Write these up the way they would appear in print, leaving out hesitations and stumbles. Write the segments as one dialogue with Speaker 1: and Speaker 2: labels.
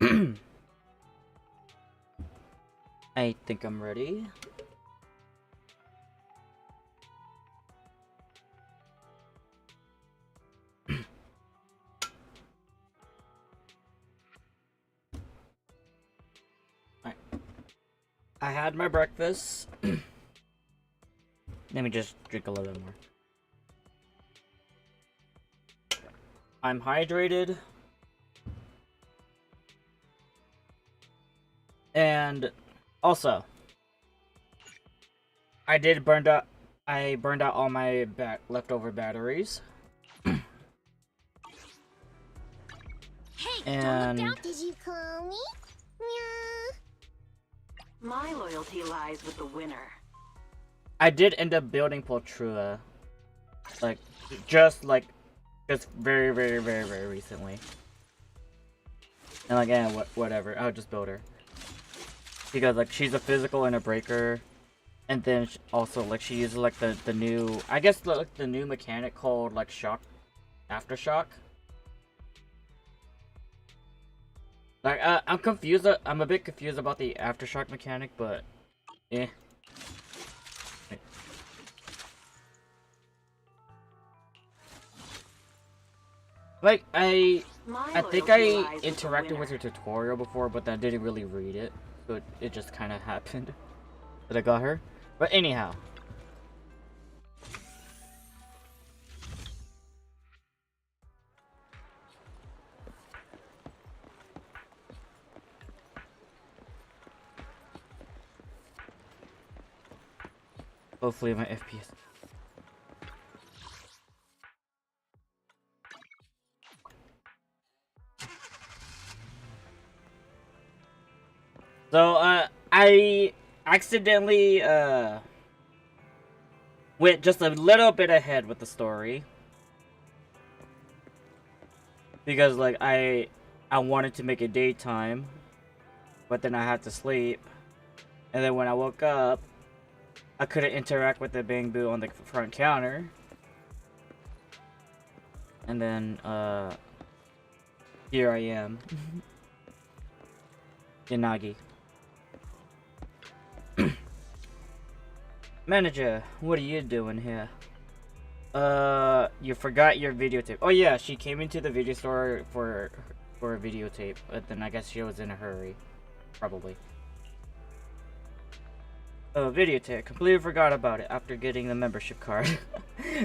Speaker 1: I think I'm ready. Alright. I had my breakfast. Let me just drink a little bit more. I'm hydrated. And also, I burned out all my leftover batteries.
Speaker 2: Hey,
Speaker 1: and
Speaker 2: don't look down. Did you call me? Meow.
Speaker 3: My loyalty lies with the winner.
Speaker 1: I did end up building Poltrua. Just very recently. And like, yeah, whatever. I'll just build her. Because like she's a physical and a breaker. And then also like she uses like the new, I guess the new mechanic called like aftershock. Like I'm confused. I'm a bit confused about the aftershock mechanic, but eh. Like I think I interacted with her tutorial before, but I didn't really read it, so it just kind of happened that I got her. But anyhow. Hopefully my FPS. So I accidentally went just a little bit ahead with the story. Because like I wanted to make it daytime, but then I had to sleep. And then when I woke up, I couldn't interact with the Bang Boo on the front counter. And then here I am. Yanagi. Manager, what are you doing here? You forgot your videotape. Oh yeah, she came into the video store for a videotape, but then I guess she was in a hurry. Probably. Oh, videotape. Completely forgot about it after getting the membership card.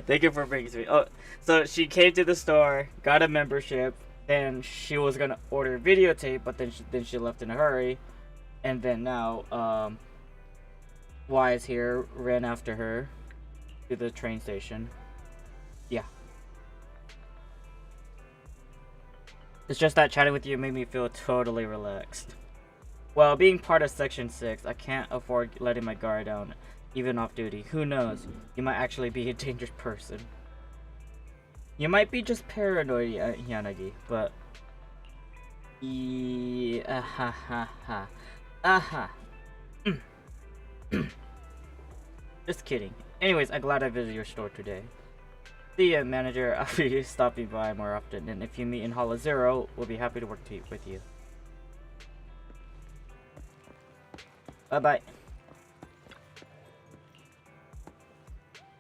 Speaker 1: Thank you for bringing it to me. Oh, so she came to the store, got a membership, then she was gonna order a videotape, but then she left in a hurry, and then now Y is here, ran after her to the train station. Yeah. It's just that chatting with you made me feel totally relaxed. Well, being part of Section 6, I can't afford letting my guard down, even off duty. Who knows? You might actually be a dangerous person. You might be just paranoid, Yanagi, but... Just kidding. Anyways, I'm glad I visited your store today. See ya, manager. I'll be stopping by more often, and if you meet in Hollow Zero, we'll be happy to work with you. Bye-bye.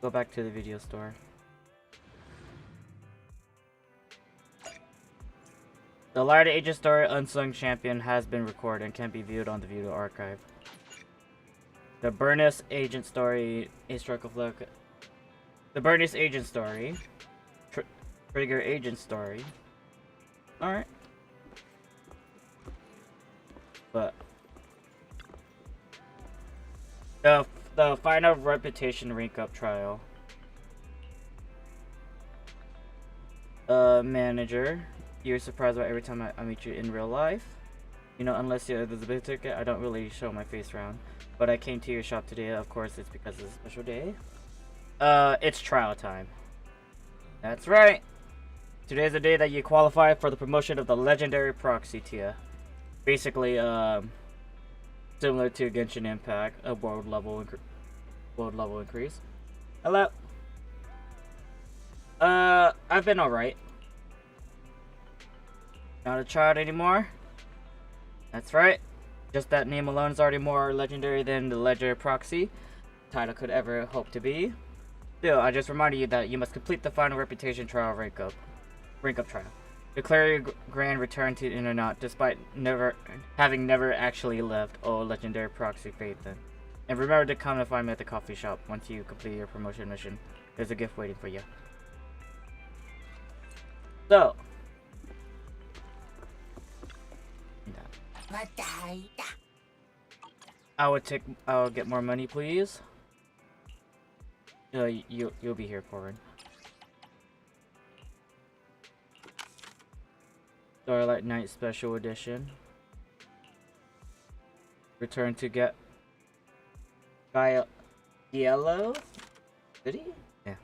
Speaker 1: Go back to the video store. The Lighter Agent story Unsung Champion has been recorded and can be viewed on the video archive. The Burnous Agent story is The Burnous Agent story. Trigger Agent story. Alright. But the final reputation rank up trial. Manager, you're surprised about every time I meet you in real life. You know, unless there's a big ticket, I don't really show my face around. But I came to your shop today, of course it's because it's a special day. It's trial time. That's right. Today's the day that you qualify for the promotion of the legendary proxy tier. Basically, similar to Genshin Impact, a world level increase. Hello. I've been alright. Not a child anymore? That's right. Just that name alone is already more legendary than the Ledger Proxy title could ever hope to be. Still, I just reminded you that you must complete the final reputation trial rank up trial. Declare your grand return to Internet despite having never actually left. Oh, legendary proxy Phaethon. And remember to come and find me at the coffee shop once you complete your promotion mission. There's a gift waiting for you. So. I'll get more money, please. You'll be here, Corin. Starlight Night Special Edition. Return to get Yellow? Did he? Yeah.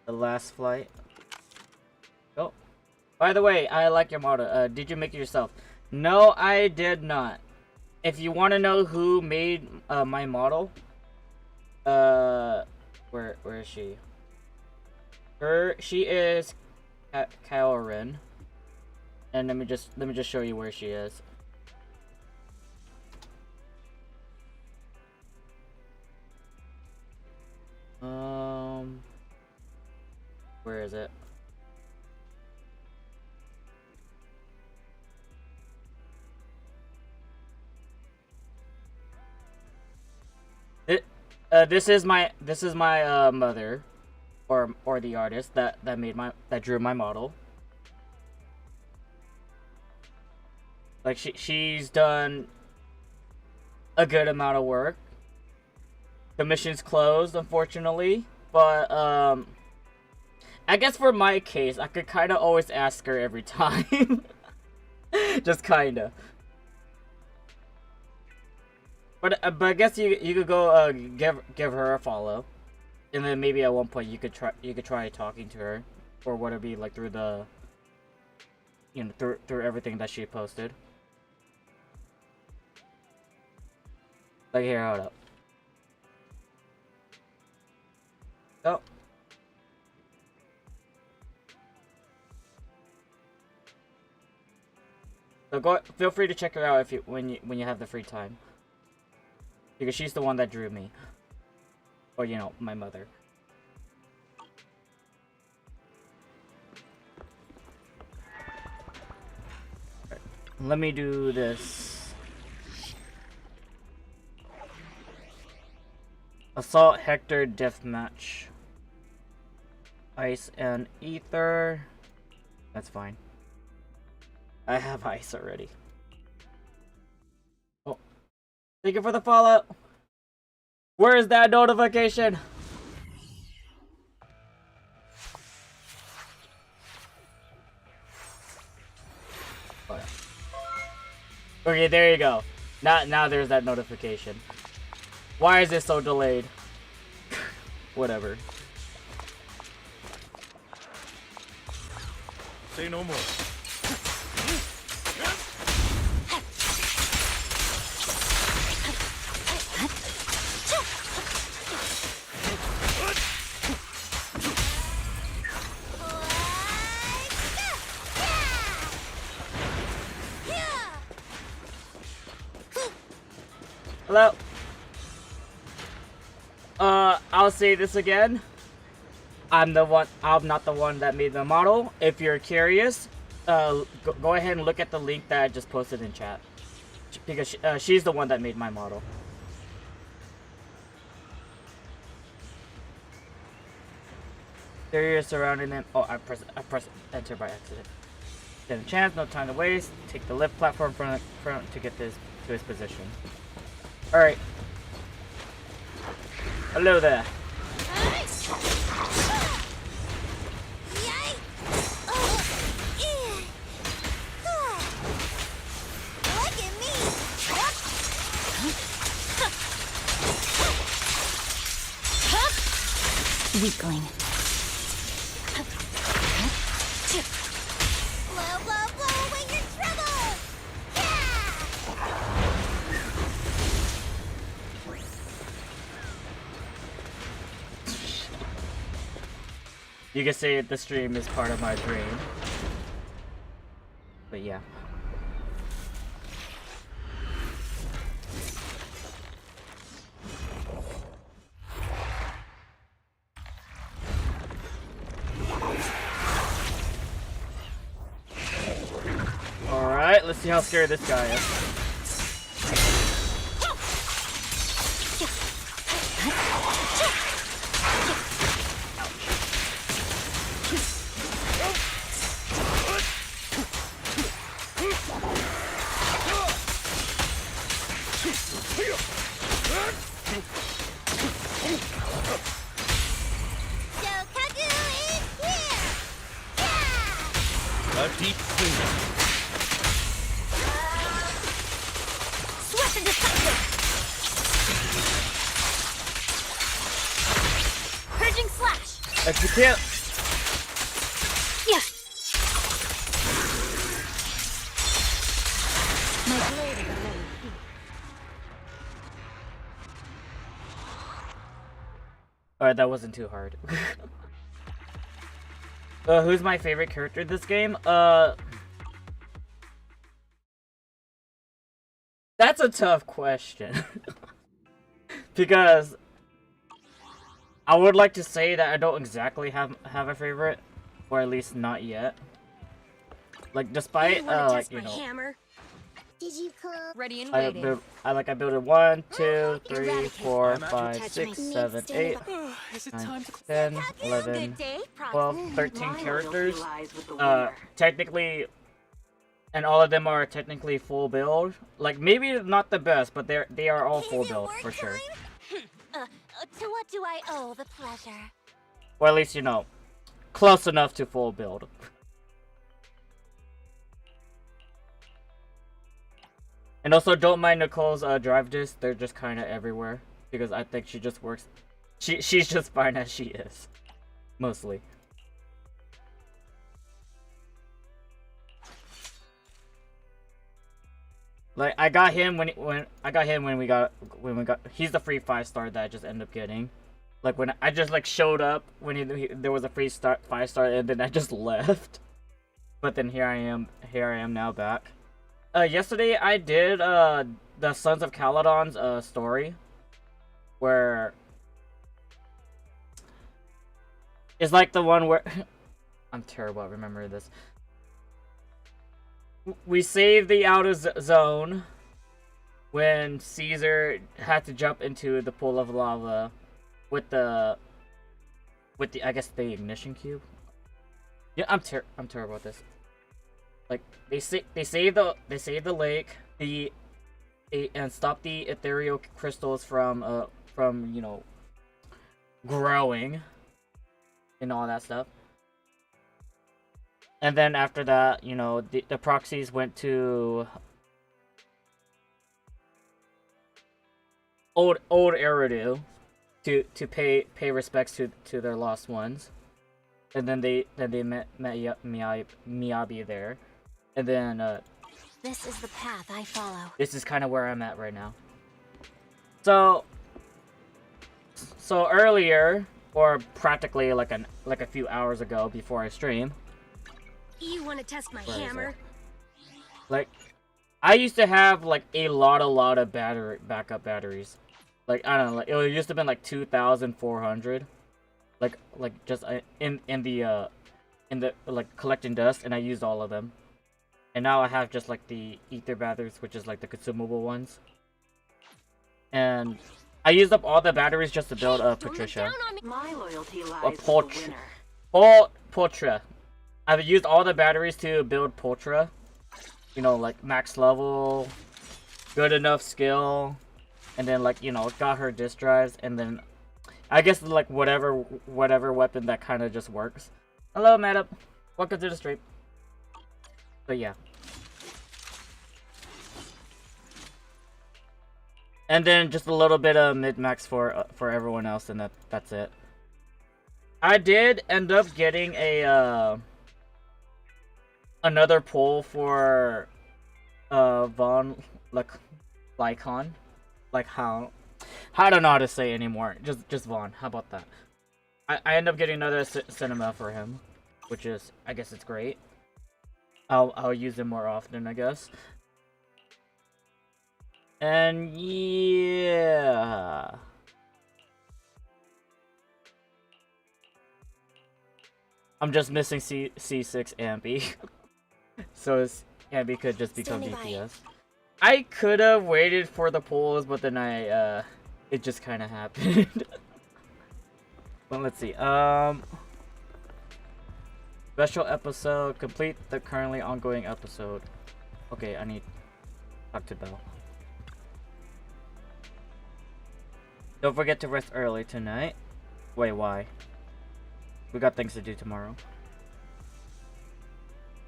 Speaker 1: The last flight. Oh. By the way, I like your model. Did you make it yourself? No, I did not. If you want to know who made my model, where is she? She is Kaorin. And let me just show you where she is. Where is it? This is my mother, or the artist that drew my model. Like she's done a good amount of work. The mission's closed, unfortunately, but I guess for my case, I could kind of always ask her every time. Just kinda. But I guess you could go give her a follow, and then maybe at one point you could try talking to her, or would it be like through the through everything that she posted. Like here, hold up. Oh. So feel free to check her out when you have the free time. Because she's the one that drew me. Or, my mother. Right. Let me do this. Assault Hector Deathmatch. Ice and Ether. That's fine. I have ice already. Oh. Thank you for the follow. Where is that notification? Okay, there you go. Now there's that notification. Why is it so delayed? Whatever.
Speaker 4: Say no more.
Speaker 1: Hello. I'll say this again. I'm not the one that made the model. If you're curious, go ahead and look at the link that I just posted in chat. Because she's the one that made my model. There is surrounding them. Oh, I pressed enter by accident. Then a chance, no time to waste. Take the lift platform front to get this to his position. All right. Hello there.
Speaker 2: Weakling. Blow, blow, blow away your trouble!
Speaker 1: You can say the stream is part of my dream. But yeah. Alright, let's see how scary this guy is.
Speaker 4: A deep cleanup.
Speaker 2: Swift and decisive. Purging slash.
Speaker 1: If you can't.
Speaker 2: Yeah. My blade is already.
Speaker 1: Alright, that wasn't too hard. Who's my favorite character this game? That's a tough question. Because I would like to say that I don't exactly have a favorite, or at least not yet. Like, despite like, you know,
Speaker 2: Hammer. Did you come? Ready and
Speaker 1: I
Speaker 2: waiting.
Speaker 1: build it 1, 2, 3,
Speaker 2: Eradicate.
Speaker 1: 4,
Speaker 4: I'm out.
Speaker 1: 5,
Speaker 2: Touch
Speaker 1: 6,
Speaker 2: me.
Speaker 1: 7, 8,
Speaker 4: Is it
Speaker 1: 9,
Speaker 4: time to
Speaker 1: 10, 11,
Speaker 2: Good day,
Speaker 1: 12,
Speaker 2: Proxy.
Speaker 1: 13
Speaker 3: My
Speaker 1: characters.
Speaker 3: loyalty lies with the winner.
Speaker 1: Technically, and all of them are technically full build. Like, maybe not the best, but they are all full
Speaker 2: Is it
Speaker 1: build
Speaker 2: work
Speaker 1: for sure.
Speaker 2: To what do I owe the pleasure?
Speaker 1: Or at least, you know, close enough to full build. And also, don't mind Nicole's drive discs. They're just kind of everywhere because I think she just works. She's just fine as she is, mostly. Like, I got him when we got he's the free 5-star that I just ended up getting. Like, when I just like showed up when there was a free 5-star, and then I just left. But then here I am now back. Yesterday I did the Sons of Caledon's story, where it's like the one where I'm terrible at remembering this. We saved the outer zone when Caesar had to jump into the pool of lava with the I guess the ignition cube. Yeah, I'm terrible at this. Like, they save the lake, and stop the ethereal crystals from you know, growing and all that stuff. And then after that, you know, the proxies went to old Eridu to pay respects to their lost ones. And then they met Miyabi there. And then
Speaker 2: This is the path I follow.
Speaker 1: this is kind of where I'm at right now. So earlier, or practically like a few hours ago before I stream,
Speaker 2: You want to test my
Speaker 1: Where is
Speaker 2: hammer?
Speaker 1: it? Like, I used to have like a lot of backup batteries. Like, I don't know, like, it used to have been like 2,400. Like just in the like collecting dust, and I used all of them. And now I have just like the ether batteries, which is like the consumable ones. And I used up all the batteries just to build Patricia.
Speaker 3: My loyalty lies
Speaker 1: A
Speaker 3: with the
Speaker 1: Potra.
Speaker 3: winner.
Speaker 1: Potra. I've used all the batteries to build Potra. You know, like max level, good enough skill, and then like, you know, got her disk drives, and then I guess like whatever weapon that kind of just works. Hello, madam. Welcome to the stream. But yeah. And then just a little bit of mid-max for everyone else, and that's it. I did end up getting a another poll for Von Lycon. Like how I don't know how to say it anymore. Just Vaughn. How about that? I end up getting another cinema for him, which is, I guess it's great. I'll use him more often, I guess. And yeah. I'm just missing C6 Ambi. So Ambi could just become DPS. I could have waited for the pools, but then it just kind of happened. But let's see. Special episode. Complete the currently ongoing episode. Okay, I need to talk to Belle. Don't forget to rest early tonight. Wait, why? We got things to do tomorrow.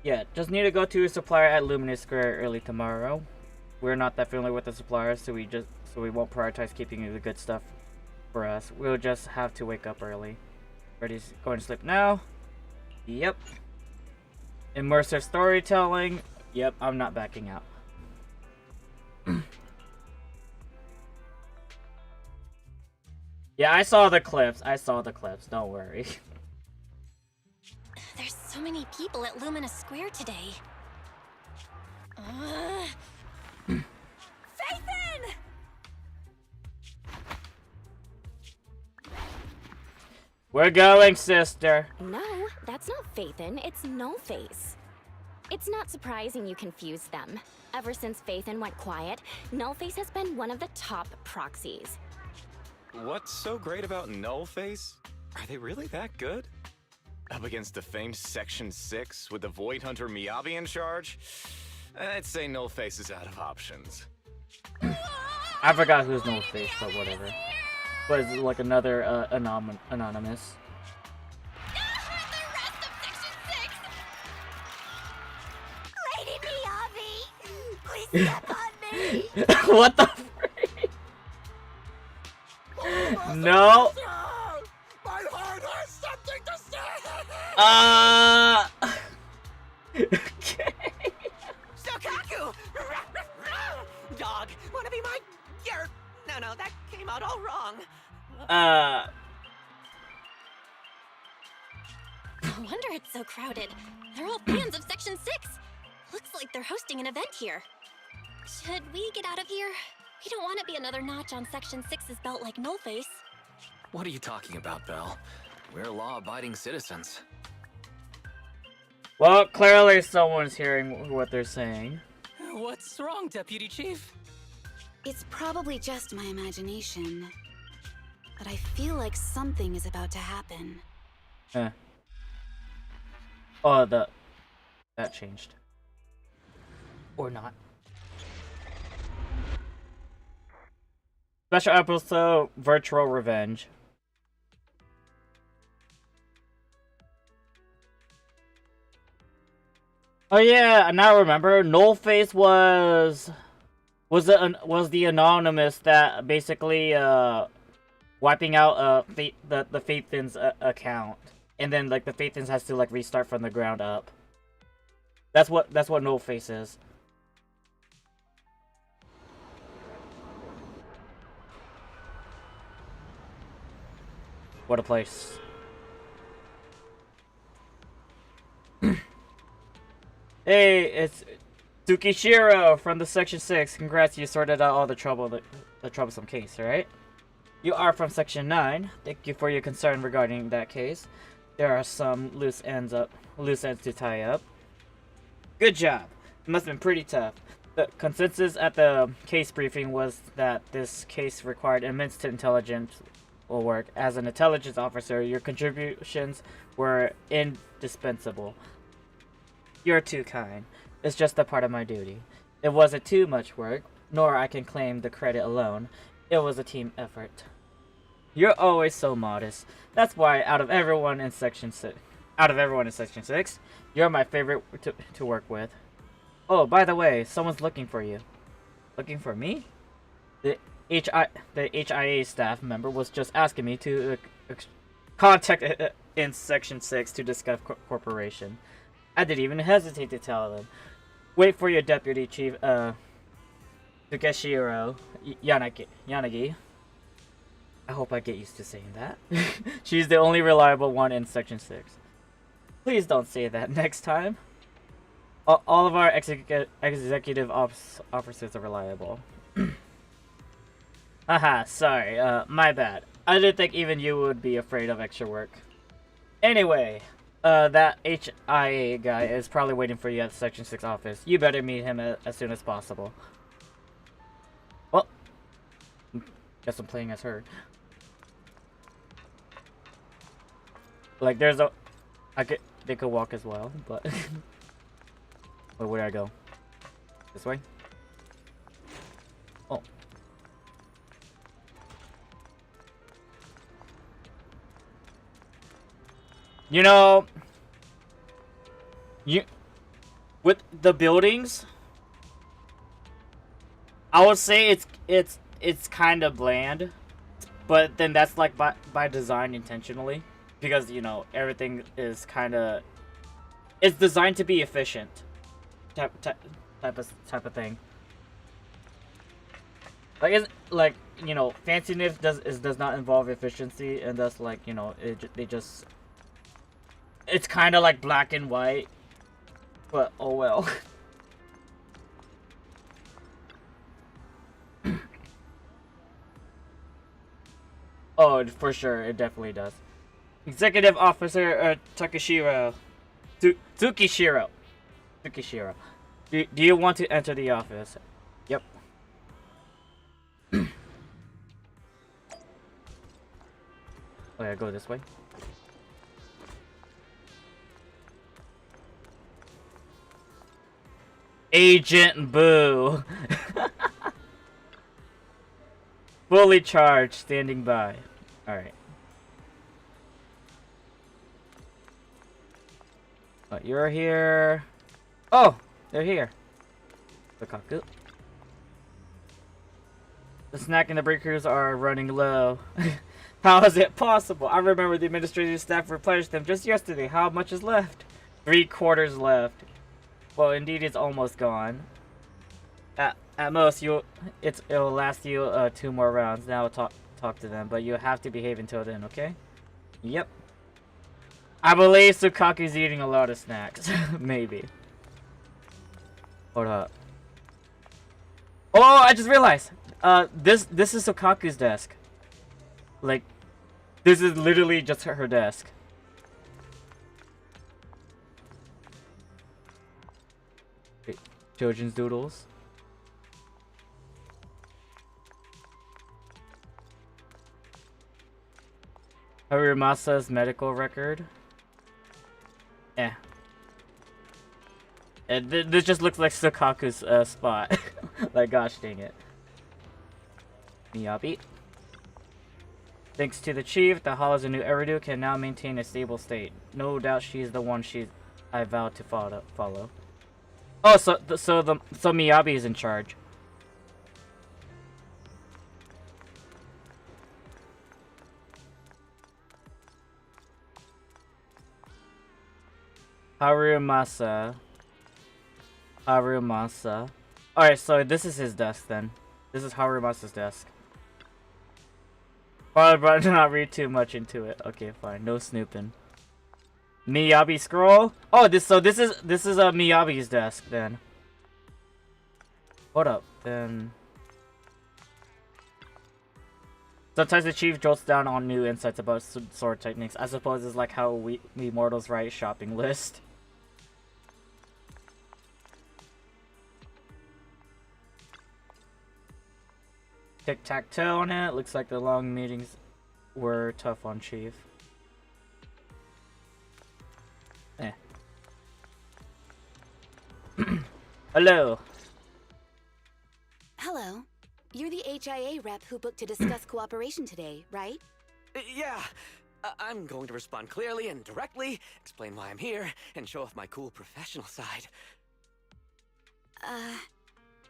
Speaker 1: Yeah, just need to go to a supplier at Luminous Square early tomorrow. We're not that familiar with the suppliers, so we won't prioritize keeping the good stuff for us. We'll just have to wake up early. Ready to go and sleep now? Yep. Immersive storytelling? Yep, I'm not backing out. Yeah, I saw the clips. Don't worry.
Speaker 2: There's so many people at Luminous Square today. Phaethon!
Speaker 1: We're going, sister.
Speaker 4: No, that's not Phaethon, it's Nullface. It's not surprising you confused them. Ever since Phaethon went quiet, Nullface has been one of the top proxies.
Speaker 5: What's so great about Nullface? Are they really that good? Up against the famed Section 6 with the Void Hunter Miyabi in charge? I'd say Nullface is out of options.
Speaker 1: I forgot who's Nullface, but whatever. But it's like another anonymous.
Speaker 2: The rest of Section 6! Lady Miyabi! Please step on me!
Speaker 1: What the frick? No!
Speaker 5: My heart has something to say!
Speaker 1: Okay.
Speaker 6: Sokaku! Dog, wanna be my... No, that came out all wrong.
Speaker 2: No wonder it's so crowded. They're all fans of Section 6. Looks like they're hosting an event here. Should we get out of here? We don't want to be another notch on Section 6's belt like Nullface.
Speaker 7: What are you talking about, Belle? We're law-abiding citizens.
Speaker 1: Well, clearly someone's hearing what they're saying.
Speaker 7: What's wrong, Deputy Chief?
Speaker 8: It's probably just my imagination, but I feel like something is about to happen.
Speaker 1: Oh, that changed. Or not. Special episode, Virtual Revenge. Oh yeah, now I remember. Nullface was the anonymous that basically wiping out the Phaethon's account, and then like the Phaethon's has to like restart from the ground up. That's what Nullface is. What a place. Hey, it's Tsukishiro from the Section 6. Congrats, you sorted out all the troublesome case, right? You are from Section 9. Thank you for your concern regarding that case. There are some loose ends to tie up. Good job. It must have been pretty tough. The consensus at the case briefing was that this case required immense intelligence work. As an intelligence officer, your contributions were indispensable. You're too kind. It's just a part of my duty. It wasn't too much work, nor I can claim the credit alone. It was a team effort. You're always so modest. That's why out of everyone in Section 6, you're my favorite to work with. Oh, by the way, someone's looking for you. Looking for me? The HIA staff member was just asking me to contact in Section 6 to discuss corporation. I didn't even hesitate to tell them. Wait for your deputy chief, Tsukeshiro Yanagi. I hope I get used to saying that. She's the only reliable one in Section 6. Please don't say that next time. All of our executive officers are reliable. Haha, sorry, my bad. I didn't think even you would be afraid of extra work. Anyway, that HIA guy is probably waiting for you at the Section 6 office. You better meet him as soon as possible. Well, guess I'm playing as her. Like, there's a... They could walk as well, but... Wait, where do I go? This way? Oh. You know... With the buildings... I would say it's kind of bland. But then that's like by design intentionally. Because, you know, everything is kind of... It's designed to be efficient. Type of thing. Like, it's like, you know, fanciness does not involve efficiency, and thus, like, you know, it's kind of like black and white, but oh well. Oh, for sure, it definitely does. Executive Officer Takeshiro. Tsukishiro. Do you want to enter the office? Yep. Oh, yeah, go this way. Agent Boo. Fully charged, standing by. Alright. Oh, you're here. Oh, they're here. The snack and the breakers are running low. How is it possible? I remember the administrative staff replenished them just yesterday. How much is left? 3/4 left. Well, indeed, it's almost gone. At most, it'll last you 2 more rounds. Now talk to them, but you have to behave until then, okay? Yep. I believe Sukaku's eating a lot of snacks. Maybe. Hold up. Oh, I just realized. This is Sukaku's desk. Like, this is literally just her desk. Wait, children's doodles. Harumasa's medical record. Eh. This just looks like Sukaku's spot. Like, gosh dang it. Miyabi. Thanks to the chief, the Hall as a new Eridu can now maintain a stable state. No doubt she's the one I vowed to follow. Oh, so Miyabi is in charge. Harumasa. Alright, so this is his desk then. This is Harumasa's desk. But do not read too much into it. Okay, fine. No snooping. Miyabi scroll? Oh, this is Miyabi's desk then. Hold up, then. Sometimes the chief jolts down on new insights about sword techniques. I suppose it's like how we mortals write shopping list. Tic-tac-toe on it. Looks like the long meetings were tough on Chief. Eh. Hello.
Speaker 8: Hello. You're the HIA rep who booked to discuss cooperation today, right?
Speaker 6: Yeah. I'm going to respond clearly and directly, explain why I'm here, and show off my cool professional side.
Speaker 8: Did you mean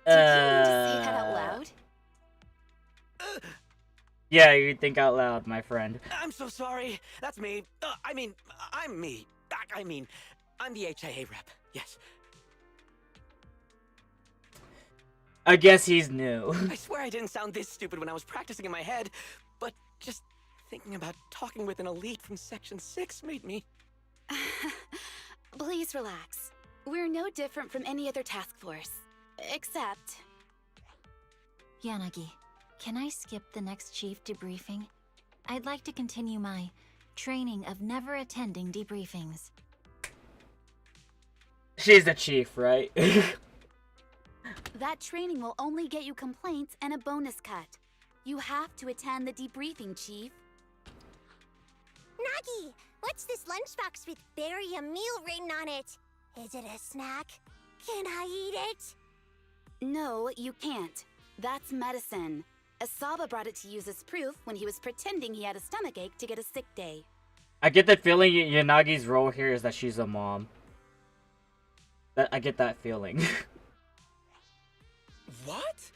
Speaker 8: to say that out loud?
Speaker 1: Yeah, you think out loud, my friend.
Speaker 6: I'm so sorry. That's me. I'm me. I'm the HIA rep. Yes.
Speaker 1: I guess he's new.
Speaker 6: I swear I didn't sound this stupid when I was practicing in my head, but Just thinking about talking with an elite from Section 6 made me...
Speaker 8: Please relax. We're no different from any other task force. Except...
Speaker 9: Yanagi, can I skip the next chief debriefing? I'd like to continue my training of never attending debriefings.
Speaker 1: She's the chief, right?
Speaker 8: That training will only get you complaints and a bonus cut. You have to attend the debriefing, Chief.
Speaker 2: Nagi, what's this lunchbox with "bury a meal" written on it? Is it a snack? Can I eat it?
Speaker 8: No, you can't. That's medicine. Asaba brought it to use as proof when he was pretending he had a stomachache to get a sick day.
Speaker 1: I get the feeling Yanagi's role here is that she's a mom. I get that feeling.
Speaker 6: What?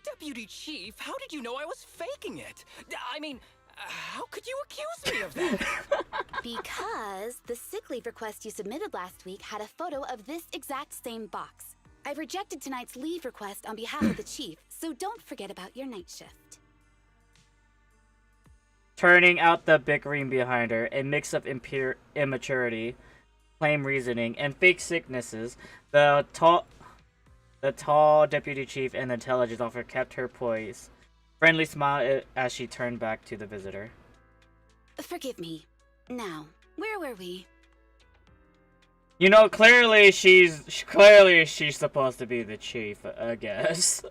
Speaker 6: Deputy Chief, how did you know I was faking it? I mean, how could you accuse me of that?
Speaker 8: Because the sick leave request you submitted last week had a photo of this exact same box. I've rejected tonight's leave request on behalf of the Chief, so don't forget about your night shift.
Speaker 1: Turning out the bickering behind her, a mix of immaturity, plain reasoning, and fake sicknesses, the tall deputy chief and the intelligence officer kept her poise. Friendly smile as she turned back to the visitor.
Speaker 8: Forgive me. Now, where were we?
Speaker 1: You know, clearly she's supposed to be the chief, I guess.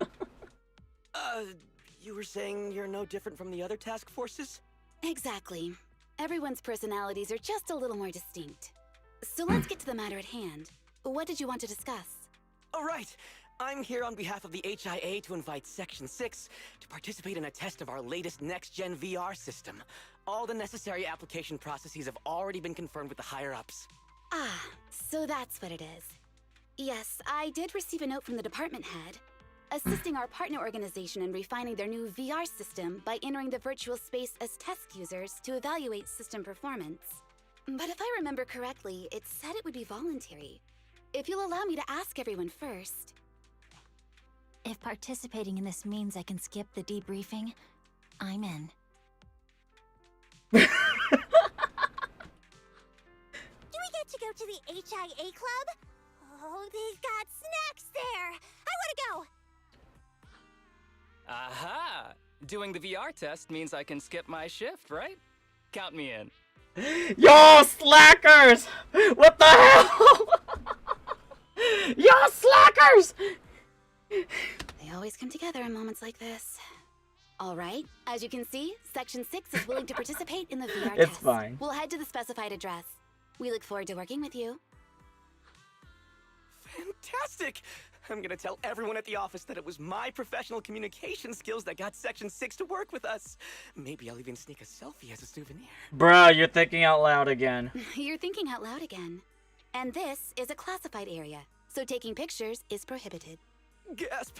Speaker 6: You were saying you're no different from the other task forces?
Speaker 8: Exactly. Everyone's personalities are just a little more distinct. So let's get to the matter at hand. What did you want to discuss?
Speaker 6: All right. I'm here on behalf of the HIA to invite Section 6 to participate in a test of our latest next-gen VR system. All the necessary application processes have already been confirmed with the higher-ups.
Speaker 8: Ah, so that's what it is. Yes, I did receive a note from the department head, assisting our partner organization in refining their new VR system by entering the virtual space as test users to evaluate system performance. But if I remember correctly, it said it would be voluntary. If you'll allow me to ask everyone first.
Speaker 9: If participating in this means I can skip the debriefing, I'm in.
Speaker 2: Do we get to go to the HIA club? Oh, they've got snacks there! I wanna go!
Speaker 10: Aha! Doing the VR test means I can skip my shift, right? Count me in.
Speaker 1: Y'all slackers! What the hell? Y'all slackers!
Speaker 8: They always come together in moments like this. All right, as you can see, Section 6 is willing to participate in the VR test.
Speaker 1: It's fine.
Speaker 8: We'll head to the specified address. We look forward to working with you.
Speaker 6: Fantastic! I'm gonna tell everyone at the office that it was my professional communication skills that got Section 6 to work with us. Maybe I'll even sneak a selfie as a souvenir.
Speaker 1: Bruh, you're thinking out loud again.
Speaker 8: You're thinking out loud again. And this is a classified area, so taking pictures is prohibited.
Speaker 6: Gasp!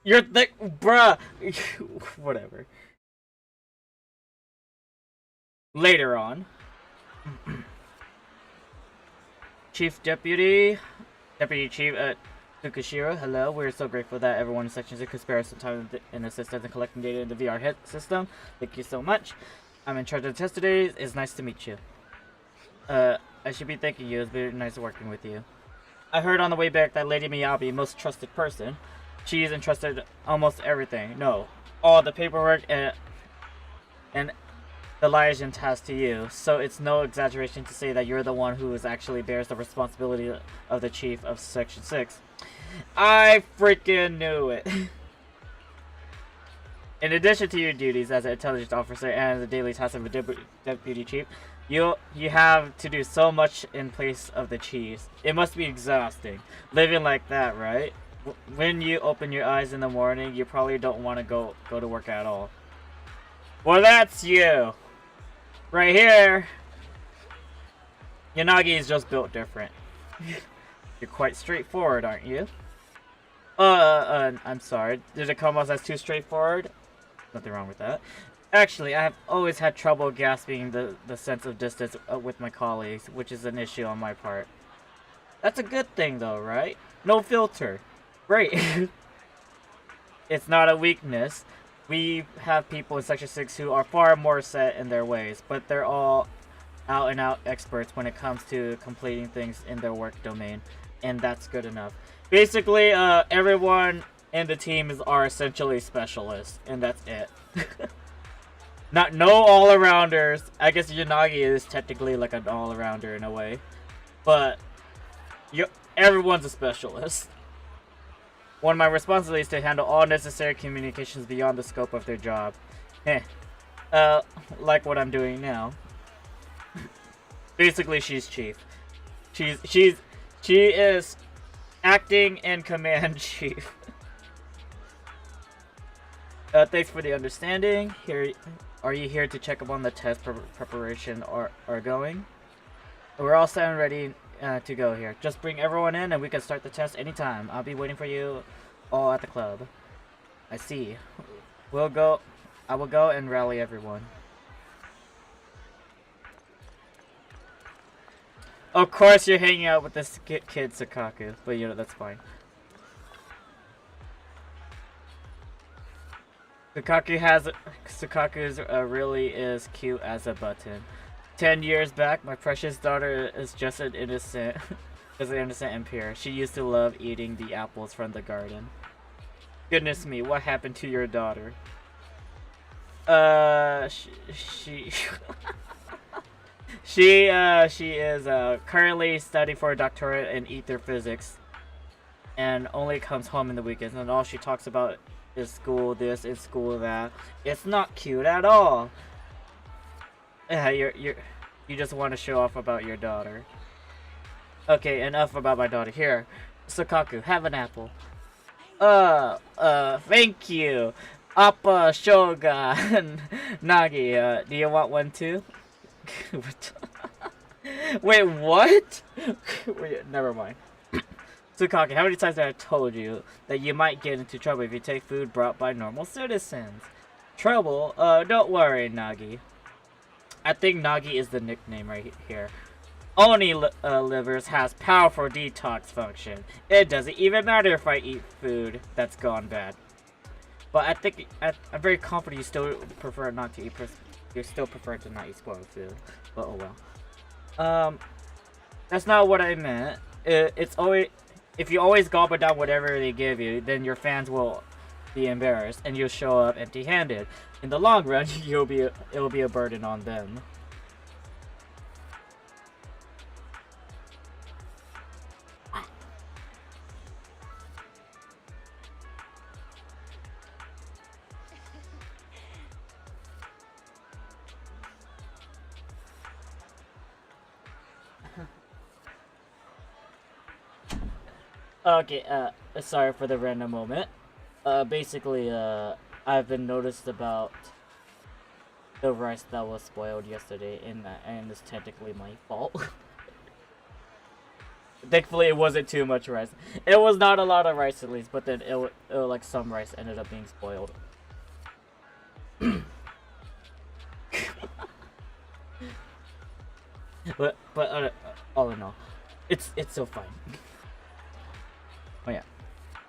Speaker 1: You're bruh. Whatever. Later on. Deputy Chief Fukushira, hello. We're so grateful that everyone in Section 6 could spare us some time in assistance in collecting data in the VR hit system. Thank you so much. I'm in charge of the test today. It's nice to meet you. I should be thanking you. It's been nice working with you. I heard on the way back that Lady Miyabi, most trusted person, she's entrusted almost everything. No, all the paperwork and the liaison task to you. So it's no exaggeration to say that you're the one who actually bears the responsibility of the chief of Section 6. I freaking knew it. In addition to your duties as an intelligence officer and the daily tasks of a deputy chief, you have to do so much in place of the chiefs. It must be exhausting, living like that, right? When you open your eyes in the morning, you probably don't want to go to work at all. Well, that's you. Right here. Yanagi is just built different. You're quite straightforward, aren't you? I'm sorry. Did it come off as too straightforward? Nothing wrong with that. Actually, I have always had trouble grasping the sense of distance with my colleagues, which is an issue on my part. That's a good thing though, right? No filter. Great. It's not a weakness. we have people in Section 6 who are far more set in their ways, but they're all out and out experts when it comes to completing things in their work domain, and that's good enough. Basically, everyone in the team are essentially specialists, and that's it. No all-arounders. I guess Yanagi is technically like an all-arounder in a way, but everyone's a specialist. One of my responsibilities is to handle all necessary communications beyond the scope of their job. Like what I'm doing now. Basically, she's chief. She is acting in command chief. Thanks for the understanding. Are you here to check up on the test preparation are going? We're all set and ready to go here. Just bring everyone in and we can start the test anytime. I'll be waiting for you all at the club. I see. I will go and rally everyone. Of course you're hanging out with this kid Sukaku, but you know, that's fine. Sukaku's really is cute as a button. 10 years back, my precious daughter is just an innocent and pure. She used to love eating the apples from the garden. Goodness me, what happened to your daughter? She is currently studying for a doctorate in ether physics, and only comes home in the weekends. And all she talks about is school this, is school that. It's not cute at all. You just want to show off about your daughter. Okay, enough about my daughter. Here, Sukaku, have an apple. Thank you. Appa, Shogun, Nagi, do you want one too? Wait, what? Wait, never mind. Sukaku, how many times have I told you that you might get into trouble if you take food brought by normal citizens? Trouble? Don't worry, Nagi. I think Nagi is the nickname right here. Oni livers has powerful detox function. It doesn't even matter if I eat food that's gone bad. But I think I'm very confident you still prefer not to eat. You still prefer to not eat spoiled food. But oh well. That's not what I meant. It's always, if you always gobble down whatever they give you, then your fans will be embarrassed and you'll show up empty-handed. In the long run, it'll be a burden on them. Okay, sorry for the random moment. Basically, I've been noticed about the rice that was spoiled yesterday, and it's technically my fault. Thankfully, it wasn't too much rice. It was not a lot of rice, at least, but then like some rice ended up being spoiled. but all in all, it's so fine. Oh yeah.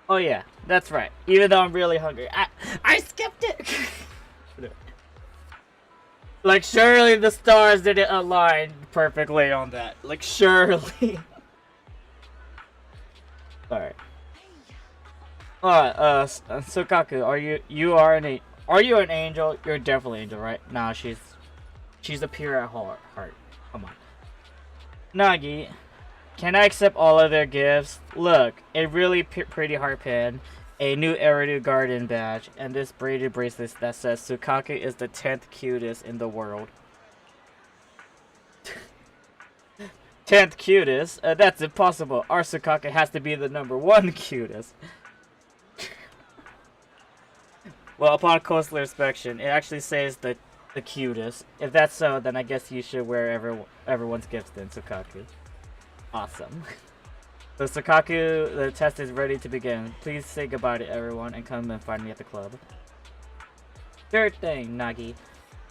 Speaker 1: Oh yeah, that's right. Even though I'm really hungry, I skipped it. Like surely the stars didn't align perfectly on that. Like surely. Alright. Sukaku, are you an angel? You're definitely an angel, right? Nah, she's a pure at heart. Come on. Nagi, can I accept all of their gifts? Look, a really pretty heart pin, a new Eridu Garden badge, and this braided bracelet that says Sukaku is the 10th cutest in the world. 10th cutest? That's impossible. Our Sukaku has to be the #1 cutest. Well, upon closer inspection, it actually says the cutest. If that's so, then I guess you should wear everyone's gifts then, Sukaku. Awesome. So Sukaku, the test is ready to begin. Please say goodbye to everyone and come and find me at the club. Sure thing, Nagi.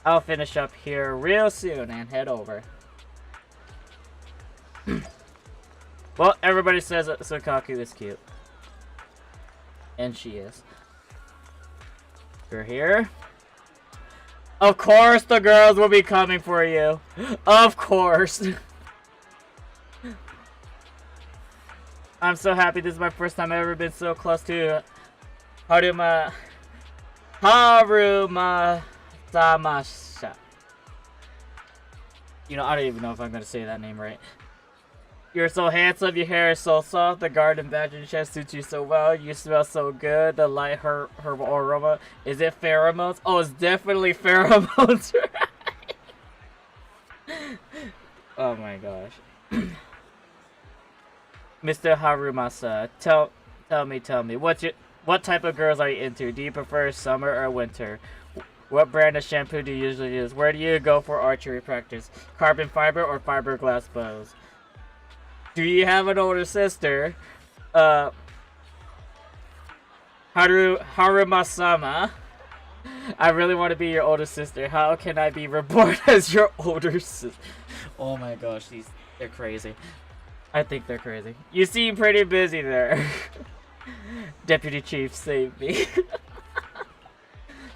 Speaker 1: I'll finish up here real soon and head over. Well, everybody says that Sukaku is cute. And she is. You're here. Of course the girls will be coming for you. Of course. I'm so happy. This is my first time I've ever been so close to Haruma Samasha. You know, I don't even know if I'm gonna say that name right. You're so handsome, your hair is so soft, the garden badge and chest suits you so well, you smell so good, the light herbal aroma. Is it pheromones? Oh, it's definitely pheromones, right? Oh my gosh. Mr. Harumasa, tell me, what type of girls are you into? Do you prefer summer or winter? What brand of shampoo do you usually use? Where do you go for archery practice? Carbon fiber or fiberglass bows? Do you have an older sister? Harumasama. I really want to be your older sister. How can I be reborn as your older sister? Oh my gosh, they're crazy. I think they're crazy. You seem pretty busy there. Deputy Chief, save me.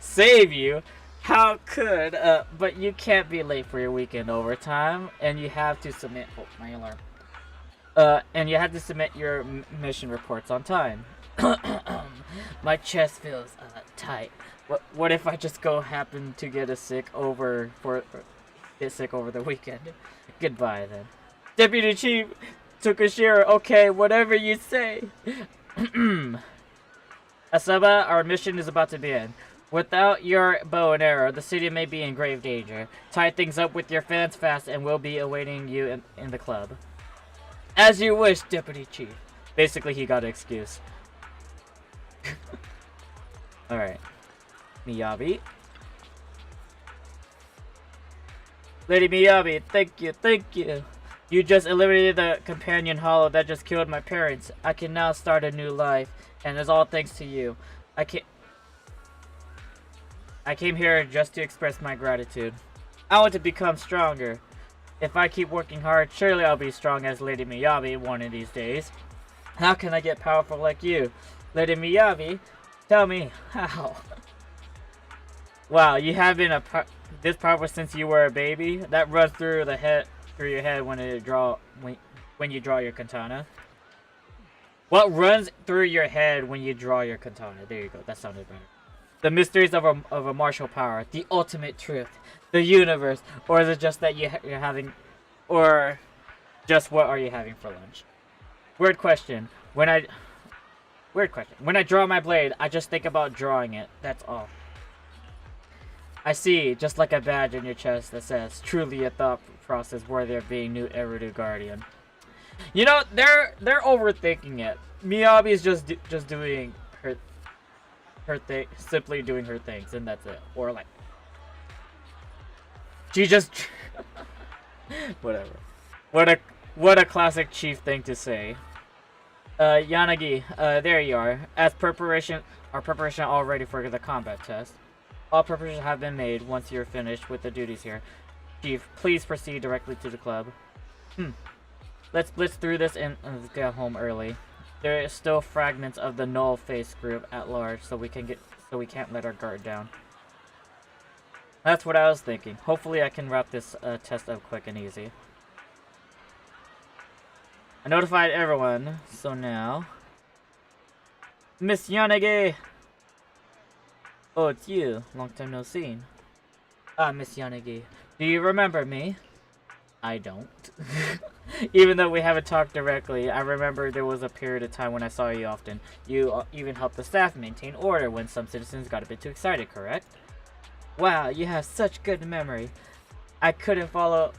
Speaker 1: Save you? How could? But you can't be late for your weekend overtime, and you have to submit. Oh, my alarm. And you have to submit your mission reports on time. My chest feels tight. What if I just happen to get sick over the weekend? Goodbye then. Deputy Chief Tokashiro, okay, whatever you say. Asaba, our mission is about to begin. Without your bow and arrow, the city may be in grave danger. Tie things up with your fans fast and we'll be awaiting you in the club. As you wish, Deputy Chief. Basically, he got an excuse. Alright. Miyabi. Lady Miyabi, thank you. You just eliminated the companion hollow that just killed my parents. I can now start a new life, and it's all thanks to you. I came here just to express my gratitude. I want to become stronger. If I keep working hard, surely I'll be strong as Lady Miyabi one of these days. How can I get powerful like you? Lady Miyabi, tell me how. Wow, you have been this powerful since you were a baby? That runs through your head when you draw your katana. What runs through your head when you draw your katana? There you go. That sounded better. The mysteries of a martial power, the ultimate truth, the universe, or is it just that you're having, or just what are you having for lunch? Weird question. When I draw my blade, I just think about drawing it. That's all. I see, just like a badge in your chest that says, truly a thought process worthy of being new Erudu Guardian. You know, they're overthinking it. Miyabi is just doing her thing, simply doing her things, and that's it. Or like, she just whatever. What a classic chief thing to say. Yanagi, there you are. Our preparation all ready for the combat test. All preparations have been made once you're finished with the duties here. Chief, please proceed directly to the club. Let's blitz through this and get home early. There is still fragments of the Null Face group at large, so we can't let our guard down. That's what I was thinking. Hopefully I can wrap this test up quick and easy. I notified everyone, so now... Miss Yanagi! Oh, it's you. Long time no seen. Ah, Miss Yanagi. Do you remember me? I don't. Even though we haven't talked directly, I remember there was a period of time when I saw you often. You even helped the staff maintain order when some citizens got a bit too excited, correct? Wow, you have such good memory. I couldn't follow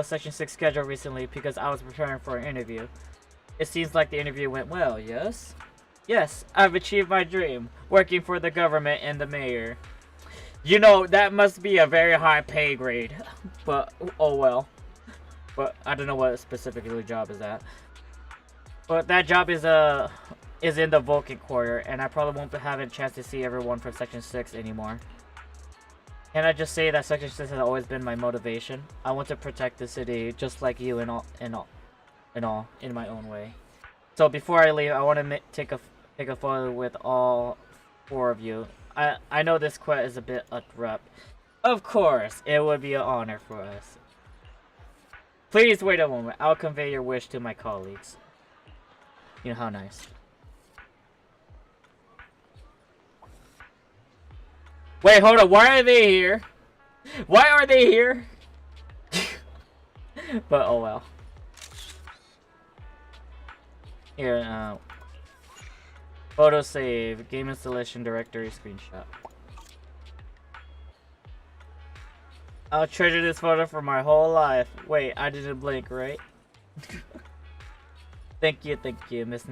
Speaker 1: Section 6 schedule recently because I was preparing for an interview. It seems like the interview went well, yes? Yes, I've achieved my dream, working for the government and the mayor. You know, that must be a very high pay grade, but oh well. But I don't know what specifically job is that. But that job is in the Vulcan Quarter, and I probably won't have a chance to see everyone from Section 6 anymore. Can I just say that Section 6 has always been my motivation? I want to protect the city just like you in my own way. So before I leave, I want to take a photo with all 4 of you. I know this quest is a bit abrupt. Of course, it would be an honor for us. Please wait a moment. I'll convey your wish to my colleagues. You know how nice. Wait, hold on. Why are they here? Why are they here? But oh well. Here, photo save, game installation directory screenshot. I'll treasure this photo for my whole life. Wait, I didn't blink, right? Thank you, Miss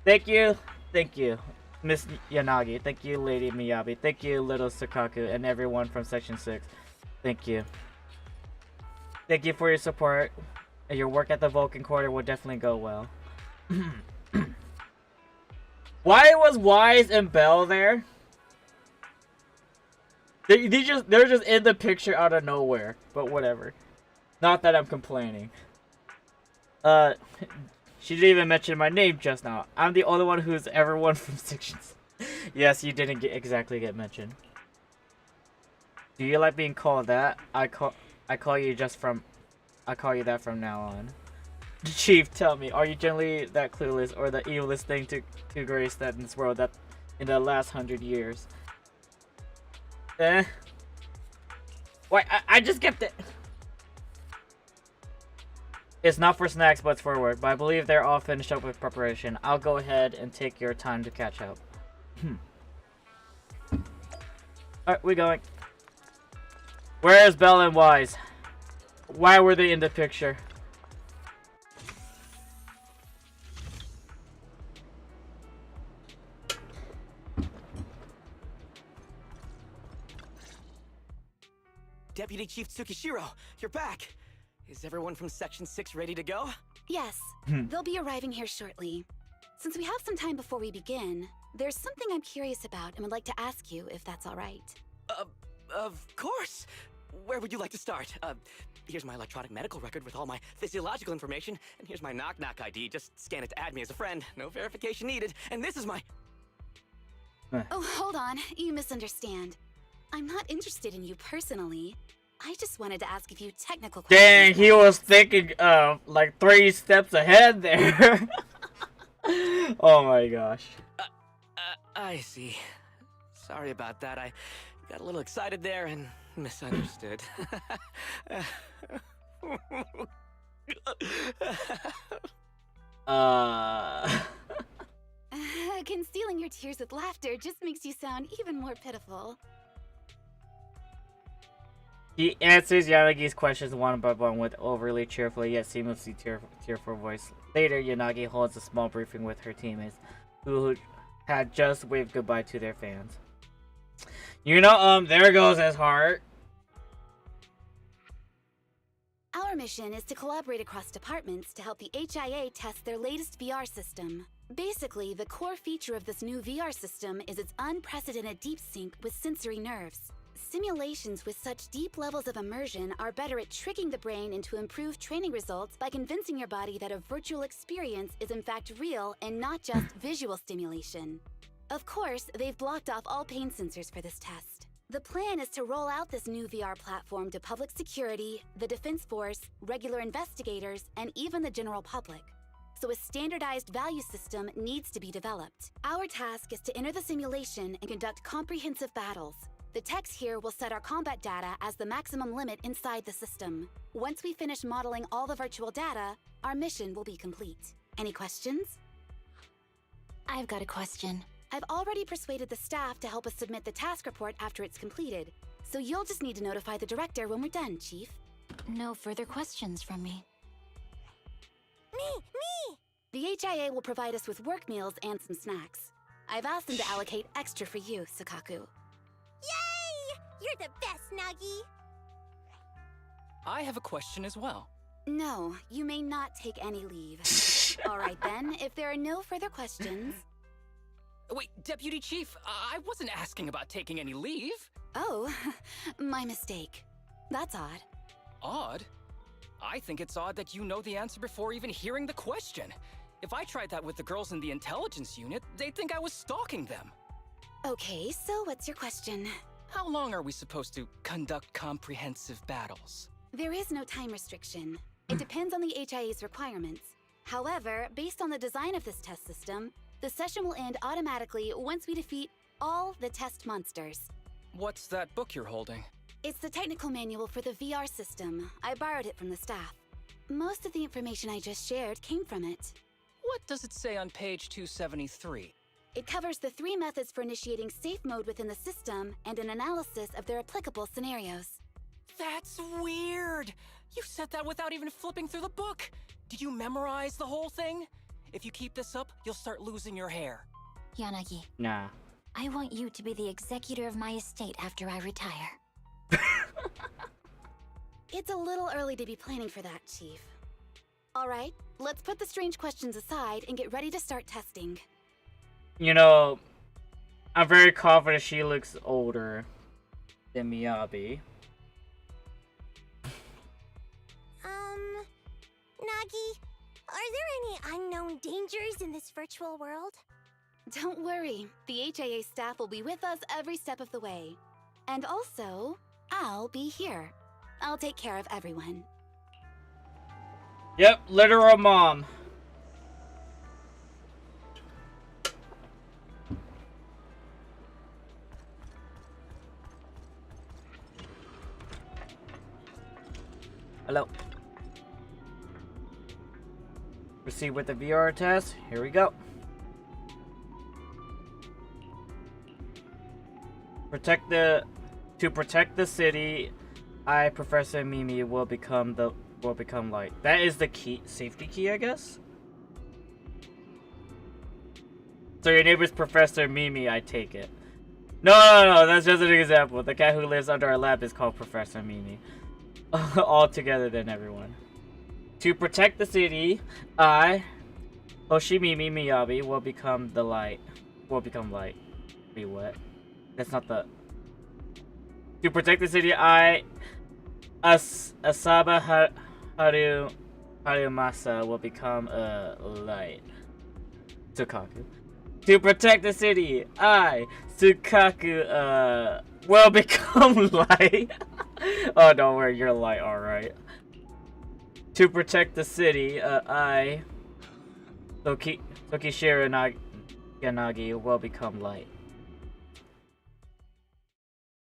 Speaker 1: thank you, Miss Yanagi. Thank you, Lady Miyabi. Thank you, Little Sukaku, and everyone from Section 6. Thank you. Thank you for your support. Your work at the Vulcan Quarter will definitely go well. Why was Wise and Bell there? They're just in the picture out of nowhere, but whatever. Not that I'm complaining. She didn't even mention my name just now. I'm the only one who's ever won from sections. Yes, you didn't exactly get mentioned. Do you like being called that? I call you that from now on. Chief, tell me, are you generally that clueless or the evilest thing to grace that in this world that in the last 100 years? Wait, I just kept it. It's not for snacks, but it's for work. But I believe they're all finished up with preparation. I'll go ahead and take your time to catch up. Alright, we going. Where is Bell and Wise? Why were they in the picture?
Speaker 6: Deputy Chief Tsukishiro, you're back. Is everyone from Section 6 ready to go?
Speaker 8: Yes, they'll be arriving here shortly. Since we have some time before we begin, there's something I'm curious about and would like to ask you if that's all right.
Speaker 6: Of course. Where would you like to start? Here's my electronic medical record with all my physiological information, and here's my knock-knock ID. Just scan it to add me as a friend. No verification needed. And this is my...
Speaker 8: Oh, hold on. You misunderstand. I'm not interested in you personally. I just wanted to ask a few technical questions.
Speaker 1: Dang, he was thinking like 3 steps ahead there. Oh my gosh.
Speaker 6: I see. Sorry about that. I got a little excited there and misunderstood.
Speaker 8: Concealing your tears with laughter just makes you sound even more pitiful.
Speaker 1: He answers Yanagi's questions one by one with overly cheerful yet seamlessly tearful voice. Later, Yanagi holds a small briefing with her teammates, who had just waved goodbye to their fans. You know, there goes his heart.
Speaker 8: Our mission is to collaborate across departments to help the HIA test their latest VR system. Basically, the core feature of this new VR system is its unprecedented deep sync with sensory nerves. Simulations with such deep levels of immersion are better at tricking the brain into improved training results by convincing your body that a virtual experience is in fact real and not just visual stimulation. Of course, they've blocked off all pain sensors for this test. The plan is to roll out this new VR platform to public security, the Defense Force, regular investigators, and even the general public. So a standardized value system needs to be developed. Our task is to enter the simulation and conduct comprehensive battles. The techs here will set our combat data as the maximum limit inside the system. Once we finish modeling all the virtual data, our mission will be complete. Any questions?
Speaker 9: I've got a question.
Speaker 8: I've already persuaded the staff to help us submit the task report after it's completed, so you'll just need to notify the director when we're done, Chief.
Speaker 9: No further questions from me.
Speaker 2: Me!
Speaker 8: The HIA will provide us with work meals and some snacks. I've asked them to allocate extra for you, Sukaku.
Speaker 2: Yay! You're the best, Nagi!
Speaker 10: I have a question as well.
Speaker 8: No, you may not take any leave. All right then, if there are no further questions...
Speaker 10: Wait, Deputy Chief, I wasn't asking about taking any leave.
Speaker 8: Oh, my mistake. That's odd.
Speaker 10: Odd? I think it's odd that you know the answer before even hearing the question. If I tried that with the girls in the intelligence unit, they'd think I was stalking them.
Speaker 8: Okay, so what's your question?
Speaker 10: How long are we supposed to conduct comprehensive battles?
Speaker 8: There is no time restriction. It depends on the HIA's requirements. However, based on the design of this test system, the session will end automatically once we defeat all the test monsters.
Speaker 10: What's that book you're holding?
Speaker 8: It's the technical manual for the VR system. I borrowed it from the staff. Most of the information I just shared came from it.
Speaker 10: What does it say on page 273?
Speaker 8: It covers the 3 methods for initiating safe mode within the system and an analysis of their applicable scenarios.
Speaker 10: That's weird! You said that without even flipping through the book! Did you memorize the whole thing? If you keep this up, you'll start losing your hair.
Speaker 9: Yanagi,
Speaker 1: Nah.
Speaker 9: I want you to be the executor of my estate after I retire.
Speaker 8: It's a little early to be planning for that, Chief. All right, let's put the strange questions aside and get ready to start testing.
Speaker 1: You know, I'm very confident she looks older than Miyabi.
Speaker 2: Nagi, are there any unknown dangers in this virtual world?
Speaker 8: Don't worry, the HIA staff will be with us every step of the way. And also, I'll be here. I'll take care of everyone.
Speaker 1: Yep, literal mom. Hello. Proceed with the VR test. Here we go. To protect the city, Professor Mimi will become light. That is the key, safety key, I guess. So your neighbor's Professor Mimi, I take it. No, that's just an example. The cat who lives under our lab is called Professor Mimi. All together then, everyone. To protect the city, Hoshimimi Miyabi will become the light. Be what? That's not the... To protect the city, Asaba Harumasa will become a light. Tsukaku. To protect the city, Tsukaku, will become light. Oh, don't worry, you're light, alright. To protect the city, Tokishiro Yanagi will become light.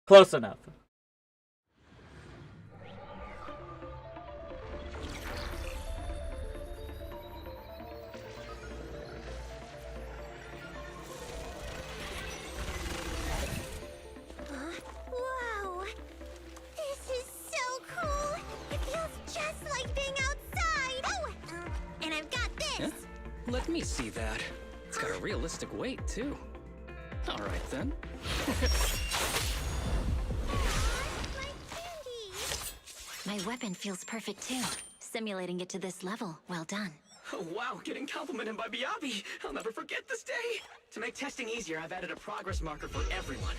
Speaker 1: Close enough.
Speaker 2: Wow! This is so cool! It feels just like being outside! Oh! And I've got this!
Speaker 10: Yeah? Let me see that. It's got a realistic weight, too. Alright then.
Speaker 9: My weapon feels perfect too. Simulating it to this level, well done.
Speaker 6: Oh, wow, getting complimented by Miyabi. I'll never forget this day. To make testing easier, I've added a progress marker for everyone.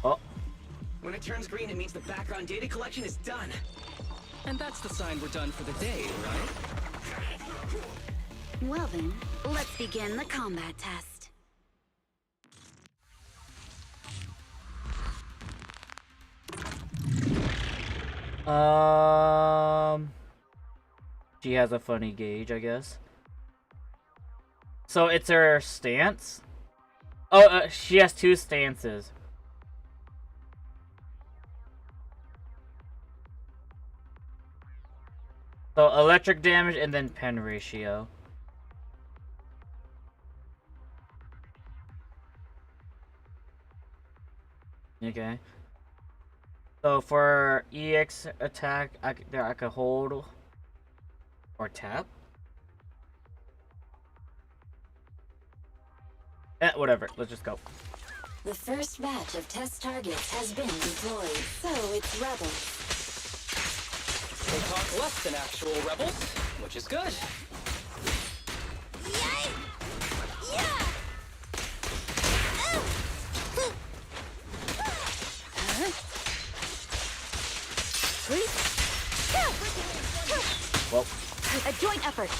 Speaker 1: Oh.
Speaker 6: When it turns green, it means the background data collection is done.
Speaker 10: And that's the sign we're done for the day, right?
Speaker 8: Well then, let's begin the combat test.
Speaker 1: She has a funny gauge, I guess. So it's her stance? Oh, she has 2 stances. So electric damage and then pen ratio. Okay. So for EX attack, I could hold or tap. Whatever. Let's just go.
Speaker 9: The first batch of test targets has been deployed.
Speaker 8: So it's rebels.
Speaker 10: They talk less than actual rebels, which is good.
Speaker 2: Yay! Yeah!
Speaker 1: Well,
Speaker 8: A joint effort.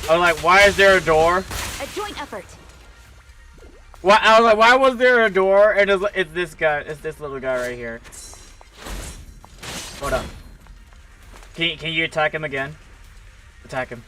Speaker 1: I was like, why is there a door?
Speaker 8: A joint effort.
Speaker 1: Why? I was like, why was there a door? And it's this guy. It's this little guy right here. Hold up. Can you attack him again? Attack him.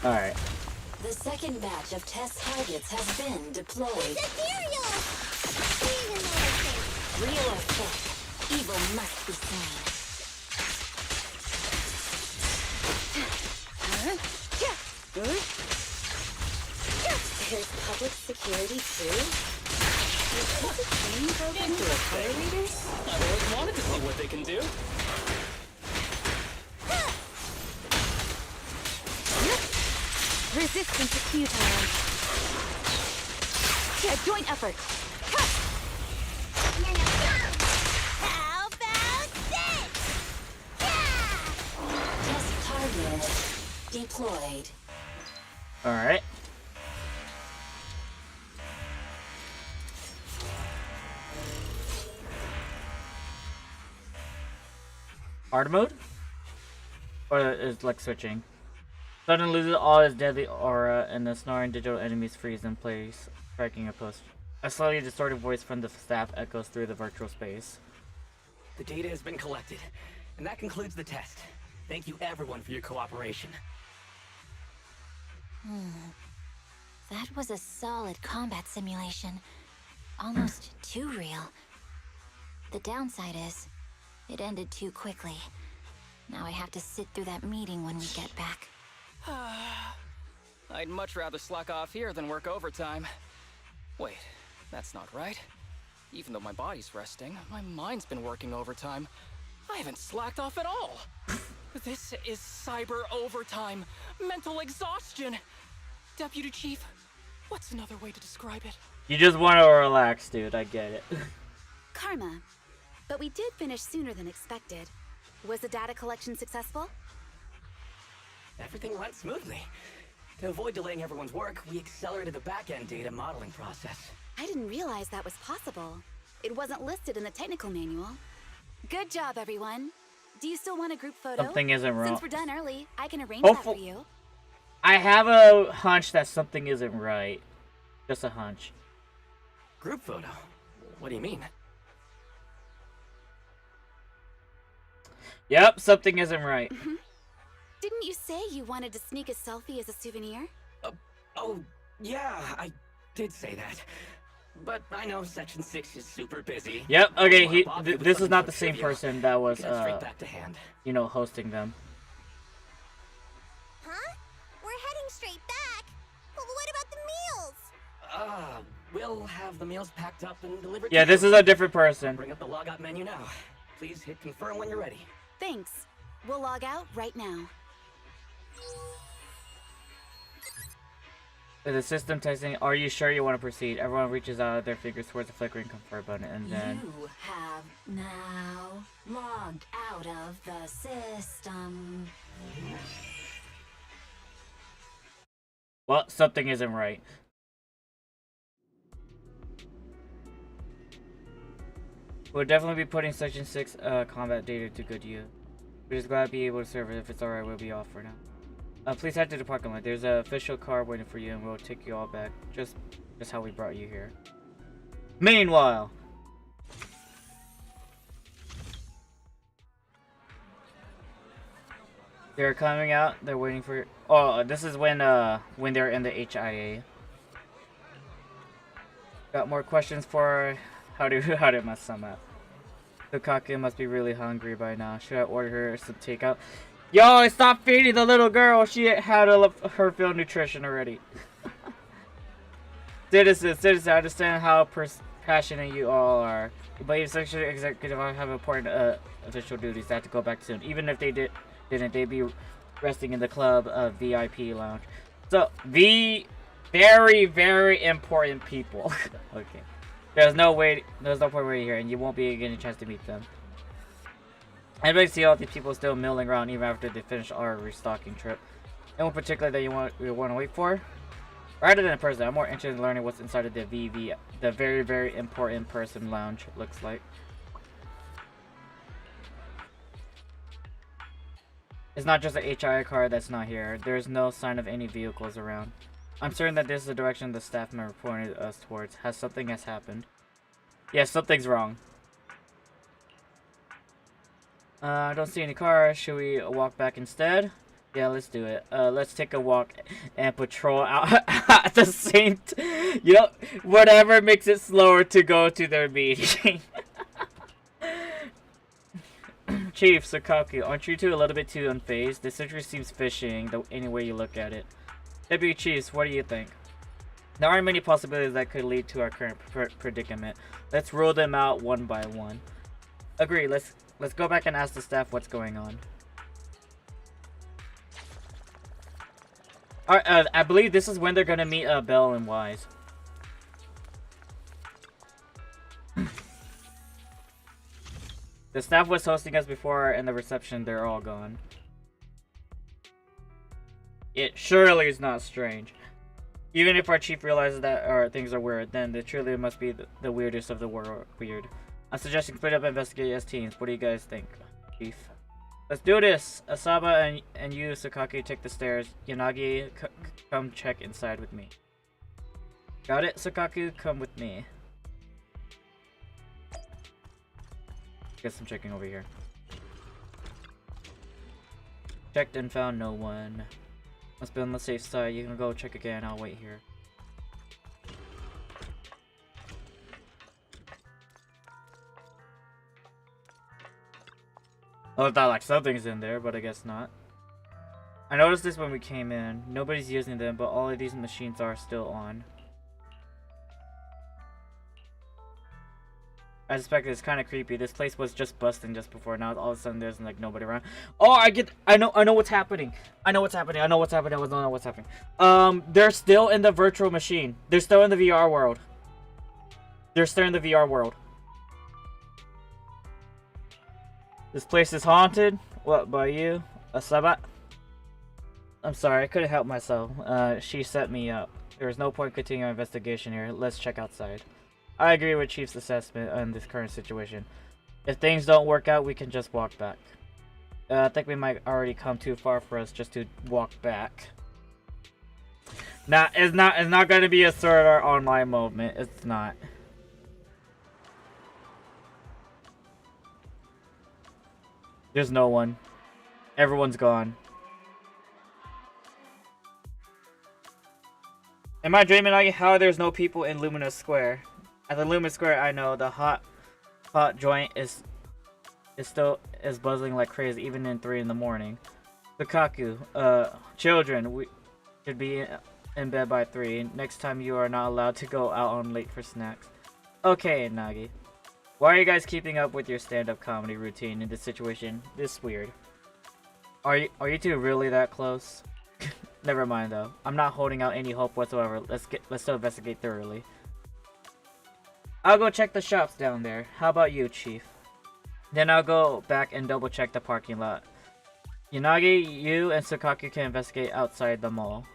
Speaker 1: Alright.
Speaker 11: The second batch of test targets has been deployed. Real or fake, evil must be slain. There's public security too? Is this a training program for color readers?
Speaker 10: I've always wanted to see what they can do.
Speaker 8: Resistance is futile. A joint effort.
Speaker 2: How about this?
Speaker 11: Test target deployed.
Speaker 1: Alright. Hard mode? Or is like switching? Suddenly loses all his deadly aura, and the snarling digital enemies freeze in place, striking a post. A slightly distorted voice from the staff echoes through the virtual space.
Speaker 6: The data has been collected, and that concludes the test. Thank you everyone for your cooperation.
Speaker 9: That was a solid combat simulation. Almost too real. The downside is, it ended too quickly. Now I have to sit through that meeting when we get back.
Speaker 10: I'd much rather slack off here than work overtime. Wait, that's not right. Even though my body's resting, my mind's been working overtime. I haven't slacked off at all. This is cyber overtime. Mental exhaustion. Deputy Chief, what's another way to describe it?
Speaker 1: You just want to relax, dude. I get it.
Speaker 8: Karma. But we did finish sooner than expected. Was the data collection successful?
Speaker 6: Everything went smoothly. To avoid delaying everyone's work, we accelerated the back-end data modeling process.
Speaker 8: I didn't realize that was possible. It wasn't listed in the technical manual. Good job, everyone. Do you still want a group photo?
Speaker 1: Something isn't wrong.
Speaker 8: Since we're done early, I can arrange that for you.
Speaker 1: I have a hunch that something isn't right. Just a hunch.
Speaker 6: Group photo? What do you mean?
Speaker 1: Yep, something isn't right.
Speaker 8: Didn't you say you wanted to sneak a selfie as a souvenir?
Speaker 6: Oh, yeah, I did say that. But I know Section 6 is super busy.
Speaker 1: Yep, okay, this is not the
Speaker 6: trivia.
Speaker 1: same person that was,
Speaker 6: Straight back to hand.
Speaker 1: you know, hosting them.
Speaker 2: Huh? We're heading straight back. But what about the meals?
Speaker 6: We'll have the meals packed up and delivered.
Speaker 1: Yeah, this is a different person.
Speaker 6: Bring up the logout menu now. Please hit confirm when you're ready.
Speaker 8: Thanks. We'll log out right now.
Speaker 1: The system testing, are you sure you want to proceed? Everyone reaches out their fingers towards the flickering confirm button, and then...
Speaker 11: You have now logged out of the system.
Speaker 1: Well, something isn't right. We'll definitely be putting Section 6 combat data to good use. We're just glad to be able to serve it. If it's alright, we'll be off for now. Please head to the parking lot. There's an official car waiting for you, and we'll take you all back. Just how we brought you here. Meanwhile... They're coming out. They're waiting for... Oh, this is when they're in the HIA. Got more questions for... How to mess some up. Lukake must be really hungry by now. Should I order her some takeout? Yo, stop feeding the little girl. She had her fill nutrition already. Citizens, I understand how passionate you all are. But if section executive have important official duties, they have to go back soon. Even if they didn't, they'd be resting in the club VIP lounge. So, the very, very important people. Okay. There's no point waiting here, and you won't be getting a chance to meet them. Anybody see all these people still milling around even after they finish our restocking trip? Anyone particular that you want to wait for? Rather than a person, I'm more interested in learning what's inside of the VV, the very, very important person lounge looks like. It's not just an HIA car that's not here. There's no sign of any vehicles around. I'm certain that this is the direction the staff member pointed us towards. Something has happened. Yeah, something's wrong. I don't see any cars. Should we walk back instead? Yeah, let's do it. Let's take a walk and patrol out at the same you know, whatever makes it slower to go to their meeting. Chief, Sakaku, aren't you two a little bit too unfazed? The situation seems fishing, any way you look at it. Deputy Chiefs, what do you think? There aren't many possibilities that could lead to our current predicament. Let's rule them out one by one. Agree, let's go back and ask the staff what's going on. Alright, I believe this is when they're gonna meet Belle and Wise. The staff was hosting us before, and the reception, they're all gone. It surely is not strange. Even if our chief realizes that things are weird, then it truly must be the weirdest of the weird. I'm suggesting split up and investigate as teams. What do you guys think, Chief? Let's do this! Asaba and you, Sakaki, take the stairs. Yanagi, come check inside with me. Got it, Sakaku? Come with me. Guess I'm checking over here. Checked and found no one. Must be on the safe side. You can go check again. I'll wait here. Oh, I thought like something's in there, but I guess not. I noticed this when we came in. Nobody's using them, but all of these machines are still on. I suspect it's kind of creepy. This place was just busting just before. Now all of a sudden there's like nobody around. Oh, I know what's happening. I know what's happening. I know what's happening. They're still in the virtual machine. They're still in the VR world. This place is haunted. What, by you? Asaba? I'm sorry, I couldn't help myself. She set me up. There is no point continuing our investigation here. Let's check outside. I agree with Chief's assessment on this current situation. If things don't work out, we can just walk back. I think we might already come too far for us just to walk back. It's not going to be a Sword Art Online moment. It's not. There's no one. Everyone's gone. Am I dreaming like how there's no people in Luminous Square? At the Luminous Square, I know the hot joint is still buzzing like crazy, even in 3 in the morning. Lukaku, children, we should be in bed by 3. Next time you are not allowed to go out on late for snacks. Okay, Nagi. Why are you guys keeping up with your stand-up comedy routine in this situation? This is weird. Are you two really that close? Never mind though. I'm not holding out any hope whatsoever. Let's still investigate thoroughly. I'll go check the shops down there. How about you, Chief? Then I'll go back and double check the parking lot. Yanagi, you and Sukaku can investigate outside the mall.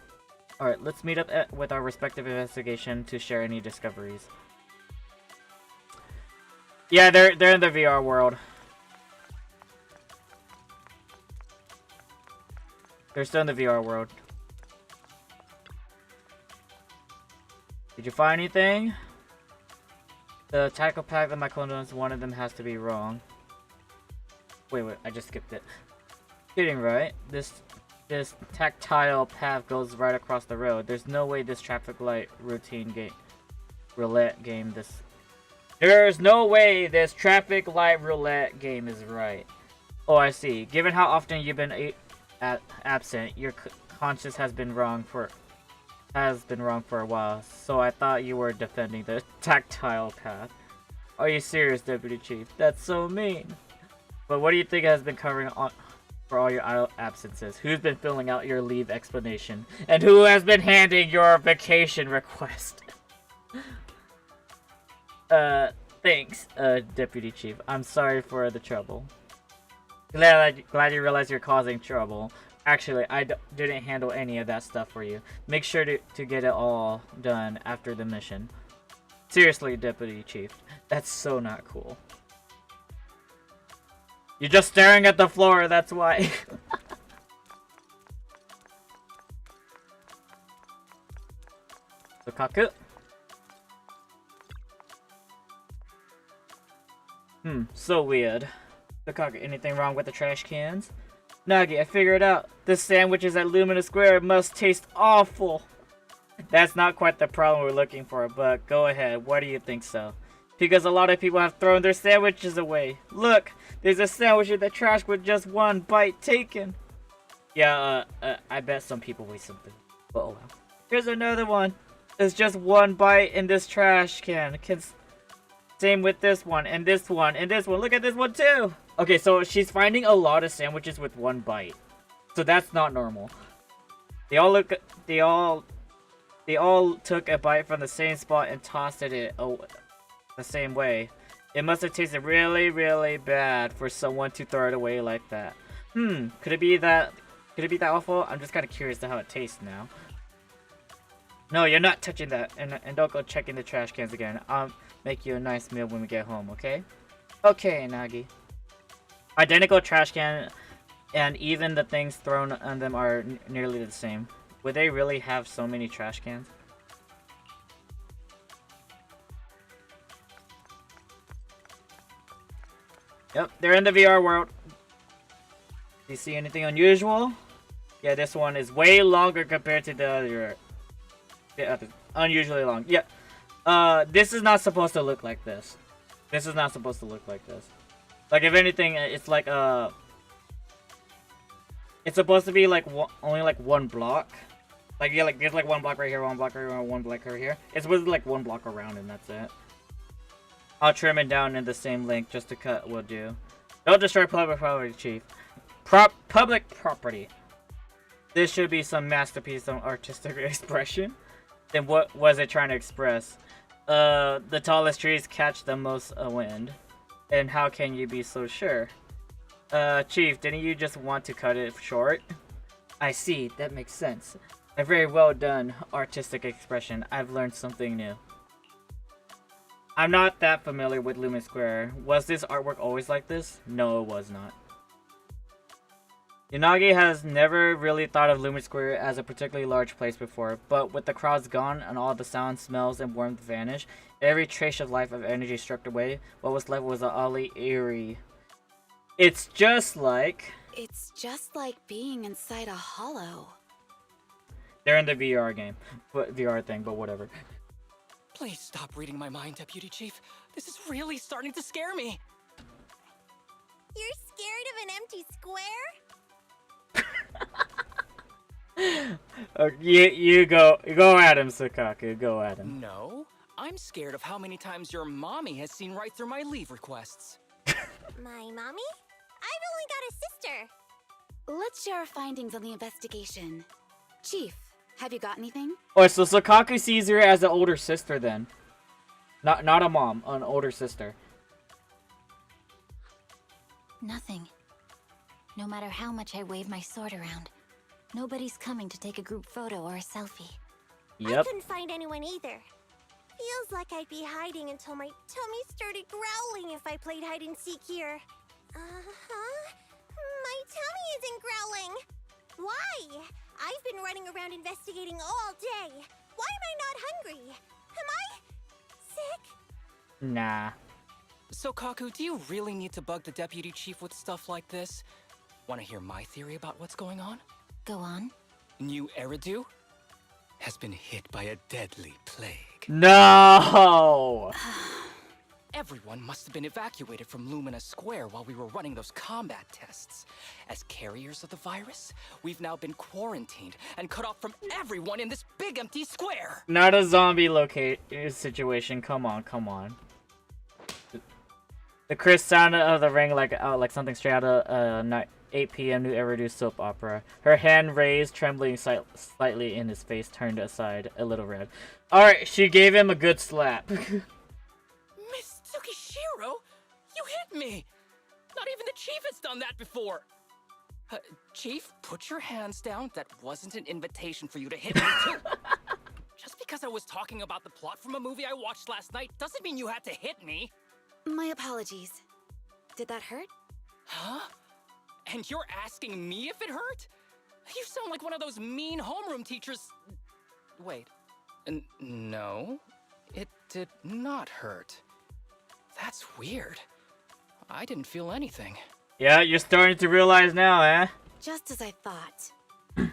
Speaker 1: Alright, let's meet up with our respective investigation to share any discoveries. Yeah, they're in the VR world. They're still in the VR world. Did you find anything? The tactile path of my clones, one of them has to be wrong. Wait, I just skipped it. Kidding, right? This tactile path goes right across the road. There's no way this traffic light roulette game There's no way this traffic light roulette game is right. Oh, I see. Given how often you've been absent, your conscience has been wrong for a while, so I thought you were defending the tactile path. Are you serious, Deputy Chief? That's so mean. But what do you think has been covering for all your absences? Who's been filling out your leave explanation? And who has been handing your vacation request? Thanks, Deputy Chief. I'm sorry for the trouble. Glad you realize you're causing trouble. Actually, I didn't handle any of that stuff for you. Make sure to get it all done after the mission. Seriously, Deputy Chief. That's so not cool. You're just staring at the floor, that's why. Lukaku. So weird. Lukaku, anything wrong with the trash cans? Nagi, I figured it out. The sandwiches at Lumina Square must taste awful. That's not quite the problem we're looking for, but go ahead. Why do you think so? Because a lot of people have thrown their sandwiches away. Look, there's a sandwich in the trash with just one bite taken. Yeah, I bet some people waste something. But oh well. Here's another one. There's just one bite in this trash can. Same with this one, and this one, and this one. Look at this one too! Okay, so she's finding a lot of sandwiches with one bite. So that's not normal. They all took a bite from the same spot and tossed it the same way. It must have tasted really, really bad for someone to throw it away like that. Could it be that awful? I'm just kind of curious to how it tastes now. No, you're not touching that, and don't go checking the trash cans again. I'll make you a nice meal when we get home, okay? Okay, Nagi. Identical trash can, and even the things thrown on them are nearly the same. Would they really have so many trash cans? Yep, they're in the VR world. Do you see anything unusual? Yeah, this one is way longer compared to the other. Unusually long. Yeah. This is not supposed to look like this. This is not supposed to look like this. Like, if anything, it's like, it's supposed to be like only like one block. Like, yeah, like there's like one block right here, one block right here, one block right here. It's supposed to be like one block around, and that's it. I'll trim it down in the same length just to cut will do. Don't destroy public property, Chief. Public property. This should be some masterpiece of artistic expression. Then what was it trying to express? The tallest trees catch the most wind. And how can you be so sure? Chief, didn't you just want to cut it short? I see, that makes sense. A very well done artistic expression. I've learned something new. I'm not that familiar with Lumen Square. Was this artwork always like this? No, it was not. Yanagi has never really thought of Lumen Square as a particularly large place before, but with the crowds gone and all the sounds, smells, and warmth vanished, every trace of life of energy stripped away, what was left was oddly eerie. It's just like
Speaker 8: being inside a hollow.
Speaker 1: They're in the VR game, VR thing, but whatever.
Speaker 10: Please stop reading my mind, Deputy Chief. This is really starting to scare me.
Speaker 2: You're scared of an empty square?
Speaker 1: You go at him, Sukaku. Go at him.
Speaker 10: No, I'm scared of how many times your mommy has seen right through my leave requests.
Speaker 2: My mommy? I've only got a sister.
Speaker 8: Let's share our findings on the investigation. Chief, have you got anything?
Speaker 1: Oh, so Sukaku sees her as an older sister then. Not a mom, an older sister.
Speaker 9: Nothing. No matter how much I wave my sword around, nobody's coming to take a group photo or a selfie.
Speaker 1: Yep.
Speaker 2: I couldn't find anyone either. Feels like I'd be hiding until my tummy started growling if I played hide and seek here. My tummy isn't growling. Why? I've been running around investigating all day. Why am I not hungry? Am I sick?
Speaker 1: Nah.
Speaker 10: So, Kaku, do you really need to bug the Deputy Chief with stuff like this? Want to hear my theory about what's going on?
Speaker 9: Go on.
Speaker 10: New Eridu has been hit by a deadly plague.
Speaker 1: No!
Speaker 10: Everyone must have been evacuated from Lumina Square while we were running those combat tests. As carriers of the virus, we've now been quarantined and cut off from everyone in this big empty square.
Speaker 1: Not a zombie situation. Come on. The crisp sound of the ring like something straight out of 8 p.m. New Eridu soap opera. Her hand raised, trembling slightly, and his face turned aside, a little red. Alright, she gave him a good slap.
Speaker 10: Tsukishiro, you hit me! Not even the Chief has done that before! Chief, put your hands down. That wasn't an invitation for you to hit me, too. Just because I was talking about the plot from a movie I watched last night doesn't mean you had to hit me.
Speaker 8: My apologies. Did that hurt?
Speaker 10: Huh? And you're asking me if it hurt? You sound like one of those mean homeroom teachers. Wait. No, it did not hurt. That's weird. I didn't feel anything.
Speaker 1: Yeah, you're starting to realize now, eh?
Speaker 8: Just as I thought.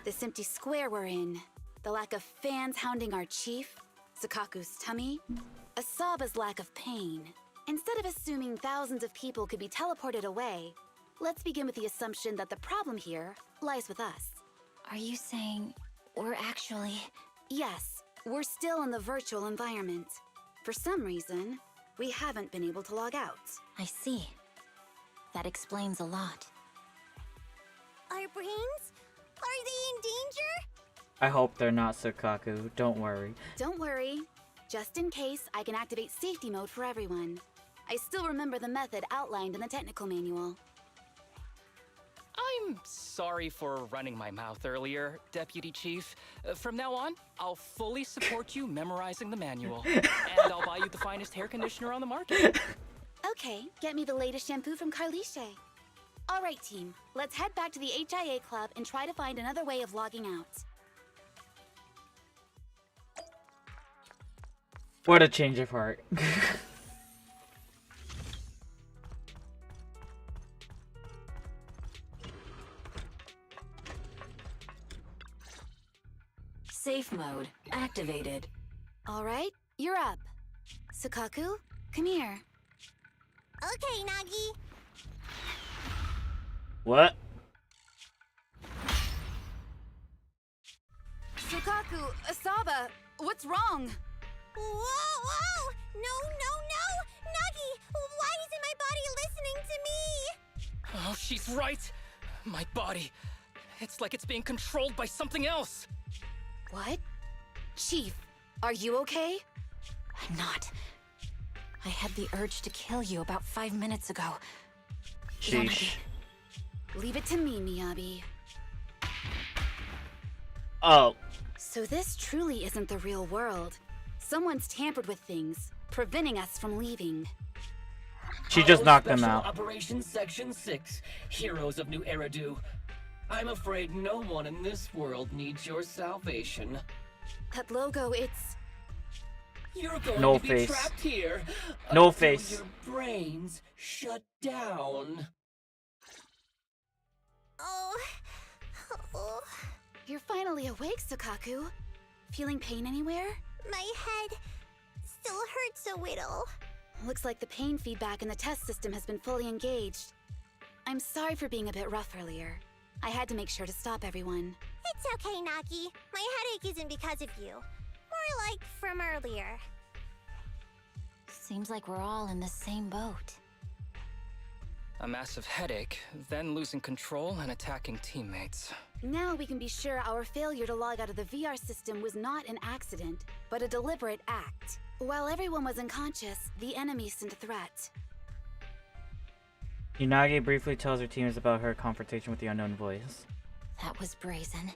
Speaker 8: This empty square we're in, the lack of fans hounding our chief, Sakaku's tummy, Asaba's lack of pain. Instead of assuming thousands of people could be teleported away, let's begin with the assumption that the problem here lies with us.
Speaker 9: Are you saying we're actually...
Speaker 8: Yes, we're still in the virtual environment. For some reason, we haven't been able to log out.
Speaker 9: I see. That explains a lot.
Speaker 2: Our brains? Are they in danger?
Speaker 1: I hope they're not, Sakaku. Don't worry.
Speaker 8: Don't worry. Just in case, I can activate safety mode for everyone. I still remember the method outlined in the technical manual.
Speaker 10: I'm sorry for running my mouth earlier, Deputy Chief. From now on, I'll fully support you memorizing the manual. And I'll buy you the finest hair conditioner on the market.
Speaker 8: Okay, get me the latest shampoo from Carliche. All right, team. Let's head back to the HIA club and try to find another way of logging out.
Speaker 1: What a change of heart.
Speaker 11: Safe mode activated.
Speaker 8: All right, you're up. Sakaku, come here.
Speaker 2: Okay, Nagi.
Speaker 1: What?
Speaker 8: Sakaku, Asaba, what's wrong?
Speaker 2: Whoa! No! Nagi, why isn't my body listening to me?
Speaker 10: Oh, she's right. My body. It's like it's being controlled by something else.
Speaker 8: What? Chief, are you okay?
Speaker 9: I'm not. I had the urge to kill you about 5 minutes ago.
Speaker 1: Sheesh.
Speaker 8: Leave it to me, Miyabi.
Speaker 1: Oh.
Speaker 8: So this truly isn't the real world. Someone's tampered with things, preventing us from leaving.
Speaker 1: She just knocked them
Speaker 12: Special
Speaker 1: out.
Speaker 12: Operations Section 6, Heroes of New Eridu. I'm afraid no one in this world needs your salvation.
Speaker 8: That logo, it's...
Speaker 12: You're going
Speaker 1: No
Speaker 12: to be
Speaker 1: face.
Speaker 12: trapped here.
Speaker 1: No
Speaker 12: until
Speaker 1: face.
Speaker 12: Your brains shut down.
Speaker 2: Oh.
Speaker 8: You're finally awake, Sakaku. Feeling pain anywhere?
Speaker 2: My head still hurts a little.
Speaker 8: Looks like the pain feedback in the test system has been fully engaged. I'm sorry for being a bit rough earlier. I had to make sure to stop everyone.
Speaker 2: It's okay, Nagi. My headache isn't because of you. More like from earlier.
Speaker 9: Seems like we're all in the same boat.
Speaker 10: A massive headache, then losing control and attacking teammates.
Speaker 8: Now we can be sure our failure to log out of the VR system was not an accident, but a deliberate act. While everyone was unconscious, the enemy sent a threat.
Speaker 1: Unagi briefly tells her teammates about her confrontation with the unknown voice.
Speaker 9: That was brazen.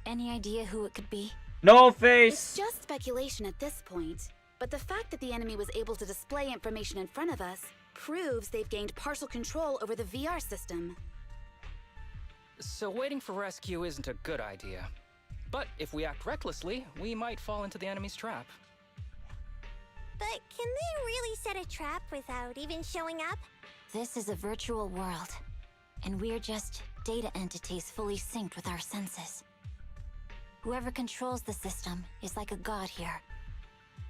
Speaker 9: Any idea who it could be?
Speaker 1: No
Speaker 8: It's
Speaker 1: face!
Speaker 8: just speculation at this point, but the fact that the enemy was able to display information in front of us proves they've gained partial control over the VR system.
Speaker 10: So waiting for rescue isn't a good idea. But if we act recklessly, we might fall into the enemy's trap.
Speaker 2: But can they really set a trap without even showing up?
Speaker 9: This is a virtual world, and we're just data entities fully synced with our senses. Whoever controls the system is like a god here.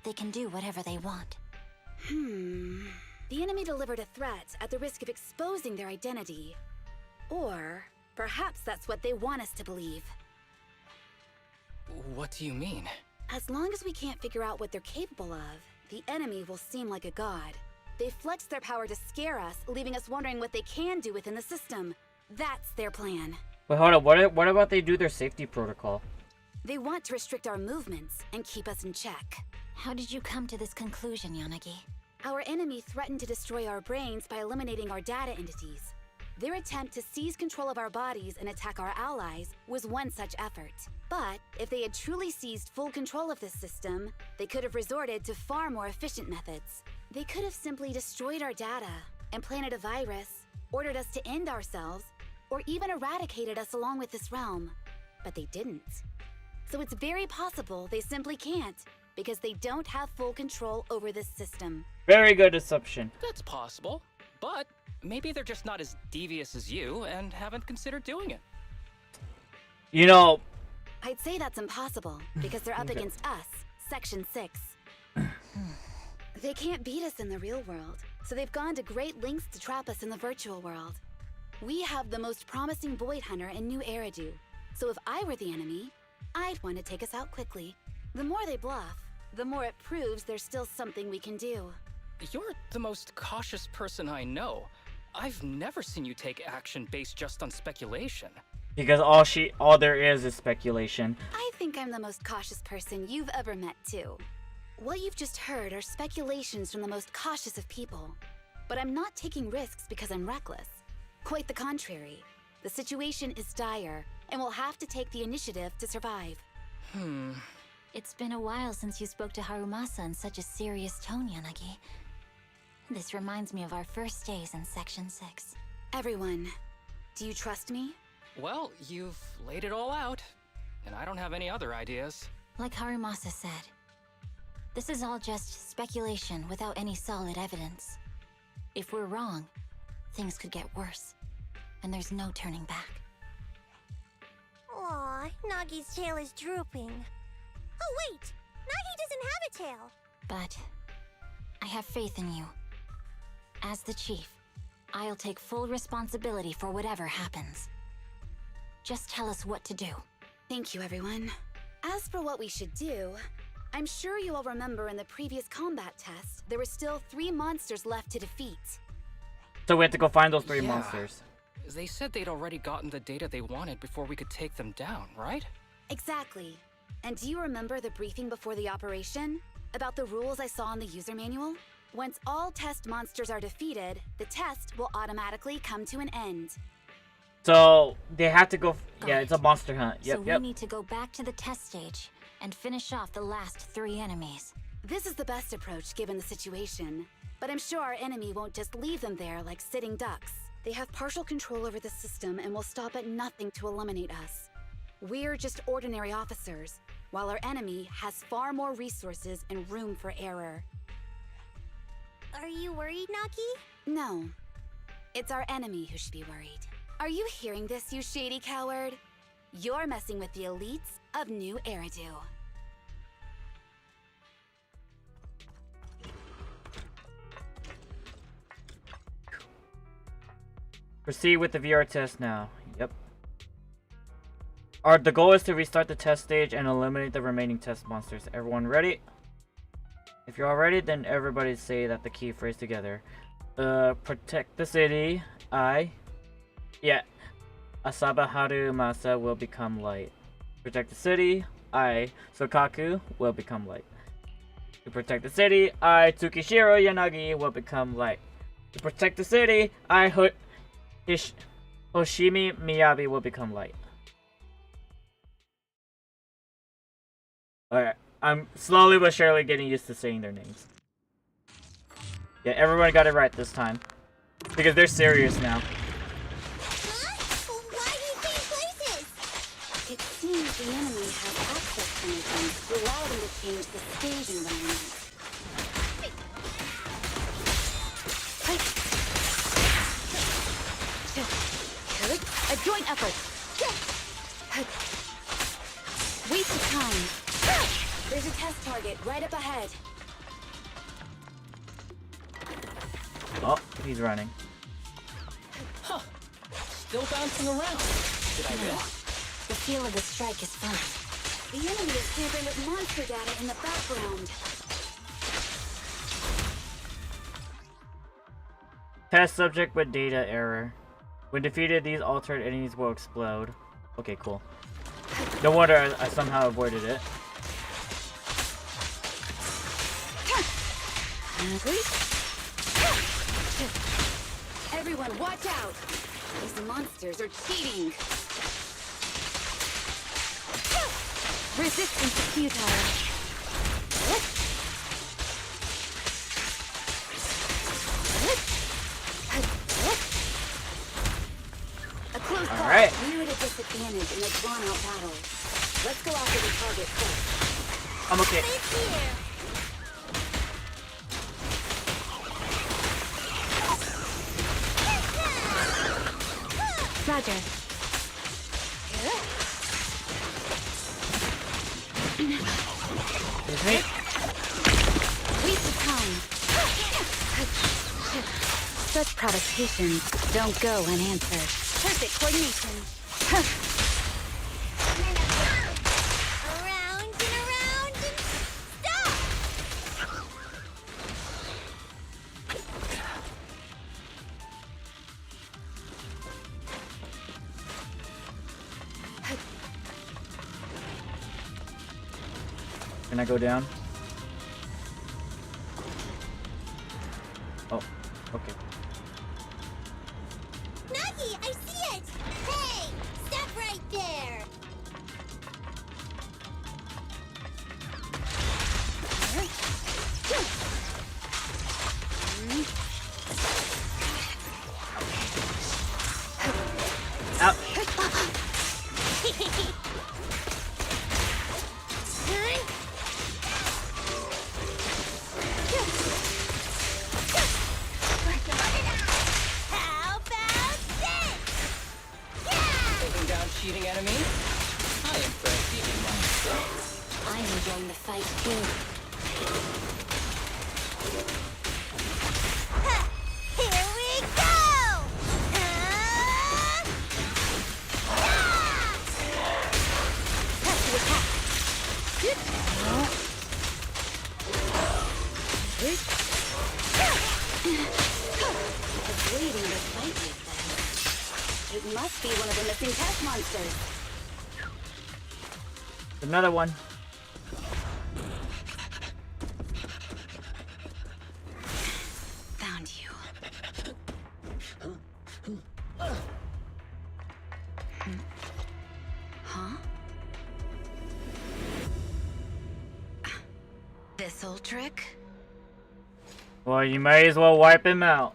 Speaker 9: They can do whatever they want.
Speaker 8: The enemy delivered a threat at the risk of exposing their identity. Or perhaps that's what they want us to believe.
Speaker 10: What do you mean?
Speaker 8: As long as we can't figure out what they're capable of, the enemy will seem like a god. They flex their power to scare us, leaving us wondering what they can do within the system. That's their plan.
Speaker 1: Wait, hold up. What about they do their safety protocol?
Speaker 8: They want to restrict our movements and keep us in check.
Speaker 9: How did you come to this conclusion, Yanagi?
Speaker 8: Our enemy threatened to destroy our brains by eliminating our data entities. Their attempt to seize control of our bodies and attack our allies was one such effort. But if they had truly seized full control of this system, they could have resorted to far more efficient methods. They could have simply destroyed our data, implanted a virus, ordered us to end ourselves, or even eradicated us along with this realm. But they didn't. So it's very possible they simply can't, because they don't have full control over this system.
Speaker 1: Very good assumption.
Speaker 10: That's possible, but maybe they're just not as devious as you and haven't considered doing it.
Speaker 1: You know...
Speaker 8: I'd say that's impossible, because they're up against us, Section 6. They can't beat us in the real world, so they've gone to great lengths to trap us in the virtual world. We have the most promising Void Hunter in New Eridu, so if I were the enemy, I'd want to take us out quickly. The more they bluff, the more it proves there's still something we can do.
Speaker 10: You're the most cautious person I know. I've never seen you take action based just on speculation.
Speaker 1: Because all there is speculation.
Speaker 8: I think I'm the most cautious person you've ever met, too. What you've just heard are speculations from the most cautious of people. But I'm not taking risks because I'm reckless. Quite the contrary. The situation is dire, and we'll have to take the initiative to survive.
Speaker 9: It's been a while since you spoke to Harumasa in such a serious tone, Yanagi. This reminds me of our first days in Section 6.
Speaker 8: Everyone, do you trust me?
Speaker 10: Well, you've laid it all out, and I don't have any other ideas.
Speaker 9: Like Harumasa said, this is all just speculation without any solid evidence. If we're wrong, things could get worse, and there's no turning back.
Speaker 2: Aw, Nagi's tail is drooping. Oh wait! Nagi doesn't have a tail!
Speaker 9: But I have faith in you. As the chief, I'll take full responsibility for whatever happens. Just tell us what to do.
Speaker 8: Thank you, everyone. As for what we should do, I'm sure you all remember in the previous combat test, there were still 3 monsters left to defeat.
Speaker 1: So we have to go find those 3 monsters.
Speaker 10: They said they'd already gotten the data they wanted before we could take them down, right?
Speaker 8: Exactly. And do you remember the briefing before the operation? About the rules I saw in the user manual? Once all test monsters are defeated, the test will automatically come to an end.
Speaker 1: So they have to go. Yeah, it's a monster hunt.
Speaker 9: So we need to go back to the test stage and finish off the last 3 enemies.
Speaker 8: This is the best approach given the situation. But I'm sure our enemy won't just leave them there like sitting ducks. They have partial control over the system and will stop at nothing to eliminate us. We're just ordinary officers, while our enemy has far more resources and room for error.
Speaker 2: Are you worried, Nagi?
Speaker 8: No. It's our enemy who should be worried. Are you hearing this, you shady coward? You're messing with the elites of New Eridu.
Speaker 1: Proceed with the VR test now. Yep. The goal is to restart the test stage and eliminate the remaining test monsters. Everyone ready? If you're all ready, then everybody say that the key phrase together. Protect the city. Asaba Harumasa will become light. Protect the city. Sokaku will become light. To protect the city, Tsukishiro Yanagi will become light. To protect the city, Hoshimi Miyabi will become light. Alright, I'm slowly but surely getting used to saying their names. Yeah, everyone got it right this time. Because they're serious now.
Speaker 2: Why do you change places?
Speaker 8: It seems the enemy has access to anything to allow them to change the stage environment. A joint effort! Waste of time! There's a test target right up ahead.
Speaker 1: Oh, he's running.
Speaker 10: Huh. Still bouncing around. Did I miss?
Speaker 9: The feel of the strike is fine.
Speaker 8: The enemy is tampering with monster data in the background.
Speaker 1: Test subject with data error. When defeated, these altered enemies will explode. Okay, cool. No wonder I somehow avoided it.
Speaker 8: Agree? Everyone, watch out! These monsters are cheating! Resistance is futile. A close call.
Speaker 1: Alright.
Speaker 8: We're at a disadvantage in a drawn-out battle. Let's go after the target first.
Speaker 1: I'm okay.
Speaker 8: Roger.
Speaker 1: Excuse me.
Speaker 8: Waste of time. Such provocations don't go unanswered. Perfect coordination.
Speaker 2: Around and stop!
Speaker 1: Can I go down? Oh, okay.
Speaker 2: Nagi, I see it! Hey! Stop right there!
Speaker 1: Out.
Speaker 2: How about this?
Speaker 10: Taking down cheating enemies? I am perceiving myself.
Speaker 9: I'm enjoying the fight too.
Speaker 2: Here we go!
Speaker 8: Avoiding the fight with them. It must be one of the missing test monsters.
Speaker 1: Another one.
Speaker 8: Found you. Huh? This old trick?
Speaker 1: Well, you may as well wipe him out.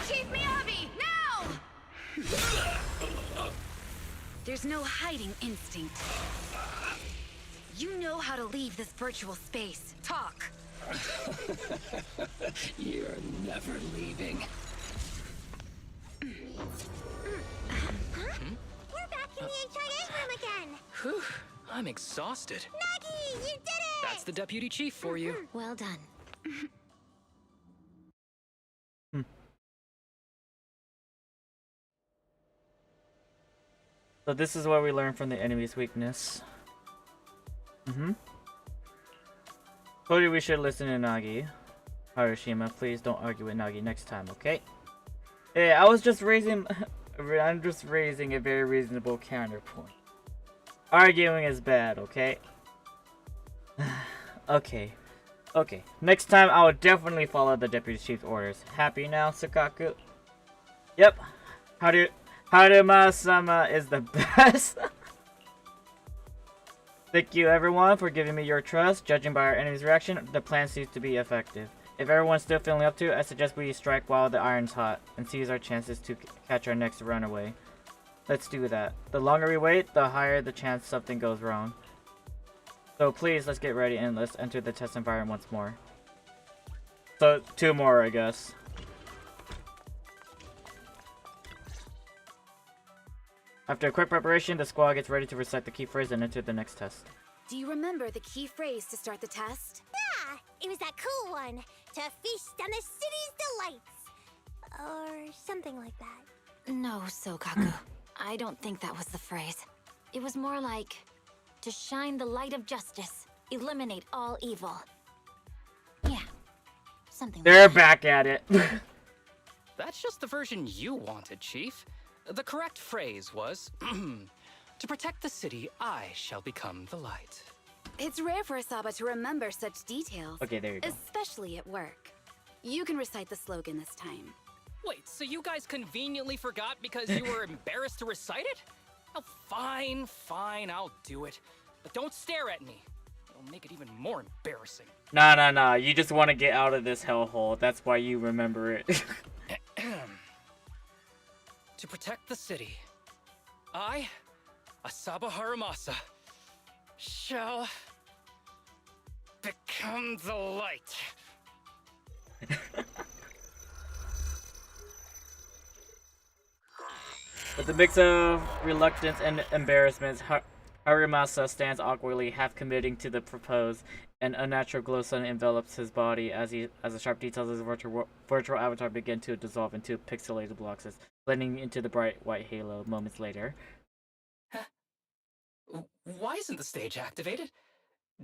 Speaker 8: Chief Miyabi, now! There's no hiding instinct. You know how to leave this virtual space. Talk.
Speaker 12: You're never leaving.
Speaker 2: We're back in the HIA room again!
Speaker 10: Whew, I'm exhausted.
Speaker 2: Nagi, you did it!
Speaker 10: That's the deputy chief for you.
Speaker 9: Well done.
Speaker 1: So this is what we learn from the enemy's weakness. Cody, we should listen to Nagi. Harushima, please don't argue with Nagi next time, okay? Hey, I'm just raising a very reasonable counterpoint. Arguing is bad, okay? Okay. Next time I will definitely follow the deputy chief's orders. Happy now, Sakaku? Yep. Haruma-sama is the best. Thank you everyone for giving me your trust. Judging by our enemy's reaction, the plan seems to be effective. If everyone's still feeling up to it, I suggest we strike while the iron's hot and seize our chances to catch our next runaway. Let's do that. The longer we wait, the higher the chance something goes wrong. So please, let's get ready and let's enter the test environment once more. So, 2 more, I guess. After a quick preparation, the squad gets ready to recite the key phrase and enter the next test.
Speaker 8: Do you remember the key phrase to start the test?
Speaker 2: Yeah, it was that cool one. To feast on the city's delights. Or something like that.
Speaker 9: No, Sokaku. I don't think that was the phrase. It was more like, to shine the light of justice, eliminate all evil. Yeah, something like
Speaker 1: They're
Speaker 9: that.
Speaker 1: back at it.
Speaker 10: That's just the version you wanted, Chief. The correct phrase was, to protect the city, I shall become the light.
Speaker 8: It's rare for Asaba to remember such details.
Speaker 1: Okay, there you go.
Speaker 8: Especially at work. You can recite the slogan this time.
Speaker 10: Wait, so you guys conveniently forgot because you were embarrassed to recite it? Oh, fine, I'll do it. But don't stare at me. It'll make it even more embarrassing.
Speaker 1: Nah. You just want to get out of this hellhole. That's why you remember it.
Speaker 10: To protect the city, I, Asaba Harumasa, shall become the light.
Speaker 1: With a mix of reluctance and embarrassment, Harumasa stands awkwardly, half committing to the propose. An unnatural glow suddenly envelops his body as the sharp details of his virtual avatar begin to dissolve into pixelated blocks, blending into the bright white halo moments later.
Speaker 10: Huh? Why isn't the stage activated?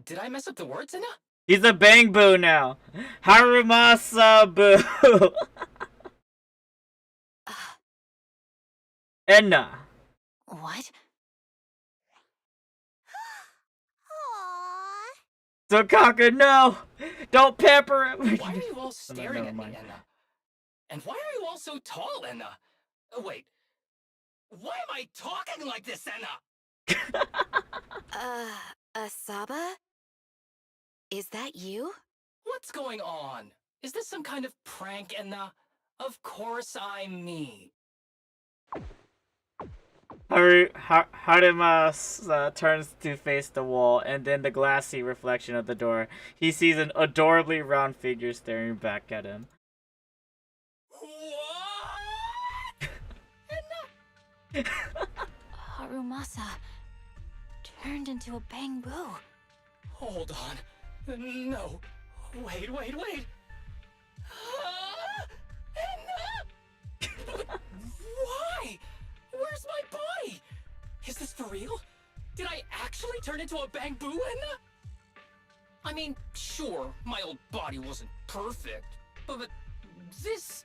Speaker 10: Did I mess up the words, Inna?
Speaker 1: He's a bang boo now! Harumasa boo! Enna!
Speaker 9: What?
Speaker 1: Sokaka, no! Don't pepper him!
Speaker 10: Why are you all staring at me, Enna? And why are you all so tall, Enna? Oh, wait. Why am I talking like this, Enna?
Speaker 8: Asaba? Is that you?
Speaker 10: What's going on? Is this some kind of prank, Enna? Of course I'm me.
Speaker 1: Harumasa turns to face the wall, and then the glassy reflection of the door. He sees an adorably round figure staring back at him.
Speaker 10: What? Enna?
Speaker 9: Harumasa turned into a bamboo.
Speaker 10: Hold on. No. Wait. Enna? Why? Where's my body? Is this for real? Did I actually turn into a bamboo, Enna? I mean, sure, my old body wasn't perfect, but these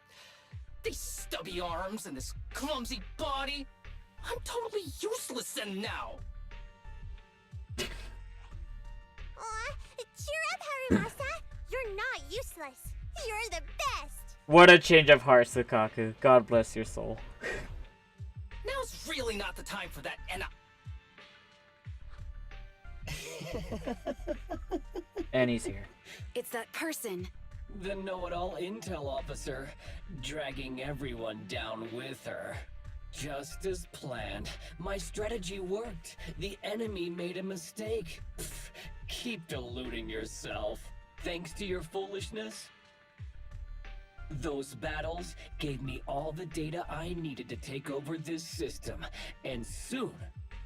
Speaker 10: stubby arms and this clumsy body, I'm totally useless and now.
Speaker 2: Aw, cheer up, Harumasa. You're not useless. You're the best.
Speaker 1: What a change of heart, Sukaku. God bless your soul.
Speaker 10: Now's really not the time for that, Enna.
Speaker 1: And he's here.
Speaker 8: It's that person.
Speaker 12: The know-it-all intel officer, dragging everyone down with her. Just as planned. My strategy worked. The enemy made a mistake. Pfft, keep deluding yourself. Thanks to your foolishness. Those battles gave me all the data I needed to take over this system, and soon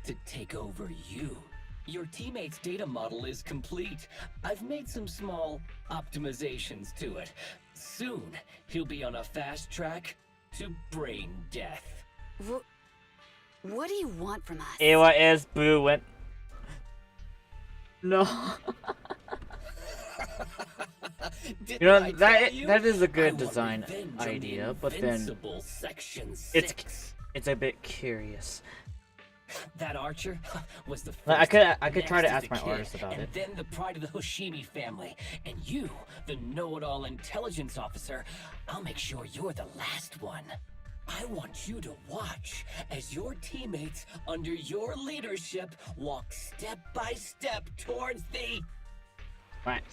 Speaker 12: to take over you. Your teammate's data model is complete. I've made some small optimizations to it. Soon, he'll be on a fast track to brain death.
Speaker 8: What do you want from us?
Speaker 1: AYS Boo went... No. You know, that is a good design idea, but then it's a bit curious.
Speaker 12: That archer was the first.
Speaker 1: I could try to ask my
Speaker 12: kid,
Speaker 1: artist about
Speaker 12: and
Speaker 1: it.
Speaker 12: then the pride of the Hoshimi family, and you, the know-it-all intelligence officer. I'll make sure you're the last one. I want you to watch as your teammates, under your leadership, walk step by step towards the.
Speaker 1: Right.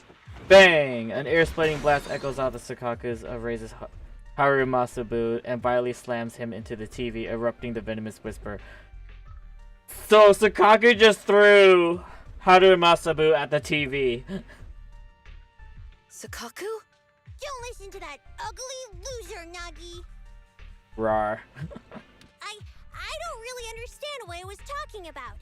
Speaker 1: Bang! An ear-splitting blast echoes out the Sukaku's raises Harumasabu and violently slams him into the TV, erupting the venomous whisper. So Sukaku just threw Harumasabu at the TV.
Speaker 8: Sukaku?
Speaker 2: Don't listen to that ugly loser, Nagi.
Speaker 1: Rar.
Speaker 2: I don't really understand what it was talking about.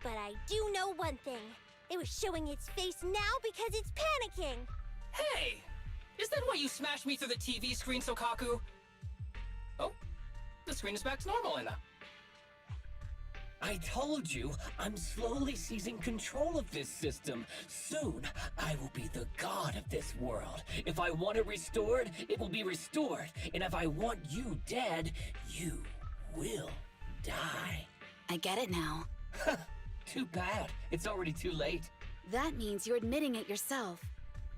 Speaker 2: But I do know one thing. It was showing its face now because it's panicking.
Speaker 10: Hey! Is that why you smashed me through the TV screen, Sokaku? Oh, the screen is back to normal, Enna.
Speaker 12: I told you, I'm slowly seizing control of this system. Soon, I will be the god of this world. If I want it restored, it will be restored. And if I want you dead, you will die.
Speaker 8: I get it now.
Speaker 12: Too bad. It's already too late.
Speaker 8: That means you're admitting it yourself.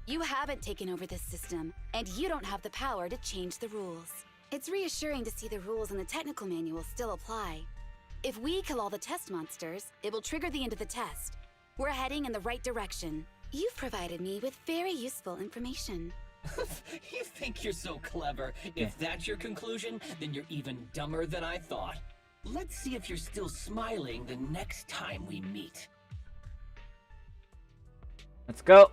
Speaker 8: You haven't taken over this system, and you don't have the power to change the rules. It's reassuring to see the rules in the technical manual still apply. If we kill all the test monsters, it will trigger the end of the test. We're heading in the right direction. You've provided me with very useful information.
Speaker 12: You think you're so clever. If that's your conclusion, then you're even dumber than I thought. Let's see if you're still smiling the next time we meet.
Speaker 1: Let's go.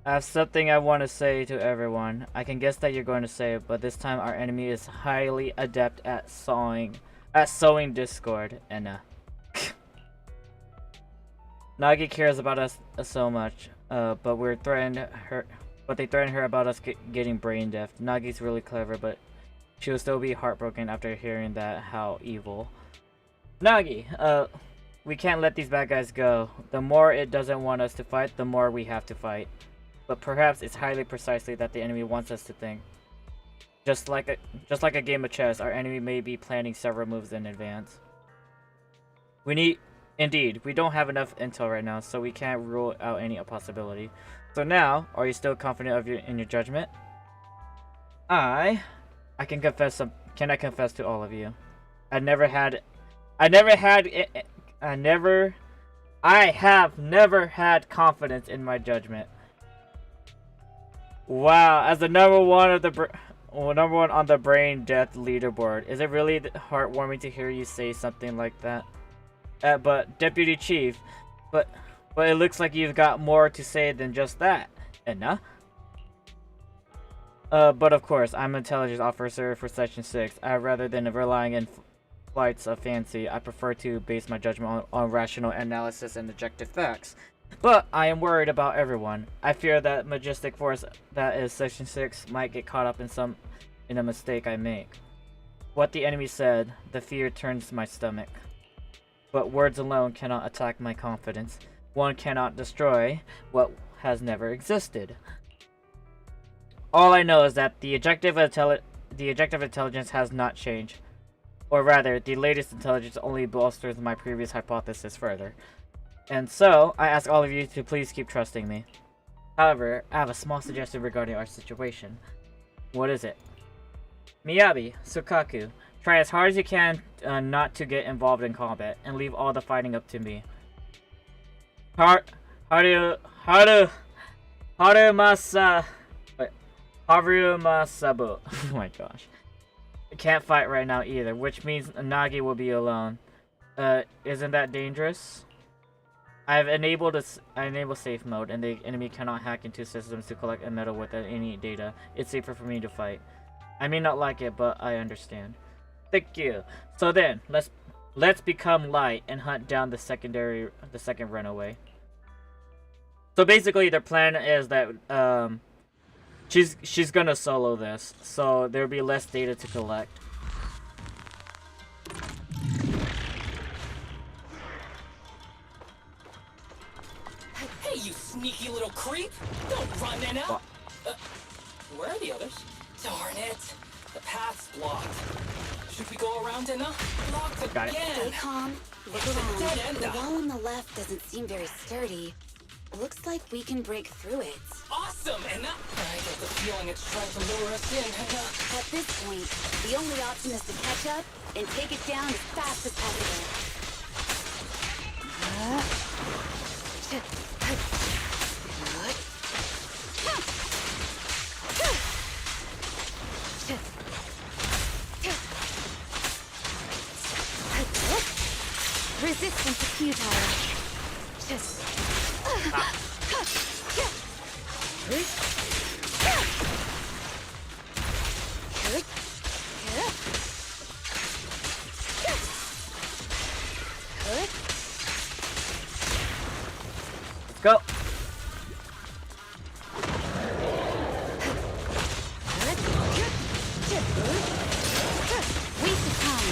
Speaker 1: I have something I want to say to everyone. I can guess that you're going to say it, but this time our enemy is highly adept at sowing discord, and Nagi cares about us so much, but they threatened her about us getting brain deaf. Nagi's really clever, but she'll still be heartbroken after hearing that. How evil. Nagi, we can't let these bad guys go. The more it doesn't want us to fight, the more we have to fight. But perhaps it's highly precisely that the enemy wants us to think. Just like a game of chess, our enemy may be planning several moves in advance. Indeed, we don't have enough intel right now, so we can't rule out any possibility. So now, are you still confident in your judgment? I can confess Can I confess to all of you? I have never had confidence in my judgment. Wow, as the number one on the brain death leaderboard, is it really heartwarming to hear you say something like that? But Deputy Chief, but it looks like you've got more to say than just that, Edna. But of course, I'm an intelligence officer for Section 6. Rather than relying in flights of fancy, I prefer to base my judgment on rational analysis and objective facts. But I am worried about everyone. I fear that majestic force that is Section 6 might get caught up in a mistake I make. What the enemy said, the fear turns my stomach. But words alone cannot attack my confidence. One cannot destroy what has never existed. All I know is that the objective intelligence has not changed. Or rather, the latest intelligence only bolsters my previous hypothesis further. And so, I ask all of you to please keep trusting me. However, I have a small suggestion regarding our situation. What is it? Miyabi, Sukaku, try as hard as you can not to get involved in combat, and leave all the fighting up to me. Harumasabu. Oh my gosh. I can't fight right now either, which means Nagi will be alone. Isn't that dangerous? I've enabled safe mode, and the enemy cannot hack into systems to collect a medal without any data. It's safer for me to fight. I may not like it, but I understand. Thank you. So then, let's become light and hunt down the second runaway. So basically, their plan is that she's gonna solo this, so there'll be less data to collect.
Speaker 10: Hey, you sneaky little creep! Don't run in out! Where are the others? Darn it! The path's blocked. Should we go around and blocked again?
Speaker 8: Stay calm. Look around. The wall on the left doesn't seem very sturdy. Looks like we can break through it.
Speaker 10: Awesome! And I get the feeling it's trying to lure us in, and
Speaker 8: At this point, the only option is to catch up and take it down as fast as possible. Resistance is futile.
Speaker 1: Let's go.
Speaker 8: Waste of time.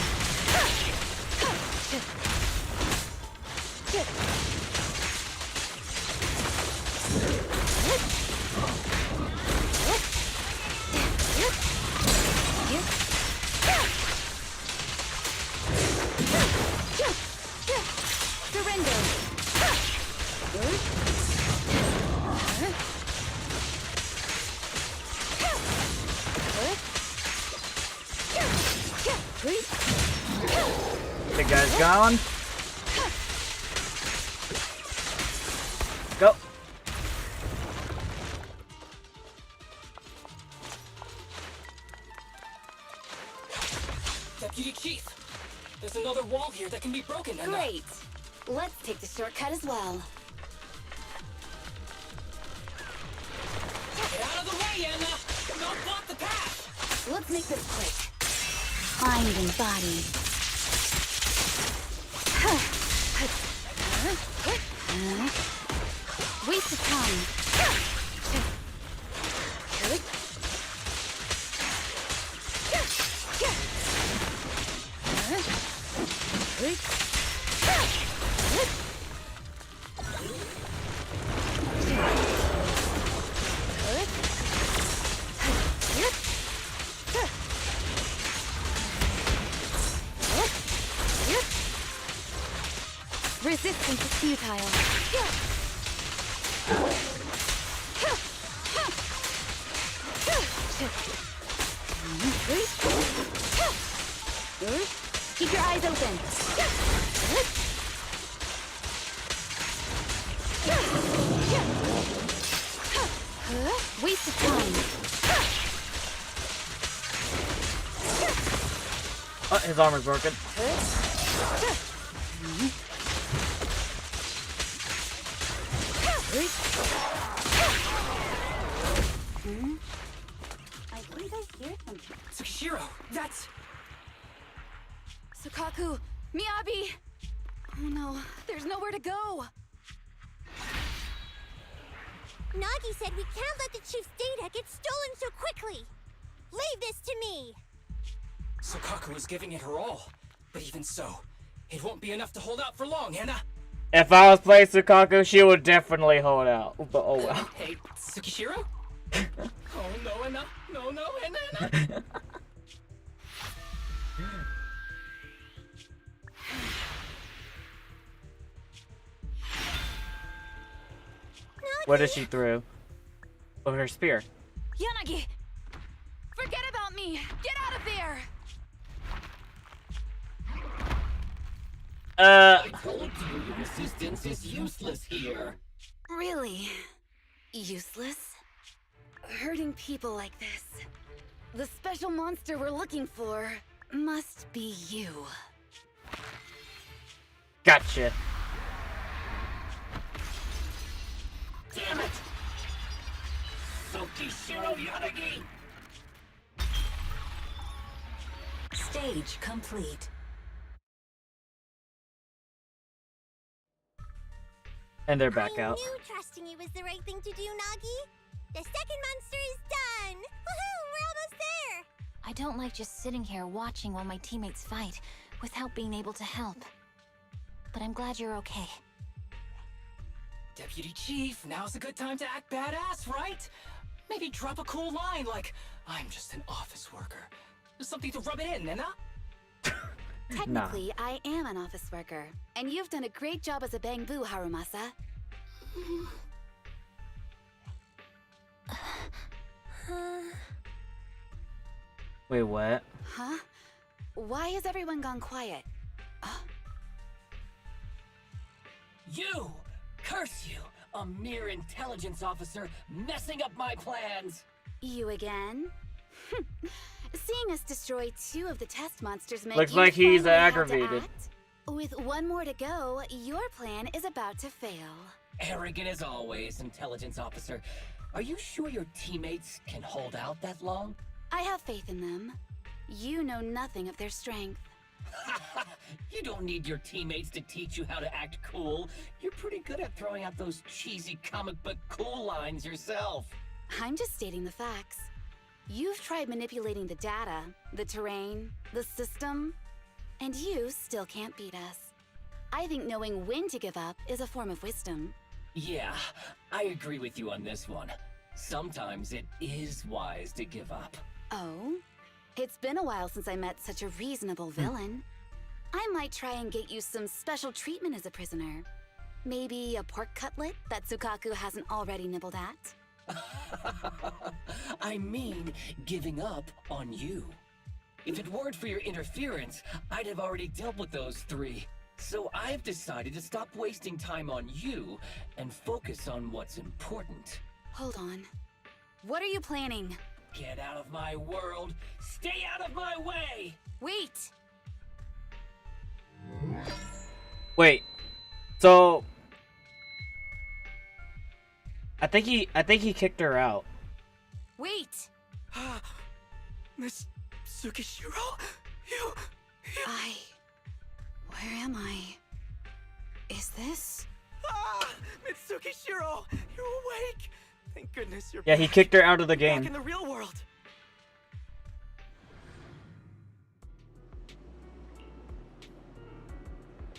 Speaker 1: The guy's gone. Go.
Speaker 10: Deputy Chief, there's another wall here that can be broken. And
Speaker 8: Great. Let's take the shortcut as well.
Speaker 10: Get out of the way, Anna! Don't block the path!
Speaker 8: Let's make this quick. Mind and body. Waste of time. Resistance is futile. Keep your eyes open. Waste of time.
Speaker 1: Oh, his armor's broken.
Speaker 8: I think I hear something.
Speaker 10: Tsukishiro, that's...
Speaker 8: Sukaku, Miyabi! Oh no, there's nowhere to go.
Speaker 2: Nagi said we can't let the chief's data get stolen so quickly. Leave this to me.
Speaker 10: Sukaku is giving it her all. But even so, it won't be enough to hold out for long, Anna.
Speaker 1: If I was playing Sukaku, she would definitely hold out. But oh well.
Speaker 10: Hey, Tsukishiro? Oh no, Anna. No, Anna.
Speaker 1: What did she throw? Oh, her spear.
Speaker 8: Yanagi! Forget about me! Get out of there!
Speaker 12: I told you your resistance is useless here.
Speaker 8: Really? Useless? Hurting people like this. The special monster we're looking for must be you.
Speaker 1: Gotcha.
Speaker 12: Damn it! Tsukishiro Yanagi!
Speaker 9: Stage complete.
Speaker 1: And they're back out.
Speaker 2: I knew trusting you was the right thing to do, Nagi. The second monster is done. Woohoo! We're almost there.
Speaker 9: I don't like just sitting here watching while my teammates fight without being able to help. But I'm glad you're okay.
Speaker 10: Deputy Chief, now's a good time to act badass, right? Maybe drop a cool line like, I'm just an office worker. Something to rub it in, Anna?
Speaker 8: Technically, I am an office worker, and you've done a great job as a Bangbu, Harumasa.
Speaker 1: Wait, what?
Speaker 8: Huh? Why has everyone gone quiet?
Speaker 12: You! Curse you! A mere intelligence officer messing up my plans!
Speaker 8: You again? Seeing us destroy 2 of the test monsters make
Speaker 1: Looks
Speaker 8: you
Speaker 1: like he's
Speaker 8: finally have to
Speaker 1: aggravated.
Speaker 8: act? With 1 more to go, your plan is about to fail.
Speaker 12: Arrogant as always, intelligence officer. Are you sure your teammates can hold out that long?
Speaker 8: I have faith in them. You know nothing of their strength.
Speaker 12: You don't need your teammates to teach you how to act cool. You're pretty good at throwing out those cheesy comic book cool lines yourself.
Speaker 8: I'm just stating the facts. You've tried manipulating the data, the terrain, the system, and you still can't beat us. I think knowing when to give up is a form of wisdom.
Speaker 12: Yeah, I agree with you on this one. Sometimes it is wise to give up.
Speaker 8: Oh? It's been a while since I met such a reasonable villain. I might try and get you some special treatment as a prisoner. Maybe a pork cutlet that Sukaku hasn't already nibbled at?
Speaker 12: I mean, giving up on you. If it weren't for your interference, I'd have already dealt with those 3. So I've decided to stop wasting time on you and focus on what's important.
Speaker 8: Hold on. What are you planning?
Speaker 12: Get out of my world! Stay out of my way!
Speaker 8: Wait!
Speaker 1: Wait. So I think he kicked her out.
Speaker 8: Wait!
Speaker 6: Miss Tsukishiro? You...
Speaker 8: Where am I? Is this?
Speaker 6: Mitsukishiro! You're awake! Thank goodness you're
Speaker 1: Yeah, he kicked her out of the game.
Speaker 6: back in the real world!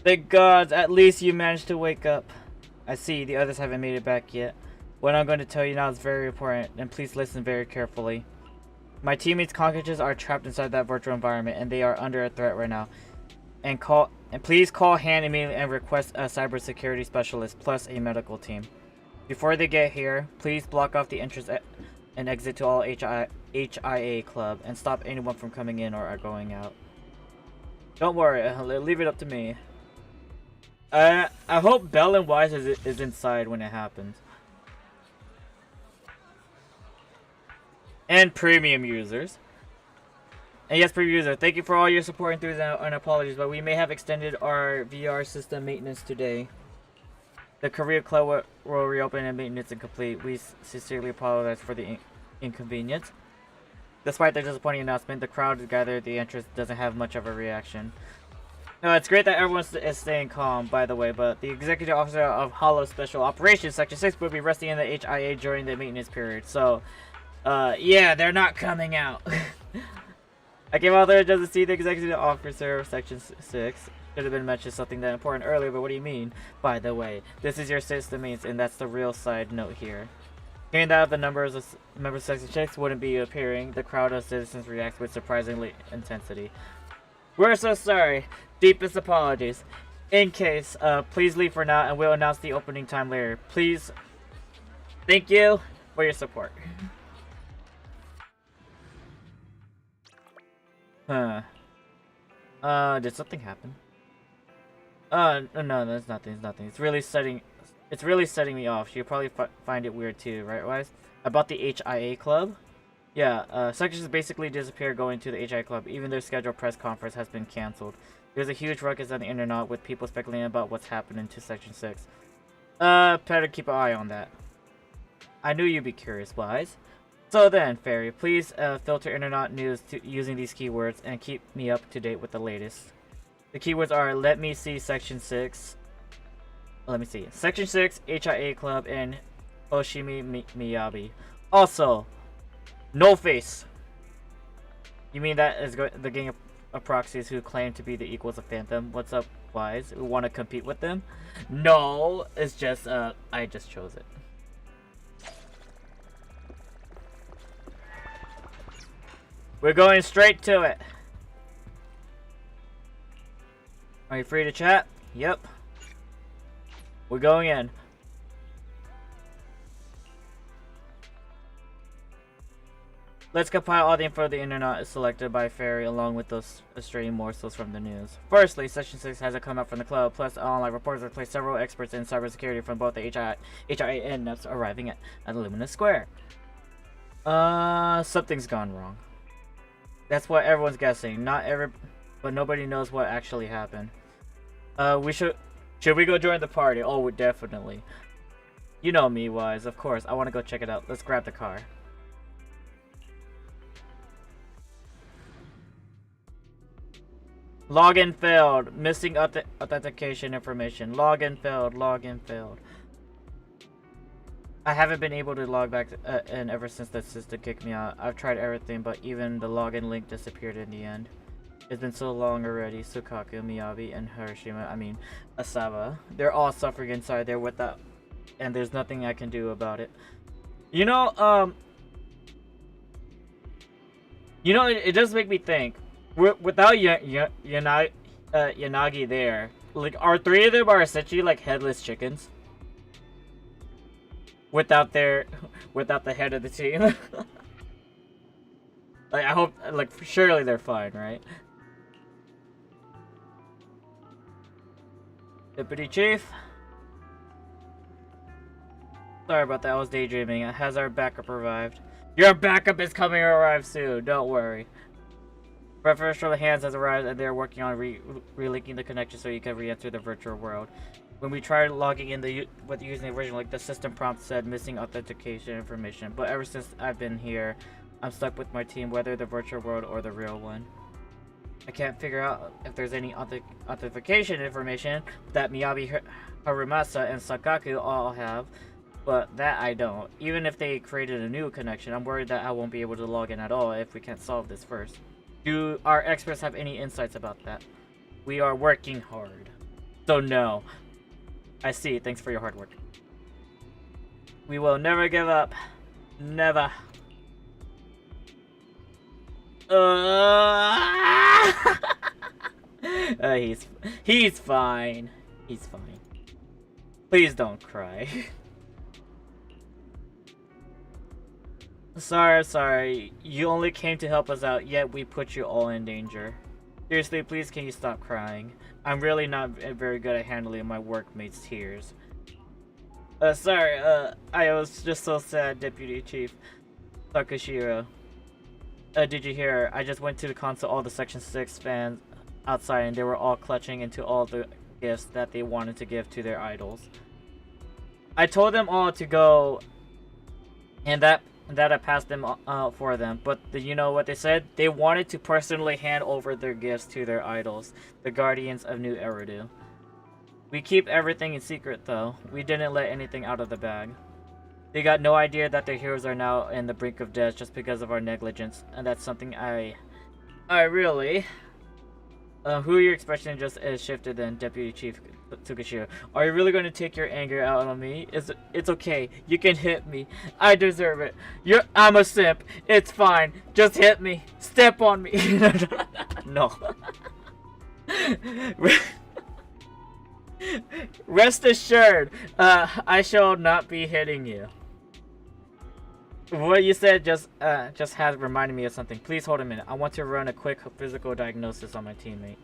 Speaker 1: Thank God, at least you managed to wake up. I see, the others haven't made it back yet. What I'm going to tell you now is very important, and please listen very carefully. My teammates' consciences are trapped inside that virtual environment, and they are under a threat right now. And please call Han immediately and request a cybersecurity specialist plus a medical team. Before they get here, please block off the entrance and exit to all HIA club and stop anyone from coming in or going out. Don't worry, leave it up to me. I hope Bell and Wise is inside when it happens. And premium users. And yes, premium user, thank you for all your support and enthusiasm and apologies, but we may have extended our VR system maintenance today. The Korea Club will reopen and maintenance incomplete. We sincerely apologize for the inconvenience. Despite the disappointing announcement, the crowd gathered at the entrance doesn't have much of a reaction. No, it's great that everyone is staying calm, by the way, but the executive officer of Hollow Special Operations Section 6 will be resting in the HIA during the maintenance period, so, yeah, they're not coming out. I came out there just to see the executive officer of Section 6. Should have been mentioned something that important earlier, but what do you mean? By the way, this is your system mates, and that's the real side note here. Hearing that the members of Section 6 wouldn't be appearing, the crowd of citizens reacts with surprising intensity. We're so sorry. Deepest apologies. In case, please leave for now, and we'll announce the opening time later. Please, thank you for your support. Huh. Did something happen? No, that's nothing. It's nothing. It's really setting me off. You'll probably find it weird too, right, Wise? About the HIA club? Yeah, sections basically disappear going to the HIA club. Even their scheduled press conference has been cancelled. There's a huge ruckus on the internet with people speculating about what's happening to Section 6. Better keep an eye on that. I knew you'd be curious, Wise. So then, Fairy, please filter internet news using these keywords and keep me up to date with the latest. The keywords are let me see Section 6. Let me see. Section 6, HIA Club, and Oshimi Miyabi. Also, No Face. You mean that is the gang of proxies who claim to be the equals of Phantom? What's up, Wise? We want to compete with them? No, it's just, I just chose it. We're going straight to it. Are you free to chat? Yep. We're going in. Let's compile all the info the internet selected by Fairy along with those stray morsels from the news. Firstly, Section 6 hasn't come out from the club, plus online reports replaced several experts in cybersecurity from both the HIA and NEPs arriving at Lumina Square. Something's gone wrong. That's what everyone's guessing. But nobody knows what actually happened. Should we go join the party? Oh, definitely. You know me, Wise. Of course. I want to go check it out. Let's grab the car. Login failed. Missing authentication information. Login failed. Login failed. I haven't been able to log back in ever since the system kicked me out. I've tried everything, but even the login link disappeared in the end. It's been so long already. Sukaku, Miyabi, and Asaba. They're all suffering inside there without, and there's nothing I can do about it. You know, it does make me think. Without Yanagi there, like, are 3 of them are essentially like headless chickens? Without the head of the team. Like, I hope, like, surely they're fine, right? Deputy Chief? Sorry about that, I was daydreaming. Has our backup arrived? Your backup is coming to arrive soon, don't worry. Professional Hands has arrived and they're working on relinking the connection so you can re-enter the virtual world. When we tried logging in with using the original link, the system prompt said missing authentication information. But ever since I've been here, I'm stuck with my team, whether the virtual world or the real one. I can't figure out if there's any authentication information that Miyabi, Harumasa, and Sakaku all have, but that I don't. Even if they created a new connection, I'm worried that I won't be able to log in at all if we can't solve this first. Do our experts have any insights about that? We are working hard. So no. I see. Thanks for your hard work. We will never give up. Never. He's fine. He's fine. Please don't cry. Sorry. You only came to help us out, yet we put you all in danger. Seriously, please can you stop crying? I'm really not very good at handling my workmates' tears. Sorry, I was just so sad, Deputy Chief. Takushiro. Did you hear? I just went to the console, all the Section 6 fans outside, and they were all clutching into all the gifts that they wanted to give to their idols. I told them all to go, and that I passed them for them, but you know what they said? They wanted to personally hand over their gifts to their idols, the Guardians of New Eridu. We keep everything in secret though. We didn't let anything out of the bag. They got no idea that their heroes are now in the brink of death just because of our negligence, and that's something I really... who your expression just shifted then, Deputy Chief Tsukishiro. Are you really going to take your anger out on me? It's okay. You can hit me. I deserve it. I'm a simp. It's fine. Just hit me. Step on me. No. Rest assured, I shall not be hitting you. What you said just has reminded me of something. Please hold a minute. I want to run a quick physical diagnosis on my teammates.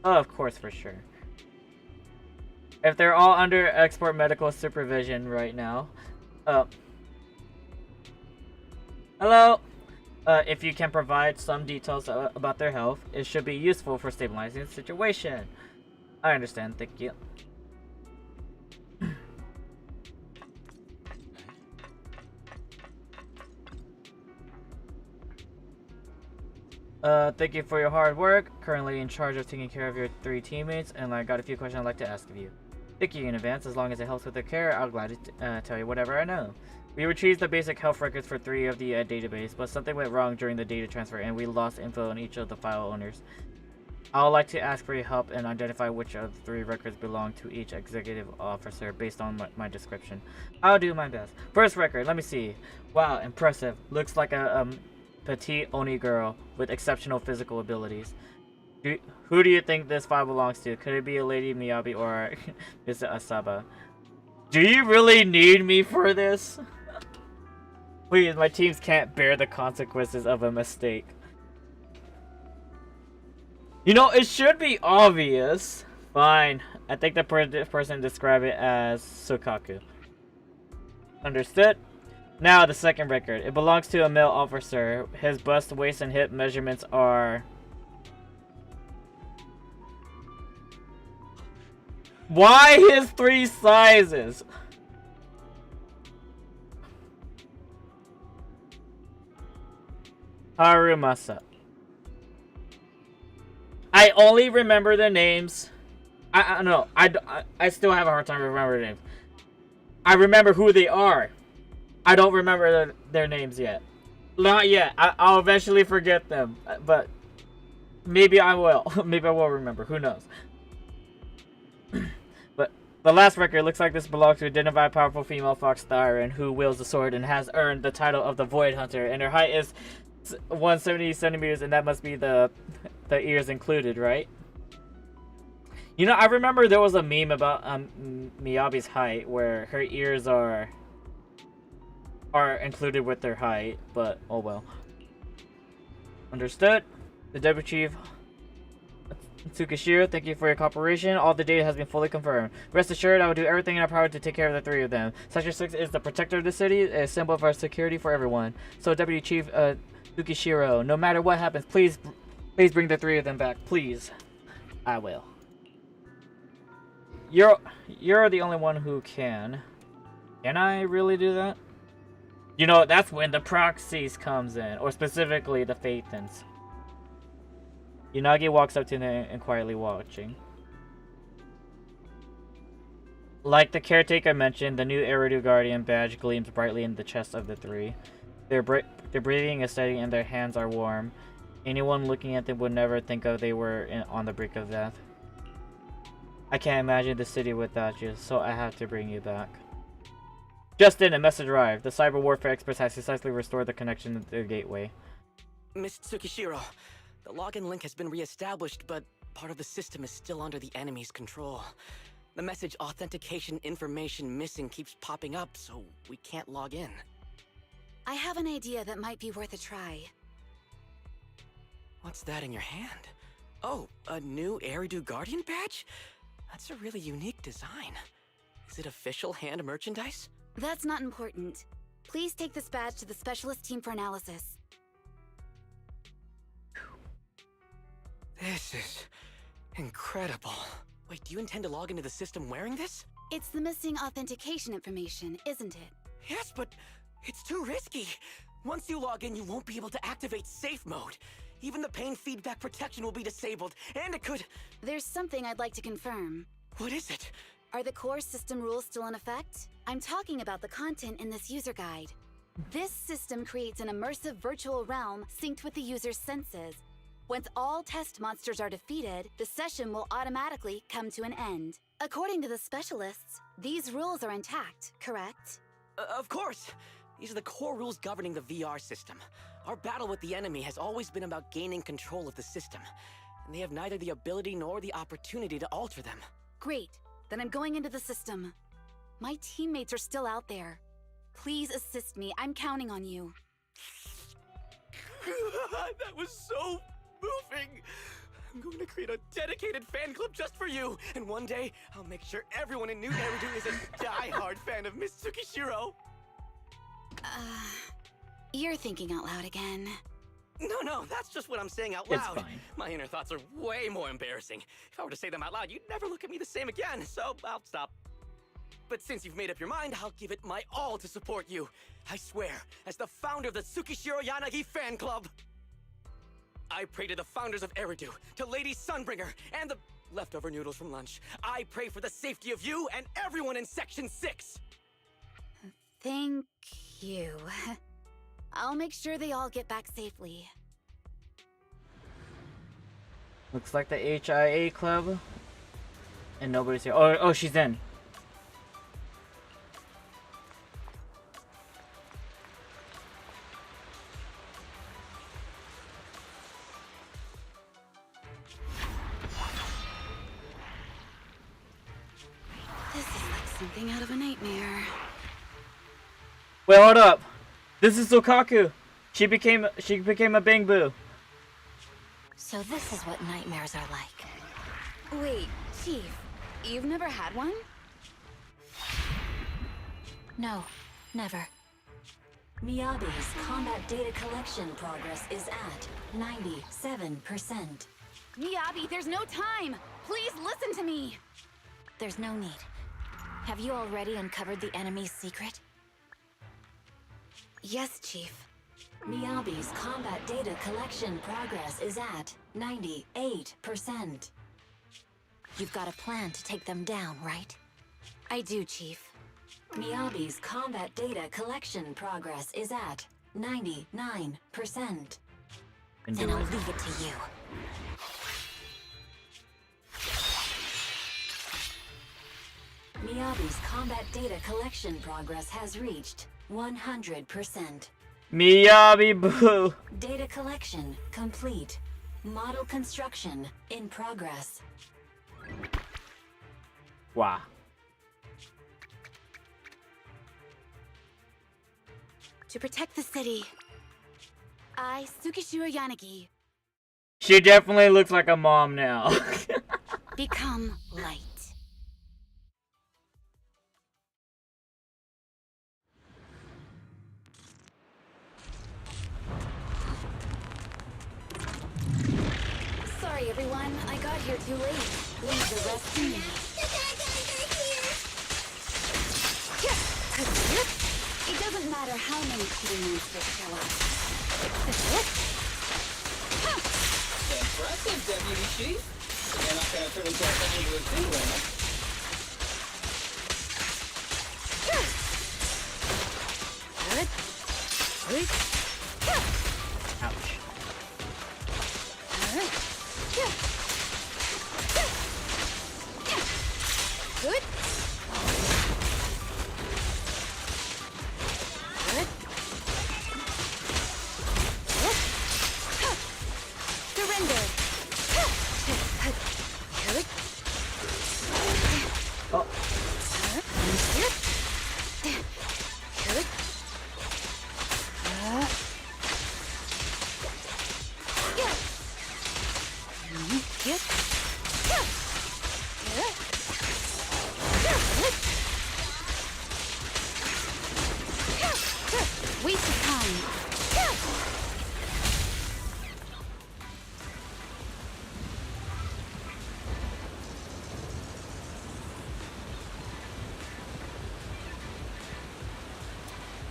Speaker 1: Oh, of course, for sure. If they're all under expert medical supervision right now. Hello? If you can provide some details about their health, it should be useful for stabilizing the situation. I understand, thank you. Thank you for your hard work. Currently in charge of taking care of your 3 teammates, and I got a few questions I'd like to ask of you. Thank you in advance. As long as it helps with their care, I'll gladly tell you whatever I know. We retrieved the basic health records for 3 of the database, but something went wrong during the data transfer, and we lost info on each of the file owners. I would like to ask for your help and identify which of the 3 records belong to each executive officer based on my description. I'll do my best. First record, let me see. Wow, impressive. Looks like a petite Oni girl with exceptional physical abilities. Who do you think this file belongs to? Could it be a Lady Miyabi or Mr. Asaba? Do you really need me for this? Please, my teams can't bear the consequences of a mistake. You know, it should be obvious. Fine. I think the person described it as Sukaku. Understood? Now, the second record. It belongs to a male officer. His bust, waist, and hip measurements are... Why his 3 sizes? Harumasa. I only remember the names. I know. I still have a hard time remembering names. I remember who they are. I don't remember their names yet. Not yet. I'll eventually forget them. But maybe I will. Maybe I will remember. Who knows? But the last record looks like this belongs to a dignified, powerful female fox Thyron who wields the sword and has earned the title of the Void Hunter. And her height is 170 centimeters, and that must be the ears included, right? You know, I remember there was a meme about Miyabi's height where her ears are included with their height, but oh well. Understood. The Deputy Chief Tsukishiro, thank you for your cooperation. All the data has been fully confirmed. Rest assured, I will do everything in our power to take care of the three of them. Sector 6 is the protector of the city, a symbol of our security for everyone. So, Deputy Chief Tsukishiro, no matter what happens, please bring the three of them back. Please. I will. You're the only one who can. Can I really do that? You know, that's when the proxies comes in, or specifically the Phaethons. Unagi walks up to them and quietly watching. Like the caretaker mentioned, the new Eridu Guardian badge gleams brightly in the chest of the three. Their breathing is steady and their hands are warm. Anyone looking at them would never think they were on the brink of death. I can't imagine the city without you, so I have to bring you back. Just then, a message arrived. The cyber warfare experts have successfully restored the connection to the gateway.
Speaker 6: Miss Tsukishiro, the login link has been re-established, but part of the system is still under the enemy's control. The message authentication information missing keeps popping up, so we can't log in.
Speaker 8: I have an idea that might be worth a try.
Speaker 6: What's that in your hand? Oh, a new Eridu Guardian badge? That's a really unique design. Is it official hand merchandise?
Speaker 8: That's not important. Please take this badge to the specialist team for analysis.
Speaker 6: This is incredible. Wait, do you intend to log into the system wearing this?
Speaker 8: It's the missing authentication information, isn't it?
Speaker 6: Yes, but it's too risky. Once you log in, you won't be able to activate safe mode. Even the pain feedback protection will be disabled, and it could...
Speaker 8: There's something I'd like to confirm.
Speaker 6: What is it?
Speaker 8: Are the core system rules still in effect? I'm talking about the content in this user guide. This system creates an immersive virtual realm synced with the user's senses. Once all test monsters are defeated, the session will automatically come to an end. According to the specialists, these rules are intact, correct?
Speaker 6: Of course! These are the core rules governing the VR system. Our battle with the enemy has always been about gaining control of the system, and they have neither the ability nor the opportunity to alter them.
Speaker 8: Great. Then I'm going into the system. My teammates are still out there. Please assist me. I'm counting on you.
Speaker 6: That was so moving! I'm going to create a dedicated fan club just for you, and one day, I'll make sure everyone in New Eridu is a die-hard fan of Miss Tsukishiro.
Speaker 8: You're thinking out loud again.
Speaker 6: No, that's just what I'm saying out loud.
Speaker 1: It's fine.
Speaker 6: My inner thoughts are way more embarrassing. If I were to say them out loud, you'd never look at me the same again, so I'll stop. But since you've made up your mind, I'll give it my all to support you. I swear, as the founder of the Tsukishiro Yanagi fan club. I pray to the founders of Eridu, to Lady Sunbringer, and the leftover noodles from lunch. I pray for the safety of you and everyone in Section 6!
Speaker 8: Thank you. I'll make sure they all get back safely.
Speaker 1: Looks like the HIA club. And nobody's here. Oh, she's in.
Speaker 8: This is like something out of a nightmare.
Speaker 1: Wait, hold up. This is Sokaku. She became a Bangbu.
Speaker 9: So this is what nightmares are like.
Speaker 8: Wait, Chief, you've never had one?
Speaker 9: No, never.
Speaker 13: Miyabi's combat data collection progress is at 97%.
Speaker 8: Miyabi, there's no time! Please listen to me!
Speaker 9: There's no need. Have you already uncovered the enemy's secret?
Speaker 8: Yes, Chief.
Speaker 13: Miyabi's combat data collection progress is at 98%.
Speaker 9: You've got a plan to take them down, right?
Speaker 8: I do, Chief.
Speaker 13: Miyabi's combat data collection progress is at 99%.
Speaker 9: Then I'll leave it to you.
Speaker 13: Miyabi's combat data collection progress has reached 100%.
Speaker 1: Miyabi boo.
Speaker 13: Data collection complete. Model construction in progress.
Speaker 1: Wow.
Speaker 8: To protect the city, I, Tsukishiro Yanagi,
Speaker 1: She definitely looks like a mom now.
Speaker 8: become light. Sorry, everyone. I got here too late. Leave the rest to me. It doesn't matter how many kitty monsters show up.
Speaker 10: Impressive, Deputy Chief. You're not gonna turn into a angry thing,
Speaker 8: Good. Surrender.
Speaker 1: Oh.
Speaker 8: Waste of time.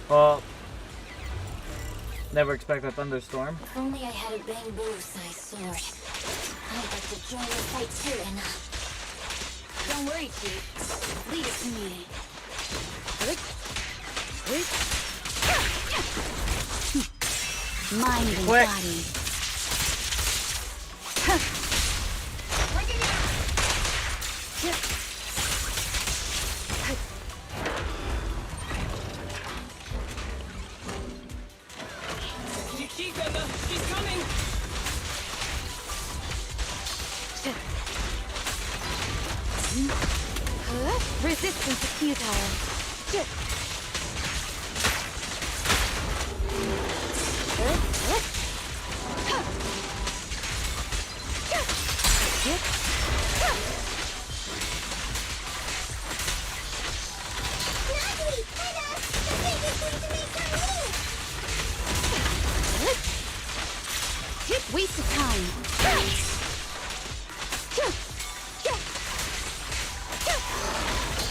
Speaker 1: Well, never expect a thunderstorm.
Speaker 9: If only I had a bamboo-sized sword. I'd like to join the fight too, Anna.
Speaker 8: Don't worry, Chief. Leave it to me. Mind and
Speaker 1: Quick.
Speaker 8: body.
Speaker 10: Chief, Edna, she's coming!
Speaker 8: Resistance is futile. Waste of time.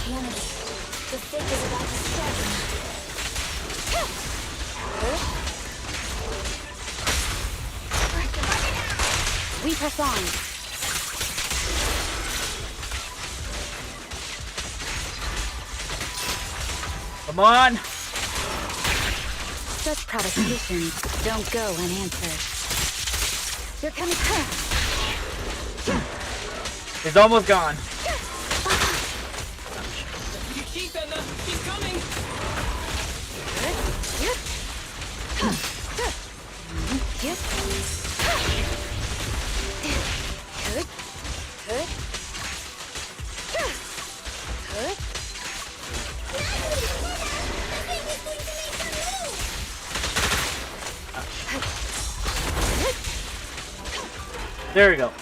Speaker 9: Yanni, the fake is about to strike Anna.
Speaker 8: We press on.
Speaker 1: Come on!
Speaker 8: Such provocations don't go unanswered. They're coming.
Speaker 1: He's almost gone.
Speaker 10: Chief, Edna, she's coming!
Speaker 1: There we go.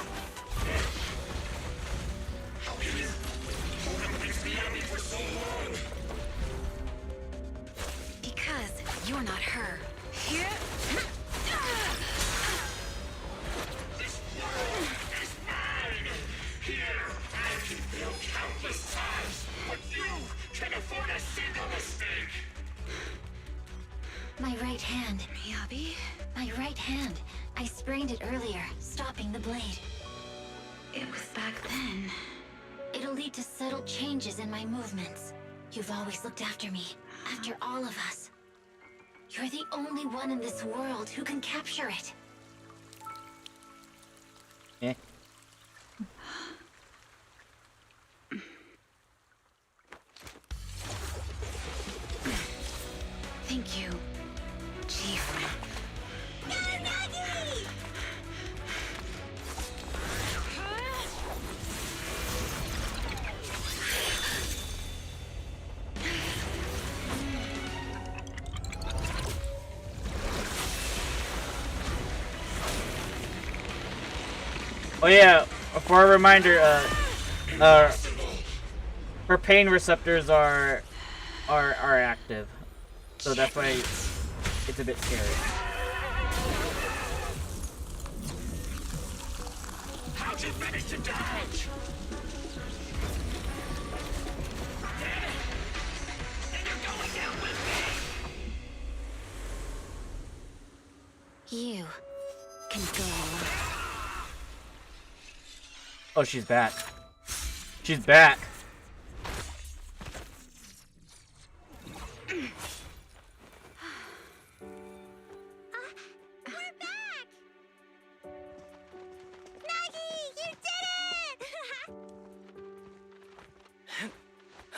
Speaker 8: Because you're not her.
Speaker 9: My right hand.
Speaker 8: Miyabi?
Speaker 9: My right hand. I sprained it earlier, stopping the blade.
Speaker 8: It was back then.
Speaker 9: It'll lead to subtle changes in my movements. You've always looked after me, after all of us. You're the only one in this world who can capture it.
Speaker 1: Eh.
Speaker 8: Thank you, Chief.
Speaker 1: Oh yeah, for a reminder, her pain receptors are active, so that's why it's a bit scary.
Speaker 14: How'd you manage to dodge? And you're going down with me.
Speaker 9: You can go alone.
Speaker 1: Oh, she's back. She's back.
Speaker 2: We're back! Nagi, you did it!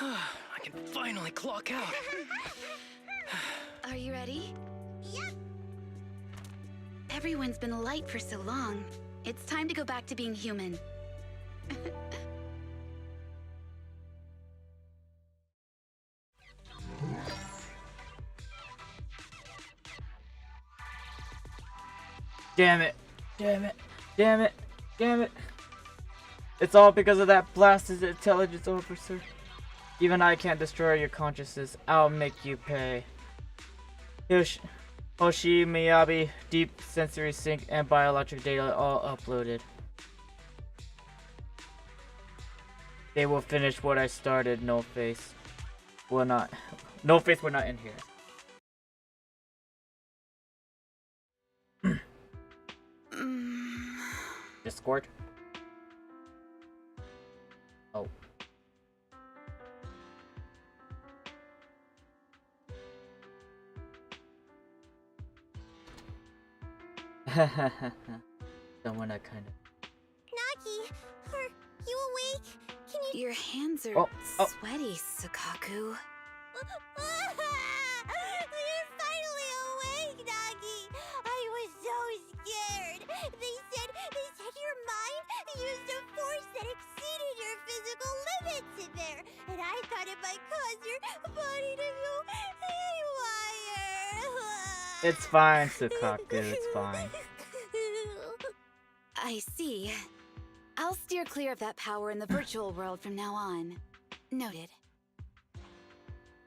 Speaker 10: I can finally clock out.
Speaker 8: Are you ready?
Speaker 2: Yep.
Speaker 8: Everyone's been light for so long. It's time to go back to being human.
Speaker 1: Damn it. Damn it. Damn it. Damn it. It's all because of that blasted intelligence officer. Even I can't destroy your consciousness. I'll make you pay. Hoshi Miyabi, deep sensory sync and biologic data all uploaded. They will finish what I started. No face will not. No face will not end here. Discord. Oh. Don't wanna kind of.
Speaker 2: Nagi, are you awake? Can you?
Speaker 8: Your hands are sweaty, Sukaku.
Speaker 2: You're finally awake, Nagi. I was so scared. They said your mind used a force that exceeded your physical limits in there, and I thought it might cause your body to go haywire.
Speaker 1: It's fine, Sukaku. It's fine.
Speaker 8: I see. I'll steer clear of that power in the virtual world from now on. Noted.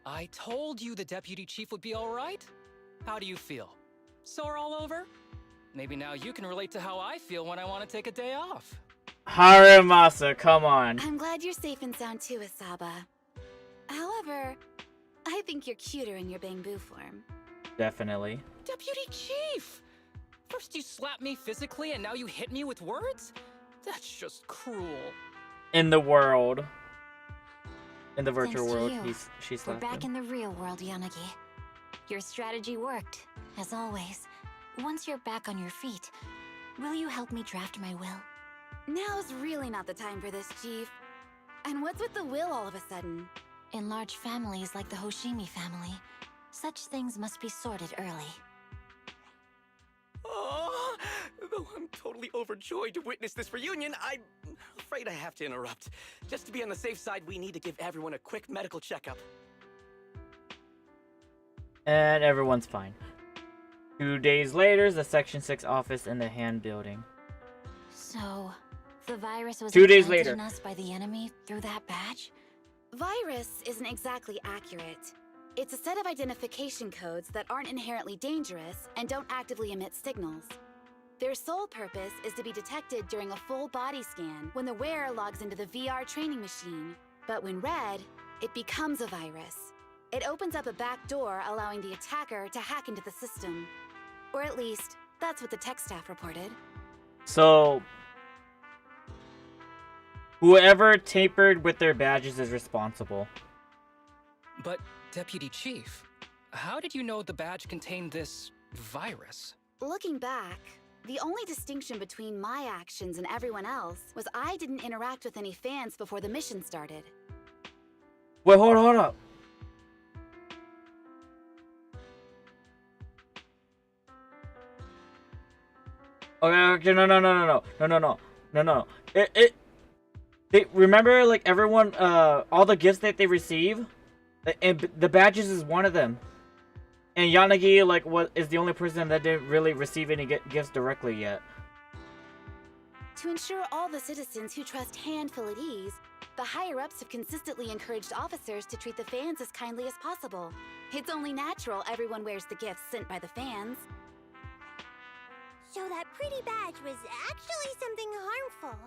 Speaker 10: I told you the deputy chief would be all right. How do you feel? Sore all over? Maybe now you can relate to how I feel when I want to take a day off.
Speaker 1: Haramasa, come on.
Speaker 8: I'm glad you're safe and sound too, Asaba. However, I think you're cuter in your Bangbu form.
Speaker 1: Definitely.
Speaker 10: Deputy chief! First you slap me physically and now you hit me with words? That's just cruel.
Speaker 1: In the world. In the virtual
Speaker 9: Thanks to
Speaker 1: world,
Speaker 9: you.
Speaker 1: she
Speaker 9: We're
Speaker 1: slapped
Speaker 9: back
Speaker 1: him.
Speaker 9: in the real world, Yanagi. Your strategy worked, as always. Once you're back on your feet, will you help me draft my will?
Speaker 8: Now's really not the time for this, Chief. And what's with the will all of a sudden?
Speaker 9: In large families like the Hoshimi family, such things must be sorted early.
Speaker 6: Oh, though I'm totally overjoyed to witness this reunion, I'm afraid I have to interrupt. Just to be on the safe side, we need to give everyone a quick medical checkup.
Speaker 1: And everyone's fine. 2 days later, the Section 6 office in the Han building.
Speaker 9: So, the virus was
Speaker 1: 2 days
Speaker 9: implanted
Speaker 1: later.
Speaker 9: in us by the enemy through that badge?
Speaker 8: Virus isn't exactly accurate. It's a set of identification codes that aren't inherently dangerous and don't actively emit signals. Their sole purpose is to be detected during a full body scan when the wearer logs into the VR training machine. But when read, it becomes a virus. It opens up a back door, allowing the attacker to hack into the system. Or at least, that's what the tech staff reported.
Speaker 1: So, whoever tampered with their badges is responsible.
Speaker 10: But, Deputy Chief, how did you know the badge contained this virus?
Speaker 8: Looking back, the only distinction between my actions and everyone else was I didn't interact with any fans before the mission started.
Speaker 1: Wait, hold up. Okay, no. Remember, like, everyone, all the gifts that they receive, and the badges is one of them. And Yanagi, like, is the only person that didn't really receive any gifts directly yet.
Speaker 8: To ensure all the citizens who trust Hand feel at ease, the higher-ups have consistently encouraged officers to treat the fans as kindly as possible. It's only natural everyone wears the gifts sent by the fans.
Speaker 15: So that pretty badge was actually something harmful.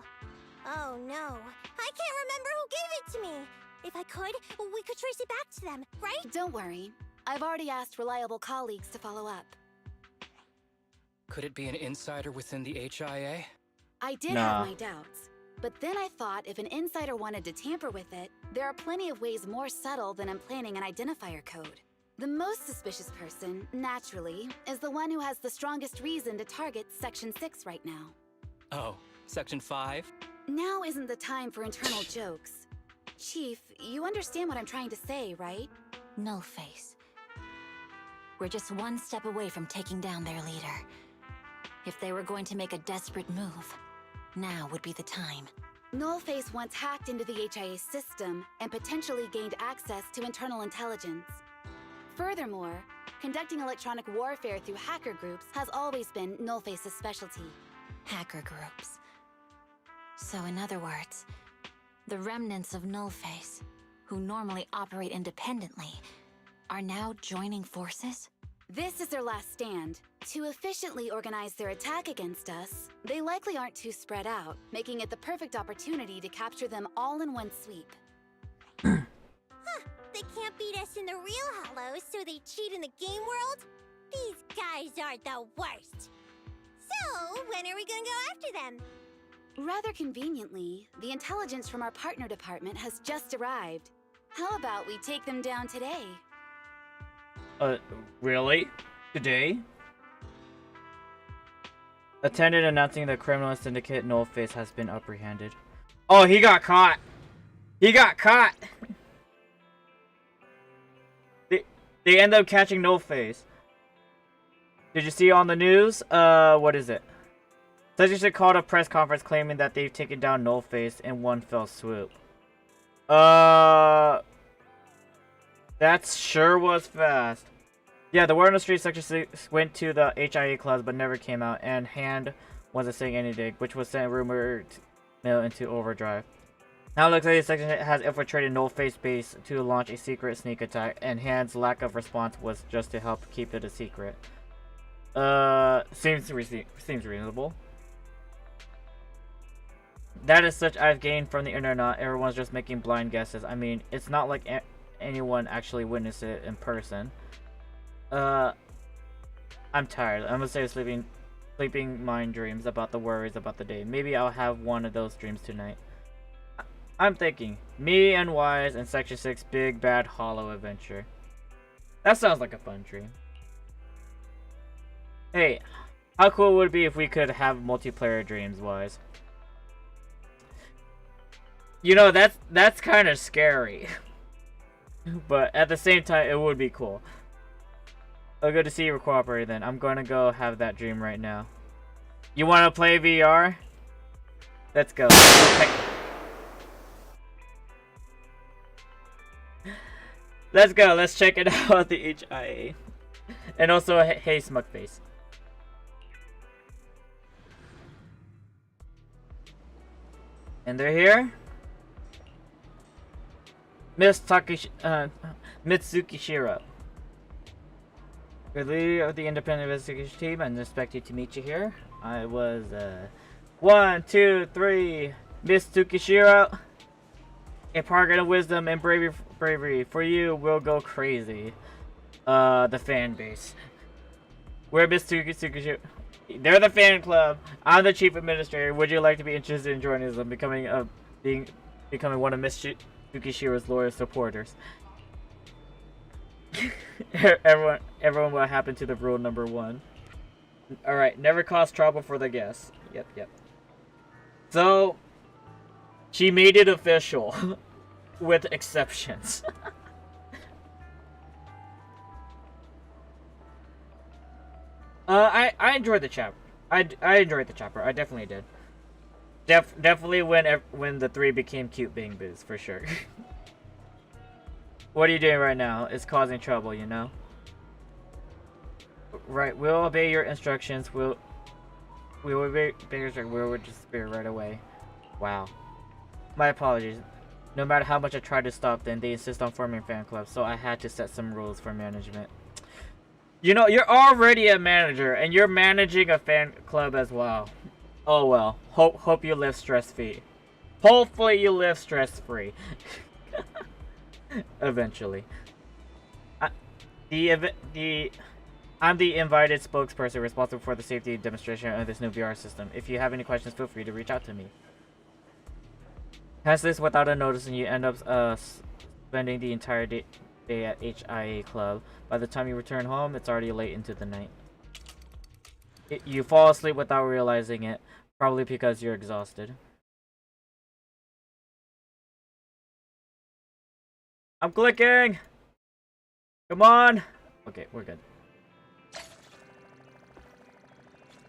Speaker 15: Oh no, I can't remember who gave it to me. If I could, we could trace it back to them, right?
Speaker 8: Don't worry. I've already asked reliable colleagues to follow up.
Speaker 10: Could it be an insider within the HIA?
Speaker 8: I did have my doubts. But then I thought if an insider wanted to tamper with it, there are plenty of ways more subtle than implanting an identifier code. The most suspicious person, naturally, is the one who has the strongest reason to target Section 6 right now.
Speaker 10: Oh, Section 5?
Speaker 8: Now isn't the time for internal jokes. Chief, you understand what I'm trying to say, right?
Speaker 9: Nullface. We're just one step away from taking down their leader. If they were going to make a desperate move, now would be the time.
Speaker 8: Nullface once hacked into the HIA system and potentially gained access to internal intelligence. Furthermore, conducting electronic warfare through hacker groups has always been Nullface's specialty.
Speaker 9: Hacker groups. So in other words, the remnants of Nullface, who normally operate independently, are now joining forces?
Speaker 8: This is their last stand. To efficiently organize their attack against us, they likely aren't too spread out, making it the perfect opportunity to capture them all in one sweep.
Speaker 15: They can't beat us in the real Hollows, so they cheat in the game world? These guys are the worst. So, when are we gonna go after them?
Speaker 8: Rather conveniently, the intelligence from our partner department has just arrived. How about we take them down today?
Speaker 1: Really? Today? Attendant announcing the criminal syndicate Nullface has been apprehended. Oh, he got caught! He got caught! They end up catching Nullface. Did you see on the news? What is it? Censorship called a press conference claiming that they've taken down Nullface in one fell swoop. That sure was fast. Yeah, the word on the street Section 6 went to the HIA clubs but never came out, and Hand wasn't saying anything, which was sent rumored mail into overdrive. Now it looks like the section has infiltrated Nullface base to launch a secret sneak attack, and Hand's lack of response was just to help keep it a secret. Seems reasonable. That is such I've gained from the internet. Everyone's just making blind guesses. I mean, it's not like anyone actually witnessed it in person. I'm tired. I'm gonna say sleeping mind dreams about the worries about the day. Maybe I'll have one of those dreams tonight. I'm thinking, me and Wise and Section 6 Big Bad Hollow Adventure. That sounds like a fun dream. Hey, how cool would it be if we could have multiplayer dreams, Wise? You know, that's kind of scary. But at the same time, it would be cool. Oh, good to see you cooperating then. I'm gonna go have that dream right now. You wanna play VR? Let's go. Let's go, let's check it out at the HIA. And also, hey, Smugface. And they're here? Mitsuki Shiro. You're the leader of the independent investigation team, and expect you to meet you here. I was, 1, 2, 3, Mitsuki Shiro. A park of wisdom and bravery for you will go crazy. The fan base. We're Mitsuki Shiro. They're the fan club. I'm the chief administrator. Would you like to be interested in joining them, becoming one of Mitsuki Shiro's loyal supporters? Everyone what happened to the rule number 1. Alright, never cause trouble for the guests. Yep. So, she made it official. With exceptions. I enjoyed the chapter. I enjoyed the chapter. I definitely did. Definitely when the 3 became cute bang boos, for sure. What are you doing right now? It's causing trouble, you know? Right, we'll obey your instructions. We were bigger, we were disappear right away. Wow. My apologies. No matter how much I tried to stop them, they insist on forming fan clubs, so I had to set some rules for management. You know, you're already a manager, and you're managing a fan club as well. Oh well. Hope you live stress-free. Hopefully you live stress-free. Eventually. I'm the invited spokesperson responsible for the safety demonstration of this new VR system. If you have any questions, feel free to reach out to me. Hence this without a notice, and you end up spending the entire day at HIA Club. By the time you return home, it's already late into the night. You fall asleep without realizing it, probably because you're exhausted. I'm clicking! Come on! Okay, we're good.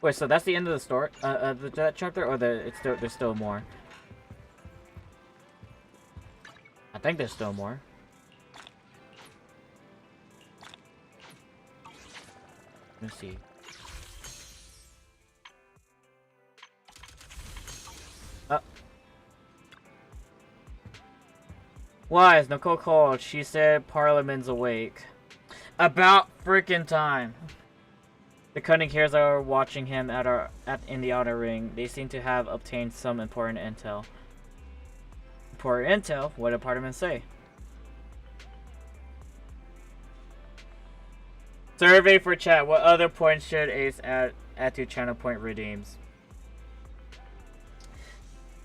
Speaker 1: Wait, so that's the end of the story? That chapter? Or there's still more? I think there's still more. Let's see. Wise, Nicole called. She said Parliament's awake. About freaking time. The cunning hairs are watching him in the outer ring. They seem to have obtained some important intel. Important intel? What did Parliament say? Survey for chat. What other points should Ace add to channel point redeems?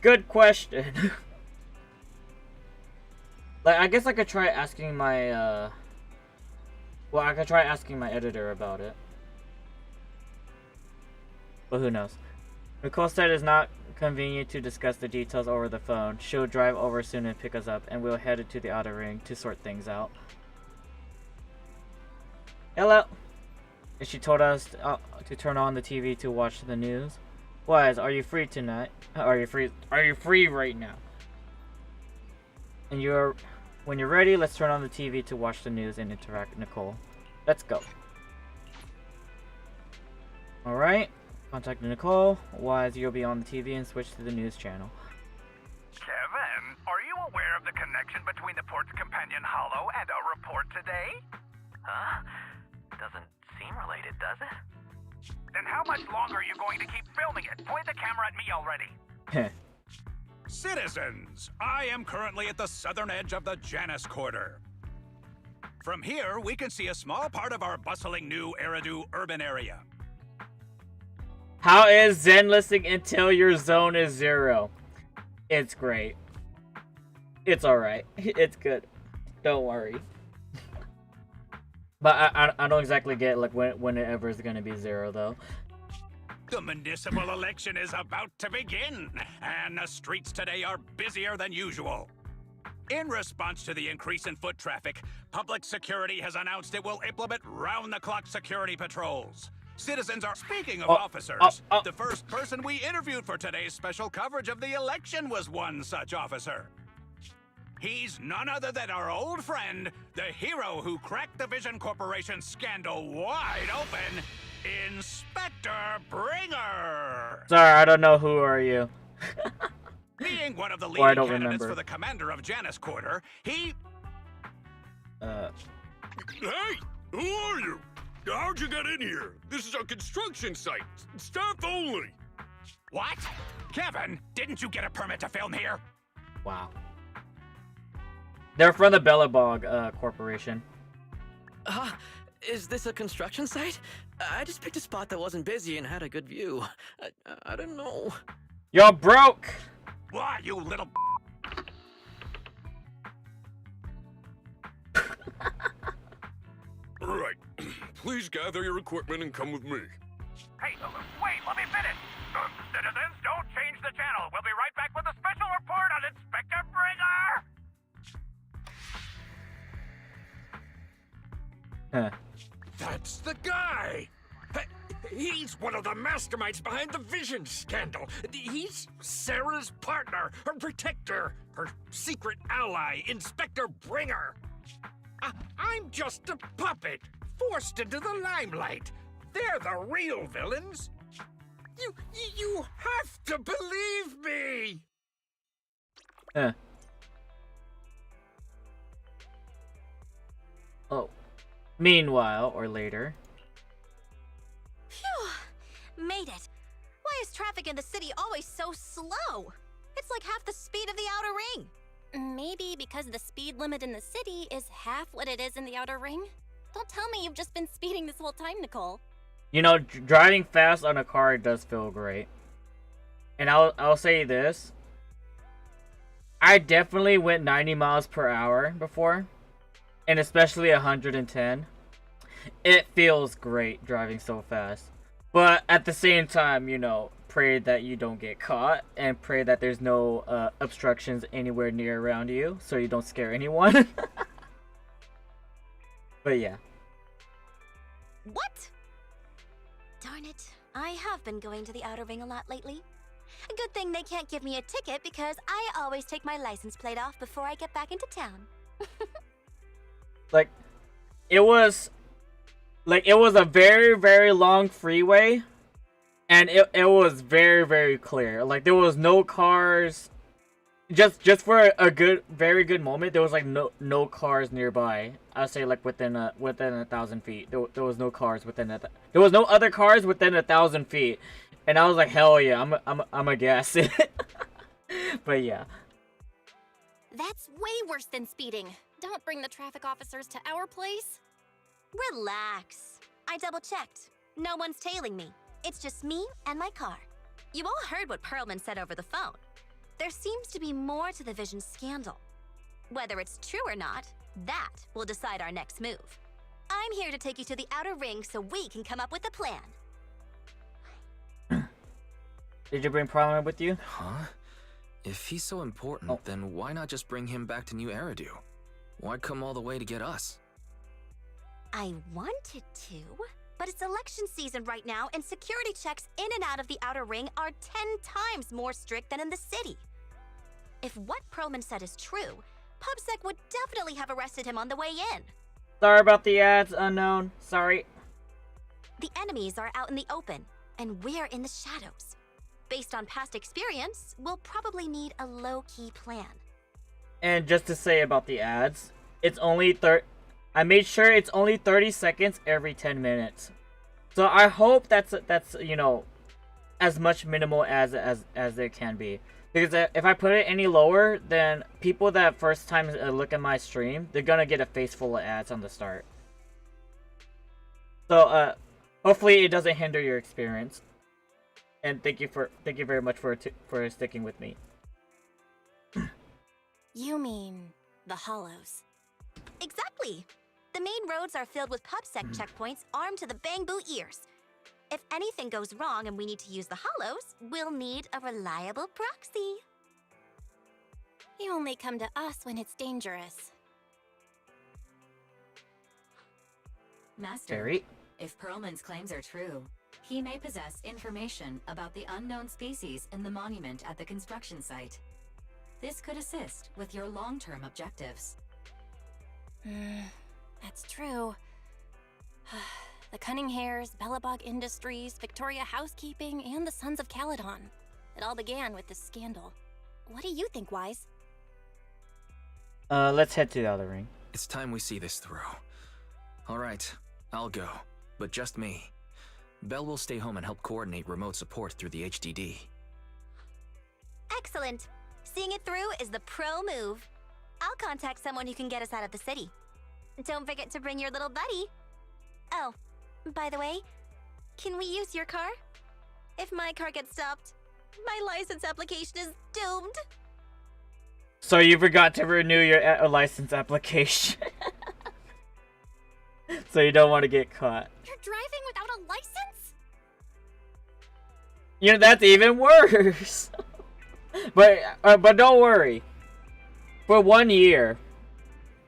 Speaker 1: Good question. Like, I guess I could try asking my, well, I could try asking my editor about it. But who knows. Nicole said it's not convenient to discuss the details over the phone. She'll drive over soon and pick us up, and we'll head to the outer ring to sort things out. Hello. And she told us to turn on the TV to watch the news. Wise, are you free tonight? Are you free right now? And when you're ready, let's turn on the TV to watch the news and interact with Nicole. Let's go. Alright. Contact Nicole. Wise, you'll be on the TV and switch to the news channel.
Speaker 14: Kevin, are you aware of the connection between the port's companion Hollow and our report today? Huh? Doesn't seem related, does it? Then how much longer are you going to keep filming it? Point the camera at me already.
Speaker 16: Citizens, I am currently at the southern edge of the Janus Quarter. From here, we can see a small part of our bustling new Eridu urban area.
Speaker 1: How is Zenless until your zone is 0? It's great. It's alright. It's good. Don't worry. But I don't exactly get like whenever it's gonna be 0 though.
Speaker 16: The municipal election is about to begin, and the streets today are busier than usual. In response to the increase in foot traffic, public security has announced it will implement round-the-clock security patrols. Citizens are... Speaking of officers, the first person we interviewed for today's special coverage of the election was one such officer. He's none other than our old friend, the hero who cracked the Vision Corporation scandal wide open, Inspector Bringer!
Speaker 1: Sorry, I don't know who are you.
Speaker 16: Being one of the leading candidates
Speaker 1: remember.
Speaker 16: for the commander of Janus Quarter, he...
Speaker 17: Hey! Who are you? How'd you get in here? This is a construction site. Staff only.
Speaker 16: What? Kevin, didn't you get a permit to film here?
Speaker 1: Wow. They're from the Bellabog Corporation.
Speaker 6: Is this a construction site? I just picked a spot that wasn't busy and had a good view. I don't know.
Speaker 1: You're broke!
Speaker 16: Why, you little...
Speaker 17: Right. Please gather your equipment and come with me.
Speaker 14: Hey, wait, let me finish. Citizens, don't change the channel. We'll be right back with a special report on Inspector Bringer!
Speaker 1: Huh.
Speaker 17: That's the guy! He's one of the masterminds behind the Vision scandal. He's Sarah's partner, her protector, her secret ally, Inspector Bringer. I'm just a puppet, forced into the limelight. They're the real villains. You have to believe me!
Speaker 1: Oh. Meanwhile, or later.
Speaker 18: Phew! Made it. Why is traffic in the city always so slow? It's like half the speed of the outer ring.
Speaker 2: Maybe because the speed limit in the city is half what it is in the outer ring? Don't tell me you've just been speeding this whole time, Nicole.
Speaker 1: You know, driving fast on a car does feel great. And I'll say this. I definitely went 90 miles per hour before. And especially 110. It feels great driving so fast. But at the same time, you know, pray that you don't get caught. And pray that there's no obstructions anywhere near around you. So you don't scare anyone. But yeah.
Speaker 18: What? Darn it. I have been going to the outer ring a lot lately. A good thing they can't give me a ticket because I always take my license plate off before I get back into town.
Speaker 1: Like, it was a very, very long freeway, and it was very, very clear. Like, there was no cars. Just for a very good moment, there was like no cars nearby. I'd say like within 1,000 feet. There was no cars within there was no other cars within 1,000 feet, and I was like, hell yeah, I'm a guess it. But yeah.
Speaker 2: That's way worse than speeding. Don't bring the traffic officers to our place.
Speaker 18: Relax. I double-checked. No one's tailing me. It's just me and my car. You all heard what Perlman said over the phone. There seems to be more to the Vision scandal. Whether it's true or not, that will decide our next move. I'm here to take you to the outer ring so we can come up with a plan.
Speaker 1: Did you bring Parliament with you?
Speaker 7: Huh? If he's so important, then why not just bring him back to New Eridu? Why come all the way to get us?
Speaker 18: I wanted to, but it's election season right now, and security checks in and out of the outer ring are 10 times more strict than in the city. If what Perlman said is true, PubSec would definitely have arrested him on the way in.
Speaker 1: Sorry about the ads, unknown. Sorry.
Speaker 18: The enemies are out in the open, and we're in the shadows. Based on past experience, we'll probably need a low-key plan.
Speaker 1: And just to say about the ads, it's only I made sure it's only 30 seconds every 10 minutes. So I hope that's you know, as much minimal as there can be. Because if I put it any lower, then people that first time look at my stream, they're gonna get a face full of ads on the start. So hopefully it doesn't hinder your experience. And thank you very much for sticking with me.
Speaker 2: You mean the Hollows?
Speaker 18: Exactly. The main roads are filled with PubSec checkpoints armed to the bang-boo ears. If anything goes wrong and we need to use the Hollows, we'll need a reliable proxy.
Speaker 2: You only come to us when it's dangerous.
Speaker 13: Master,
Speaker 1: Barry?
Speaker 13: if Perlman's claims are true, he may possess information about the unknown species in the monument at the construction site. This could assist with your long-term objectives.
Speaker 2: That's true. The Cunning Hares, Bellabog Industries, Victoria Housekeeping, and the Sons of Caledon. It all began with this scandal. What do you think, Wise?
Speaker 1: Let's head to the other ring.
Speaker 7: It's time we see this through. Alright, I'll go. But just me. Belle will stay home and help coordinate remote support through the HDD.
Speaker 18: Excellent. Seeing it through is the pro move. I'll contact someone who can get us out of the city. Don't forget to bring your little buddy. Oh, by the way, can we use your car? If my car gets stopped, my license application is doomed.
Speaker 1: So you forgot to renew your license application. So you don't want to get caught.
Speaker 2: You're driving without a license?
Speaker 1: You know, that's even worse. But don't worry. For 1 year.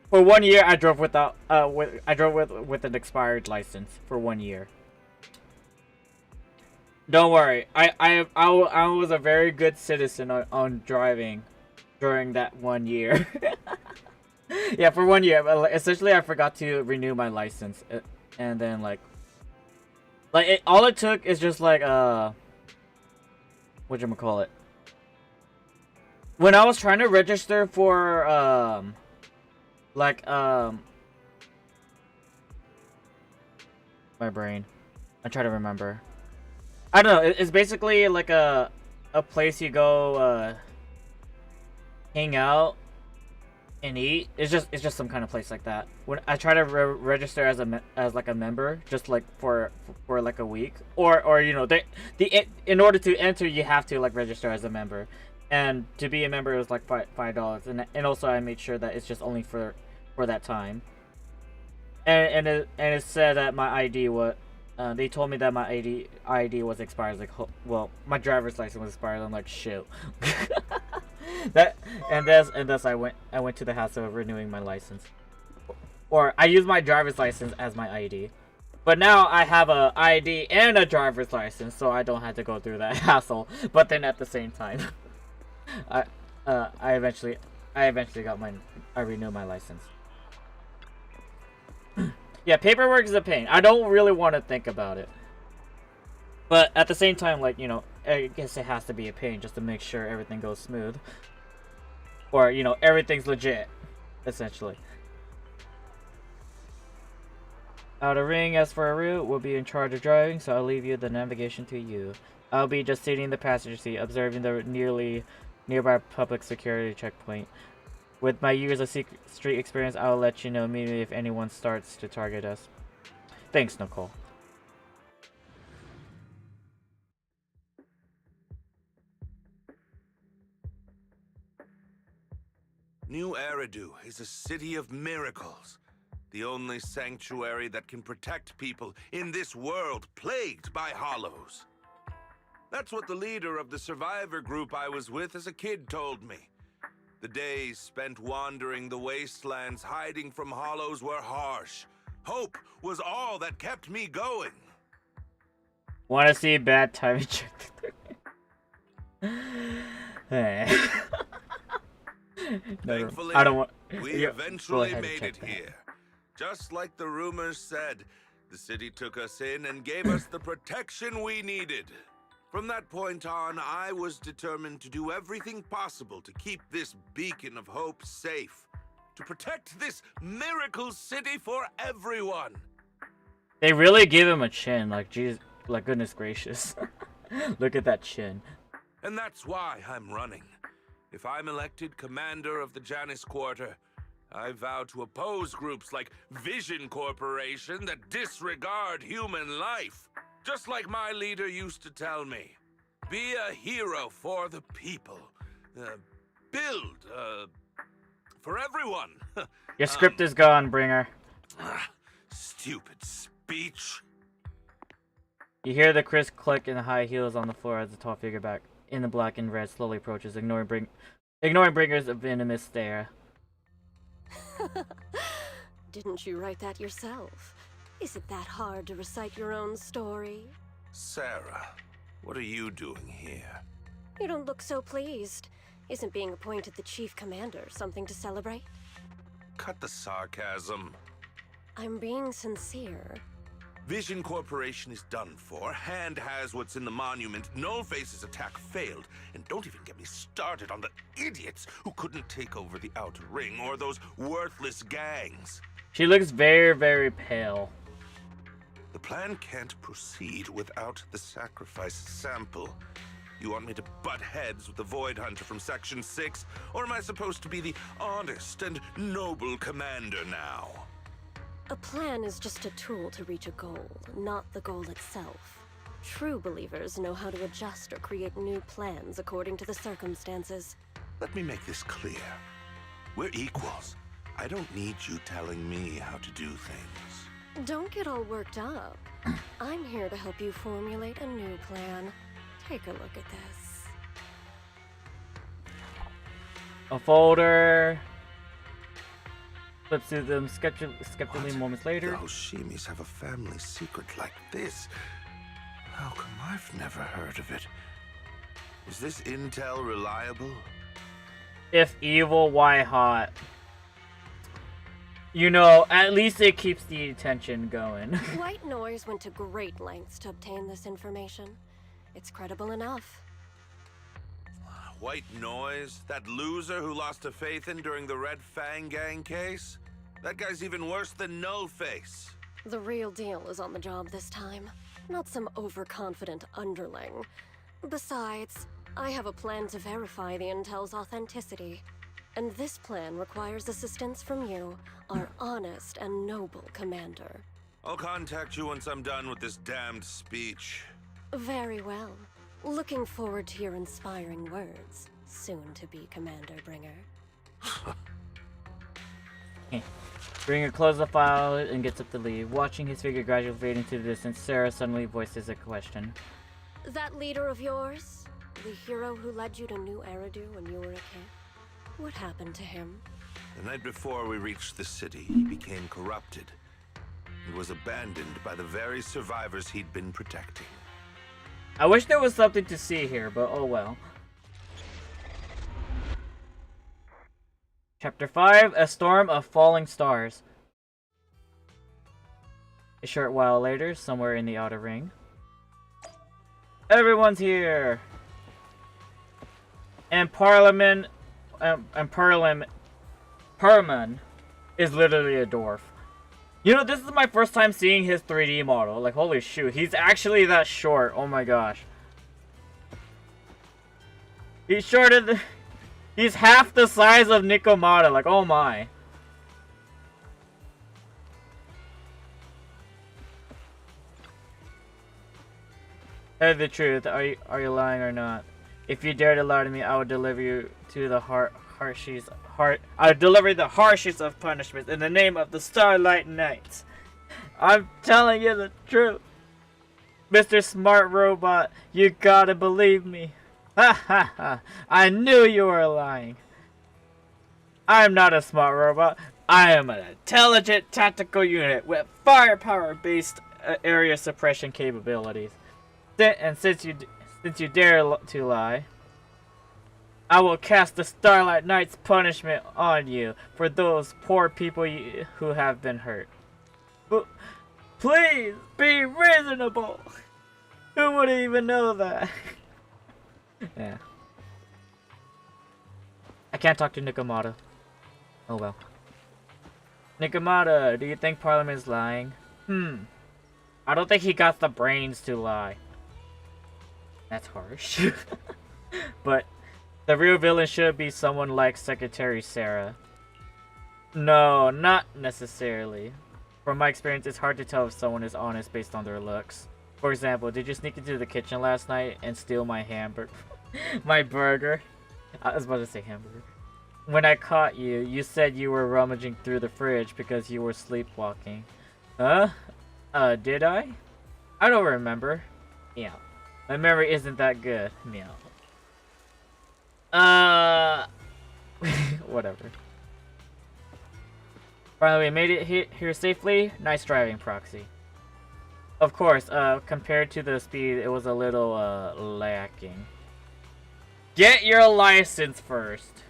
Speaker 1: For 1 year, I drove without with an expired license for 1 year. Don't worry. I was a very good citizen on driving during that 1 year. Yeah, for 1 year. Essentially, I forgot to renew my license, and then all it took is just like whatchamacallit. When I was trying to register for my brain. I try to remember. I don't know. It's basically like a place you go hang out and eat. It's just some kind of place like that. When I try to register as a member, just like for like a week, or you know, in order to enter you have to like register as a member, and to be a member it was like $5, and also I made sure that it's just only for that time. And it said that my ID was. They told me that my ID was expired. Like, well, my driver's license was expired. I'm like, shoot. Thus I went to the hassle of renewing my license, or I used my driver's license as my ID. But now I have a ID and a driver's license, so I don't have to go through that hassle. But then at the same time, I eventually got I renewed my license. Yeah, paperwork is a pain. I don't really want to think about it. But at the same time, like, you know, I guess it has to be a pain just to make sure everything goes smooth. Or, you know, everything's legit, essentially. Outer Ring, as for a route, will be in charge of driving, so I'll leave you the navigation to you. I'll be just sitting in the passenger seat, observing the nearby public security checkpoint. With my years of street experience, I'll let you know immediately if anyone starts to target us. Thanks, Nicole.
Speaker 19: New Eridu is a city of miracles. The only sanctuary that can protect people in this world plagued by hollows. That's what the leader of the survivor group I was with as a kid told me. The days spent wandering the wastelands hiding from hollows were harsh. Hope was all that kept me going.
Speaker 1: Want to see bad timing check?
Speaker 19: Thankfully,
Speaker 1: I don't want.
Speaker 19: we eventually made it here. Just like the rumors said, the city took us in and gave us the protection we needed. From that point on, I was determined to do everything possible to keep this beacon of hope safe. To protect this miracle city for everyone.
Speaker 1: They really give him a chin, like, jeez, like, goodness gracious. Look at that chin.
Speaker 19: And that's why I'm running. If I'm elected commander of the Janus Quarter, I vow to oppose groups like Vision Corporation that disregard human life. Just like my leader used to tell me. Be a hero for the people. Build, for everyone.
Speaker 1: Your script is gone, Bringer.
Speaker 19: Stupid speech.
Speaker 1: You hear the crisp click in the high heels on the floor as the tall figure back in the black and red slowly approaches, ignoring Bringer's venomous stare.
Speaker 20: Didn't you write that yourself? Is it that hard to recite your own story?
Speaker 19: Sarah, what are you doing here?
Speaker 20: You don't look so pleased. Isn't being appointed the chief commander something to celebrate?
Speaker 19: Cut the sarcasm.
Speaker 20: I'm being sincere.
Speaker 19: Vision Corporation is done for. Hand has what's in the monument. Nullface's attack failed. And don't even get me started on the idiots who couldn't take over the Outer Ring or those worthless gangs.
Speaker 1: She looks very, very pale.
Speaker 19: The plan can't proceed without the sacrifice sample. You want me to butt heads with the Void Hunter from Section 6? Or am I supposed to be the honest and noble commander now?
Speaker 20: A plan is just a tool to reach a goal, not the goal itself. True believers know how to adjust or create new plans according to the circumstances.
Speaker 19: Let me make this clear. We're equals. I don't need you telling me how to do things.
Speaker 20: Don't get all worked up. I'm here to help you formulate a new plan. Take a look at this.
Speaker 1: A folder. Flips through them skeptically moments later.
Speaker 19: The Hoshimis have a family secret like this. How come I've never heard of it? Is this intel reliable?
Speaker 1: If evil, why hot? You know, at least it keeps the tension going.
Speaker 20: White Noise went to great lengths to obtain this information. It's credible enough.
Speaker 19: White Noise? That loser who lost to Phaethon during the Red Fang Gang case? That guy's even worse than Nullface.
Speaker 20: The real deal is on the job this time, not some overconfident underling. Besides, I have a plan to verify the intel's authenticity. And this plan requires assistance from you, our honest and noble commander.
Speaker 19: I'll contact you once I'm done with this damned speech.
Speaker 20: Very well. Looking forward to your inspiring words, soon to be Commander Bringer.
Speaker 1: Bringer closes the file and gets up to leave. Watching his figure gradually fade into the distance, Sarah suddenly voices a question.
Speaker 20: That leader of yours? The hero who led you to New Eridu when you were a kid? What happened to him?
Speaker 19: The night before we reached the city, he became corrupted and was abandoned by the very survivors he'd been protecting.
Speaker 1: I wish there was something to see here, but oh well. Chapter 5, A Storm of Falling Stars. A short while later, somewhere in the outer ring. Everyone's here! And Parliament is literally a dwarf. You know, this is my first time seeing his 3D model. Like, holy shoot, he's actually that short. Oh my gosh. He's shorter than... He's half the size of Nikomata. Like, oh my. Tell the truth. Are you lying or not? If you dare to lie to me, I will deliver you to the I'll deliver the harshest of punishments in the name of the Starlight Knights. I'm telling you the truth. Mr. Smart Robot, you gotta believe me. Ha ha ha. I knew you were lying. I'm not a smart robot. I am an intelligent tactical unit with firepower-based area suppression capabilities. And since you dare to lie, I will cast the Starlight Knight's punishment on you for those poor people who have been hurt. But please be reasonable. Who would even know that? Yeah. I can't talk to Nikomata. Oh well. Nikomata, do you think Parliament is lying? I don't think he got the brains to lie. That's harsh. But the real villain should be someone like Secretary Sarah. No, not necessarily. From my experience, it's hard to tell if someone is honest based on their looks. For example, did you sneak into the kitchen last night and steal my hamburger? My burger? I was about to say hamburger. When I caught you, you said you were rummaging through the fridge because you were sleepwalking. Huh? Did I? I don't remember. Yeah. My memory isn't that good. Meow. Whatever. Finally, we made it here safely. Nice driving, Proxy. Of course, compared to the speed, it was a little, lacking. Get your license first.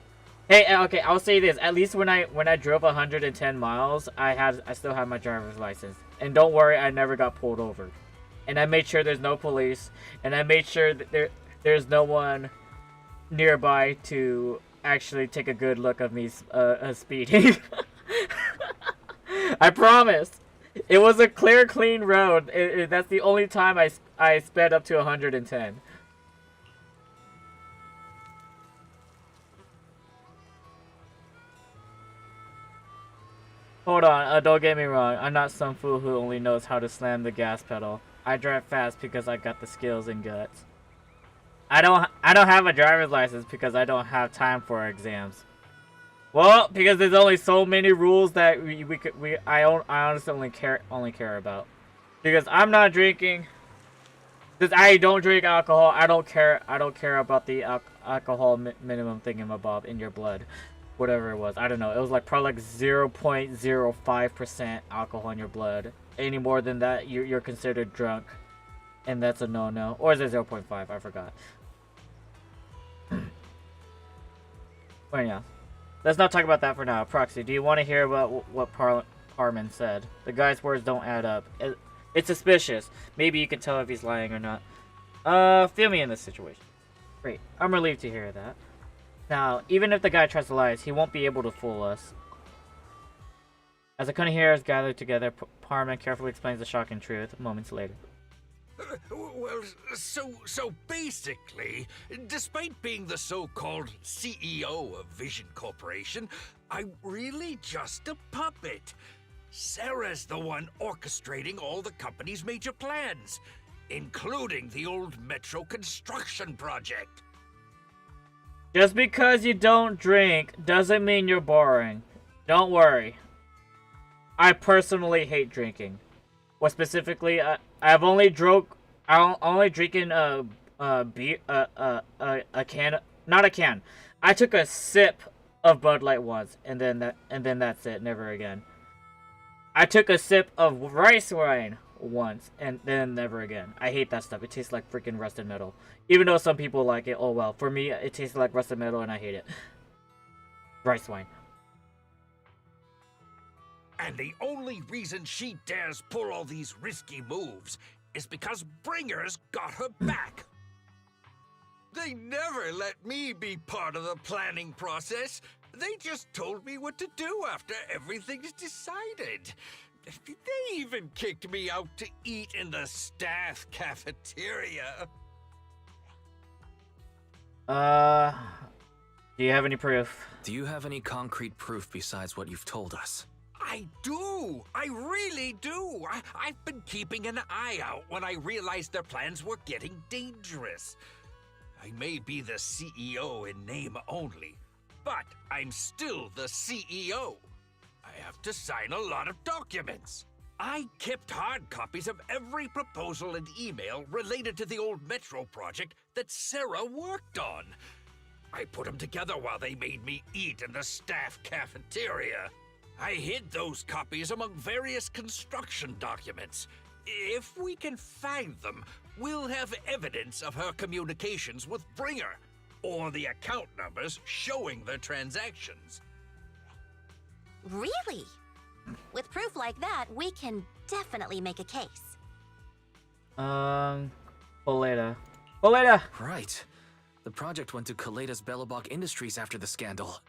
Speaker 1: Hey, okay, I'll say this. At least when I drove 110 miles, I still had my driver's license. And don't worry, I never got pulled over. And I made sure there's no police, and I made sure that there's no one nearby to actually take a good look of me speeding. I promise. It was a clear, clean road. That's the only time I sped up to 110. Hold on, don't get me wrong. I'm not some fool who only knows how to slam the gas pedal. I drive fast because I got the skills and guts. I don't have a driver's license because I don't have time for exams. Well, because there's only so many rules that I honestly only care about. Because I'm not drinking. Since I don't drink alcohol, I don't care about the alcohol minimum thingamabob in your blood. Whatever it was, I don't know. It was like probably like 0.05% alcohol in your blood. Any more than that, you're considered drunk, and that's a no-no. Or is it 0.5? I forgot. Well, yeah. Let's not talk about that for now. Proxy, do you want to hear about what Parman said? The guy's words don't add up. It's suspicious. Maybe you can tell if he's lying or not. Feel me in this situation. Great. I'm relieved to hear that. Now, even if the guy tries to lie, he won't be able to fool us. As the cunning hairs gather together, Parman carefully explains the shocking truth moments later.
Speaker 17: Well, so basically, despite being the so-called CEO of Vision Corporation, I'm really just a puppet. Sarah's the one orchestrating all the company's major plans, including the old metro construction project.
Speaker 1: Just because you don't drink doesn't mean you're boring. Don't worry. I personally hate drinking. Well, specifically, I've only drinking a can, not a can. I took a sip of Bud Light once, and then that's it. Never again. I took a sip of rice wine once, and then never again. I hate that stuff. It tastes like freaking rusted metal. Even though some people like it, oh well. For me, it tastes like rusted metal, and I hate it. Rice wine.
Speaker 17: And the only reason she dares pull all these risky moves is because Bringer's got her back. They never let me be part of the planning process. They just told me what to do after everything's decided. They even kicked me out to eat in the staff cafeteria.
Speaker 1: Do you have any proof?
Speaker 7: Do you have any concrete proof besides what you've told us?
Speaker 17: I do! I really do! I've been keeping an eye out when I realized their plans were getting dangerous. I may be the CEO in name only, but I'm still the CEO. I have to sign a lot of documents. I kept hard copies of every proposal and email related to the old Metro project that Sarah worked on. I put them together while they made me eat in the staff cafeteria. I hid those copies among various construction documents. If we can find them, we'll have evidence of her communications with Bringer, or the account numbers showing the transactions.
Speaker 18: Really? With proof like that, we can definitely make a case.
Speaker 1: Boleta.
Speaker 7: Right. The project went to Kaleda's Belobog Industries after the scandal.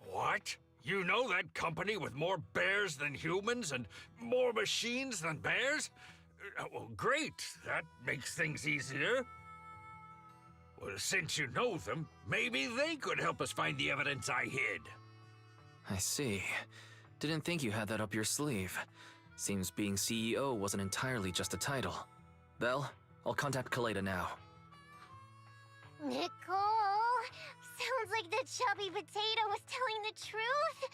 Speaker 17: What? You know that company with more bears than humans and more machines than bears? Well, great. That makes things easier. Well, since you know them, maybe they could help us find the evidence I hid.
Speaker 7: I see. Didn't think you had that up your sleeve. Seems being CEO wasn't entirely just a title. Belle, I'll contact Kaleda now.
Speaker 15: Nicole, sounds like the chubby potato was telling the truth.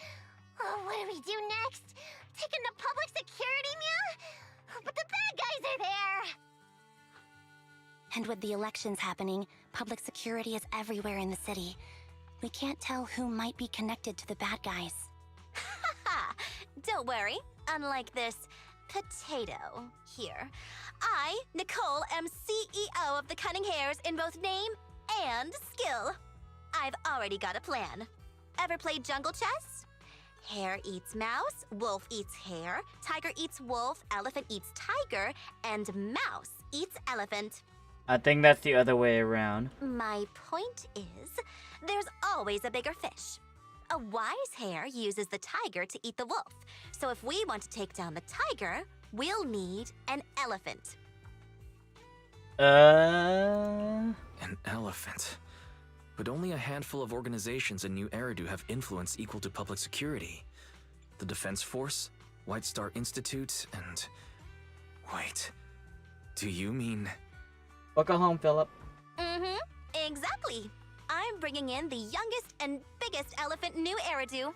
Speaker 15: Oh, what do we do next? Taking the public security, meow? But the bad guys are there.
Speaker 2: And with the elections happening, public security is everywhere in the city. We can't tell who might be connected to the bad guys.
Speaker 18: Haha! Don't worry. Unlike this potato here, I, Nicole, am CEO of the Cunning Hares in both name and skill. I've already got a plan. Ever played jungle chess? Hare eats mouse, wolf eats hare, tiger eats wolf, elephant eats tiger, and mouse eats elephant.
Speaker 1: I think that's the other way around.
Speaker 18: My point is, there's always a bigger fish. A wise hare uses the tiger to eat the wolf. So if we want to take down the tiger, we'll need an elephant.
Speaker 7: An elephant. But only a handful of organizations in New Eridu have influence equal to public security. The Defense Force, White Star Institute, and... Wait. Do you mean...
Speaker 1: Welcome home, Philip.
Speaker 18: Mm-hmm. Exactly. I'm bringing in the youngest and biggest elephant in New Eridu.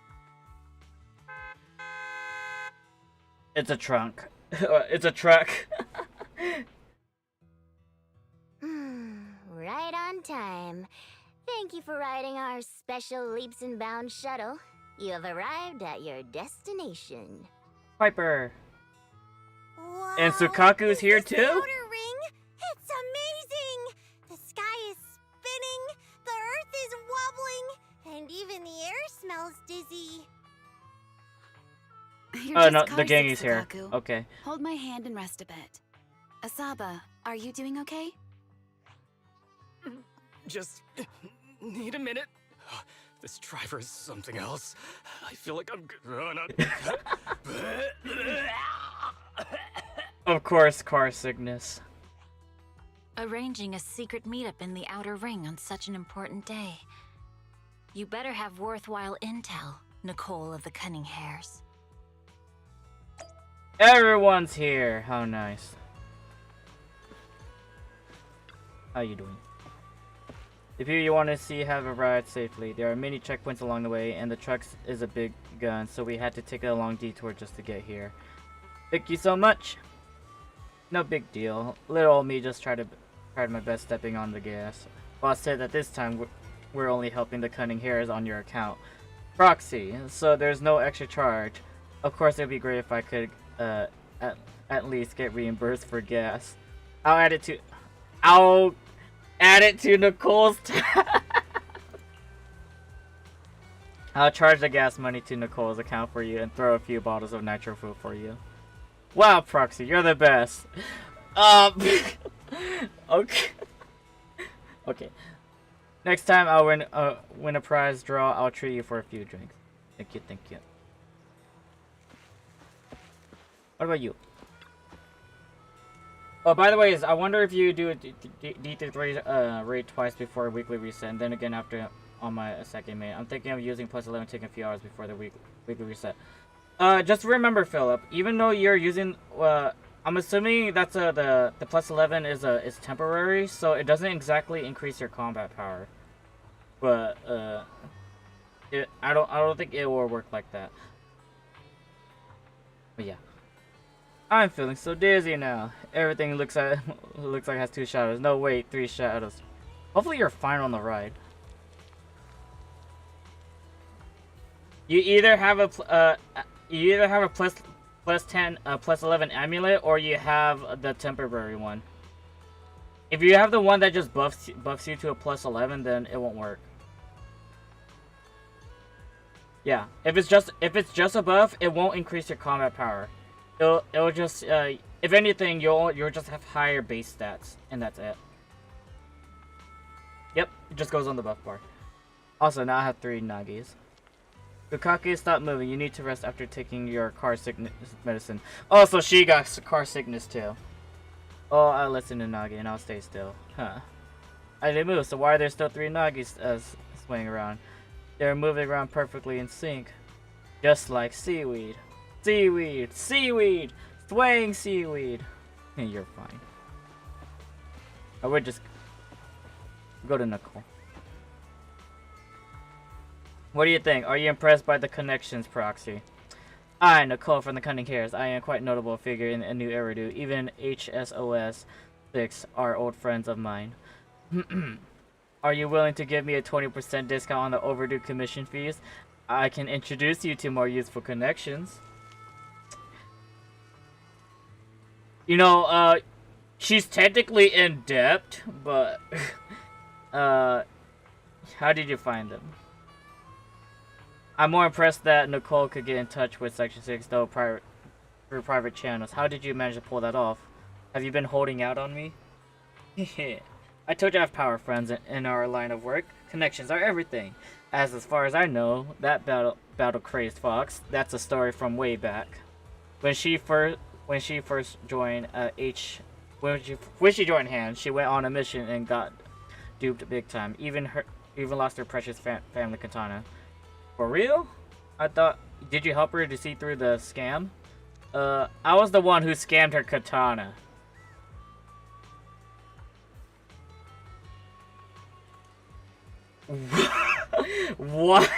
Speaker 1: It's a trunk. It's a truck.
Speaker 11: Right on time. Thank you for riding our special leaps and bounds shuttle. You have arrived at your destination.
Speaker 1: Piper.
Speaker 15: Wow,
Speaker 1: And Sukaku's here
Speaker 15: is this
Speaker 1: too?
Speaker 15: the outer ring? It's amazing! The sky is spinning, the earth is wobbling, and even the air smells dizzy.
Speaker 8: You're
Speaker 1: No,
Speaker 8: just
Speaker 1: the gang
Speaker 8: car-sick,
Speaker 1: is here.
Speaker 8: Sukaku.
Speaker 1: Okay.
Speaker 8: Hold my hand and rest a bit. Asaba, are you doing okay?
Speaker 10: just need a minute. This driver is something else. I feel like I'm gonna...
Speaker 1: Of course, car sickness.
Speaker 9: Arranging a secret meetup in the Outer Ring on such an important day. You better have worthwhile intel, Nicole of the Cunning Hairs.
Speaker 1: Everyone's here. How nice. How you doing? The people you want to see have arrived safely. There are many checkpoints along the way, and the truck is a big gun, so we had to take a long detour just to get here. Thank you so much. No big deal. Little old me just tried my best stepping on the gas. Boss said that this time we're only helping the Cunning Hairs on your account. Proxy, so there's no extra charge. Of course, it'd be great if I could at least get reimbursed for gas. I'll add it to Nicole's tab. I'll charge the gas money to Nicole's account for you and throw a few bottles of nitro fuel for you. Wow, Proxy, you're the best. Okay. Okay. Next time I'll win a prize draw, I'll treat you for a few drinks. Thank you, thank you. What about you? Oh, by the way, I wonder if you do a D3 raid twice before a weekly reset, and then again after on my second main. I'm thinking of using +11 taking a few hours before the weekly reset. Just remember, Philip, even though you're using, I'm assuming that's the +11 is temporary, so it doesn't exactly increase your combat power. But I don't think it will work like that. But yeah. I'm feeling so dizzy now. Everything looks like it has 2 shadows. No, wait, 3 shadows. Hopefully you're fine on the ride. You either have a +10 +11 amulet, or you have the temporary one. If you have the one that just buffs you to a +11, then it won't work. Yeah, if it's just a buff, it won't increase your combat power. It'll just if anything, you'll just have higher base stats, and that's it. Yep, it just goes on the buff bar. Also, now I have 3 Nagis. Bukake, stop moving. You need to rest after taking your car sickness medicine. Oh, so she got car sickness too. Oh, I'll listen to Nagi and I'll stay still. Huh. I didn't move, so why are there still 3 Nagis swaying around? They're moving around perfectly in sync. Just like seaweed. Seaweed! Seaweed! Swaying seaweed! You're fine. I would just go to Nicole. What do you think? Are you impressed by the connections, Proxy? I, Nicole from the Cunning Hairs. I am quite a notable figure in a new Eridu. Even HSOS 6 are old friends of mine. Are you willing to give me a 20% discount on the overdue commission fees? I can introduce you to more useful connections. You know, she's technically in debt, but how did you find them? I'm more impressed that Nicole could get in touch with Section 6 though through private channels. How did you manage to pull that off? Have you been holding out on me? I told you I have power friends in our line of work. Connections are everything. As far as I know, that battle-crazed fox, that's a story from way back. When she first joined when she joined Hand, she went on a mission and got duped big time. Even lost her precious family katana. For real? I thought, did you help her to see through the scam? I was the one who scammed her katana. What?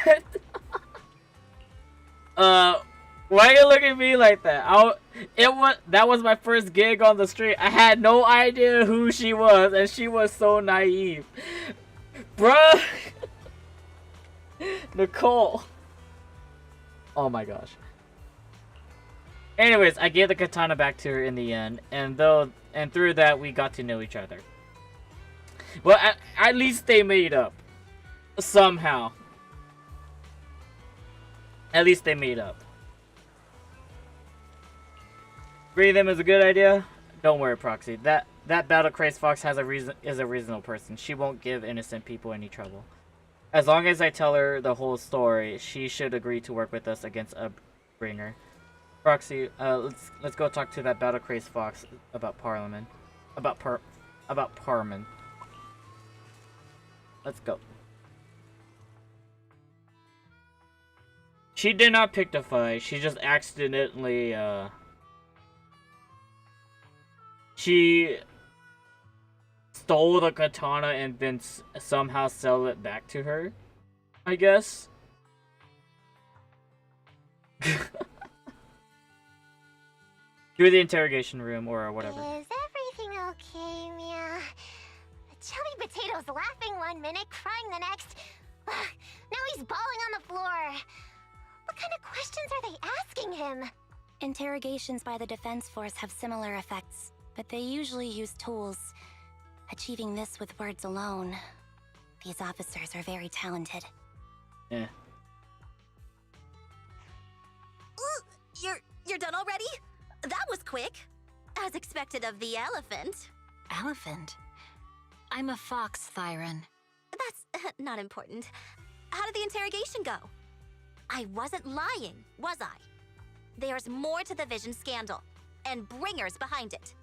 Speaker 1: Why are you looking at me like that? That was my first gig on the street. I had no idea who she was, and she was so naive. Bruh! Nicole! Oh my gosh. Anyways, I gave the katana back to her in the end, and through that we got to know each other. Well, at least they made up. Somehow. At least they made up. Bringing them is a good idea? Don't worry, Proxy. that battle crazed fox is a reasonable person. She won't give innocent people any trouble. As long as I tell her the whole story, she should agree to work with us against a bringer. Proxy, let's go talk to that battle crazed fox about Parliament. About Parman. Let's go. She did not pick the fight. She just accidentally, she stole the katana and then somehow sell it back to her, I guess. Through the interrogation room or whatever.
Speaker 15: Is everything okay, Mia? Chubby Potato's laughing one minute, crying the next. Now he's bawling on the floor. What kind of questions are they asking him?
Speaker 2: Interrogations by the defense force have similar effects, but they usually use tools. Achieving this with words alone. These officers are very talented.
Speaker 1: Yeah.
Speaker 18: You're done already? That was quick. As expected of the elephant.
Speaker 9: Elephant? I'm a fox, Thyron.
Speaker 18: That's not important. How did the interrogation go? I wasn't lying, was I? There's more to the Vision scandal, and Bringer's behind it.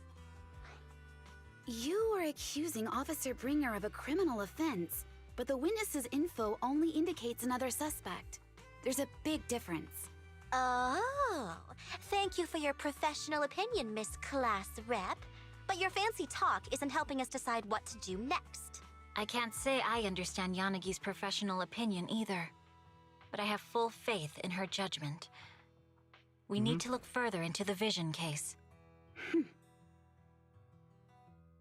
Speaker 8: You are accusing Officer Bringer of a criminal offense, but the witness's info only indicates another suspect. There's a big difference.
Speaker 18: Oh, thank you for your professional opinion, Miss Class Rep. But your fancy talk isn't helping us decide what to do next.
Speaker 9: I can't say I understand Yanagi's professional opinion either, but I have full faith in her judgment. We need to look further into the Vision case.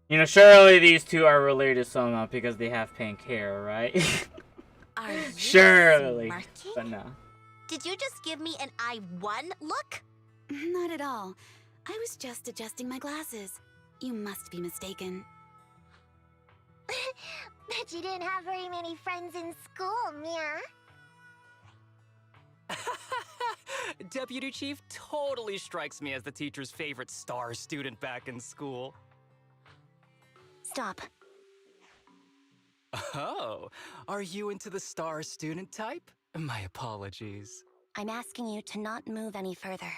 Speaker 1: You know, surely these two are related somehow because they have pink hair, right?
Speaker 18: Are you
Speaker 1: surely.
Speaker 18: smirking?
Speaker 1: But no.
Speaker 18: Did you just give me an I-1 look?
Speaker 8: Not at all. I was just adjusting my glasses. You must be mistaken.
Speaker 15: Bet you didn't have very many friends in school, Mia.
Speaker 10: Deputy Chief totally strikes me as the teacher's favorite star student back in school.
Speaker 2: Stop.
Speaker 10: Oh, are you into the star student type? My apologies.
Speaker 2: I'm asking you to not move any further.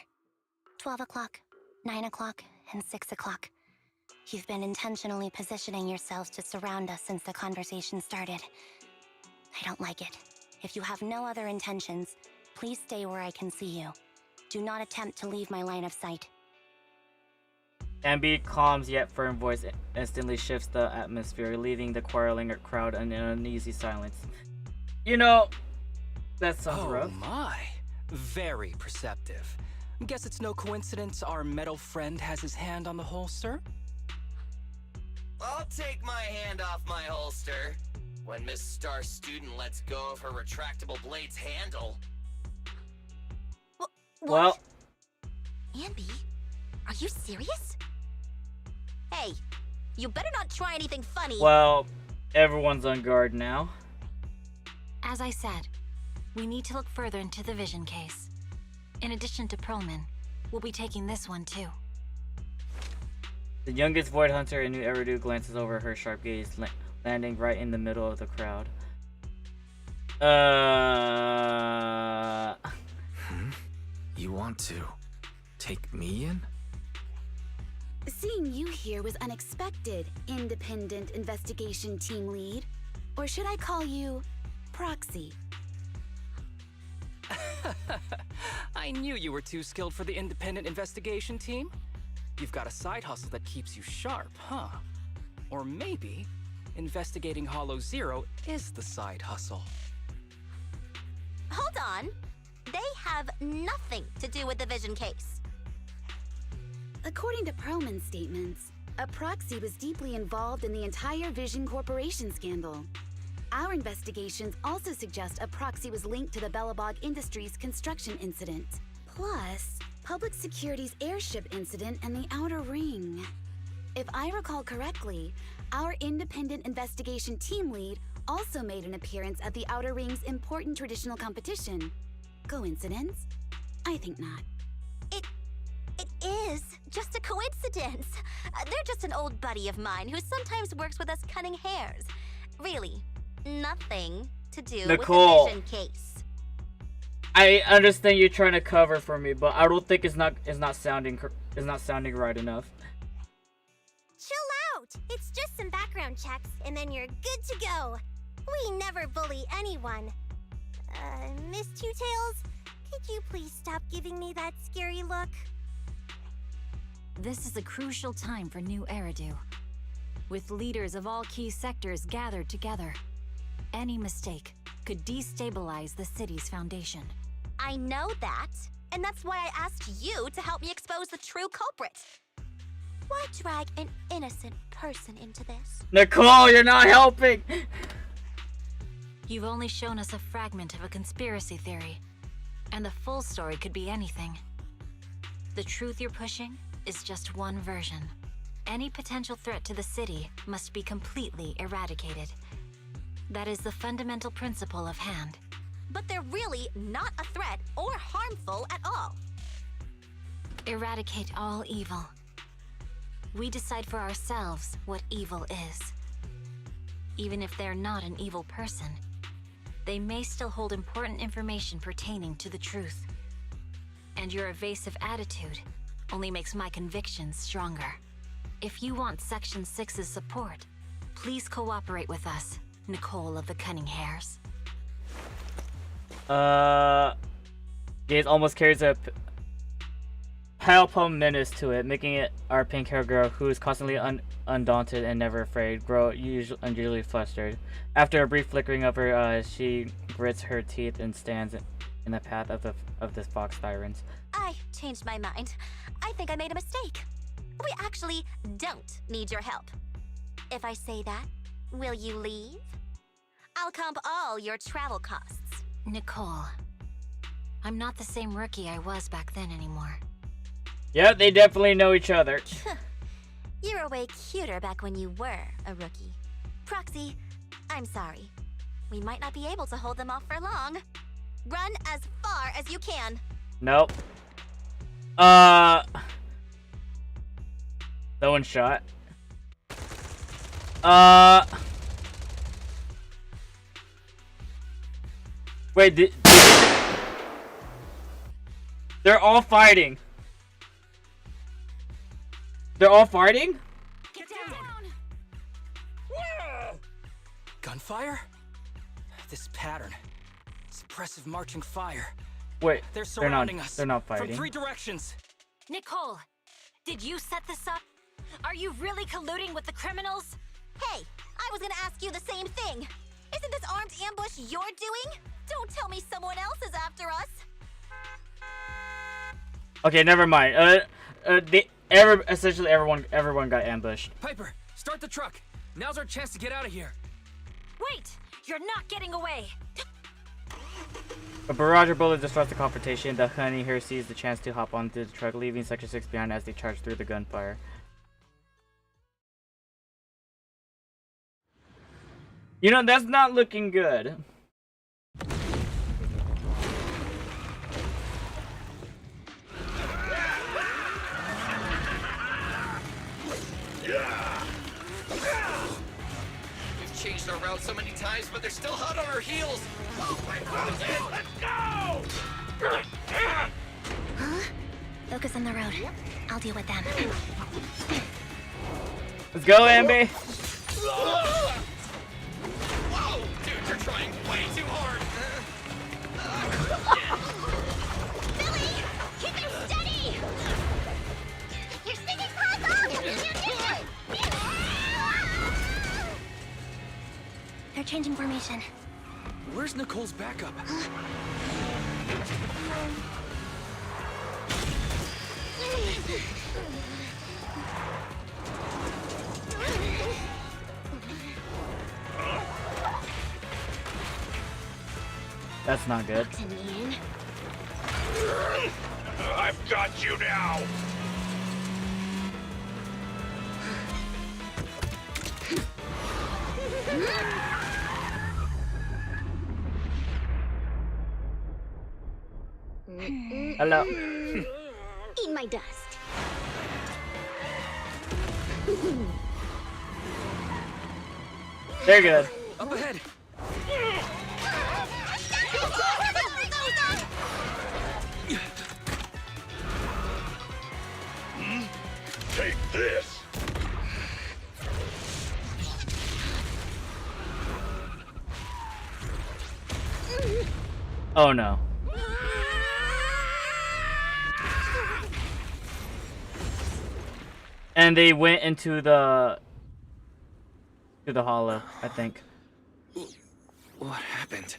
Speaker 2: 12 o'clock, 9 o'clock, and 6 o'clock. You've been intentionally positioning yourselves to surround us since the conversation started. I don't like it. If you have no other intentions, please stay where I can see you. Do not attempt to leave my line of sight.
Speaker 1: Ambi's calm yet firm voice instantly shifts the atmosphere, leaving the quarreling crowd in an uneasy silence. You know, that sounds rough.
Speaker 10: Oh my, very perceptive. Guess it's no coincidence our metal friend has his hand on the holster?
Speaker 6: I'll take my hand off my holster when Miss Star Student lets go of her retractable blade's handle.
Speaker 1: Well,
Speaker 18: Ambi, are you serious? Hey, you better not try anything funny.
Speaker 1: well, everyone's on guard now.
Speaker 9: As I said, we need to look further into the Vision case. In addition to Perlman, we'll be taking this one too.
Speaker 1: The youngest Void Hunter in New Eridu glances over her sharp gaze, landing right in the middle of the crowd.
Speaker 7: You want to take me in?
Speaker 8: Seeing you here was unexpected, Independent Investigation Team Lead. Or should I call you Proxy?
Speaker 10: I knew you were too skilled for the independent investigation team. You've got a side hustle that keeps you sharp, huh? Or maybe investigating Hollow Zero is the side hustle.
Speaker 18: Hold on. They have nothing to do with the Vision case.
Speaker 8: According to Perlman's statements, a proxy was deeply involved in the entire Vision Corporation scandal. Our investigations also suggest a proxy was linked to the Bellabog Industries construction incident, plus Public Security's airship incident and the Outer Ring. If I recall correctly, our independent investigation team lead also made an appearance at the Outer Ring's important traditional competition. Coincidence? I think not.
Speaker 18: is just a coincidence. They're just an old buddy of mine who sometimes works with us cunning hares. Really, nothing to do
Speaker 1: Nicole.
Speaker 18: with the vision case.
Speaker 1: I understand you're trying to cover for me, but I don't think it's not sounding right enough.
Speaker 15: Chill out! It's just some background checks, and then you're good to go. We never bully anyone. Miss Two Tails, could you please stop giving me that scary look?
Speaker 13: This is a crucial time for New Eridu. With leaders of all key sectors gathered together, any mistake could destabilize the city's foundation.
Speaker 18: I know that, and that's why I asked you to help me expose the true culprit. Why drag an innocent person into this?
Speaker 1: Nicole, you're not helping!
Speaker 13: You've only shown us a fragment of a conspiracy theory, and the full story could be anything. The truth you're pushing is just one version. Any potential threat to the city must be completely eradicated. That is the fundamental principle of Hand.
Speaker 18: But they're really not a threat or harmful at all.
Speaker 13: Eradicate all evil. We decide for ourselves what evil is. Even if they're not an evil person, they may still hold important information pertaining to the truth. And your evasive attitude only makes my convictions stronger. If you want Section 6's support, please cooperate with us, Nicole of the Cunning Hares.
Speaker 1: Gaze almost carries a palpable menace to it, making it our pink-haired girl, who is constantly undaunted and never afraid, grow unusually flustered. After a brief flickering of her eyes, she grits her teeth and stands in the path of this fox tyrant.
Speaker 18: I changed my mind. I think I made a mistake. We actually don't need your help. If I say that, will you leave? I'll comp all your travel costs.
Speaker 13: Nicole, I'm not the same rookie I was back then anymore.
Speaker 1: Yeah, they definitely know each other.
Speaker 18: You were way cuter back when you were a rookie. Proxy, I'm sorry. We might not be able to hold them off for long. Run as far as you can.
Speaker 1: Nope. That one shot. Wait, they're all fighting. They're all fighting?
Speaker 10: Get down! Gunfire? This pattern. Suppressive marching fire.
Speaker 1: Wait,
Speaker 10: they're surrounding us.
Speaker 1: They're not fighting.
Speaker 10: From 3 directions.
Speaker 4: Nicole, did you set this up? Are you really colluding with the criminals?
Speaker 18: Hey, I was gonna ask you the same thing. Isn't this armed ambush you're doing? Don't tell me someone else is after us.
Speaker 1: Okay, never mind. Essentially everyone got ambushed.
Speaker 7: Piper, start the truck. Now's our chance to get out of here.
Speaker 4: Wait, you're not getting away.
Speaker 1: A barrage of bullets disrupts the confrontation. The honey here sees the chance to hop onto the truck, leaving Section 6 behind as they charge through the gunfire. You know, that's not looking good.
Speaker 10: We've changed our route so many times, but they're still hot on our heels.
Speaker 14: Let's go!
Speaker 2: Huh? Focus on the road. I'll deal with them.
Speaker 1: Let's go, Ambi.
Speaker 10: Whoa! Dude, you're trying way too hard.
Speaker 18: Billy! Keep it steady! You're sticking close!
Speaker 2: They're changing formation.
Speaker 7: Where's Nicole's backup?
Speaker 1: That's not good.
Speaker 14: I've got you now!
Speaker 1: Hello.
Speaker 11: Eat my dust.
Speaker 1: They're good.
Speaker 6: Up ahead.
Speaker 17: Take this.
Speaker 1: Oh no. And they went into the hollow, I think.
Speaker 7: What happened?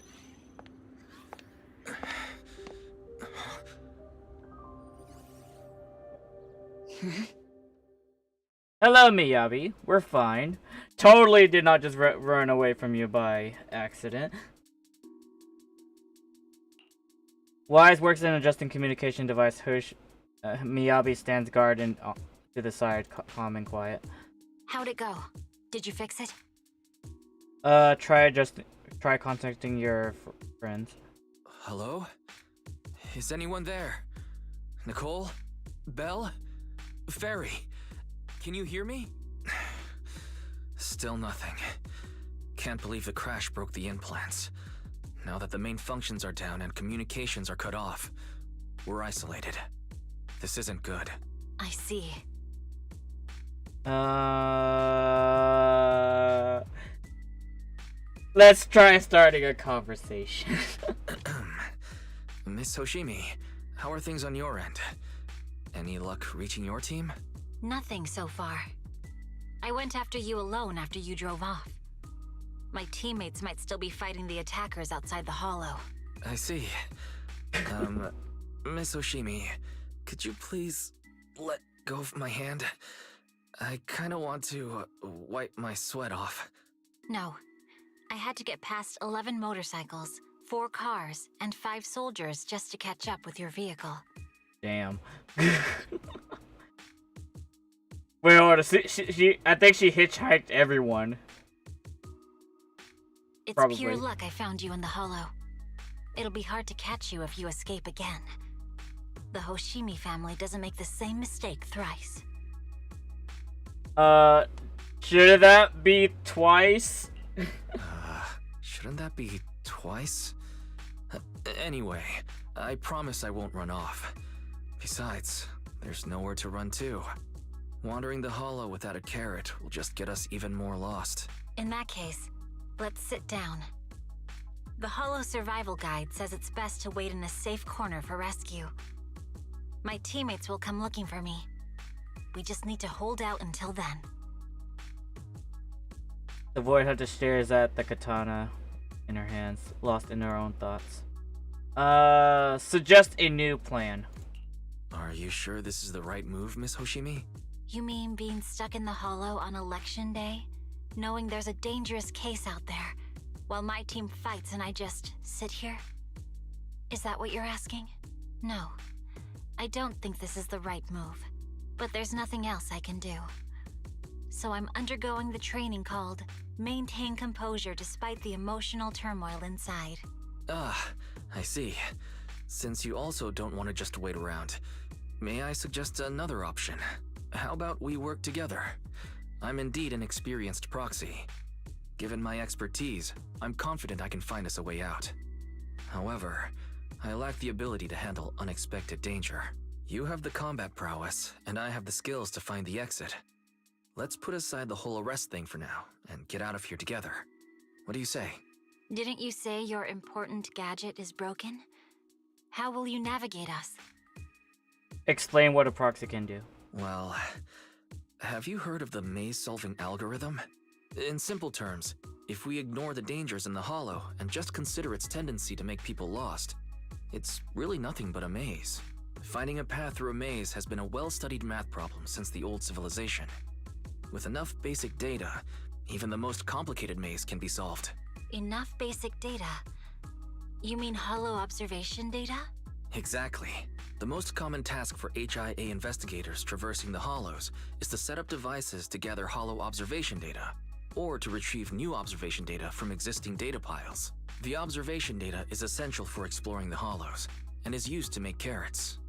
Speaker 1: Hello, Miyabi. We're fine. Totally did not just run away from you by accident. Wise works in adjusting communication device. Miyabi stands guard and to the side, calm and quiet.
Speaker 13: How'd it go? Did you fix it?
Speaker 1: Try contacting your friends.
Speaker 7: Hello? Is anyone there? Nicole? Belle? Fairy? Can you hear me? Still nothing. Can't believe the crash broke the implants. Now that the main functions are down and communications are cut off, we're isolated. This isn't good.
Speaker 13: I see.
Speaker 1: Let's try starting a conversation.
Speaker 7: Miss Hoshimi, how are things on your end? Any luck reaching your team?
Speaker 13: Nothing so far. I went after you alone after you drove off. My teammates might still be fighting the attackers outside the hollow.
Speaker 7: I see. Miss Hoshimi, could you please let go of my hand? I kinda want to wipe my sweat off.
Speaker 13: No. I had to get past 11 motorcycles, 4 cars, and 5 soldiers just to catch up with your vehicle.
Speaker 1: Damn. Wait, hold on. She I think she hitchhiked everyone.
Speaker 13: It's
Speaker 1: Probably.
Speaker 13: pure luck I found you in the hollow. It'll be hard to catch you if you escape again. The Hoshimi family doesn't make the same mistake thrice.
Speaker 1: Should that be twice?
Speaker 7: Shouldn't that be twice? Anyway, I promise I won't run off. Besides, there's nowhere to run to. Wandering the hollow without a carrot will just get us even more lost.
Speaker 13: In that case, let's sit down. The Hollow Survival Guide says it's best to wait in a safe corner for rescue. My teammates will come looking for me. We just need to hold out until then.
Speaker 1: The Void Hunter stares at the katana in her hands, lost in her own thoughts. Suggest a new plan.
Speaker 7: Are you sure this is the right move, Miss Hoshimi?
Speaker 13: You mean being stuck in the hollow on election day? Knowing there's a dangerous case out there, while my team fights and I just sit here? Is that what you're asking? No. I don't think this is the right move. But there's nothing else I can do. So I'm undergoing the training called Maintain Composure Despite the Emotional Turmoil Inside.
Speaker 7: Ah, I see. Since you also don't want to just wait around, may I suggest another option? How about we work together? I'm indeed an experienced proxy. Given my expertise, I'm confident I can find us a way out. However, I lack the ability to handle unexpected danger. You have the combat prowess, and I have the skills to find the exit. Let's put aside the whole arrest thing for now, and get out of here together. What do you say?
Speaker 13: Didn't you say your important gadget is broken? How will you navigate us?
Speaker 1: Explain what a proxy can do.
Speaker 7: Well, have you heard of the maze-solving algorithm? In simple terms, if we ignore the dangers in the hollow and just consider its tendency to make people lost, it's really nothing but a maze. Finding a path through a maze has been a well-studied math problem since the old civilization. With enough basic data, even the most complicated maze can be solved.
Speaker 13: Enough basic data? You mean hollow observation data?
Speaker 7: Exactly. The most common task for HIA investigators traversing the hollows is to set up devices to gather hollow observation data, or to retrieve new observation data from existing data piles. The observation data is essential for exploring the hollows, and is used to make carrots.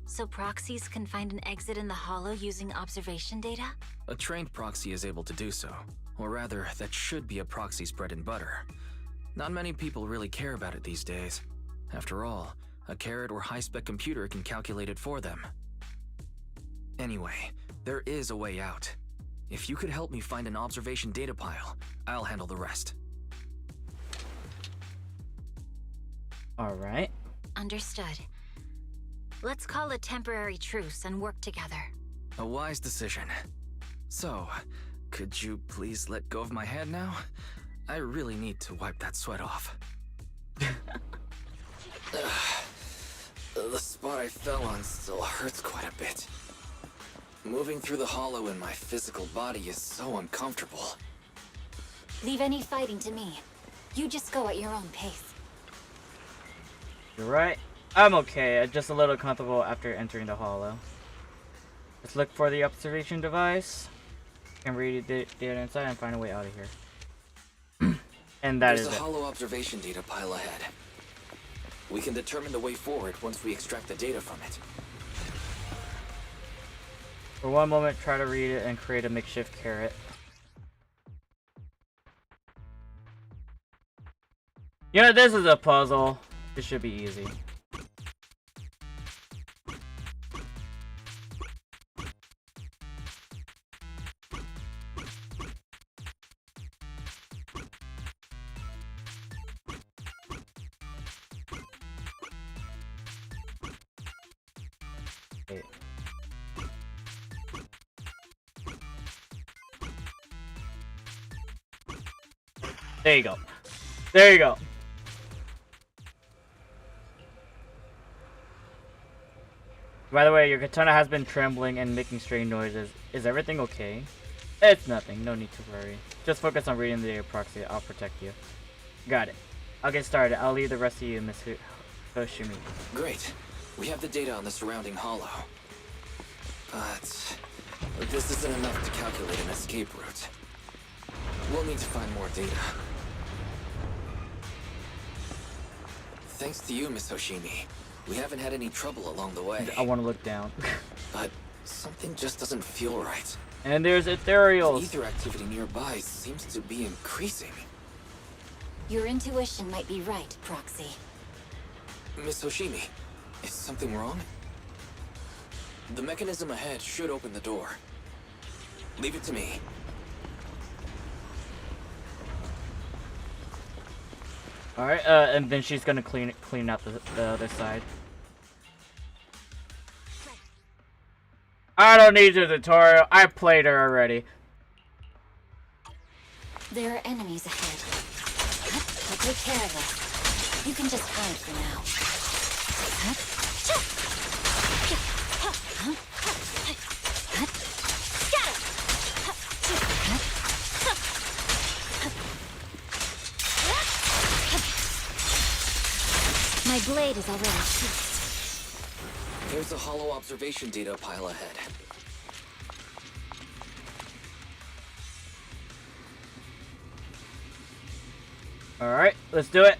Speaker 13: So proxies can find an exit in the hollow using observation data?
Speaker 7: A trained proxy is able to do so. Or rather, that should be a proxy's bread and butter. Not many people really care about it these days. After all, a carrot or high-spec computer can calculate it for them. Anyway, there is a way out. If you could help me find an observation data pile, I'll handle the rest.
Speaker 1: Alright.
Speaker 13: Understood. Let's call a temporary truce and work together.
Speaker 7: A wise decision. So, could you please let go of my hand now? I really need to wipe that sweat off. The spot I fell on still hurts quite a bit. Moving through the hollow in my physical body is so uncomfortable.
Speaker 13: Leave any fighting to me. You just go at your own pace.
Speaker 1: You're right. I'm okay. I'm just a little comfortable after entering the hollow. Let's look for the observation device. And read the data inside and find a way out of here. And that is
Speaker 7: There's
Speaker 1: it.
Speaker 7: a hollow observation data pile ahead. We can determine the way forward once we extract the data from it.
Speaker 1: For one moment, try to read it and create a makeshift carrot. You know, this is a puzzle. This should be easy. Okay. There you go. There you go. By the way, your katana has been trembling and making strange noises. Is everything okay? It's nothing. No need to worry. Just focus on reading the data proxy. I'll protect you. Got it. I'll get started. I'll leave the rest of you, Miss Hoshimi.
Speaker 7: Great. We have the data on the surrounding hollow. But this isn't enough to calculate an escape route. We'll need to find more data. Thanks to you, Miss Hoshimi. We haven't had any trouble along the way.
Speaker 1: I want to look down.
Speaker 7: But something just doesn't feel right.
Speaker 1: And there's ethereals.
Speaker 7: The ether activity nearby seems to be increasing.
Speaker 13: Your intuition might be right, Proxy.
Speaker 7: Miss Hoshimi, is something wrong? The mechanism ahead should open the door. Leave it to me.
Speaker 1: Alright, and then she's gonna clean out the other side. I don't need the tutorial. I played her already.
Speaker 13: There are enemies ahead. I'll take care of this. You can just hide for now. My blade is already sheathed.
Speaker 7: There's a hollow observation data pile ahead.
Speaker 1: Alright, let's do it.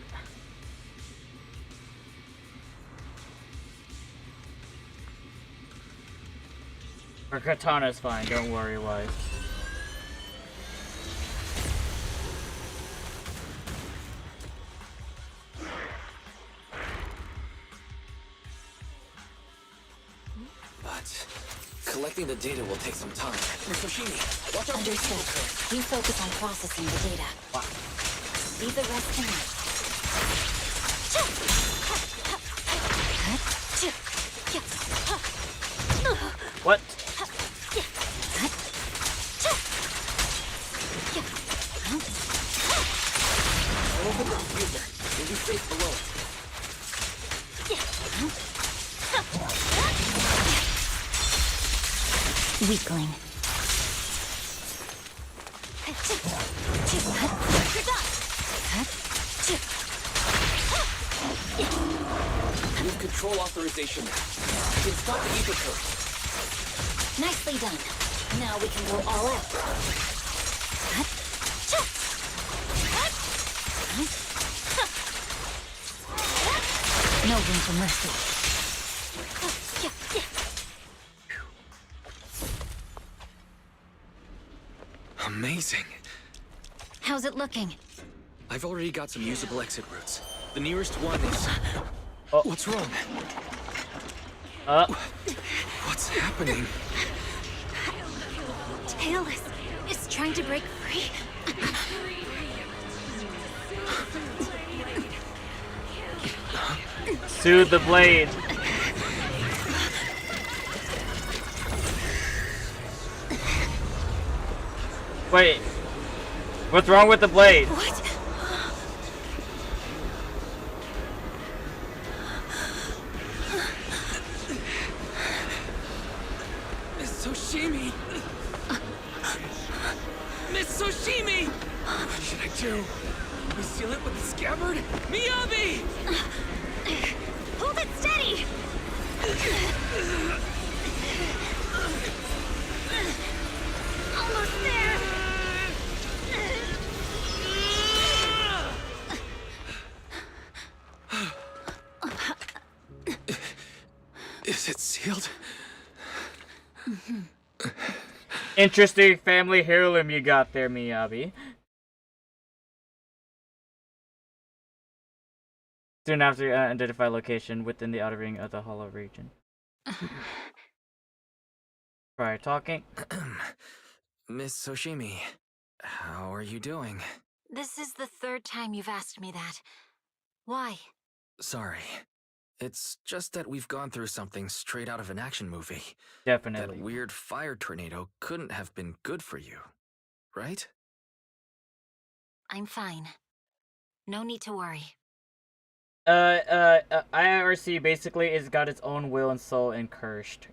Speaker 1: Her katana's fine, don't worry, Wise.
Speaker 7: But collecting the data will take some time. Miss Hoshimi, watch out.
Speaker 13: Understood. You focus on processing the data.
Speaker 1: Wow.
Speaker 13: Leave the rest to me.
Speaker 1: What?
Speaker 7: Open the computer. You'll be safe below it.
Speaker 13: Weakling.
Speaker 7: You have control authorization now. You can stop the ether current.
Speaker 13: Nicely done. Now we can go all out. No room for mercy.
Speaker 7: Amazing.
Speaker 13: How's it looking?
Speaker 7: I've already got some usable exit routes. The nearest one is...
Speaker 1: Oh.
Speaker 7: What's wrong? What's happening?
Speaker 13: Tailless is trying to break free.
Speaker 1: Soothe the blade. Wait. What's wrong with the blade?
Speaker 13: What?
Speaker 7: Miss Soshimi! Miss Soshimi! What should I do? We seal it with the scabbard? Miyabi!
Speaker 13: Hold it steady! Almost there!
Speaker 7: Is it sealed?
Speaker 1: Interesting family heirloom you got there, Miyabi. Soon after, identify location within the outer ring of the hollow region. Prior talking.
Speaker 7: Miss Soshimi, how are you doing?
Speaker 13: This is the third time you've asked me that. Why?
Speaker 7: Sorry. It's just that we've gone through something straight out of an action movie.
Speaker 1: Definitely.
Speaker 7: That weird fire tornado couldn't have been good for you, right?
Speaker 13: I'm fine. No need to worry.
Speaker 1: IRC basically has got its own will and soul and cursed.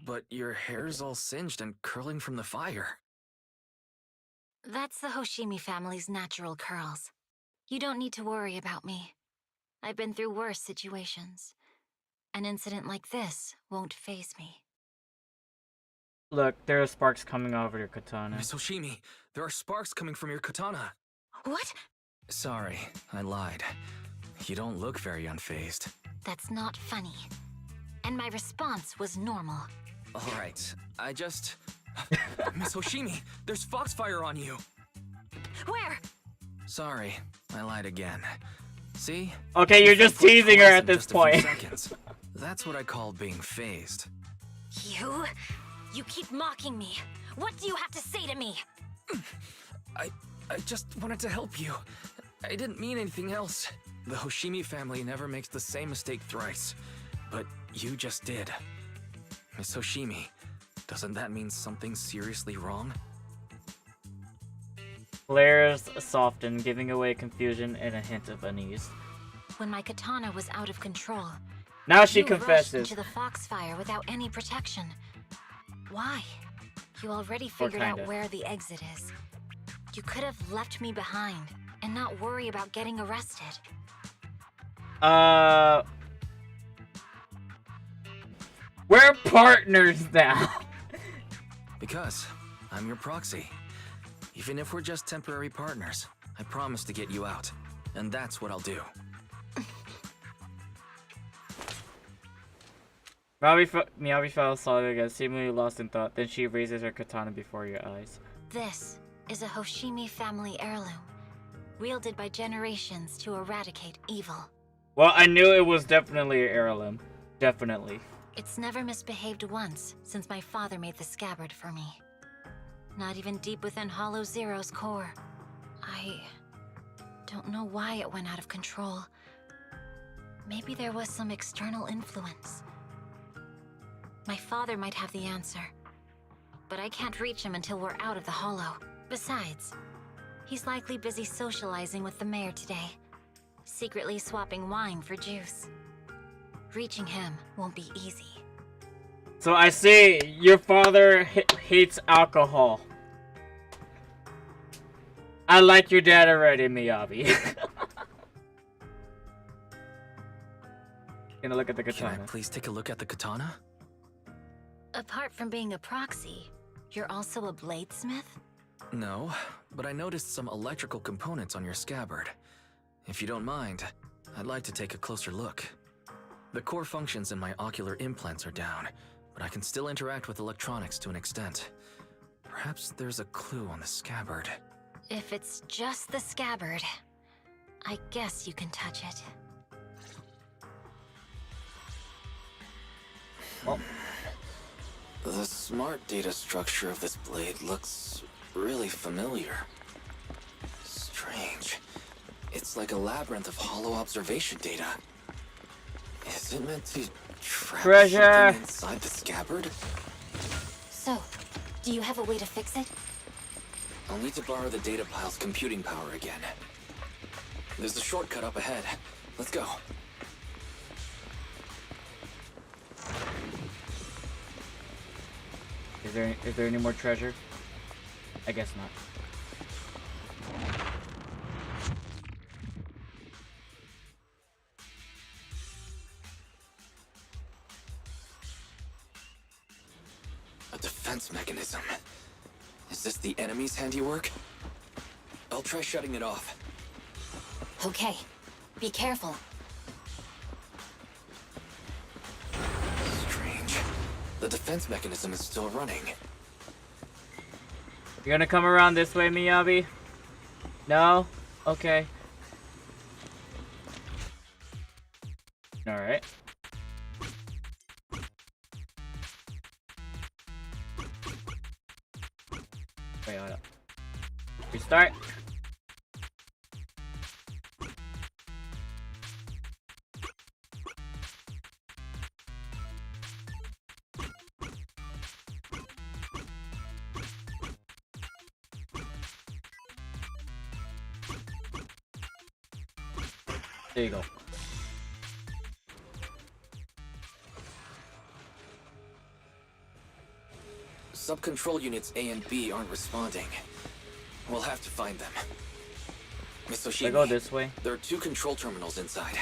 Speaker 7: But your hair's all singed and curling from the fire.
Speaker 13: That's the Hoshimi family's natural curls. You don't need to worry about me. I've been through worse situations. An incident like this won't faze me.
Speaker 1: Look, there are sparks coming out of your katana.
Speaker 7: Miss Hoshimi, there are sparks coming from your katana.
Speaker 13: What?
Speaker 7: Sorry, I lied. You don't look very unfazed.
Speaker 13: That's not funny. And my response was normal.
Speaker 7: Alright, I just... Miss Hoshimi, there's foxfire on you!
Speaker 13: Where?
Speaker 7: Sorry, I lied again. See?
Speaker 1: Okay, you're just teasing her at this point.
Speaker 7: That's what I call being phased.
Speaker 13: You? You keep mocking me. What do you have to say to me?
Speaker 7: I just wanted to help you. I didn't mean anything else. The Hoshimi family never makes the same mistake thrice. But you just did. Miss Hoshimi, doesn't that mean something seriously wrong?
Speaker 1: Glares soften, giving away confusion and a hint of unease.
Speaker 13: When my katana was out of control,
Speaker 1: now she
Speaker 13: you
Speaker 1: confesses.
Speaker 13: rushed into the foxfire without any protection. Why? You already figured out where the exit is. You could have left me behind and not worry about getting arrested.
Speaker 1: We're partners now.
Speaker 7: Because I'm your proxy. Even if we're just temporary partners, I promise to get you out. And that's what I'll do.
Speaker 1: Miyabi fell solid again, seemingly lost in thought. Then she raises her katana before your eyes.
Speaker 13: This is a Hoshimi family heirloom, wielded by generations to eradicate evil.
Speaker 1: Well, I knew it was definitely an heirloom. Definitely.
Speaker 13: It's never misbehaved once since my father made the scabbard for me. Not even deep within Hollow Zero's core. I don't know why it went out of control. Maybe there was some external influence. My father might have the answer, but I can't reach him until we're out of the Hollow. Besides, he's likely busy socializing with the mayor today, secretly swapping wine for juice. Reaching him won't be easy.
Speaker 1: So I see your father hates alcohol. I like your dad already, Miyabi. Gonna look at the katana.
Speaker 7: Can I please take a look at the katana?
Speaker 13: Apart from being a proxy, you're also a bladesmith?
Speaker 7: No, but I noticed some electrical components on your scabbard. If you don't mind, I'd like to take a closer look. The core functions in my ocular implants are down, but I can still interact with electronics to an extent. Perhaps there's a clue on the scabbard.
Speaker 13: If it's just the scabbard, I guess you can touch it.
Speaker 7: Oh. The smart data structure of this blade looks really familiar. Strange. It's like a labyrinth of hollow observation data. Is it meant to trap
Speaker 1: Treasure
Speaker 7: something inside the scabbard?
Speaker 13: So, do you have a way to fix it?
Speaker 7: I'll need to borrow the data pile's computing power again. There's a shortcut up ahead. Let's go.
Speaker 1: Is there any more treasure? I guess not.
Speaker 7: A defense mechanism. Is this the enemy's handiwork? I'll try shutting it off.
Speaker 13: Okay, be careful.
Speaker 7: Strange. The defense mechanism is still running.
Speaker 1: You're gonna come around this way, Miyabi? No? Okay. Alright. Wait, hold up. Restart. There you go.
Speaker 7: Sub-control units A and B aren't responding. We'll have to find them. Miss Oshimi,
Speaker 1: I go this way.
Speaker 7: There are 2 control terminals inside.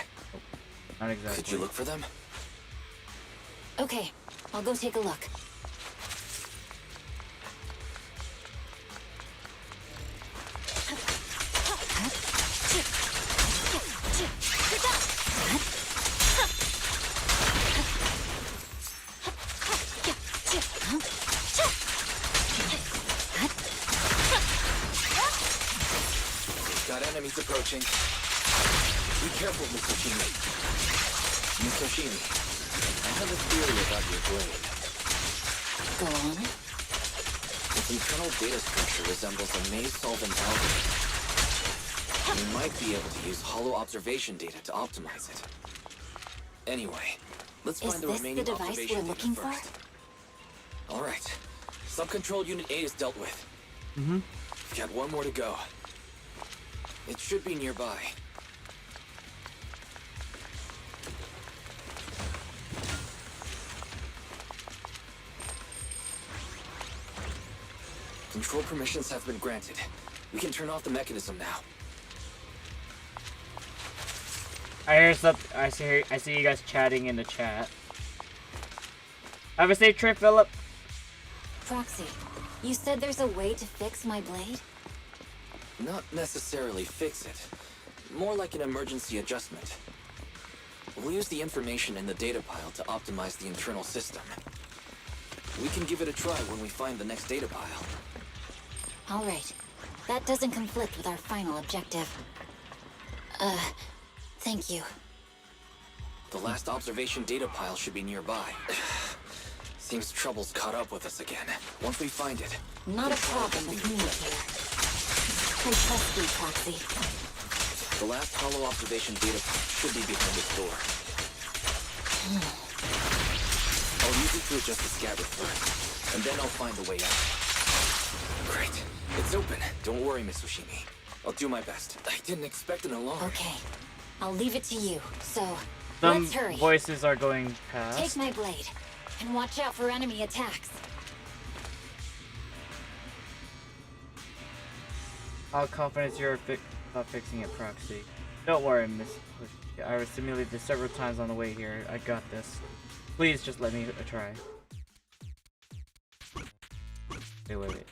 Speaker 1: Not exactly.
Speaker 7: Could you look for them?
Speaker 13: Okay, I'll go take a look.
Speaker 7: Got enemies approaching. Be careful, Miss Oshimi. Miss Oshimi, I have a theory about your blade.
Speaker 13: Go on.
Speaker 7: Its internal data structure resembles a maze-solving algorithm. We might be able to use hollow observation data to optimize it. Anyway, let's find the remaining observation data first. All right. Sub-control unit A is dealt with.
Speaker 1: Mm-hmm.
Speaker 7: We've got 1 more to go. It should be nearby. Control permissions have been granted. We can turn off the mechanism now.
Speaker 1: I hear something. I see you guys chatting in the chat. Have a safe trip, Philip.
Speaker 13: Proxy, you said there's a way to fix my blade?
Speaker 7: Not necessarily fix it. More like an emergency adjustment. We'll use the information in the data pile to optimize the internal system. We can give it a try when we find the next data pile.
Speaker 13: All right. That doesn't conflict with our final objective. Thank you.
Speaker 7: The last observation data pile should be nearby. Seems trouble's caught up with us again. Once we find it...
Speaker 13: Not a problem with me here. I trust you, Proxy.
Speaker 7: The last hollow observation data pile should be behind this door. I'll use it to adjust the scabbard first, and then I'll find the way out. Great. It's open. Don't worry, Miss Oshimi. I'll do my best. I didn't expect an alarm.
Speaker 13: Okay. I'll leave it to you, so
Speaker 1: Some
Speaker 13: let's hurry.
Speaker 1: voices are going past.
Speaker 13: Take my blade, and watch out for enemy attacks.
Speaker 1: How confident you're about fixing it, Proxy? Don't worry, Miss. I simulated this several times on the way here. I got this. Please just let me try. Wait.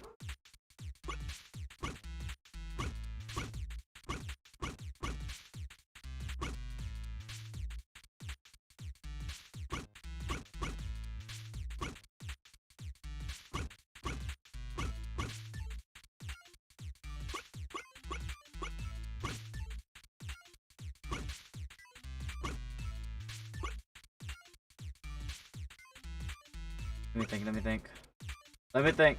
Speaker 1: Let me think, let me think. Let me think.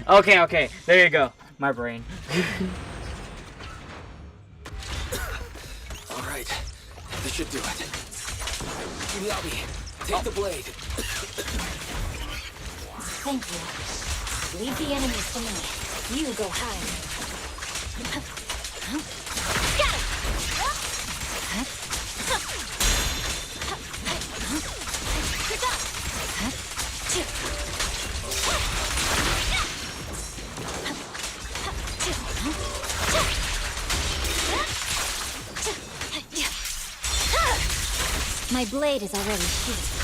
Speaker 1: Okay, okay, there you go. My brain.
Speaker 7: Alright, this should do it. Miyabi, take the blade.
Speaker 9: Thank you. Leave the enemies to me. You go hide. Got it! You're done! My blade is already sheathed.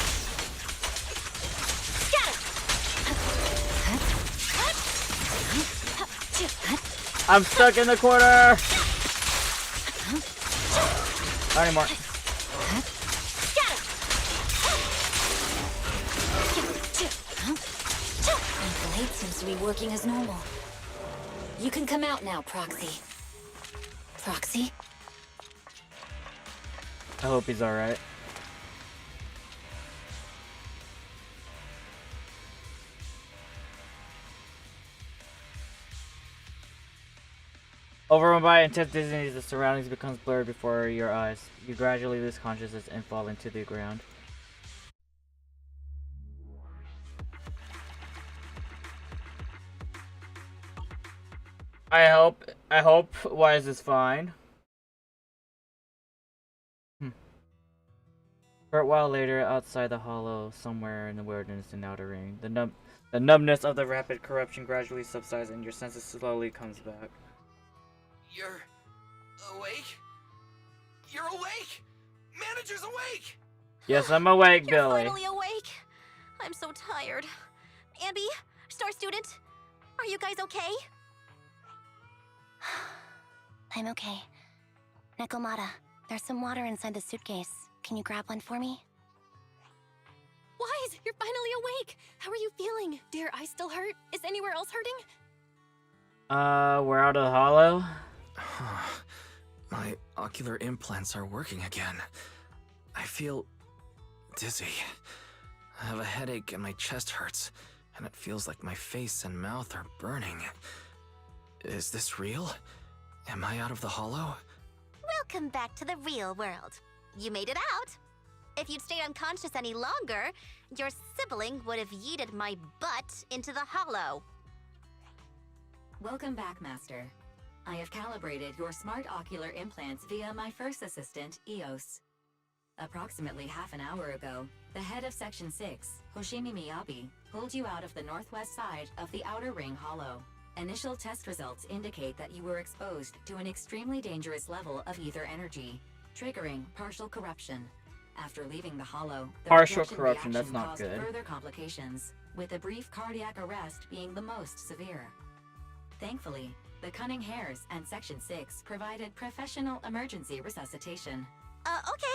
Speaker 1: I'm stuck in the corner! Not anymore.
Speaker 9: My blade seems to be working as normal. You can come out now, Proxy. Proxy?
Speaker 1: I hope he's alright. Overrun by intense dizziness, the surroundings becomes blurred before your eyes. You gradually lose consciousness and fall into the ground. I hope Wise is fine. Short while later, outside the hollow, somewhere in the wilderness in Outer Ring, the numbness of the rapid corruption gradually subsides and your senses slowly comes back.
Speaker 6: You're awake? You're awake! Manager's awake!
Speaker 1: Yes, I'm awake,
Speaker 18: You're
Speaker 1: Billy.
Speaker 18: finally awake. I'm so tired. Ambi, Star Student, are you guys okay?
Speaker 2: I'm okay. Nekomata, there's some water inside the suitcase. Can you grab one for me?
Speaker 18: Wise, you're finally awake. How are you feeling? Do your eyes still hurt? Is anywhere else hurting?
Speaker 1: We're out of the hollow.
Speaker 7: My ocular implants are working again. I feel dizzy. I have a headache and my chest hurts, and it feels like my face and mouth are burning. Is this real? Am I out of the hollow?
Speaker 11: Welcome back to the real world. You made it out. If you'd stayed unconscious any longer, your sibling would have yeeted my butt into the hollow.
Speaker 21: Welcome back, Master. I have calibrated your smart ocular implants via my first assistant, EOS. Approximately half an hour ago, the head of Section 6, Hoshimi Miyabi, pulled you out of the northwest side of the Outer Ring Hollow. Initial test results indicate that you were exposed to an extremely dangerous level of ether energy, triggering partial corruption. After leaving the hollow, the
Speaker 1: Partial
Speaker 21: rejection
Speaker 1: corruption, that's
Speaker 21: reaction
Speaker 1: not
Speaker 21: caused
Speaker 1: good.
Speaker 21: further complications, with a brief cardiac arrest being the most severe. Thankfully, the Cunning Hares and Section 6 provided professional emergency resuscitation.
Speaker 11: Okay.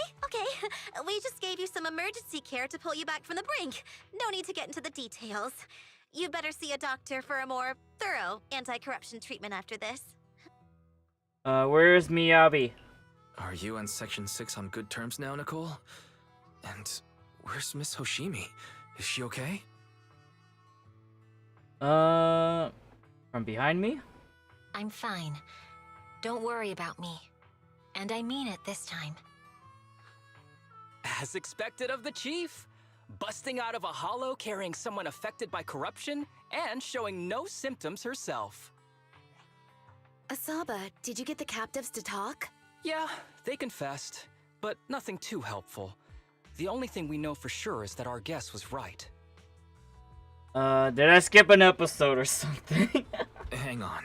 Speaker 11: We just gave you some emergency care to pull you back from the brink. No need to get into the details. You better see a doctor for a more thorough anti-corruption treatment after this.
Speaker 1: Where's Miyabi?
Speaker 7: Are you and Section 6 on good terms now, Nicole? And where's Miss Hoshimi? Is she okay?
Speaker 1: From behind me?
Speaker 9: I'm fine. Don't worry about me. And I mean it this time.
Speaker 10: As expected of the Chief. Busting out of a hollow carrying someone affected by corruption and showing no symptoms herself.
Speaker 8: Asaba, did you get the captives to talk?
Speaker 10: Yeah, they confessed, but nothing too helpful. The only thing we know for sure is that our guess was right.
Speaker 1: Did I skip an episode or something?
Speaker 7: Hang on.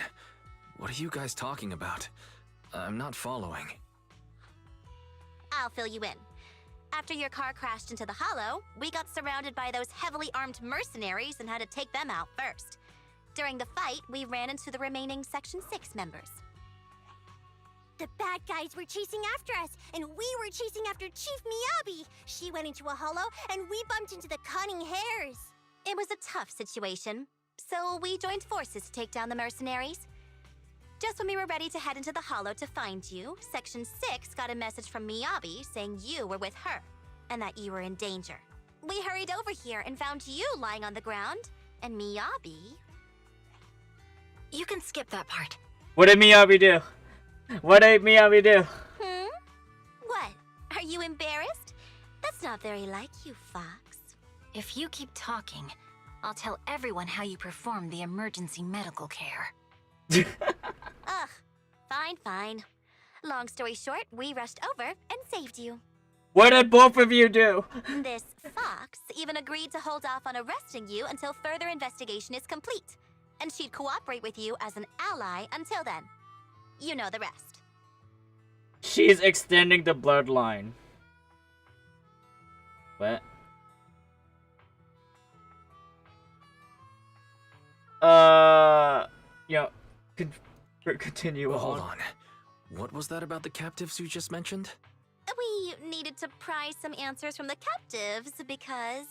Speaker 7: What are you guys talking about? I'm not following.
Speaker 11: I'll fill you in. After your car crashed into the hollow, we got surrounded by those heavily armed mercenaries and had to take them out first. During the fight, we ran into the remaining Section 6 members.
Speaker 15: The bad guys were chasing after us, and we were chasing after Chief Miyabi. She went into a hollow, and we bumped into the cunning hares.
Speaker 11: It was a tough situation, so we joined forces to take down the mercenaries. Just when we were ready to head into the hollow to find you, Section 6 got a message from Miyabi saying you were with her, and that you were in danger. We hurried over here and found you lying on the ground, and Miyabi...
Speaker 13: You can skip that part.
Speaker 1: What did Miyabi do? What did Miyabi do?
Speaker 11: What? Are you embarrassed? That's not very like you, Fox.
Speaker 13: If you keep talking, I'll tell everyone how you performed the emergency medical care.
Speaker 11: Ugh, fine. Long story short, we rushed over and saved you.
Speaker 1: What did both of you do?
Speaker 11: This Fox even agreed to hold off on arresting you until further investigation is complete. And she'd cooperate with you as an ally until then. You know the rest.
Speaker 1: She's extending the bloodline. What? Continue on.
Speaker 7: Hold on. What was that about the captives you just mentioned?
Speaker 11: We needed to pry some answers from the captives because...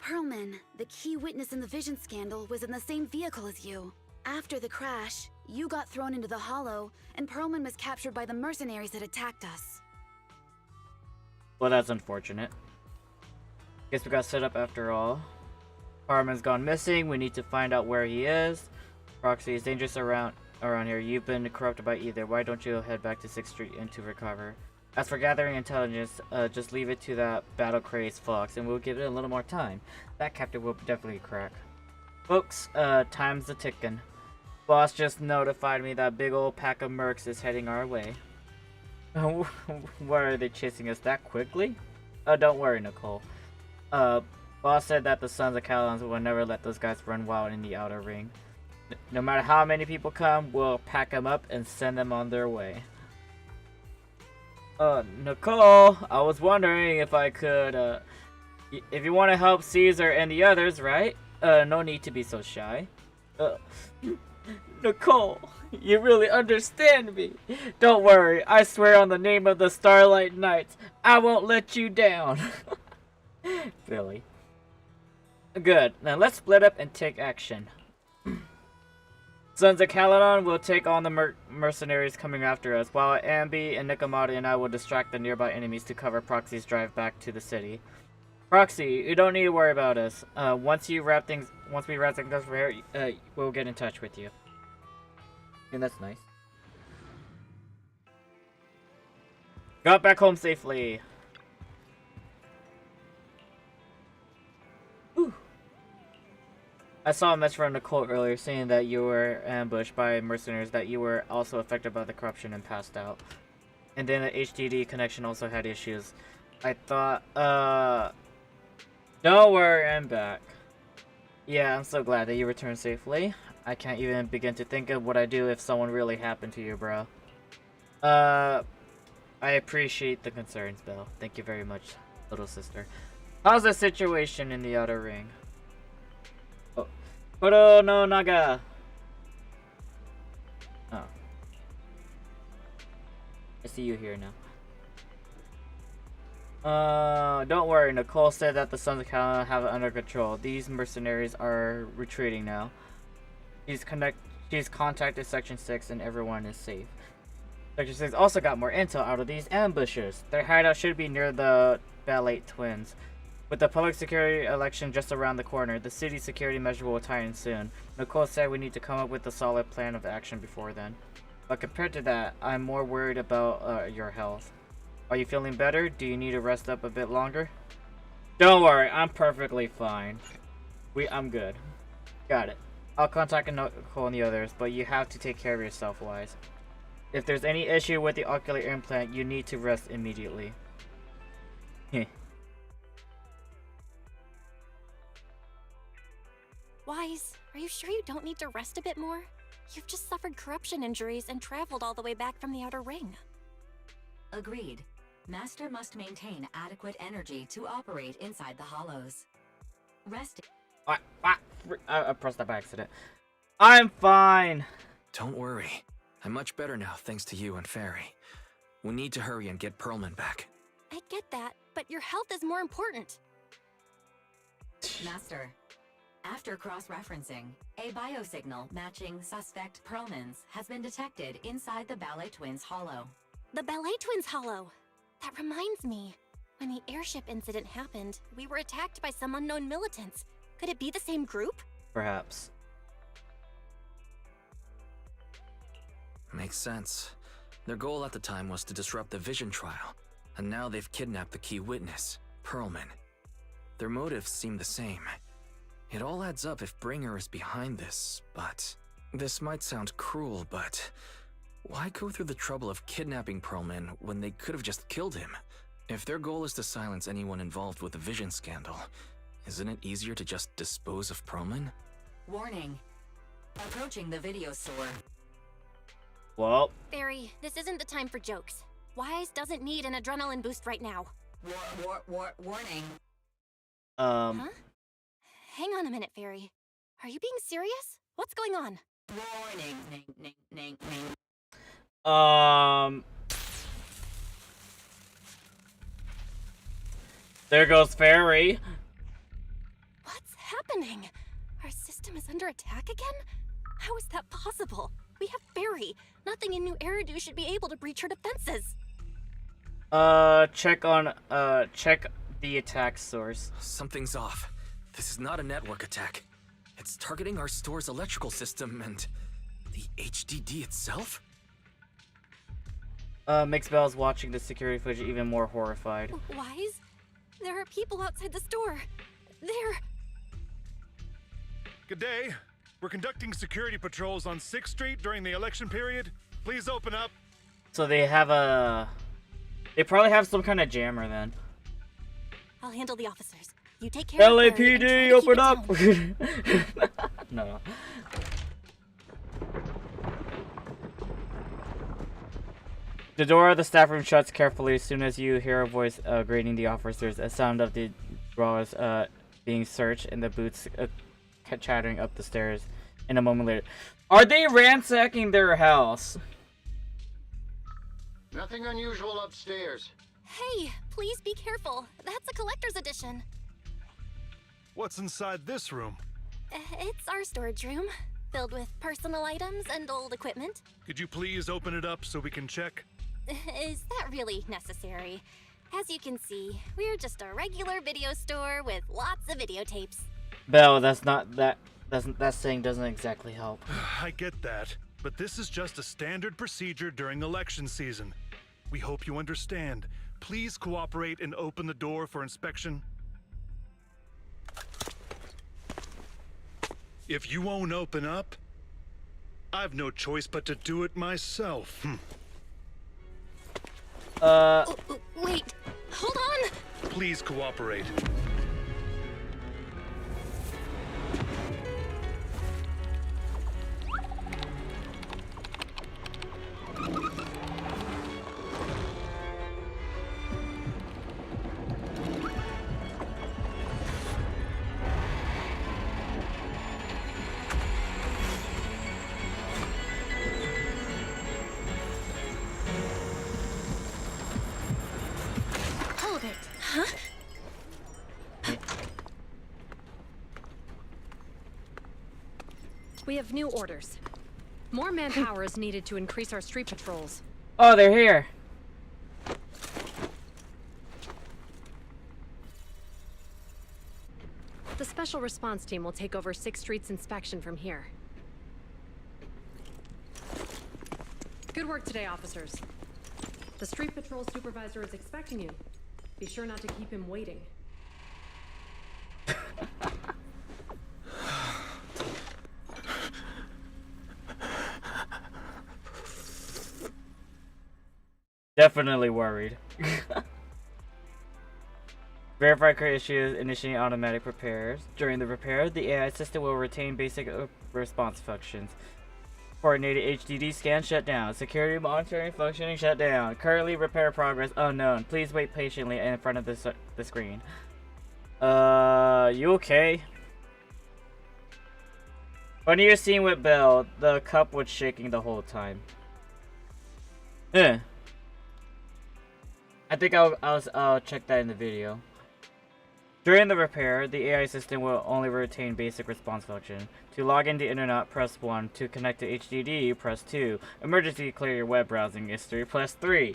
Speaker 8: Perlman, the key witness in the Vision scandal, was in the same vehicle as you. After the crash, you got thrown into the hollow, and Perlman was captured by the mercenaries that attacked us.
Speaker 1: Well, that's unfortunate. Guess we got set up after all. Perlman's gone missing. We need to find out where he is. Proxy is dangerous around here. You've been corrupted by either. Why don't you head back to 6th Street and to recover? As for gathering intelligence, just leave it to that battle-crazed Fox, and we'll give it a little more time. That captain will definitely crack. Folks, time's a-ticking. Boss just notified me that big old pack of mercs is heading our way. Why are they chasing us that quickly? Don't worry, Nicole. Boss said that the Sons of Kaladons will never let those guys run wild in the outer ring. No matter how many people come, we'll pack them up and send them on their way. Nicole, I was wondering if I could, if you want to help Caesar and the others, right? No need to be so shy. Nicole, you really understand me. Don't worry, I swear on the name of the Starlight Knights, I won't let you down. Billy. Good, now let's split up and take action. Sons of Kaladon will take on the mercenaries coming after us, while Ambi and Nikomata and I will distract the nearby enemies to cover Proxy's drive back to the city. Proxy, you don't need to worry about us. Once we wrap things up here, we'll get in touch with you. And that's nice. Got back home safely. Whew. I saw a message from Nicole earlier saying that you were ambushed by mercenaries, that you were also affected by the corruption and passed out. And then the HDD connection also had issues. I thought, don't worry, I'm back. Yeah, I'm so glad that you returned safely. I can't even begin to think of what I'd do if someone really happened to you, bro. I appreciate the concerns, Bill. Thank you very much, little sister. How's the situation in the outer ring? Oh. Koro no Naga! Oh. I see you here now. Don't worry, Nicole said that the Sons of Kaladon have it under control. These mercenaries are retreating now. She's contacted Section 6 and everyone is safe. Section 6 also got more intel out of these ambushes. Their hideout should be near the Ballet Twins. With the public security election just around the corner, the city's security measure will tighten soon. Nicole said we need to come up with a solid plan of action before then. But compared to that, I'm more worried about your health. Are you feeling better? Do you need to rest up a bit longer? Don't worry, I'm perfectly fine. I'm good. Got it. I'll contact Nicole and the others, but you have to take care of yourself, Wise. If there's any issue with the ocular implant, you need to rest immediately.
Speaker 2: Wise, are you sure you don't need to rest a bit more? You've just suffered corruption injuries and traveled all the way back from the Outer Ring.
Speaker 21: Agreed. Master must maintain adequate energy to operate inside the hollows. Rest.
Speaker 1: I pressed that by accident. I'm fine.
Speaker 7: Don't worry. I'm much better now thanks to you and Fairy. We need to hurry and get Pearlman back.
Speaker 2: I get that, but your health is more important.
Speaker 21: Master, after cross-referencing, a biosignal matching suspect Pearlman's has been detected inside the Ballet Twins hollow.
Speaker 2: The Ballet Twins hollow. That reminds me. When the airship incident happened, we were attacked by some unknown militants. Could it be the same group?
Speaker 1: Perhaps.
Speaker 7: Makes sense. Their goal at the time was to disrupt the Vision trial, and now they've kidnapped the key witness, Pearlman. Their motives seem the same. It all adds up if Bringer is behind this, but... This might sound cruel, but... Why go through the trouble of kidnapping Pearlman when they could have just killed him? If their goal is to silence anyone involved with the Vision scandal, isn't it easier to just dispose of Pearlman?
Speaker 21: Warning. Approaching the video store.
Speaker 1: Well...
Speaker 2: Fairy, this isn't the time for jokes. Wise doesn't need an adrenaline boost right now.
Speaker 21: Warning.
Speaker 2: Huh? Hang on a minute, Fairy. Are you being serious? What's going on?
Speaker 21: Warning.
Speaker 1: There goes Fairy.
Speaker 2: What's happening? Our system is under attack again? How is that possible? We have Fairy. Nothing in New Eridu should be able to breach her defenses.
Speaker 1: Check the attack source.
Speaker 7: Something's off. This is not a network attack. It's targeting our store's electrical system and the HDD itself?
Speaker 1: Makes Belle's watching the security footage even more horrified.
Speaker 2: Wise? There are people outside the store. They're...
Speaker 3: Good day. We're conducting security patrols on 6th Street during the election period. Please open up.
Speaker 1: So they have a... They probably have some kind of jammer then.
Speaker 2: I'll handle the officers. You take care of Fairy and try
Speaker 1: LAPD,
Speaker 2: to
Speaker 1: open
Speaker 2: keep it
Speaker 1: up! No. The door of the staff room shuts carefully as soon as you hear a voice greeting the officers. A sound of the drawers being searched and the boots chattering up the stairs. And a moment later, are they ransacking their house?
Speaker 22: Nothing unusual upstairs.
Speaker 2: Hey, please be careful. That's a collector's edition.
Speaker 3: What's inside this room?
Speaker 2: It's our storage room, filled with personal items and old equipment.
Speaker 3: Could you please open it up so we can check?
Speaker 2: Is that really necessary? As you can see, we're just a regular video store with lots of videotapes.
Speaker 1: Belle, that saying doesn't exactly help.
Speaker 3: I get that, but this is just a standard procedure during election season. We hope you understand. Please cooperate and open the door for inspection. If you won't open up, I've no choice but to do it myself.
Speaker 2: Wait, hold on!
Speaker 3: Please cooperate.
Speaker 2: Hold it. Huh?
Speaker 23: We have new orders. More manpower is needed to increase our street patrols.
Speaker 1: Oh, they're here.
Speaker 23: The special response team will take over 6th Street's inspection from here. Good work today, officers. The street patrol supervisor is expecting you. Be sure not to keep him waiting.
Speaker 1: Definitely worried. Verify current issues, initiating automatic repairs. During the repair, the AI system will retain basic response functions. Coordinated HDD scan shut down. Security monitoring functioning shut down. Currently repair progress unknown. Please wait patiently in front of the screen. You okay? When you're seeing with Belle, the cup was shaking the whole time. I think I'll check that in the video. During the repair, the AI system will only retain basic response function. To log into the internet, press 1. To connect to HDD, press 2. Emergency clear your web browsing history, press 3.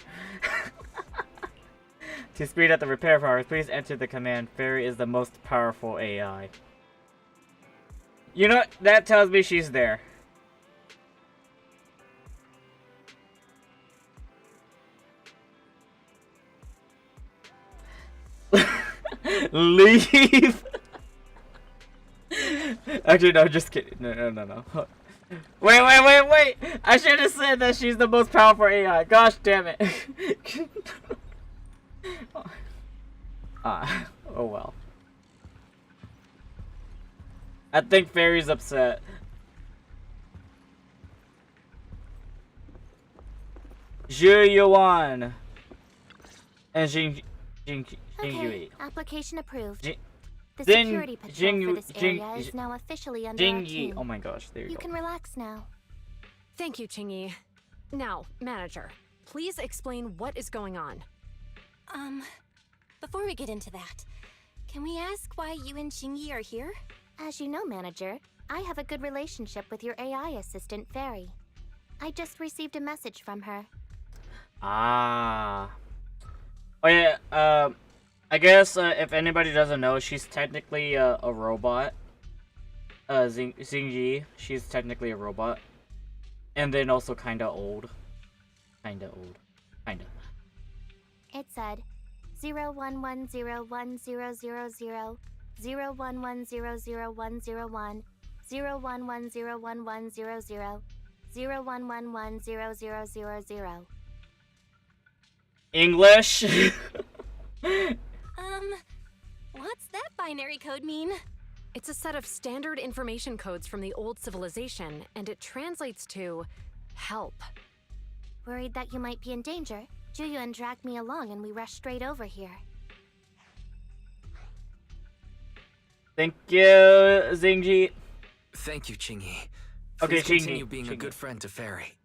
Speaker 1: To speed up the repair progress, please enter the command, Fairy is the most powerful AI. You know what? That tells me she's there. Leave. Actually, no, just kidding. No. Wait. I should have said that she's the most powerful AI. Gosh damn it. Oh well. I think Fairy's upset. Zhu Yuan and Jing Yui.
Speaker 8: Application approved. The
Speaker 1: Jing-
Speaker 8: security patrol
Speaker 1: Jing-
Speaker 8: for this
Speaker 1: Jing-
Speaker 8: area is now officially under
Speaker 1: Jing
Speaker 8: our
Speaker 1: Yi.
Speaker 8: team.
Speaker 1: Oh my gosh, there you
Speaker 8: You
Speaker 1: go.
Speaker 8: can relax now.
Speaker 23: Thank you, Qingyi. Now, manager, please explain what is going on.
Speaker 2: Before we get into that, can we ask why you and Qingyi are here?
Speaker 8: As you know, manager, I have a good relationship with your AI assistant, Fairy. I just received a message from her.
Speaker 1: Ah. Oh yeah, I guess if anybody doesn't know, she's technically a robot. Xingyi, she's technically a robot. And then also kinda old. Kinda.
Speaker 8: It said 01101000, 01100101, 01101100, 01110000.
Speaker 1: English?
Speaker 2: What's that binary code mean?
Speaker 23: It's a set of standard information codes from the old civilization, and it translates to help.
Speaker 8: Worried that you might be in danger, Juyuan dragged me along and we rushed straight over here.
Speaker 1: Thank you, Xingyi.
Speaker 7: Thank you, Qingyi.
Speaker 1: Okay,
Speaker 7: Please continue
Speaker 1: Qingyi,
Speaker 7: being a
Speaker 1: Qingyi.
Speaker 7: good friend to Fairy.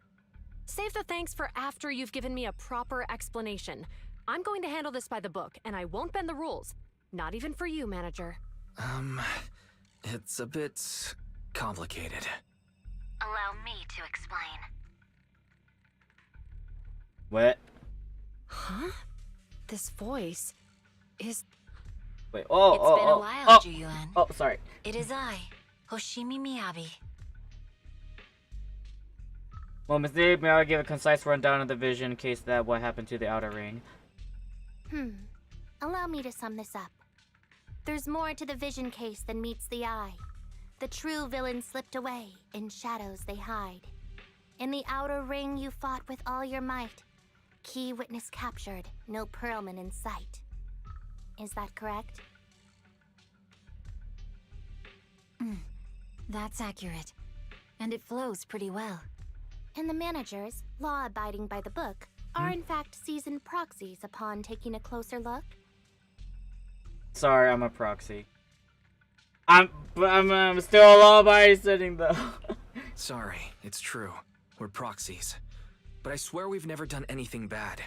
Speaker 23: Save the thanks for after you've given me a proper explanation. I'm going to handle this by the book, and I won't bend the rules. Not even for you, manager.
Speaker 7: It's a bit complicated.
Speaker 9: Allow me to explain.
Speaker 1: What?
Speaker 23: Huh? This voice is...
Speaker 1: Wait,
Speaker 13: It's been a while, Juyuan.
Speaker 1: Oh, sorry.
Speaker 13: It is I, Hoshimi Miyabi.
Speaker 1: Well, Ms. Dave, may I give a concise rundown of the vision in case that what happened to the outer ring?
Speaker 8: Allow me to sum this up. There's more to the vision case than meets the eye. The true villain slipped away, in shadows they hide. In the outer ring you fought with all your might. Key witness captured, no Pearlman in sight. Is that correct?
Speaker 13: That's accurate. And it flows pretty well.
Speaker 8: And the managers, law abiding by the book, are in fact seasoned proxies upon taking a closer look?
Speaker 1: Sorry, I'm a proxy. I'm still a law-abiding citizen though.
Speaker 7: Sorry, it's true. We're proxies. But I swear we've never done anything bad.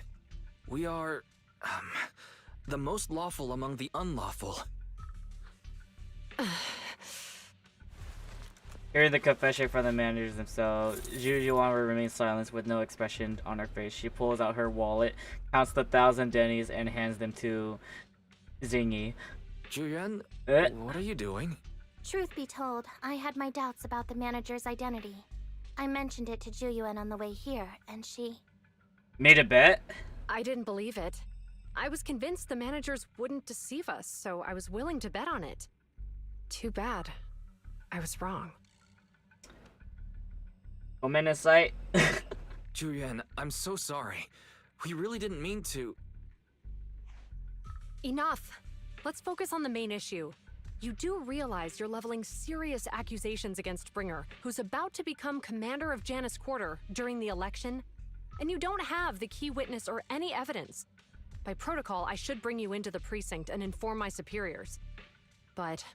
Speaker 7: We are, the most lawful among the unlawful.
Speaker 1: Hearing the confession from the managers themselves, Zhu Yuan remains silent with no expression on her face. She pulls out her wallet, counts the 1,000 dennies, and hands them to Xingyi.
Speaker 7: Juyuan, what are you doing?
Speaker 8: Truth be told, I had my doubts about the manager's identity. I mentioned it to Juyuan on the way here, and she...
Speaker 1: Made a bet?
Speaker 23: I didn't believe it. I was convinced the managers wouldn't deceive us, so I was willing to bet on it. Too bad. I was wrong.
Speaker 1: Moment in sight.
Speaker 7: Juyuan, I'm so sorry. We really didn't mean to...
Speaker 23: Enough! Let's focus on the main issue. You do realize you're leveling serious accusations against Springer, who's about to become commander of Janus Quarter during the election? And you don't have the key witness or any evidence. By protocol, I should bring you into the precinct and inform my superiors. But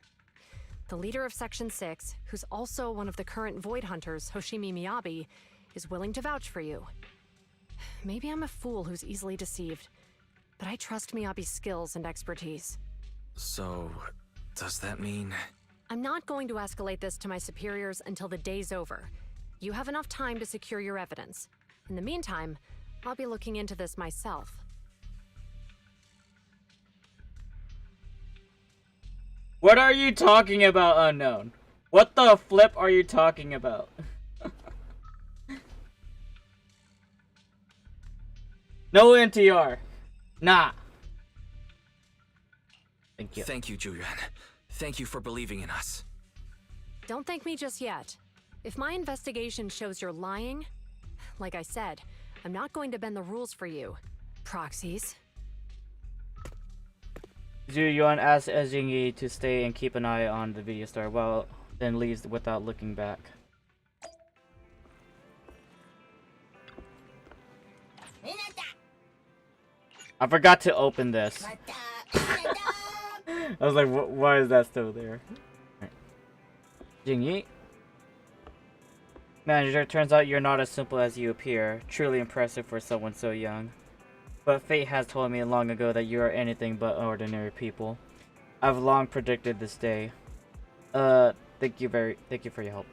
Speaker 23: the leader of Section 6, who's also one of the current Void Hunters, Hoshimi Miyabi, is willing to vouch for you. Maybe I'm a fool who's easily deceived, but I trust Miyabi's skills and expertise.
Speaker 7: So, does that mean...
Speaker 23: I'm not going to escalate this to my superiors until the day's over. You have enough time to secure your evidence. In the meantime, I'll be looking into this myself.
Speaker 1: What are you talking about, unknown? What the flip are you talking about? No NTR. Nah. Thank you.
Speaker 7: Thank you, Julian. Thank you for believing in us.
Speaker 23: Don't thank me just yet. If my investigation shows you're lying, like I said, I'm not going to bend the rules for you. Proxies.
Speaker 1: Zhu Yuan asks Jingyi to stay and keep an eye on the video star, while then leaves without looking back. I forgot to open this. I was like, why is that still there? Right. Jingyi? Manager, turns out you're not as simple as you appear. Truly impressive for someone so young. But fate has told me long ago that you are anything but ordinary people. I've long predicted this day. Thank you for your help.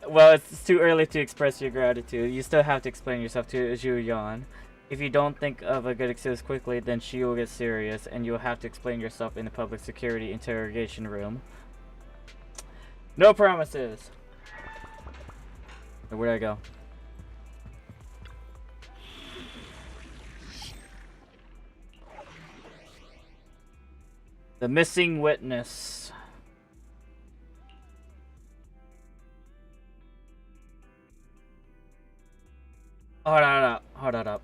Speaker 1: Well, it's too early to express your gratitude. You still have to explain yourself to Zhu Yan. If you don't think of a good excuse quickly, then she will get serious, and you'll have to explain yourself in the public security interrogation room. No promises. Where'd I go? The missing witness. Hold up. Hold up.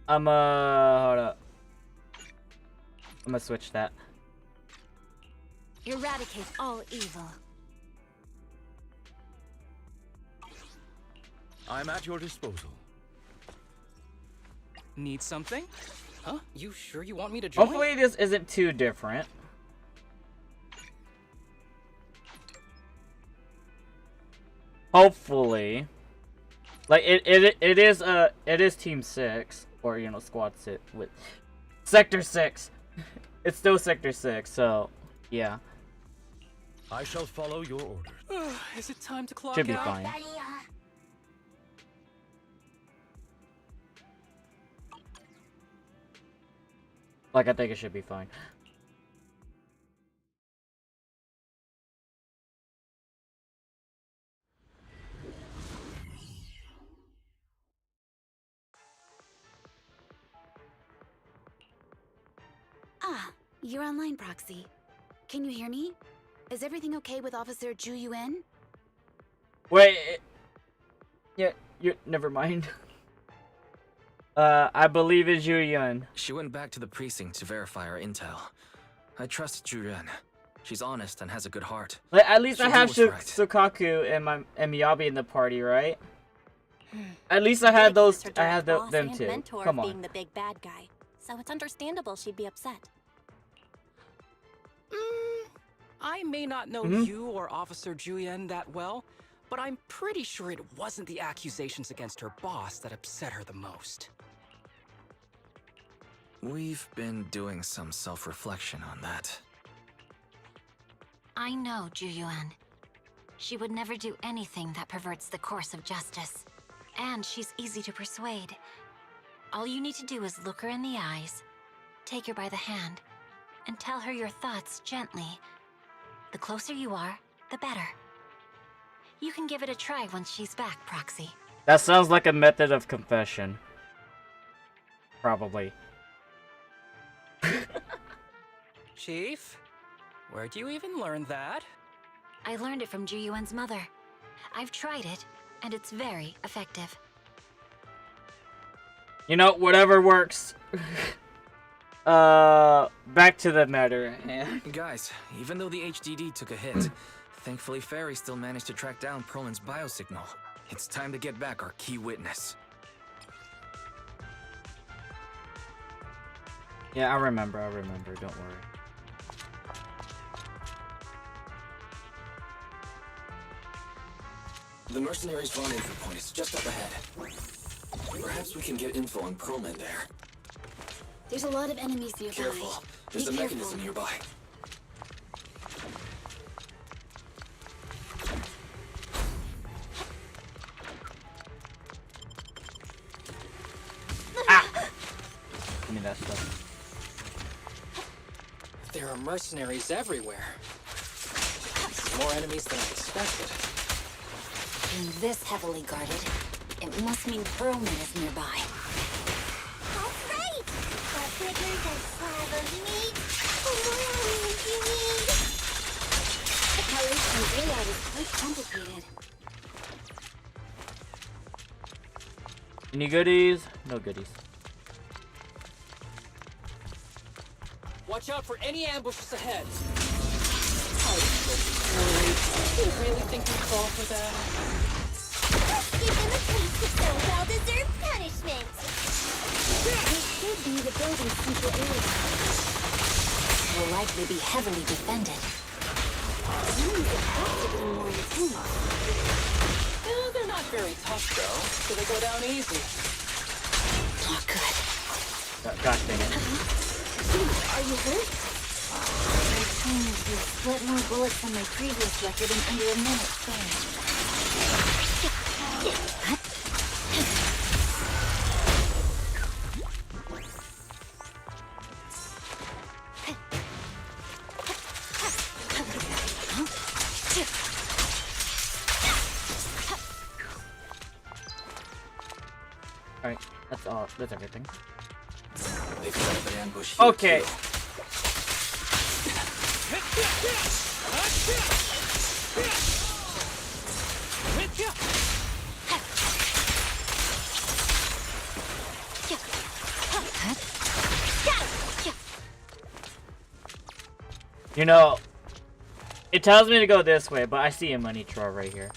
Speaker 1: Hold up. I'm gonna switch that.
Speaker 9: Eradicate all evil.
Speaker 17: I'm at your disposal.
Speaker 10: Need something? Huh? You sure you want me to join?
Speaker 1: Hopefully this isn't too different. Hopefully. Like it is Team 6, or you know, Squad 6 with Sector 6. It's still Sector 6, so yeah.
Speaker 17: I shall follow your orders.
Speaker 10: Is it time to clock
Speaker 1: Should be
Speaker 10: out?
Speaker 1: fine. Like, I think it should be fine.
Speaker 8: Ah, you're online, Proxy. Can you hear me? Is everything okay with Officer Zhu Yuan?
Speaker 1: Wait. Yeah, never mind. I believe it's Zhu Yuan.
Speaker 7: She went back to the precinct to verify our intel. I trust Juren. She's honest and has a good heart.
Speaker 1: Like, at least
Speaker 7: She'll
Speaker 1: I have
Speaker 7: do what's right.
Speaker 1: Sukaku and Miyabi in the party, right? At least I had those. I had them too.
Speaker 2: Mentor
Speaker 1: Come
Speaker 2: being
Speaker 1: on.
Speaker 2: the big bad guy, so it's understandable she'd be upset.
Speaker 10: I may not know you or Officer Juyen that well, but I'm pretty sure it wasn't the accusations against her boss that upset her the most.
Speaker 7: We've been doing some self-reflection on that.
Speaker 9: I know Ju Yuan. She would never do anything that perverts the course of justice. And she's easy to persuade. All you need to do is look her in the eyes, take her by the hand, and tell her your thoughts gently. The closer you are, the better. You can give it a try once she's back, Proxy.
Speaker 1: That sounds like a method of confession. Probably.
Speaker 10: Chief, where'd you even learn that?
Speaker 9: I learned it from Ju Yuan's mother. I've tried it, and it's very effective.
Speaker 1: You know, whatever works. Back to the matter at hand.
Speaker 7: Guys, even though the HDD took a hit, thankfully Fairy still managed to track down Perlman's biosignal. It's time to get back our key witness.
Speaker 1: Yeah, I remember, don't worry.
Speaker 7: The mercenaries' rendezvous point is just up ahead. Perhaps we can get info on Perlman there.
Speaker 8: There's a lot of enemies nearby.
Speaker 7: Careful, there's a mechanism nearby.
Speaker 1: Give me that stuff.
Speaker 10: There are mercenaries everywhere. More enemies than I expected.
Speaker 9: Being this heavily guarded, it must mean Perlman is nearby.
Speaker 15: That's right! The bigger the slab of meat, the more onions you need.
Speaker 8: The Calation layout is quite complicated.
Speaker 1: Any goodies? No goodies.
Speaker 10: Watch out for any ambushes ahead. Do you really think you'd fall for that?
Speaker 15: Let's give them a taste of their well-deserved punishment.
Speaker 8: This should be the building's central area.
Speaker 9: Will likely be heavily defended.
Speaker 8: Enemies are getting more intense.
Speaker 10: They're not very tough though, so they go down easy.
Speaker 9: Not good.
Speaker 1: Gosh dang it.
Speaker 8: Are you hurt?
Speaker 9: My team has split more bullets than my previous record in under a minute span.
Speaker 1: Alright, that's all. That's everything.
Speaker 7: They've set up an ambush here.
Speaker 1: Okay. You know, it tells me to go this way, but I see a money drawer right here.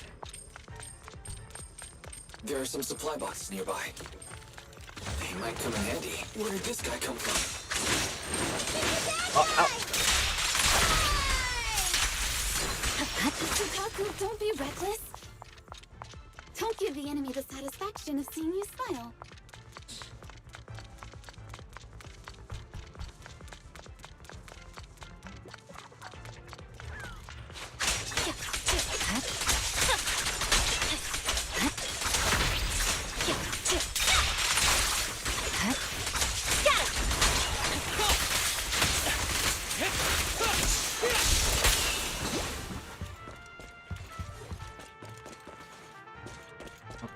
Speaker 7: There are some supply boxes nearby. They might come in handy. Where did this guy come from?
Speaker 8: Sukaku, don't be reckless. Don't give the enemy the satisfaction of seeing you smile.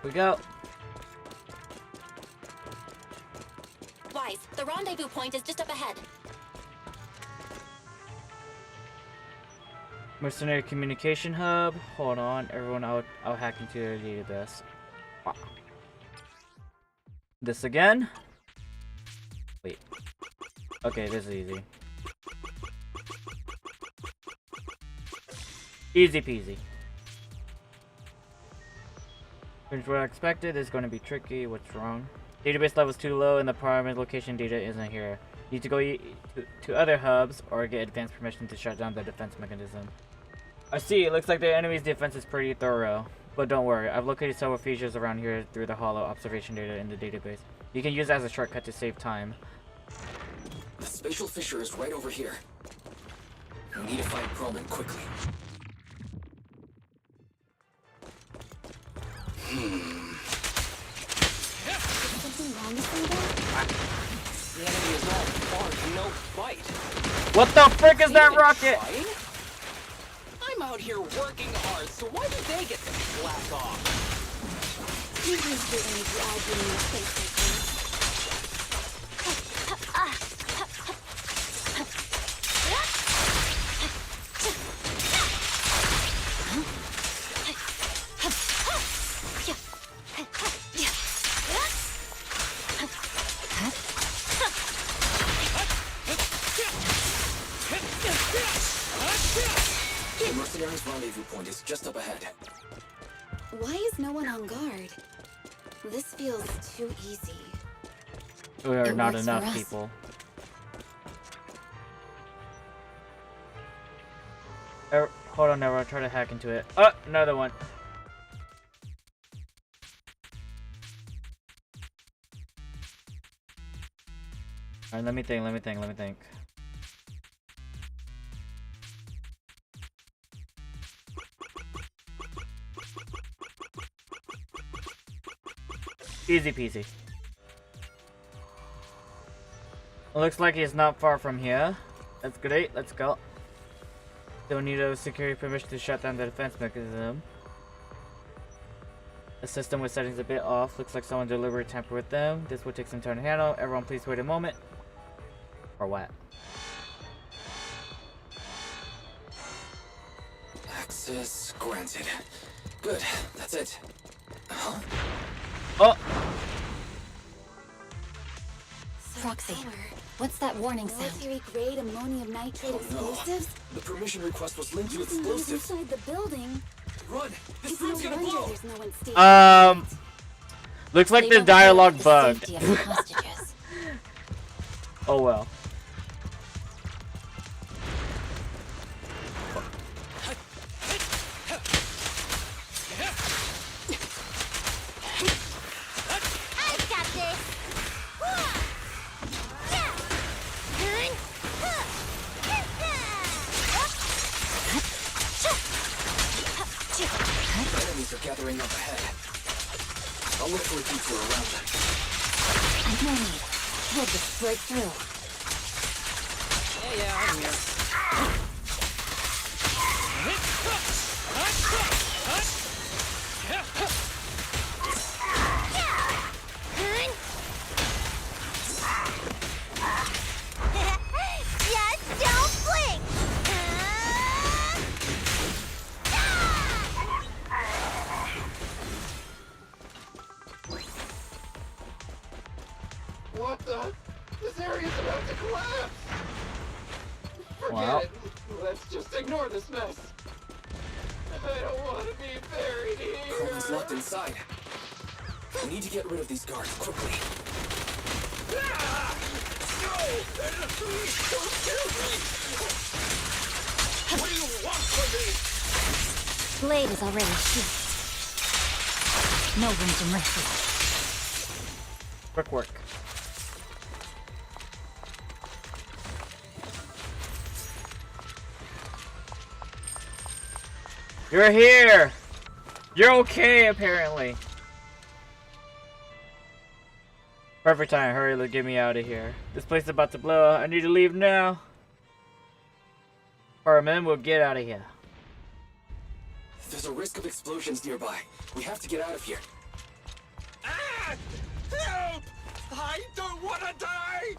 Speaker 1: We go.
Speaker 2: Wise, the rendezvous point is just up ahead.
Speaker 1: Mercenary communication hub. Hold on, everyone. I'll hack into their database. Wow. This again? Wait. Okay, this is easy. Easy peasy. Which what I expected is going to be tricky. What's wrong? Database level is too low and the primary location data isn't here. Need to go to other hubs or get advanced permission to shut down the defense mechanism. I see, it looks like the enemy's defense is pretty thorough. But don't worry, I've located several features around here through the hollow observation data in the database. You can use it as a shortcut to save time.
Speaker 7: The spatial fissure is right over here. We need to find Perlman quickly.
Speaker 8: Something wrong with that?
Speaker 10: The enemy is all bark and no fight.
Speaker 1: What the frick is that rocket?
Speaker 10: Fight? I'm out here working hard, so why do they get to slack off?
Speaker 8: Who's doing the arguing in the space like
Speaker 7: point is just up ahead.
Speaker 8: Why is no one on guard? This feels too easy.
Speaker 1: There are
Speaker 8: It
Speaker 1: not
Speaker 8: works for
Speaker 1: enough
Speaker 8: us.
Speaker 1: people. Hold on, everyone. Try to hack into it. Oh, another one. Alright, let me think. Easy peasy. Looks like he's not far from here. That's great, let's go. Don't need a security permission to shut down the defense mechanism. The system with settings a bit off. Looks like someone deliberately tampered with them. This will take some time to handle. Everyone please wait a moment. Or what?
Speaker 7: Access granted. Good, that's it. Huh?
Speaker 1: Oh!
Speaker 9: Proxy, what's that warning sound?
Speaker 8: Military-grade ammonium nitrate explosives?
Speaker 7: The permission request was linked to
Speaker 8: Using those
Speaker 7: explosives.
Speaker 8: inside the building?
Speaker 7: Run! This
Speaker 8: It's no
Speaker 7: room's gonna
Speaker 8: wonder
Speaker 7: blow!
Speaker 8: there's no one stationed.
Speaker 1: Looks like
Speaker 9: They
Speaker 1: the
Speaker 9: don't care
Speaker 1: dialogue
Speaker 9: about the
Speaker 1: bugged.
Speaker 9: safety of the hostages.
Speaker 1: Oh well.
Speaker 15: I've got this!
Speaker 7: Enemies are gathering up ahead. I'll look for a detour around them.
Speaker 9: I've no need. We'll just break through.
Speaker 10: Yeah, I'm here.
Speaker 15: Just don't blink!
Speaker 22: What the? This area's about to collapse! Forget
Speaker 1: Wow.
Speaker 22: it. Let's just ignore this mess. I don't want to be buried here.
Speaker 7: Coleman's locked inside. We need to get rid of these guards quickly.
Speaker 22: Ah! No! Please don't kill me! What do you want from me?
Speaker 9: Blade is already sheathed. No room to mercy.
Speaker 1: Quick work. You're here! You're okay, apparently. Perfect time. Hurry, let's get me out of here. This place is about to blow. I need to leave now. Firemen, we'll get out of here.
Speaker 7: There's a risk of explosions nearby. We have to get out of here.
Speaker 17: Ah! Help! I don't want to die!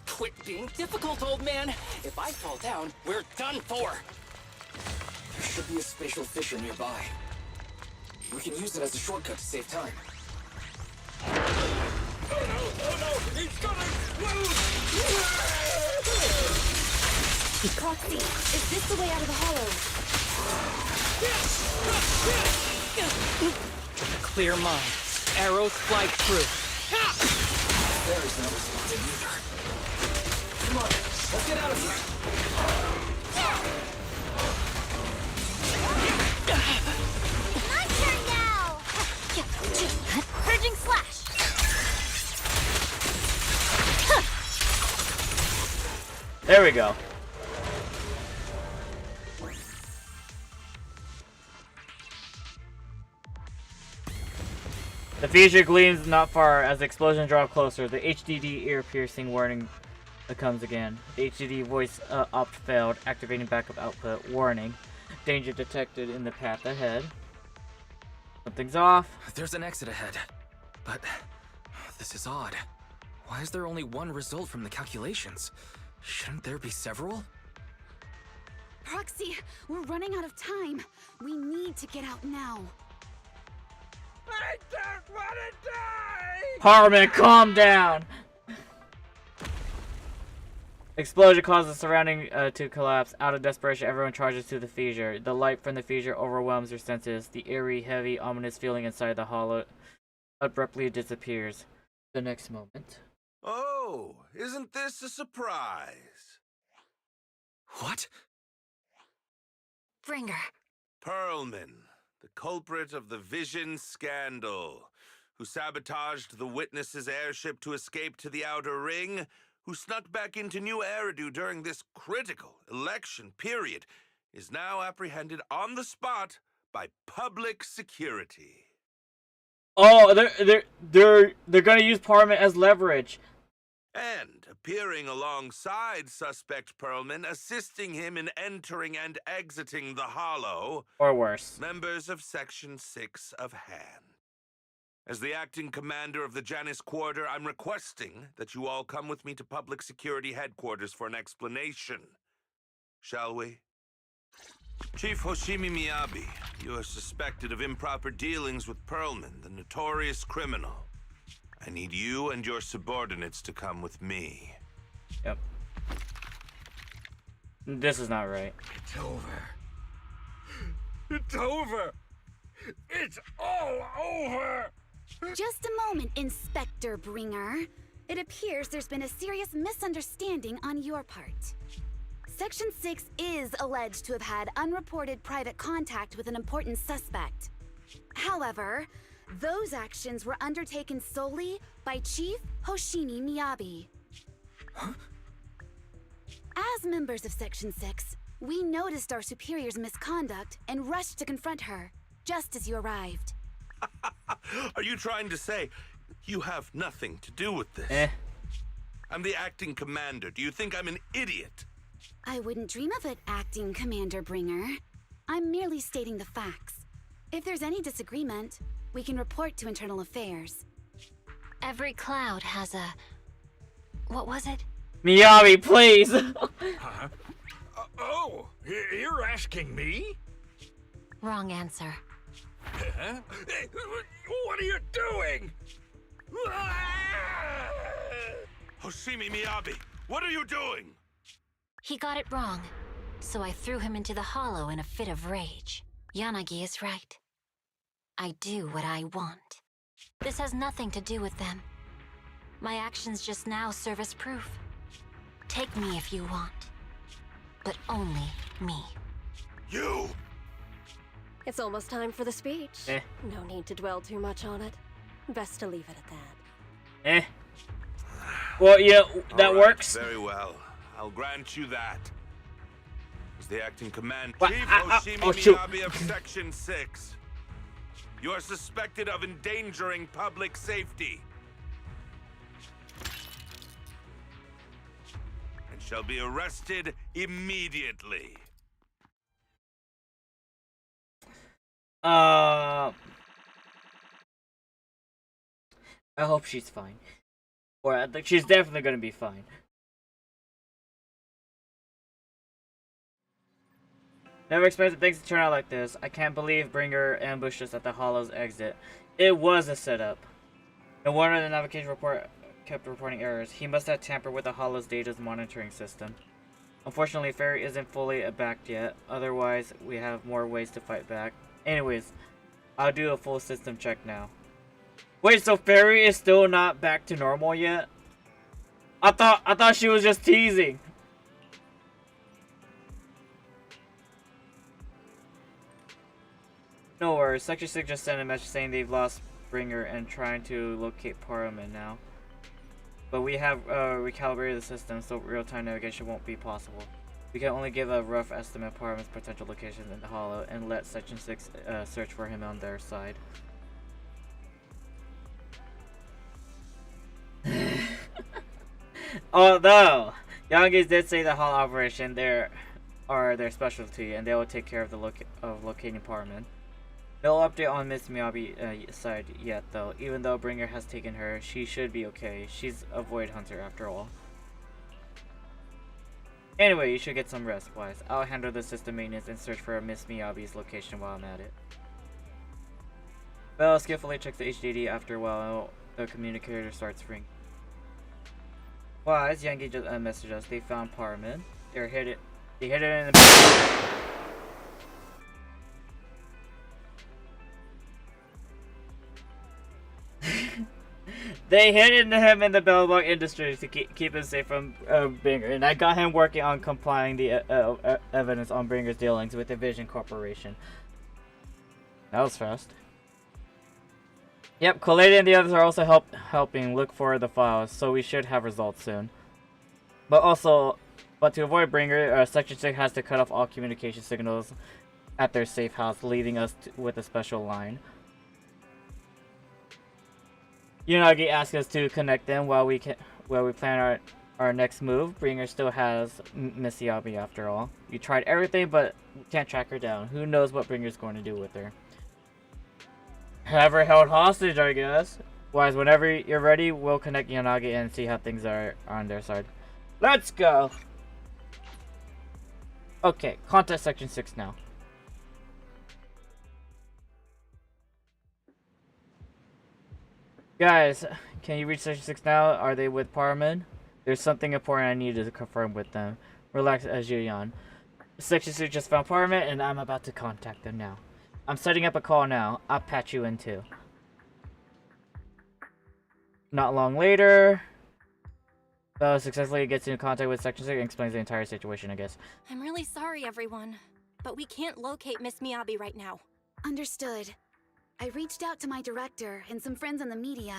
Speaker 10: Quit being difficult, old man. If I fall down, we're done for.
Speaker 7: There should be a spatial fissure nearby. We can use it as a shortcut to save time.
Speaker 17: Oh no! It's gonna explode!
Speaker 8: Proxy, is this the way out of the hollow?
Speaker 10: Clear mind. Arrows fly through.
Speaker 7: There's no responding either. Come on, let's get out of here.
Speaker 15: My turn now! Purging slash!
Speaker 1: There we go. The fissure gleams not far as the explosion draws closer. The HDD ear-piercing warning comes again. The HDD voice opt failed, activating backup output. Warning. Danger detected in the path ahead. Something's off.
Speaker 7: There's an exit ahead. But this is odd. Why is there only one result from the calculations? Shouldn't there be several?
Speaker 8: Proxy, we're running out of time. We need to get out now.
Speaker 17: I don't want to die!
Speaker 1: Harmon, calm down. Explosion causes the surrounding to collapse. Out of desperation, everyone charges to the fissure. The light from the fissure overwhelms your senses. The eerie, heavy, ominous feeling inside the hollow abruptly disappears. The next moment.
Speaker 19: Oh, isn't this a surprise?
Speaker 7: What?
Speaker 13: Bringer.
Speaker 19: Pearlman, the culprit of the Vision scandal, who sabotaged the Witness's airship to escape to the Outer Ring, who snuck back into New Eridu during this critical election period, is now apprehended on the spot by public security.
Speaker 1: Oh, they're gonna use Parliament as leverage.
Speaker 19: And appearing alongside suspect Pearlman, assisting him in entering and exiting the Hollow.
Speaker 1: Or worse.
Speaker 19: Members of Section 6 of Han. As the acting commander of the Janus Quarter, I'm requesting that you all come with me to Public Security Headquarters for an explanation. Shall we? Chief Hoshimi Miyabi, you are suspected of improper dealings with Pearlman, the notorious criminal. I need you and your subordinates to come with me.
Speaker 1: Yep. This is not right.
Speaker 17: It's over. It's over. It's all over.
Speaker 8: Just a moment, Inspector Bringer. It appears there's been a serious misunderstanding on your part. Section 6 is alleged to have had unreported private contact with an important suspect. However, those actions were undertaken solely by Chief Hoshimi Miyabi.
Speaker 7: Huh?
Speaker 8: As members of Section 6, we noticed our superior's misconduct and rushed to confront her, just as you arrived.
Speaker 19: Are you trying to say you have nothing to do with this? I'm the acting commander. Do you think I'm an idiot?
Speaker 8: I wouldn't dream of it, Acting Commander Bringer. I'm merely stating the facts. If there's any disagreement, we can report to Internal Affairs.
Speaker 13: Every cloud has a... What was it?
Speaker 1: Miyabi, please!
Speaker 17: Huh? Oh, you're asking me?
Speaker 13: Wrong answer.
Speaker 17: Huh? What are you doing?
Speaker 19: Hoshimi Miyabi, what are you doing?
Speaker 13: He got it wrong, so I threw him into the hollow in a fit of rage. Yanagi is right. I do what I want. This has nothing to do with them. My actions just now serve as proof. Take me if you want, but only me.
Speaker 19: You!
Speaker 20: It's almost time for the speech. No need to dwell too much on it. Best to leave it at that.
Speaker 1: Well, yeah, that
Speaker 19: All right,
Speaker 1: works.
Speaker 19: Very well. I'll grant you that. As the acting commander,
Speaker 1: What?
Speaker 19: Chief
Speaker 1: Oh,
Speaker 19: Hoshimi
Speaker 1: shoot.
Speaker 19: Miyabi of Section 6. You are suspected of endangering public safety. And shall be arrested immediately.
Speaker 1: I hope she's fine. Or I think she's definitely gonna be fine. Never expected things to turn out like this. I can't believe Bringer ambushed us at the Hollow's exit. It was a setup. No wonder the navigation report kept reporting errors. He must have tampered with the Hollow's data's monitoring system. Unfortunately, Fairy isn't fully backed yet. Otherwise, we have more ways to fight back. Anyways, I'll do a full system check now. Wait, so Fairy is still not back to normal yet? I thought she was just teasing. No worries. Section 6 just sent a message saying they've lost Bringer and trying to locate Parliament now. But we have recalibrated the system, so real-time navigation won't be possible. We can only give a rough estimate of Parliament's potential locations in the Hollow and let Section 6 search for him on their side. Although Yankees did say the Hollow operation their specialty, and they will take care of the locating Parliament. No update on Miss Miyabi's side yet, though. Even though Bringer has taken her, she should be okay. She's a void hunter after all. Anyway, you should get some rest, Wise. I'll handle the system maintenance and search for Miss Miyabi's location while I'm at it. Bell skillfully checks the HDD after a while the communicator starts ringing. Wise, Yankee just messaged us. They found Parman. They hid it in the. They hid him in the Bellbox Industries to keep him safe from Bringer, and I got him working on complying the evidence on Bringer's dealings with the Vision Corporation. That was fast. Yep, Colade and the others are also helping look for the files, so we should have results soon. But to avoid Bringer, Section 6 has to cut off all communication signals at their safe house, leaving us with a special line. Unagi asked us to connect them while we plan our next move. Bringer still has Miss Yabi after all. We tried everything, but we can't track her down. Who knows what Bringer's going to do with her? Have her held hostage, I guess. Wise, whenever you're ready, we'll connect Yanagi and see how things are on their side. Let's go! Okay, contact Section 6 now. Guys, can you reach Section 6 now? Are they with Parman? There's something important I need to confirm with them. Relax as you yawn. Section 6 just found Parman, and I'm about to contact them now. I'm setting up a call now. I'll patch you in too. Not long later, Bella successfully gets in contact with Section 6 and explains the entire situation, I guess.
Speaker 2: I'm really sorry, everyone, but we can't locate Miss Miyabi right now.
Speaker 8: Understood. I reached out to my director and some friends in the media.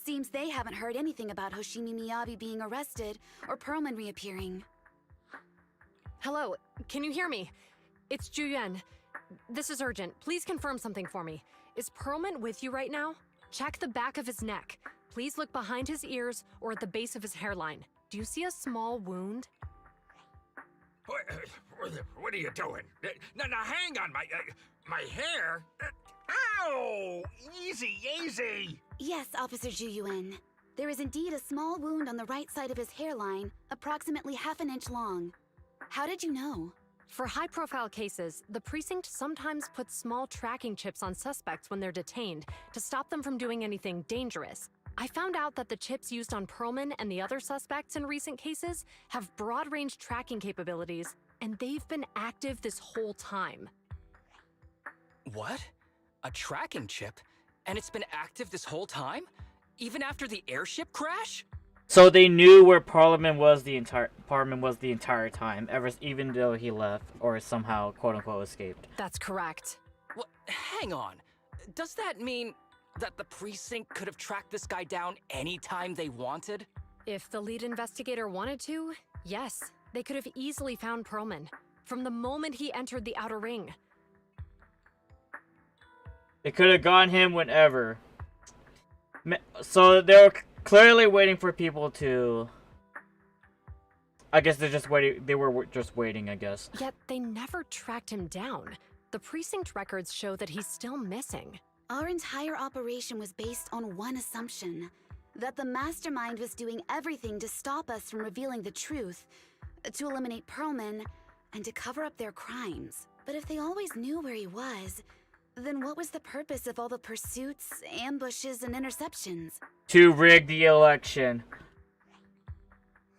Speaker 8: Seems they haven't heard anything about Hoshimi Miyabi being arrested or Pearlman reappearing.
Speaker 23: Hello, can you hear me? It's Juyen. This is urgent. Please confirm something for me. Is Pearlman with you right now? Check the back of his neck. Please look behind his ears or at the base of his hairline. Do you see a small wound?
Speaker 17: What are you doing? Now hang on, my hair? Ow! Easy, easy!
Speaker 8: Yes, Officer Juyuan. There is indeed a small wound on the right side of his hairline, approximately ½ an inch long. How did you know?
Speaker 23: For high-profile cases, the precinct sometimes puts small tracking chips on suspects when they're detained to stop them from doing anything dangerous. I found out that the chips used on Pearlman and the other suspects in recent cases have broad-range tracking capabilities, and they've been active this whole time.
Speaker 10: What? A tracking chip? And it's been active this whole time? Even after the airship crash?
Speaker 1: So they knew where Parman was the entire time, even though he left or somehow quote-unquote escaped.
Speaker 23: That's correct.
Speaker 10: What? Hang on. Does that mean that the precinct could have tracked this guy down anytime they wanted?
Speaker 23: If the lead investigator wanted to, yes. They could have easily found Pearlman from the moment he entered the outer ring.
Speaker 1: They could have gotten him whenever. So they were clearly waiting for people to... I guess they're just waiting. They were just waiting, I guess.
Speaker 23: Yet they never tracked him down. The precinct records show that he's still missing.
Speaker 8: Our entire operation was based on one assumption. That the mastermind was doing everything to stop us from revealing the truth, to eliminate Pearlman, and to cover up their crimes. But if they always knew where he was, then what was the purpose of all the pursuits, ambushes, and interceptions?
Speaker 1: To rig the election.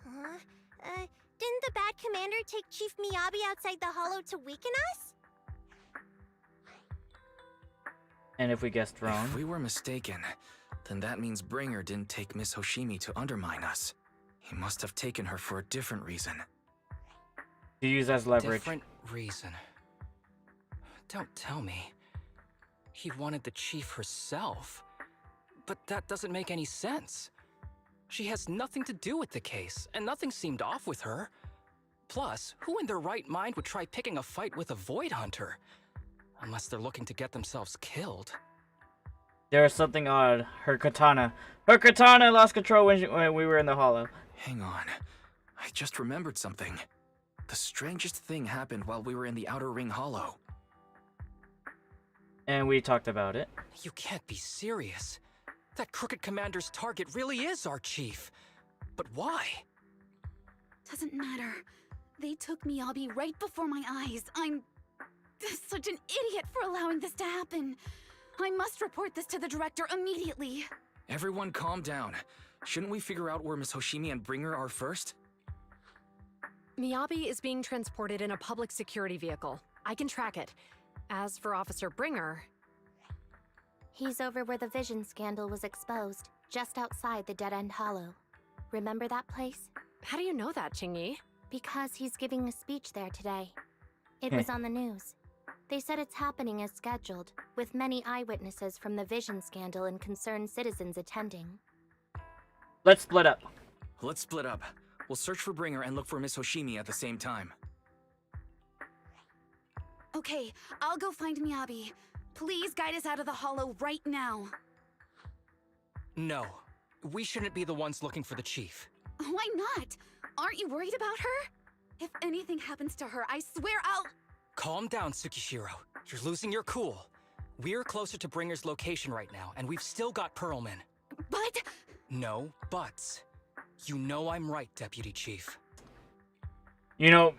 Speaker 15: Huh? Didn't the bad commander take Chief Miyabi outside the hollow to weaken us?
Speaker 1: And if we guessed wrong?
Speaker 7: If we were mistaken, then that means Bringer didn't take Miss Hoshimi to undermine us. He must have taken her for a different reason.
Speaker 1: To use as leverage.
Speaker 10: Different reason. Don't tell me. He wanted the chief herself. But that doesn't make any sense. She has nothing to do with the case, and nothing seemed off with her. Plus, who in their right mind would try picking a fight with a Void Hunter? Unless they're looking to get themselves killed.
Speaker 1: There's something odd. Her katana lost control when we were in the hollow.
Speaker 7: Hang on. I just remembered something. The strangest thing happened while we were in the Outer Ring Hollow.
Speaker 1: And we talked about it.
Speaker 10: You can't be serious. That crooked commander's target really is our chief. But why?
Speaker 8: Doesn't matter. They took Miyabi right before my eyes. I'm such an idiot for allowing this to happen. I must report this to the director immediately.
Speaker 7: Everyone calm down. Shouldn't we figure out where Miss Hoshimi and Bringer are first?
Speaker 23: Miyabi is being transported in a public security vehicle. I can track it. As for Officer Bringer...
Speaker 4: He's over where the vision scandal was exposed, just outside the Dead End Hollow. Remember that place?
Speaker 23: How do you know that, Qingyi?
Speaker 4: Because he's giving a speech there today. It was on the news. They said it's happening as scheduled, with many eyewitnesses from the vision scandal and concerned citizens attending.
Speaker 1: Let's split up.
Speaker 7: Let's split up. We'll search for Bringer and look for Miss Hoshimi at the same time.
Speaker 8: Okay, I'll go find Miyabi. Please guide us out of the hollow right now.
Speaker 10: No. We shouldn't be the ones looking for the chief.
Speaker 8: Why not? Aren't you worried about her? If anything happens to her, I swear I'll...
Speaker 10: Calm down, Tsukishiro. You're losing your cool. We're closer to Bringer's location right now, and we've still got Pearlman.
Speaker 8: But...
Speaker 10: No buts. You know I'm right, Deputy Chief.
Speaker 1: You know,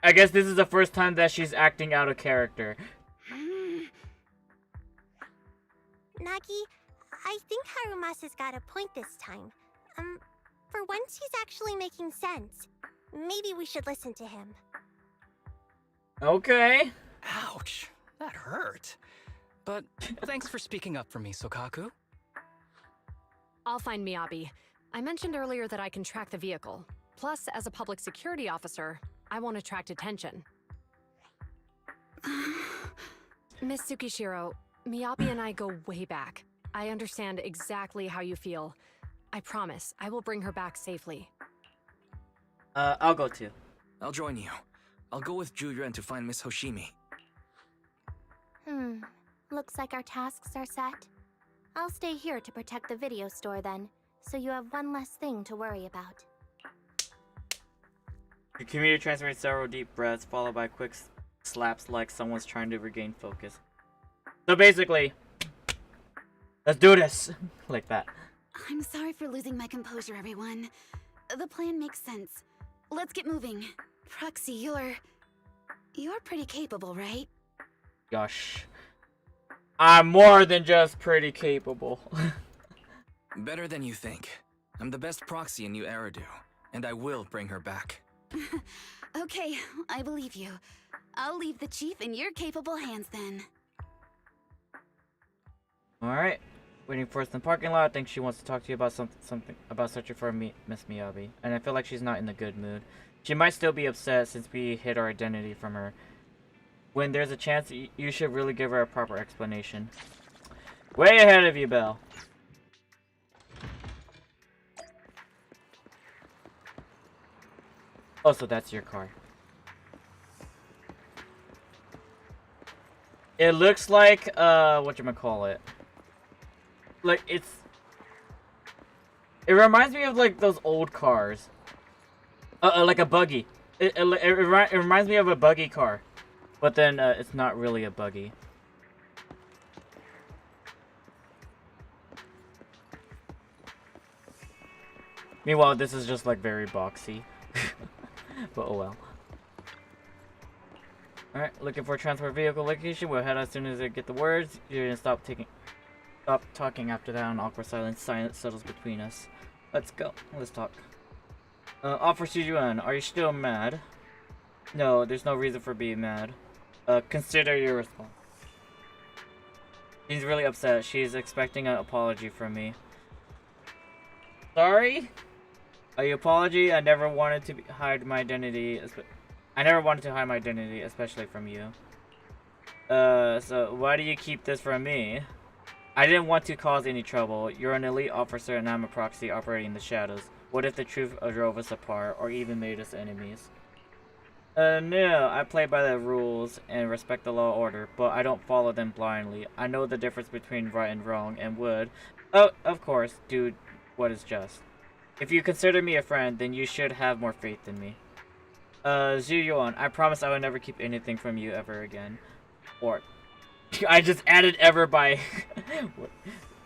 Speaker 1: I guess this is the first time that she's acting out of character.
Speaker 15: Nagi, I think Harumasa's got a point this time. For once he's actually making sense. Maybe we should listen to him.
Speaker 1: Okay.
Speaker 10: Ouch, that hurt. But thanks for speaking up for me, Sokaku.
Speaker 23: I'll find Miyabi. I mentioned earlier that I can track the vehicle. Plus, as a public security officer, I won't attract attention. Miss Tsukishiro, Miyabi and I go way back. I understand exactly how you feel. I promise, I will bring her back safely.
Speaker 1: I'll go too.
Speaker 7: I'll join you. I'll go with Juyuan to find Miss Hoshimi.
Speaker 4: Looks like our tasks are set. I'll stay here to protect the video store then, so you have one less thing to worry about.
Speaker 1: The commuter transferring several deep breaths, followed by quick slaps like someone's trying to regain focus. So basically, let's do this! Like that.
Speaker 8: I'm sorry for losing my composure, everyone. The plan makes sense. Let's get moving. Proxy, you're pretty capable, right?
Speaker 1: Gosh. I'm more than just pretty capable.
Speaker 7: Better than you think. I'm the best proxy in New Eridu, and I will bring her back.
Speaker 8: Okay, I believe you. I'll leave the chief in your capable hands then.
Speaker 1: Alright. Waiting for us in the parking lot. I think she wants to talk to you about something about searching for Miss Miyabi. And I feel like she's not in a good mood. She might still be upset since we hid our identity from her. When there's a chance, you should really give her a proper explanation. Way ahead of you, Belle. Oh, so that's your car. It looks like, whatchamacallit. Like, it reminds me of, like, those old cars. Like a buggy. It reminds me of a buggy car. But then, it's not really a buggy. Meanwhile, this is just, like, very boxy. But oh well. Alright, looking for a transport vehicle location. We'll head as soon as I get the words. You're gonna stop talking after that. An awkward silence settles between us. Let's go. Let's talk. Officer Yuan, are you still mad? No, there's no reason for being mad. Consider your response. She's really upset. She's expecting an apology from me. Sorry? Your apology? I never wanted to hide my identity. I never wanted to hide my identity, especially from you. So why do you keep this from me? I didn't want to cause any trouble. You're an elite officer and I'm a proxy operating in the shadows. What if the truth drove us apart, or even made us enemies? No, I play by the rules and respect the law order, but I don't follow them blindly. I know the difference between right and wrong, and would, of course, do what is just. If you consider me a friend, then you should have more faith in me. Zhu Yuan, I promise I will never keep anything from you ever again. Or, I just added ever by,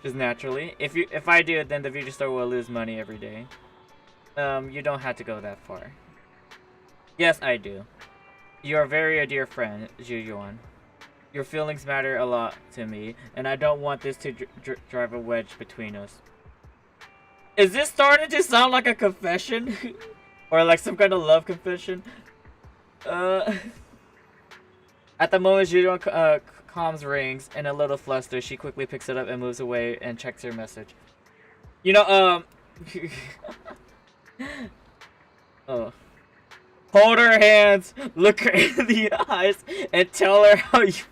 Speaker 1: just naturally. If I do, then the video store will lose money every day. You don't have to go that far. Yes, I do. You are very a dear friend, Zhu Yuan. Your feelings matter a lot to me, and I don't want this to drive a wedge between us. Is this starting to sound like a confession? Or like some kind of love confession? At the moment, Julian comms rings. In a little fluster, she quickly picks it up and moves away and checks her message. You know, oh. Hold her hands, look her in the eyes, and tell her how you...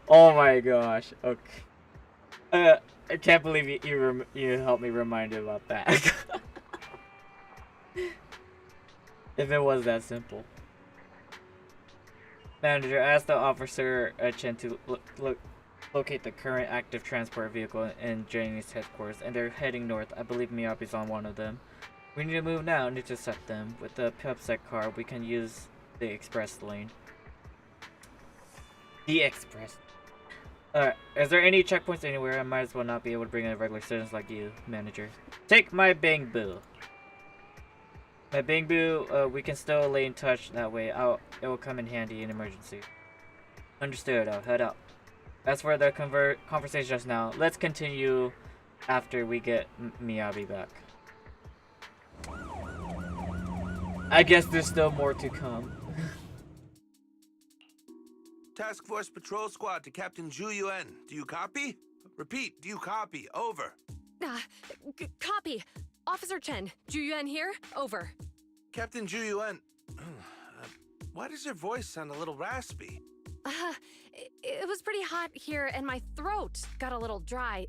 Speaker 1: Oh my gosh, okay. I can't believe you helped me remind you about that. If it was that simple. Manager, ask the officer Chen to locate the current active transport vehicle in Janie's headquarters, and they're heading north. I believe Miyabi's on one of them. We need to move now and intercept them. With the PubSec car, we can use the express lane. The express. Is there any checkpoints anywhere? I might as well not be able to bring in regular citizens like you, manager. Take my Bang Boo. My Bang Boo, we can still lay in touch that way. It will come in handy in emergency. Understood, I'll head out. As for the conversation just now, let's continue after we get Miyabi back. I guess there's still more to come.
Speaker 19: Task Force Patrol Squad to Captain Zhu Yuan. Do you copy? Repeat, do you copy? Over.
Speaker 23: Copy. Officer Chen, Zhu Yuan here. Over.
Speaker 19: Captain Zhu Yuan, why does your voice sound a little raspy?
Speaker 23: It was pretty hot here and my throat got a little dry.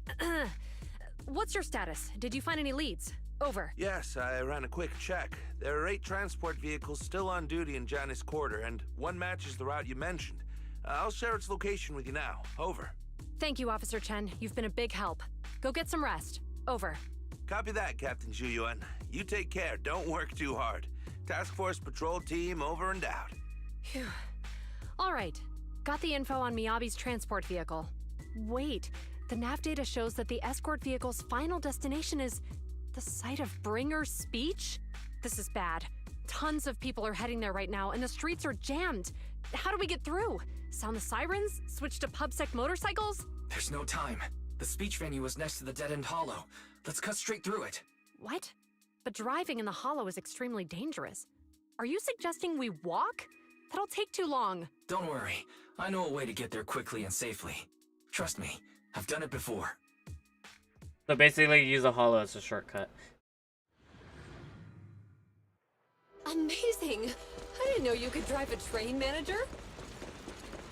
Speaker 23: What's your status? Did you find any leads? Over.
Speaker 19: Yes, I ran a quick check. There are 8 transport vehicles still on duty in Janice Quarter, and one matches the route you mentioned. I'll share its location with you now. Over.
Speaker 23: Thank you, Officer Chen. You've been a big help. Go get some rest. Over.
Speaker 19: Copy that, Captain Zhu Yuan. You take care. Don't work too hard. Task Force Patrol Team over and out.
Speaker 23: Phew. All right. Got the info on Miyabi's transport vehicle. Wait. The nav data shows that the escort vehicle's final destination is the site of Bringer's speech? This is bad. Tons of people are heading there right now, and the streets are jammed. How do we get through? Sound the sirens? Switch to PubSec motorcycles?
Speaker 7: There's no time. The speech venue was next to the dead-end hollow. Let's cut straight through it.
Speaker 23: What? But driving in the hollow is extremely dangerous. Are you suggesting we walk? That'll take too long.
Speaker 7: Don't worry. I know a way to get there quickly and safely. Trust me, I've done it before.
Speaker 1: So basically, use a hollow as a shortcut.
Speaker 23: Amazing! I didn't know you could drive a train, manager.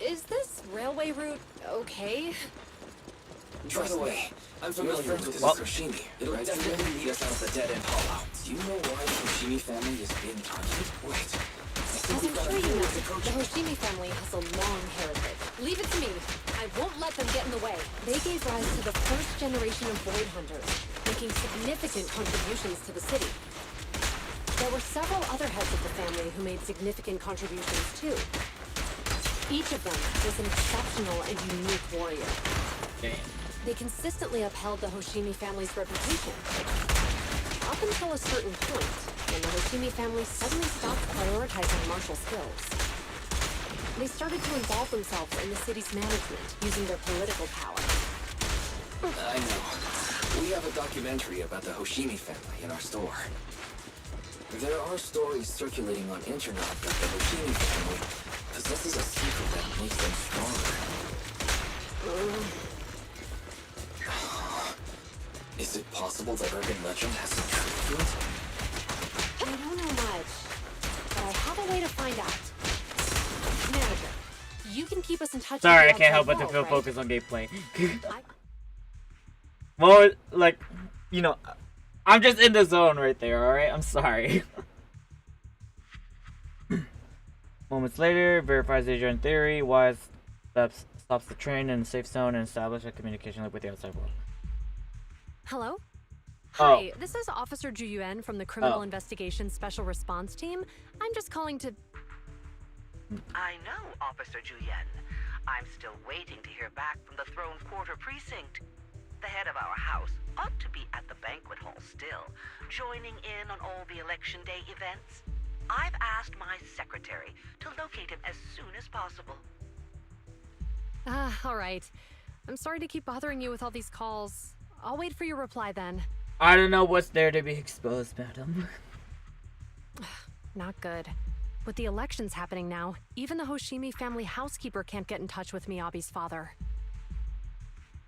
Speaker 23: Is this railway route okay?
Speaker 7: By the way, I'm familiar with this Hoshimi. It'll definitely lead us out of the dead-end hollow. Do you know why the Hoshimi family is being targeted? Wait.
Speaker 23: As I'm sure you know, the Hoshimi family has a long heritage. Leave it to me. I won't let them get in the way. They gave rise to the first generation of Void Hunters, making significant contributions to the city. There were several other heads of the family who made significant contributions too. Each of them was an exceptional and unique warrior.
Speaker 1: Damn.
Speaker 23: They consistently upheld the Hoshimi family's reputation. Up until a certain point, when the Hoshimi family suddenly stopped prioritizing martial skills. They started to involve themselves in the city's management, using their political power.
Speaker 7: I know. We have a documentary about the Hoshimi family in our store. There are stories circulating on internet that the Hoshimi family possesses a secret that makes them stronger. Is it possible that urban legend has some truth to it?
Speaker 23: I don't know much, but I have a way to find out. Manager, you can keep us in touch.
Speaker 1: Sorry, I
Speaker 23: with the
Speaker 1: can't help but
Speaker 23: outside
Speaker 1: to feel
Speaker 23: world,
Speaker 1: focused on gameplay. Well, like, you know, I'm just in the zone right there, alright? I'm sorry. Moments later, verifies Adrian theory, Wise stops the train in a safe zone and establishes a communication link with the outside world.
Speaker 23: Hello?
Speaker 1: Oh.
Speaker 23: Hi, this is Officer Zhu Yuan from the Criminal Investigation Special Response Team. I'm just calling to...
Speaker 5: I know, Officer Juyen. I'm still waiting to hear back from the Throne Quarter Precinct. The head of our house ought to be at the banquet hall still, joining in on all the Election Day events. I've asked my secretary to locate him as soon as possible.
Speaker 23: all right. I'm sorry to keep bothering you with all these calls. I'll wait for your reply then.
Speaker 1: I don't know what's there to be exposed, madam.
Speaker 23: Not good. With the elections happening now, even the Hoshimi family housekeeper can't get in touch with Miyabi's father.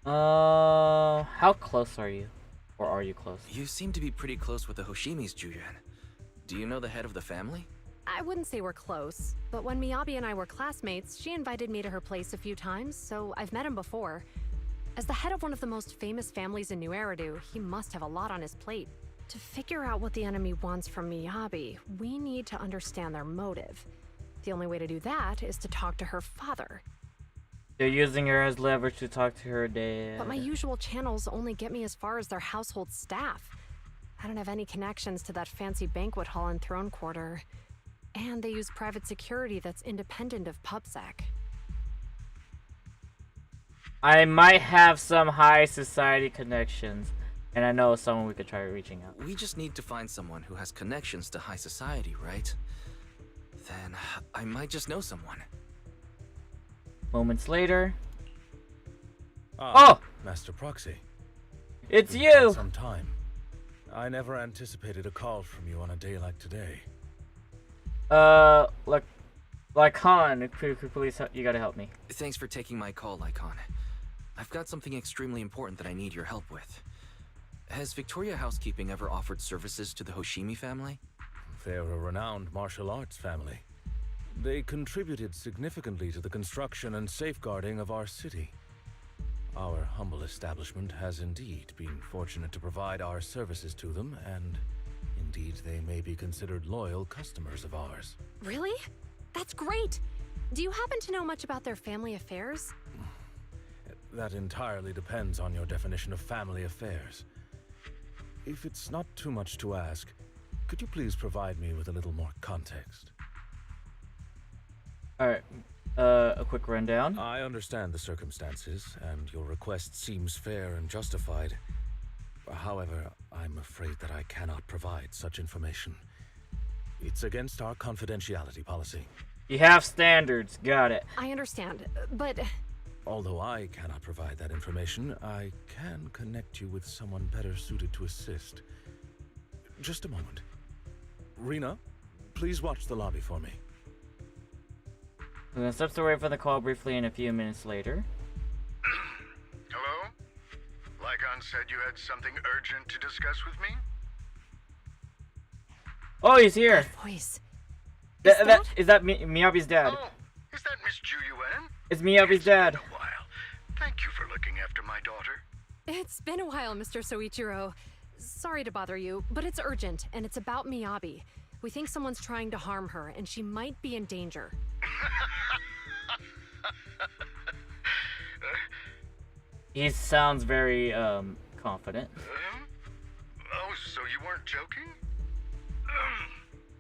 Speaker 1: How close are you? Or are you close?
Speaker 7: You seem to be pretty close with the Hoshimis, Juyan. Do you know the head of the family?
Speaker 23: I wouldn't say we're close, but when Miyabi and I were classmates, she invited me to her place a few times, so I've met him before. As the head of one of the most famous families in New Eridu, he must have a lot on his plate. To figure out what the enemy wants from Miyabi, we need to understand their motive. The only way to do that is to talk to her father.
Speaker 1: They're using her as leverage to talk to her dad.
Speaker 23: But my usual channels only get me as far as their household staff. I don't have any connections to that fancy banquet hall in Throne Quarter. And they use private security that's independent of PubSec.
Speaker 1: I might have some high society connections, and I know someone we could try reaching out.
Speaker 7: We just need to find someone who has connections to high society, right? Then I might just know someone.
Speaker 1: Moments later.
Speaker 12: Oh! Master Proxy.
Speaker 1: It's you!
Speaker 12: Some time. I never anticipated a call from you on a day like today.
Speaker 1: Lycon, please, you gotta help me.
Speaker 7: Thanks for taking my call, Lycon. I've got something extremely important that I need your help with. Has Victoria Housekeeping ever offered services to the Hoshimi family?
Speaker 12: They're a renowned martial arts family. They contributed significantly to the construction and safeguarding of our city. Our humble establishment has indeed been fortunate to provide our services to them, and indeed they may be considered loyal customers of ours.
Speaker 23: Really? That's great! Do you happen to know much about their family affairs?
Speaker 12: That entirely depends on your definition of family affairs. If it's not too much to ask, could you please provide me with a little more context?
Speaker 1: Alright, a quick rundown.
Speaker 12: I understand the circumstances, and your request seems fair and justified. However, I'm afraid that I cannot provide such information. It's against our confidentiality policy.
Speaker 1: You have standards, got it.
Speaker 23: I understand, but...
Speaker 12: Although I cannot provide that information, I can connect you with someone better suited to assist. Just a moment. Rena, please watch the lobby for me.
Speaker 1: I'm gonna step away from the call briefly, and a few minutes later.
Speaker 14: Hello? Lycon said you had something urgent to discuss with me?
Speaker 1: Oh, he's here!
Speaker 23: That voice.
Speaker 1: Is that Miyabi's dad?
Speaker 14: Oh, is that Miss Ju-Yuan?
Speaker 1: It's Miyabi's dad.
Speaker 14: It's been a while. Thank you for looking after my daughter.
Speaker 23: It's been a while, Mr. Soichiro. Sorry to bother you, but it's urgent, and it's about Miyabi. We think someone's trying to harm her, and she might be in danger.
Speaker 1: He sounds very, confident.
Speaker 14: Oh, so you weren't joking?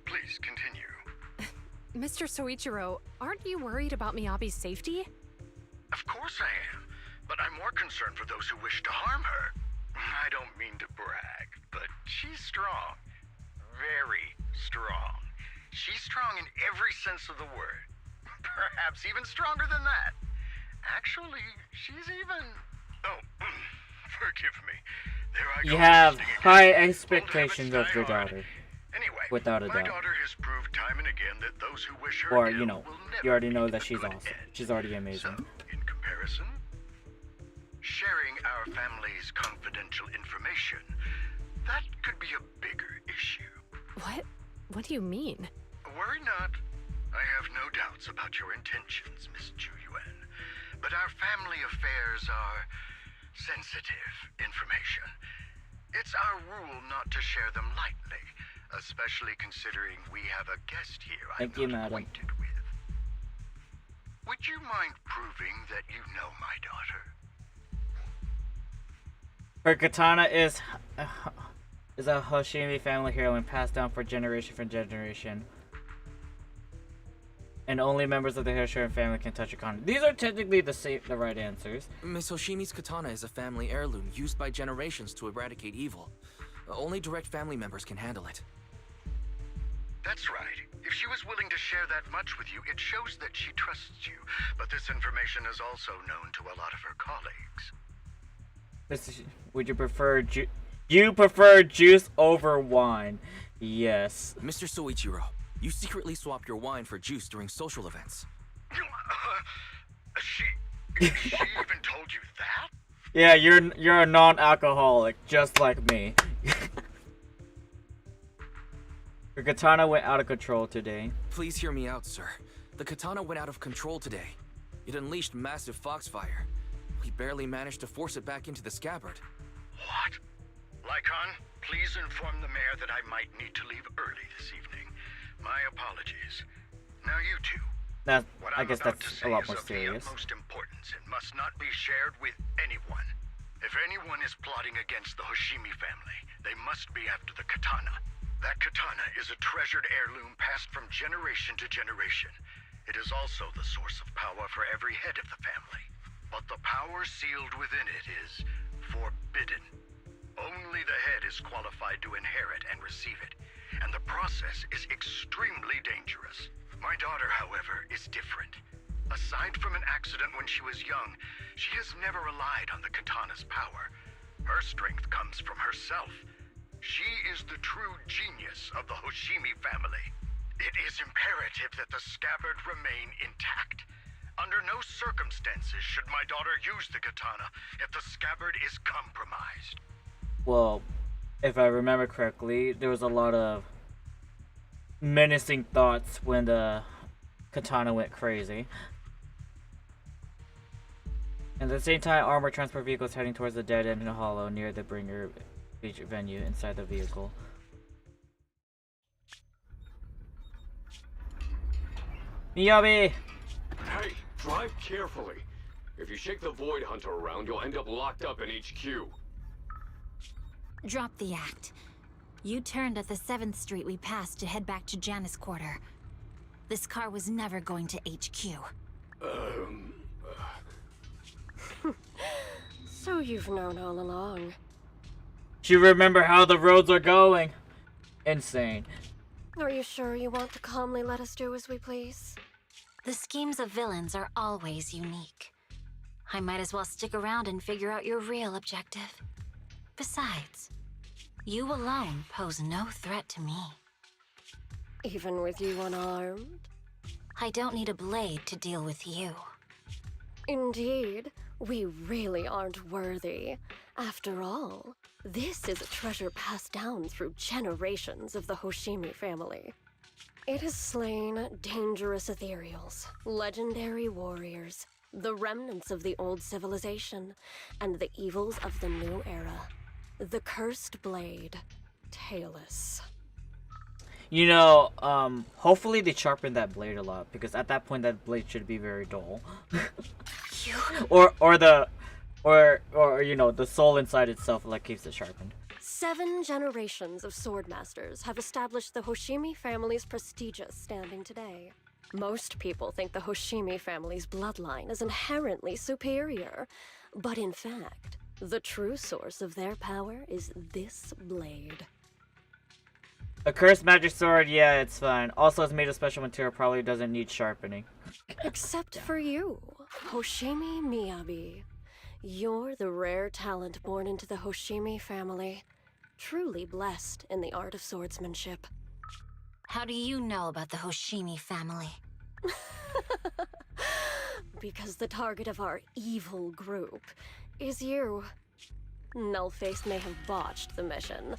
Speaker 14: Please, continue.
Speaker 23: Mr. Soichiro, aren't you worried about Miyabi's safety?
Speaker 14: Of course I am, but I'm more concerned for those who wish to harm her. I don't mean to brag, but she's strong. Very strong. She's strong in every sense of the word. Perhaps even stronger than that. Actually, she's even... Oh, forgive me. There I go.
Speaker 1: You have high expectations of your daughter.
Speaker 14: Anyway,
Speaker 1: without a
Speaker 14: my
Speaker 1: doubt.
Speaker 14: daughter has proved time and again that those who wish her
Speaker 1: Or,
Speaker 14: ill
Speaker 1: you know,
Speaker 14: will
Speaker 1: you
Speaker 14: never
Speaker 1: already know
Speaker 14: meet
Speaker 1: that
Speaker 14: a
Speaker 1: she's
Speaker 14: good
Speaker 1: awesome.
Speaker 14: end.
Speaker 1: She's already amazing.
Speaker 14: So, in comparison, sharing our family's confidential information, that could be a bigger issue.
Speaker 23: What? What do you mean?
Speaker 14: Worry not. I have no doubts about your intentions, Miss Ju-Yuan. But our family affairs are sensitive information. It's our rule not to share them lightly, especially considering we have a guest here I'm not acquainted with. Would you mind proving that you know my daughter?
Speaker 1: Her katana is a Hoshimi family heirloom passed down for generation from generation. And only members of the Hiroshiran family can touch a katana. These are technically the right answers.
Speaker 7: Miss Hoshimi's katana is a family heirloom used by generations to eradicate evil. Only direct family members can handle it.
Speaker 14: That's right. If she was willing to share that much with you, it shows that she trusts you. But this information is also known to a lot of her colleagues.
Speaker 1: Would you prefer you prefer juice over wine? Yes.
Speaker 7: Mr. Soichiro, you secretly swap your wine for juice during social events.
Speaker 14: She even told you that?
Speaker 1: Yeah, you're a non-alcoholic, just like me. Your katana went out of control today.
Speaker 7: Please hear me out, sir. The katana went out of control today. It unleashed massive foxfire. We barely managed to force it back into the scabbard.
Speaker 14: What? Lycon, please inform the mayor that I might need to leave early this evening. My apologies. Now you two.
Speaker 1: I guess that's a lot more serious.
Speaker 14: Of the utmost importance and must not be shared with anyone. If anyone is plotting against the Hoshimi family, they must be after the katana. That katana is a treasured heirloom passed from generation to generation. It is also the source of power for every head of the family. But the power sealed within it is forbidden. Only the head is qualified to inherit and receive it, and the process is extremely dangerous. My daughter, however, is different. Aside from an accident when she was young, she has never relied on the katana's power. Her strength comes from herself. She is the true genius of the Hoshimi family. It is imperative that the scabbard remain intact. Under no circumstances should my daughter use the katana if the scabbard is compromised.
Speaker 1: Well, if I remember correctly, there was a lot of menacing thoughts when the katana went crazy. At the same time, armored transport vehicles heading towards the dead end in a hollow near the Bringer Beach venue inside the vehicle. Miyabi!
Speaker 22: Hey, drive carefully. If you shake the Void Hunter around, you'll end up locked up in HQ.
Speaker 13: Drop the act. You turned at the 7th Street we passed to head back to Janus Quarter. This car was never going to HQ.
Speaker 20: So you've known all along.
Speaker 1: You remember how the roads are going. Insane.
Speaker 20: Are you sure you want to calmly let us do as we please?
Speaker 13: The schemes of villains are always unique. I might as well stick around and figure out your real objective. Besides, you alone pose no threat to me.
Speaker 20: Even with you unarmed?
Speaker 13: I don't need a blade to deal with you.
Speaker 20: Indeed, we really aren't worthy. After all, this is a treasure passed down through generations of the Hoshimi family. It has slain dangerous ethereals, legendary warriors, the remnants of the old civilization, and the evils of the new era. The cursed blade, Talus.
Speaker 1: You know, hopefully they sharpen that blade a lot, because at that point that blade should be very dull. or you know, the soul inside itself like keeps it sharpened.
Speaker 20: 7 generations of swordmasters have established the Hoshimi family's prestigious standing today. Most people think the Hoshimi family's bloodline is inherently superior, but in fact, the true source of their power is this blade.
Speaker 1: A cursed magic sword, yeah, it's fine. Also, it's made of special material, probably doesn't need sharpening.
Speaker 20: Except for you, Hoshimi Miyabi. You're the rare talent born into the Hoshimi family. Truly blessed in the art of swordsmanship.
Speaker 13: How do you know about the Hoshimi family?
Speaker 20: Because the target of our evil group is you. Nullface may have botched the mission,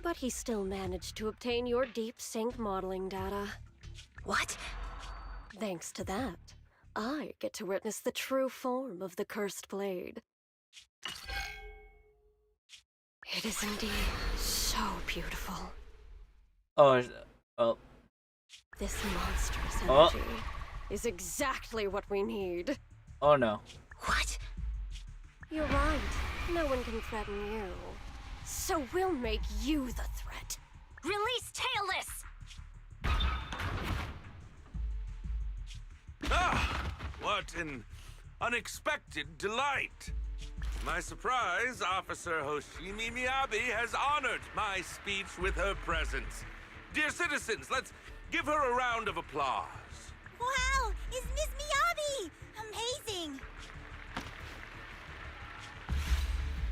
Speaker 20: but he still managed to obtain your deep sync modeling data.
Speaker 13: What?
Speaker 20: Thanks to that, I get to witness the true form of the cursed blade. It is indeed so beautiful.
Speaker 1: Oh.
Speaker 20: This monstrous energy is exactly what we need.
Speaker 1: Oh no.
Speaker 13: What?
Speaker 20: You're right. No one can threaten you. So we'll make you the threat.
Speaker 13: Release Talus!
Speaker 19: Ah! What an unexpected delight! To my surprise, Officer Hoshimi Miyabi has honored my speech with her presence. Dear citizens, let's give her a round of applause.
Speaker 15: Wow! Is Miss Miyabi? Amazing!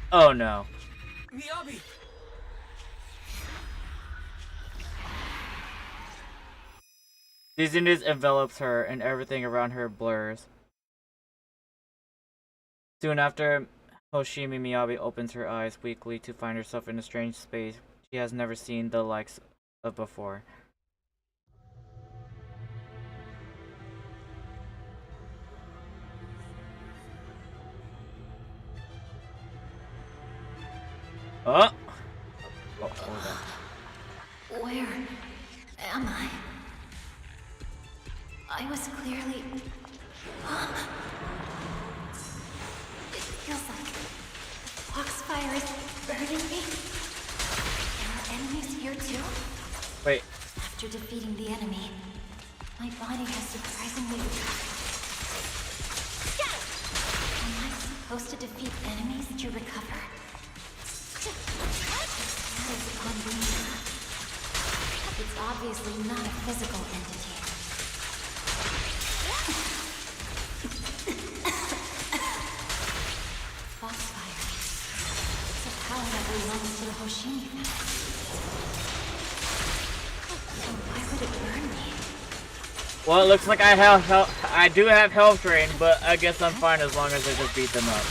Speaker 1: Oh no.
Speaker 10: Miyabi!
Speaker 1: Dizziness envelops her, and everything around her blurs. Soon after, Hoshimi Miyabi opens her eyes weakly to find herself in a strange space she has never seen the likes of before. Oh! Oh, what was that?
Speaker 9: Where am I? I was clearly... It feels like the foxfire is burning me. There are enemies here too?
Speaker 1: Wait.
Speaker 9: After defeating the enemy, my body has surprisingly recovered. Am I supposed to defeat enemies to recover? That is upon being... It's obviously not a physical entity. Foxfire. It's a power that belongs to the Hoshimi family. So why would it burn me?
Speaker 1: Well, it looks like I do have health drain, but I guess I'm fine as long as I just beat them up.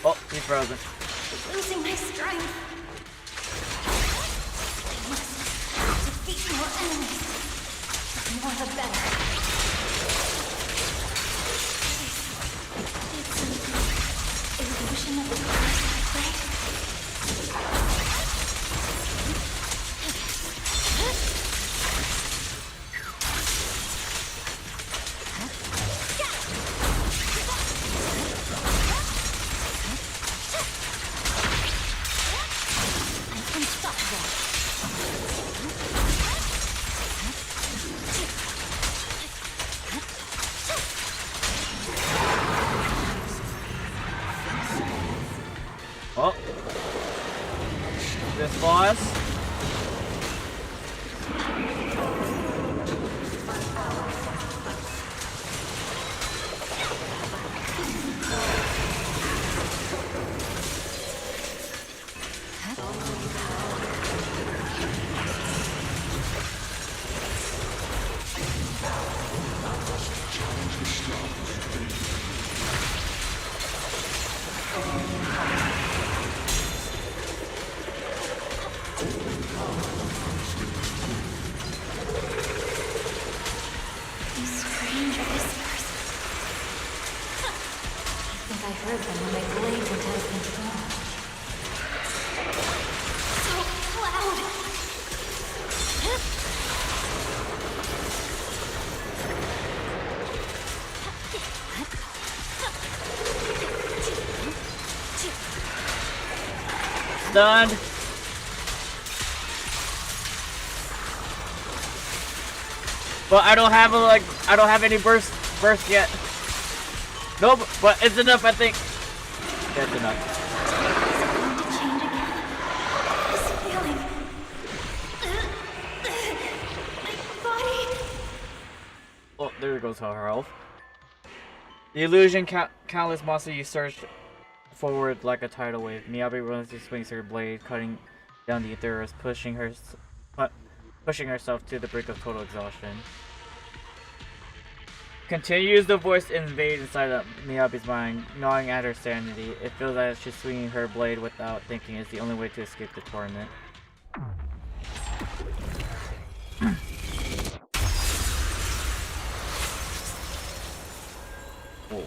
Speaker 1: Oh, he's frozen.
Speaker 9: Losing my strength. I must defeat more enemies. The more the better. It's an illusion of the course I played.
Speaker 1: Oh. This boss.
Speaker 9: These strange whispers. I think I heard them when my blade went out of control. So
Speaker 1: loud. Stunned. But I don't have I don't have any burst yet. Nope, but it's enough, I think. That's enough. Oh, there goes her health. The illusion countless monsters you surged forward like a tidal wave. Miyabi relentlessly swings her blade, cutting down the Ethereals, pushing herself to the brink of total exhaustion. Continues the voice invade inside of Miyabi's mind, gnawing at her sanity. It feels like she's swinging her blade without thinking is the only way to escape the torment. Oh.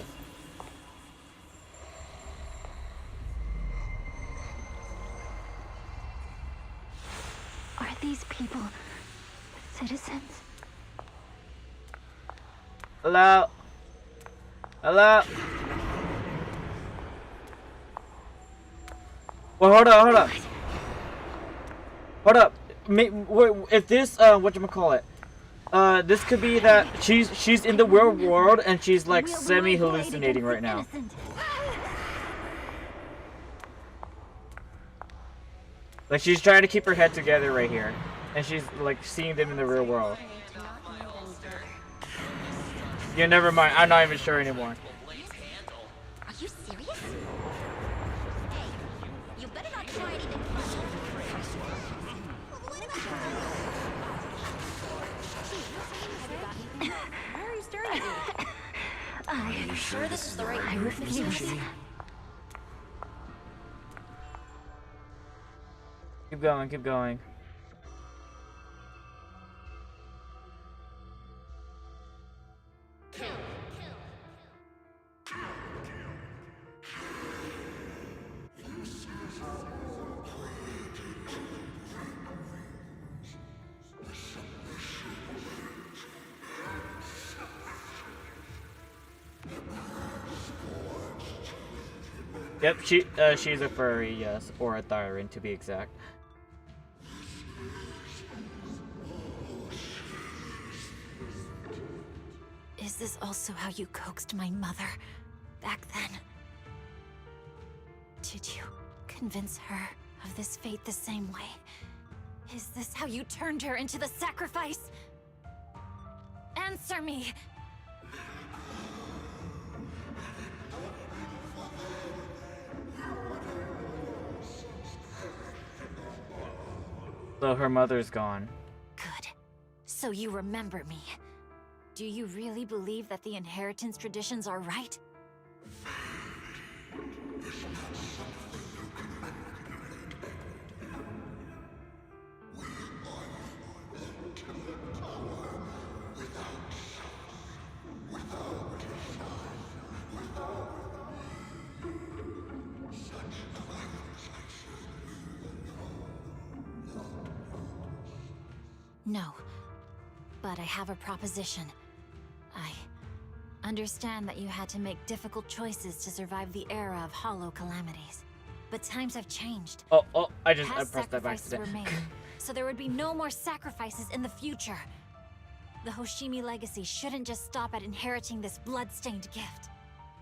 Speaker 9: Are these people citizens?
Speaker 1: Hello? Hello? Well, hold up, hold up. Hold up. If this, whatchamacallit? This could be that she's in the real world and she's like semi-hallucinating right now. Like she's trying to keep her head together right here. And she's like seeing them in the real world. Yeah, never mind. I'm not even sure anymore.
Speaker 11: Are you serious? Hey, you better not try anything funny.
Speaker 2: Why are you staring at me?
Speaker 11: Are you sure this is the right
Speaker 2: I
Speaker 11: move?
Speaker 2: refuse.
Speaker 1: Keep going, keep going. Yep, she's a furry, yes, or a thyran to be exact.
Speaker 13: Is this also how you coaxed my mother back then? Did you convince her of this fate the same way? Is this how you turned her into the sacrifice? Answer me!
Speaker 1: So her mother's gone.
Speaker 13: Good. So you remember me. Do you really believe that the inheritance traditions are right? No. But I have a proposition. I understand that you had to make difficult choices to survive the era of hollow calamities. But times have changed.
Speaker 1: I pressed that by
Speaker 13: Sacrifices
Speaker 1: accident.
Speaker 13: were made, so there would be no more sacrifices in the future. The Hoshimi legacy shouldn't just stop at inheriting this blood-stained gift.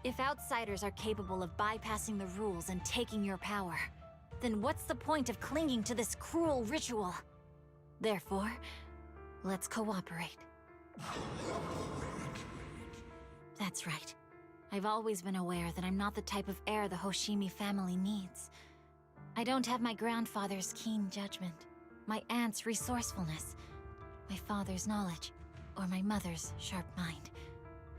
Speaker 13: If outsiders are capable of bypassing the rules and taking your power, then what's the point of clinging to this cruel ritual? Therefore, let's cooperate. That's right. I've always been aware that I'm not the type of heir the Hoshimi family needs. I don't have my grandfather's keen judgment, my aunt's resourcefulness, my father's knowledge, or my mother's sharp mind.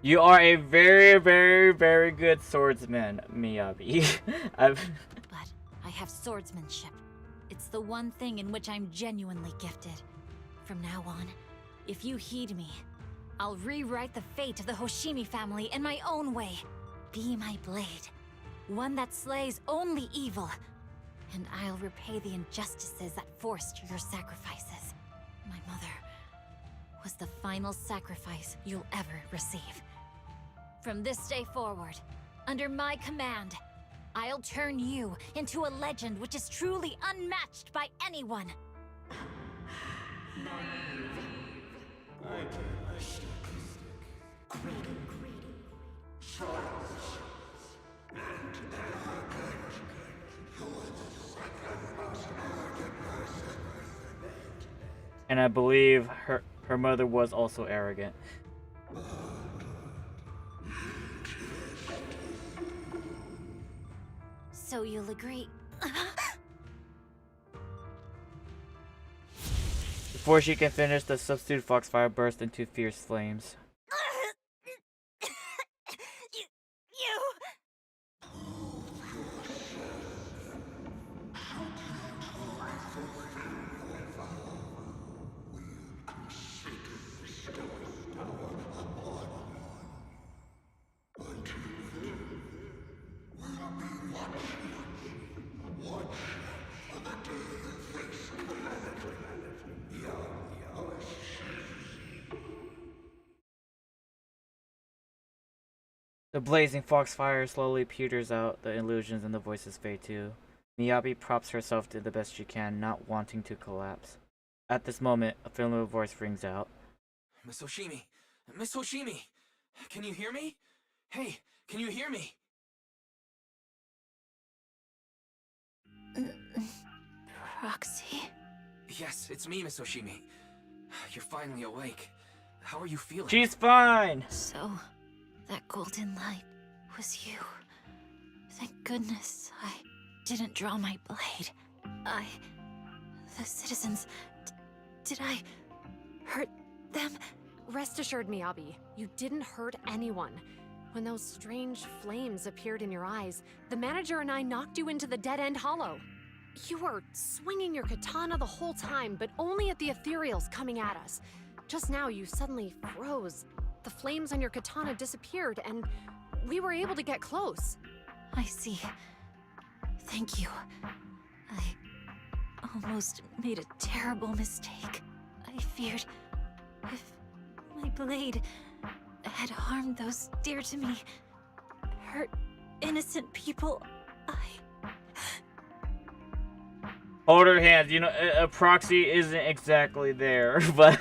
Speaker 1: You are a very, very, very good swordsman, Miyabi.
Speaker 13: But I have swordsmanship. It's the one thing in which I'm genuinely gifted. From now on, if you heed me, I'll rewrite the fate of the Hoshimi family in my own way. Be my blade, one that slays only evil, and I'll repay the injustices that forced your sacrifices. My mother was the final sacrifice you'll ever receive. From this day forward, under my command, I'll turn you into a legend which is truly unmatched by anyone.
Speaker 1: And I believe her mother was also arrogant.
Speaker 13: So you'll agree.
Speaker 1: Before she can finish, the substitute foxfire burst into fierce flames. The blazing foxfire slowly peters out, the illusions and the voices fade too. Miyabi props herself to the best she can, not wanting to collapse. At this moment, a familiar voice rings out.
Speaker 7: Miss Hoshimi! Miss Hoshimi! Can you hear me? Hey, can you hear me?
Speaker 9: Proxy?
Speaker 7: Yes, it's me, Miss Hoshimi. You're finally awake. How are you feeling?
Speaker 1: She's fine!
Speaker 9: So, that golden light was you. Thank goodness I didn't draw my blade. The citizens... did I hurt them?
Speaker 23: Rest assured, Miyabi, you didn't hurt anyone. When those strange flames appeared in your eyes, the manager and I knocked you into the dead-end hollow. You were swinging your katana the whole time, but only at the ethereals coming at us. Just now, you suddenly froze. The flames on your katana disappeared, and we were able to get close.
Speaker 9: I see. Thank you. I almost made a terrible mistake. I feared if my blade had harmed those dear to me, hurt innocent people,
Speaker 1: Hold her hands. You know, a proxy isn't exactly there, but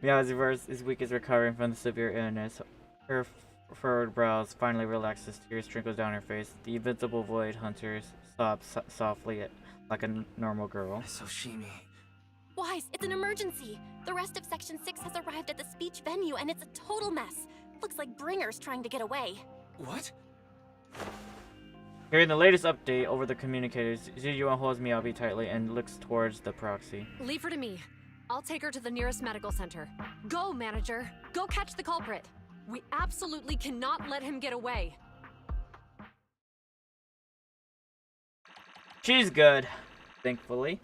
Speaker 1: Meow's verse is weak as recovering from the severe illness. Her furrowed brows finally relax as tears trickle down her face. The invincible void hunters sob softly like a normal girl.
Speaker 7: Miss Hoshimi.
Speaker 2: Wise, it's an emergency. The rest of Section 6 has arrived at the speech venue, and it's a total mess. Looks like Bringer's trying to get away.
Speaker 7: What?
Speaker 1: Hearing the latest update over the communicators, Ziyuan holds Miyabi tightly and looks towards the proxy.
Speaker 23: Leave her to me. I'll take her to the nearest medical center. Go, manager. Go catch the culprit. We absolutely cannot let him get away.
Speaker 1: She's good, thankfully.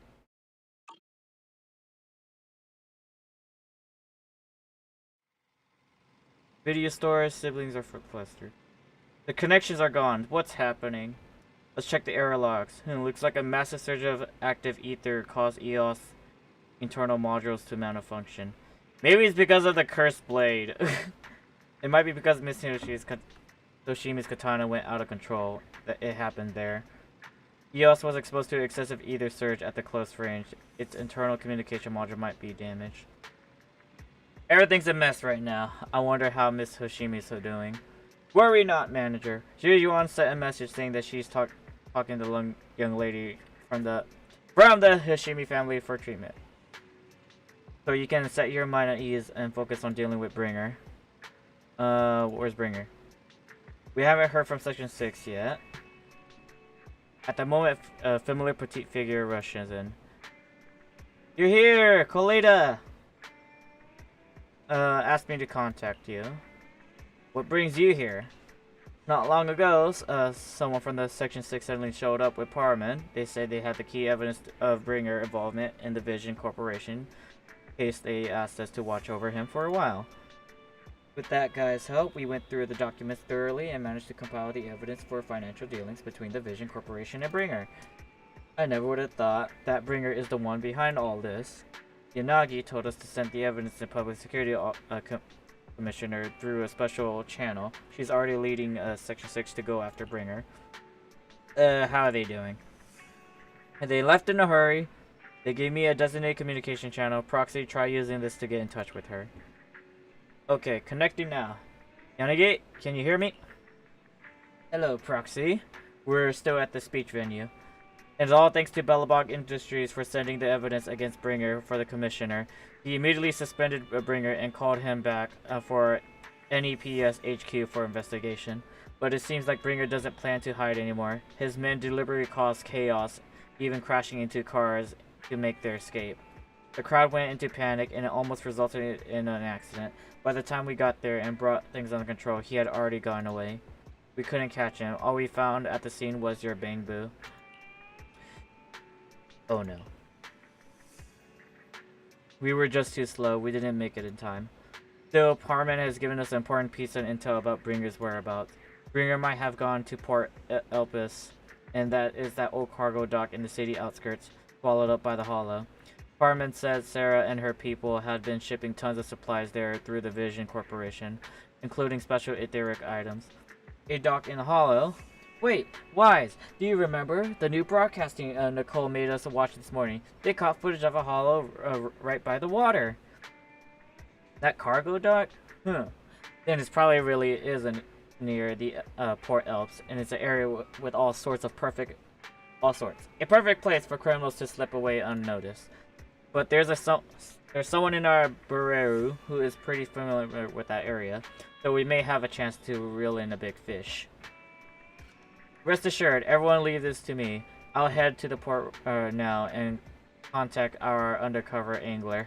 Speaker 1: Video store, siblings are flustered. The connections are gone. What's happening? Let's check the error logs. Looks like a massive surge of active ether caused EOS internal modules to malfunction. Maybe it's because of the cursed blade. It might be because Miss Hoshimi's katana went out of control. That it happened there. EOS was exposed to excessive ether surge at the close range. Its internal communication module might be damaged. Everything's a mess right now. I wonder how Miss Hoshimi's doing. Worry not, manager. Ziyuan sent a message saying that she's talking to the young lady from the Hoshimi family for treatment. So you can set your mind at ease and focus on dealing with Bringer. Where's Bringer? We haven't heard from Section 6 yet. At the moment, a familiar petite figure rushes in. You're here, Colita! Asked me to contact you. What brings you here? Not long ago, someone from the Section 6 suddenly showed up with Parman. They said they had the key evidence of Bringer involvement in the Vision Corporation. In case they asked us to watch over him for a while. With that guy's help, we went through the documents thoroughly and managed to compile the evidence for financial dealings between the Vision Corporation and Bringer. I never would have thought that Bringer is the one behind all this. Yanagi told us to send the evidence to Public Security Commissioner through a special channel. She's already leading Section 6 to go after Bringer. How are they doing? They left in a hurry. They gave me a designated communication channel. Proxy, try using this to get in touch with her. Okay, connecting now. Yanagi, can you hear me? Hello, Proxy. We're still at the speech venue. It's all thanks to Bellabog Industries for sending the evidence against Bringer for the commissioner. He immediately suspended Bringer and called him back for NEPS HQ for investigation. But it seems like Bringer doesn't plan to hide anymore. His men deliberately caused chaos, even crashing into cars to make their escape. The crowd went into panic and it almost resulted in an accident. By the time we got there and brought things under control, he had already gone away. We couldn't catch him. All we found at the scene was your bamboo. Oh no. We were just too slow. We didn't make it in time. Still, Parman has given us an important piece of intel about Bringer's whereabouts. Bringer might have gone to Port Elpis, and that is that old cargo dock in the city outskirts, swallowed up by the hollow. Carmen said Sarah and her people had been shipping tons of supplies there through the Vision Corporation, including special etheric items. A dock in the hollow. Wait, Wise, do you remember the new broadcasting Nicole made us watch this morning? They caught footage of a hollow right by the water. That cargo dock? Then it probably really isn't near the Port Elps, and it's an area with all sorts. A perfect place for criminals to slip away unnoticed. But there's someone in our bureau who is pretty familiar with that area, so we may have a chance to reel in a big fish. Rest assured, everyone leave this to me. I'll head to the port now and contact our undercover angler.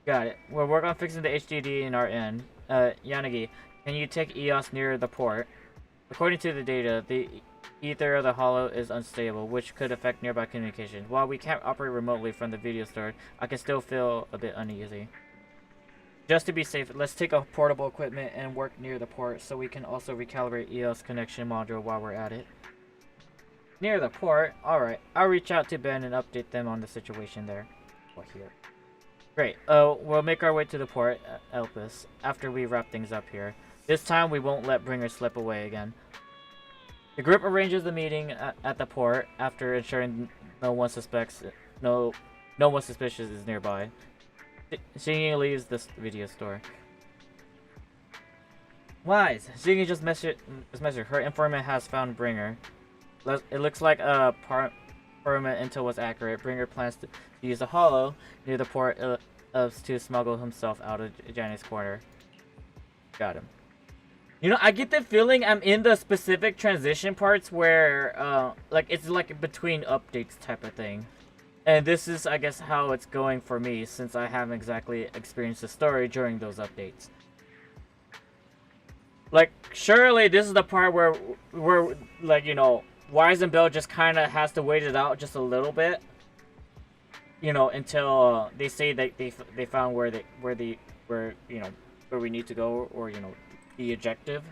Speaker 1: Got it. We'll work on fixing the HDD in our end. Yanagi, can you take EOS near the port? According to the data, the ether of the hollow is unstable, which could affect nearby communication. While we can't operate remotely from the video store, I can still feel a bit uneasy. Just to be safe, let's take our portable equipment and work near the port so we can also recalibrate EOS connection module while we're at it. Near the port? Alright, I'll reach out to Ben and update them on the situation there. Or here. Great, we'll make our way to the port, Elpis, after we wrap things up here. This time we won't let Bringer slip away again. The group arranges the meeting at the port after ensuring no one suspicious is nearby. Xingyi leaves the video store. Wise, Xingyi just messaged her informant has found Bringer. It looks like Permanent intel was accurate. Bringer plans to use a hollow near the port to smuggle himself out of Janet's corner. Got him. You know, I get the feeling I'm in the specific transition parts where, like, it's like between updates type of thing. And this is, I guess, how it's going for me, since I haven't exactly experienced the story during those updates. Like, surely this is the part where like, you know, Wise and Bell just kind of has to wait it out just a little bit. You know, until they say that they found where you know, where we need to go, or, you know, the objective.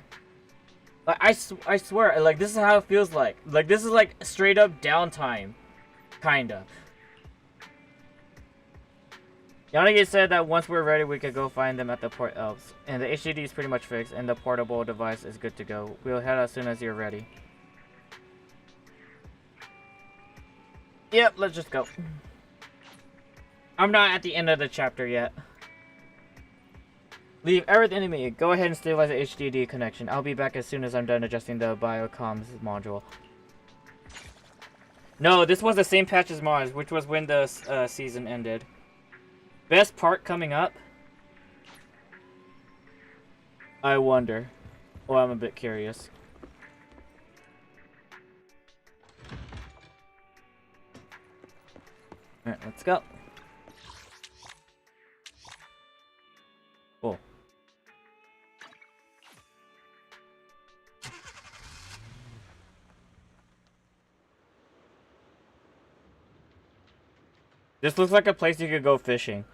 Speaker 1: Like, I swear, like, this is how it feels like. Like, this is like straight up downtime, kinda. Yanagi said that once we're ready, we could go find them at the Port Elves. And the HDD is pretty much fixed, and the portable device is good to go. We'll head as soon as you're ready. Yep, let's just go. I'm not at the end of the chapter yet. Leave everything to me. Go ahead and stabilize the HDD connection. I'll be back as soon as I'm done adjusting the biocomms module. No, this was the same patch as Mars, which was when the season ended. Best part coming up? I wonder. Oh, I'm a bit curious. Alright, let's go. Cool. This looks like a place you could go fishing.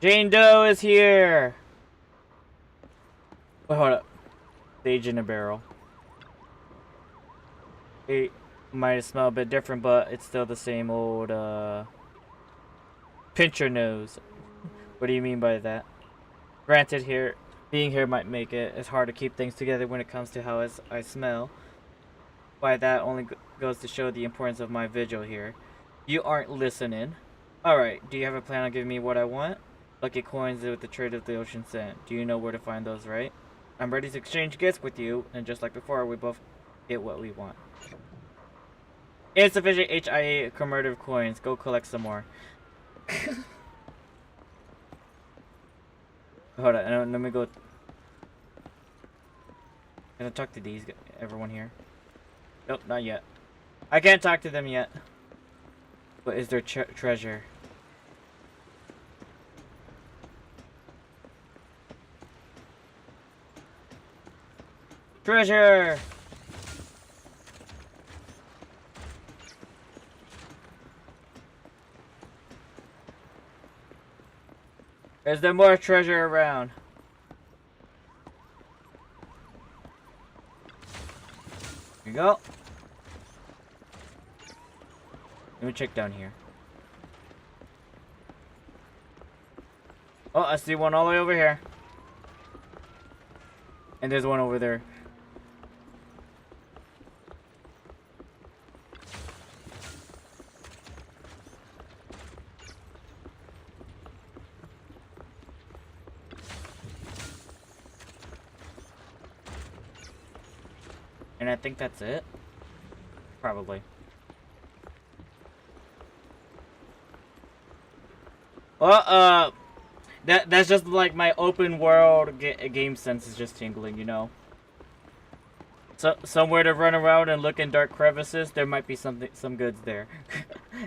Speaker 1: Jane Doe is here! Wait, hold up. Sage in a barrel. It might smell a bit different, but it's still the same old, pinch your nose. What do you mean by that? Granted, being here might make it's hard to keep things together when it comes to how I smell. Why, that only goes to show the importance of my vigil here. You aren't listening. Alright, do you have a plan on giving me what I want? Lucky coins with the trade of the ocean sent. Do you know where to find those, right? I'm ready to exchange gifts with you, and just like before, we both get what we want. Insufficient HIA commemorative coins. Go collect some more. Hold on, let me go. Can I talk to everyone here? Nope, not yet. I can't talk to them yet. What is their treasure? Treasure! Is there more treasure around? Here you go. Let me check down here. Oh, I see one all the way over here. And there's one over there. And I think that's it. Probably. Well, that's just like my open world game sense is just tingling, you know. So somewhere to run around and look in dark crevices, there might be some goods there.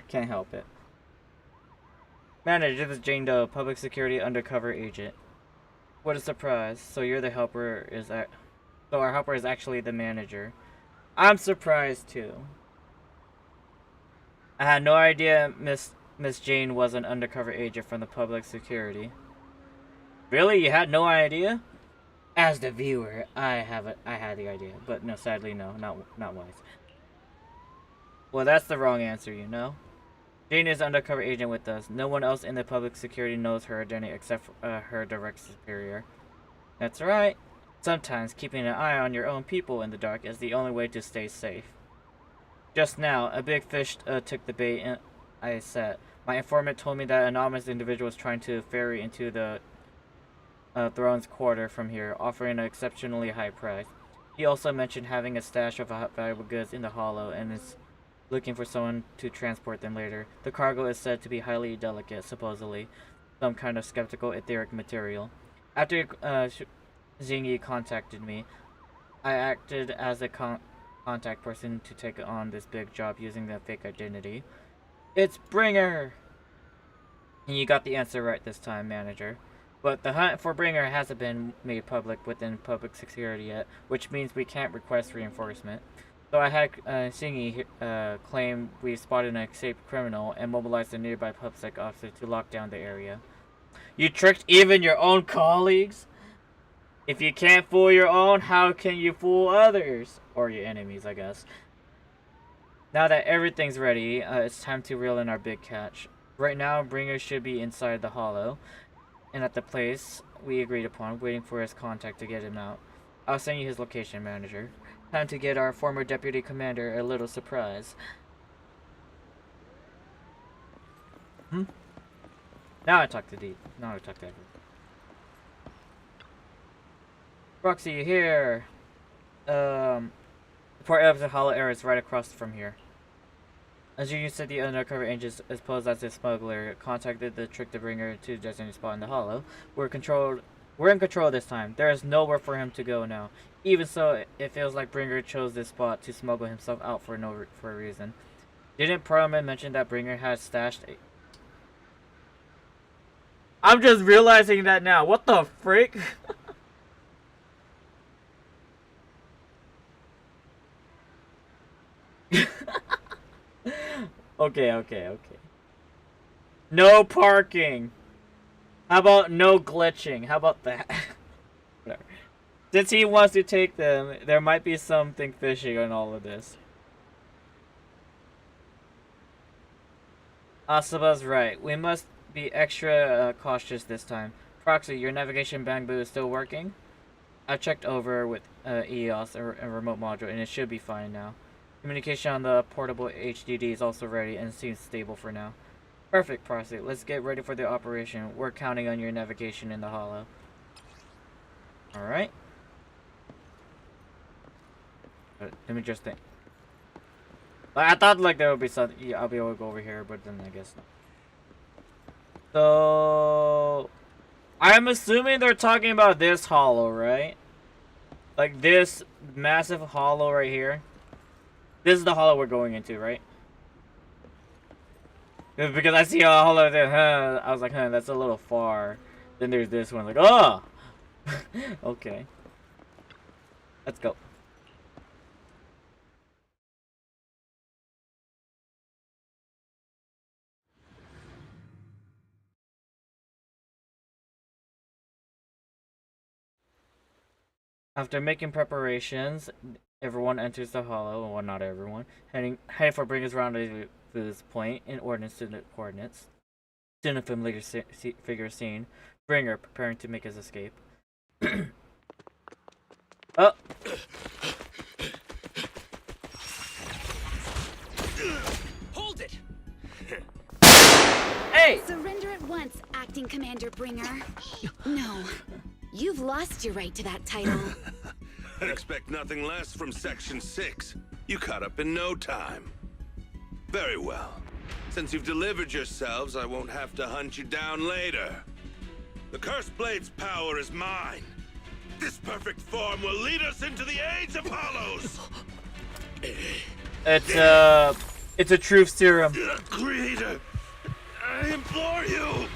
Speaker 1: Can't help it. Manager, this is Jane Doe, public security undercover agent. What a surprise! So you're the helper so our helper is actually the manager. I'm surprised too. I had no idea Miss Jane was an undercover agent from the public security. Really? You had no idea? As the viewer, I had the idea, but no, sadly no, not wise. Well, that's the wrong answer, you know. Jane is an undercover agent with us. No one else in the public security knows her identity except her direct superior. That's right. Sometimes keeping an eye on your own people in the dark is the only way to stay safe. Just now, a big fish took the bait I set. My informant told me that an anonymous individual was trying to ferry into the Throne's quarter from here, offering an exceptionally high price. He also mentioned having a stash of valuable goods in the hollow and is looking for someone to transport them later. The cargo is said to be highly delicate, supposedly some kind of skeptical etheric material. After Xingyi contacted me, I acted as a contact person to take on this big job using the fake identity. It's Bringer! And you got the answer right this time, manager. But the hunt for Bringer hasn't been made public within public security yet, which means we can't request reinforcement. So I had Xingyi claim we spotted an escaped criminal and mobilized a nearby PubSec officer to lock down the area. You tricked even your own colleagues? If you can't fool your own, how can you fool others? Or your enemies, I guess. Now that everything's ready, it's time to reel in our big catch. Right now, Bringer should be inside the hollow, and at the place we agreed upon, waiting for his contact to get him out. I'll send you his location, manager. Time to get our former deputy commander a little surprise. Now I talk to Deep. Now I talk to everyone. Roxy, you here? The port of the hollow area is right across from here. As you said, the undercover agent is posed as a smuggler, contacted the trick to bring her to the designated spot in the hollow. We're in control this time. There is nowhere for him to go now. Even so, it feels like Bringer chose this spot to smuggle himself out for a reason. Didn't Perlman mention that Bringer had stashed a... I'm just realizing that now. What the frick? Okay. No parking. How about no glitching? How about that? Whatever. Since he wants to take them, there might be something fishy in all of this. Asaba's right. We must be extra cautious this time. Proxy, your navigation bamboo is still working? I checked over with EOS, a remote module, and it should be fine now. Communication on the portable HDD is also ready and seems stable for now. Perfect, Proxy. Let's get ready for the operation. We're counting on your navigation in the hollow. Alright. Let me just think. I thought like there would be something. Yeah, I'll be able to go over here, but then I guess not. So I'm assuming they're talking about this hollow, right? Like this massive hollow right here. This is the hollow we're going into, right? Because I see a hollow there, I was like, that's a little far. Then there's this one, like, oh! Okay. Let's go. After making preparations, everyone enters the hollow. Well, not everyone. Heading for Bringer's rendezvous point in ordnance to the coordinates. Soon a familiar figure seen. Bringer preparing to make his escape. Oh!
Speaker 10: Hold it!
Speaker 1: Hey!
Speaker 8: Surrender at once, Acting Commander Bringer. No, you've lost your right to that title.
Speaker 19: I'd expect nothing less from Section 6. You caught up in no time. Very well. Since you've delivered yourselves, I won't have to hunt you down later. The Cursed Blade's power is mine. This perfect form will lead us into the Age of Hollows!
Speaker 1: It's a truth serum.
Speaker 19: Creator, I implore you!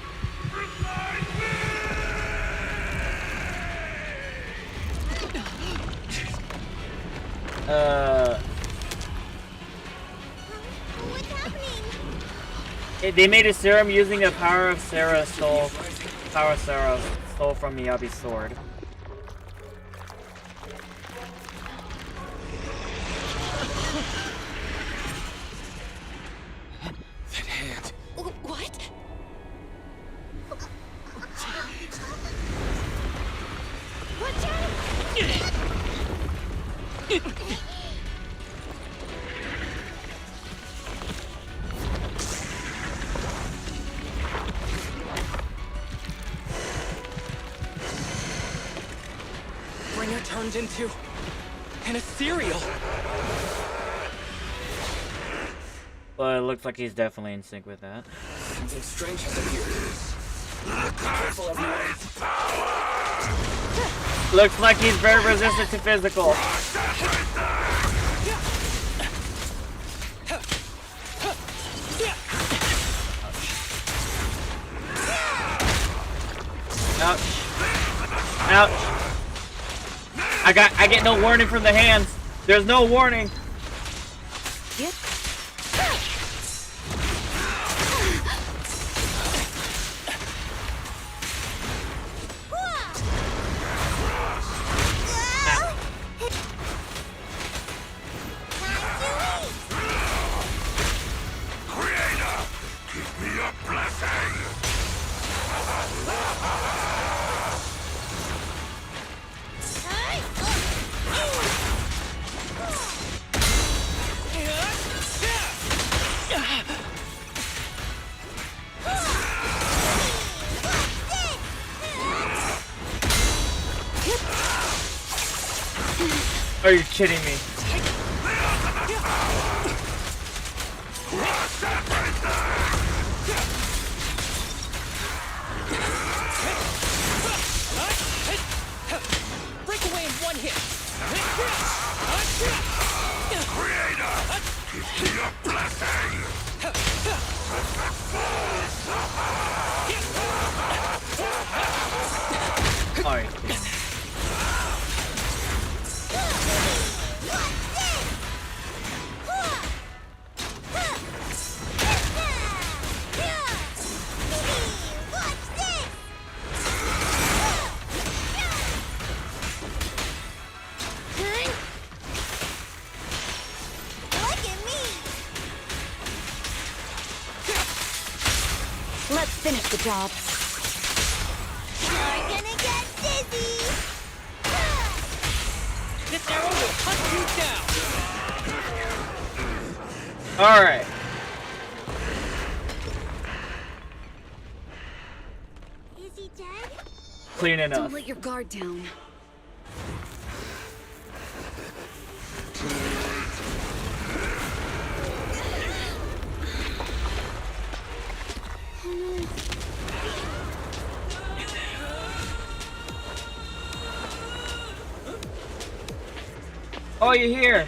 Speaker 15: What's happening?
Speaker 1: They made a serum using the power of Sarah stole from Miyabi's sword.
Speaker 10: That hand.
Speaker 2: What?
Speaker 15: Watch out!
Speaker 10: Bringer turned into an ethereal.
Speaker 1: Well, it looks like he's definitely in sync with that.
Speaker 10: Something strange has appeared. Careful, everyone.
Speaker 1: Looks like he's very resistant to physical. Ouch. Ouch. I get no warning from the hands. There's no warning.
Speaker 8: Yep.
Speaker 14: Creator, give me a blessing!
Speaker 1: Are you kidding me?
Speaker 10: Break away in one hit.
Speaker 14: Creator, give me a blessing!
Speaker 1: Alright.
Speaker 8: Let's finish the job.
Speaker 15: You're gonna get dizzy!
Speaker 10: This arrow will hunt you down.
Speaker 1: Alright.
Speaker 15: Is he dead?
Speaker 1: Clean enough.
Speaker 8: Don't let your guard down.
Speaker 1: Oh, you're here.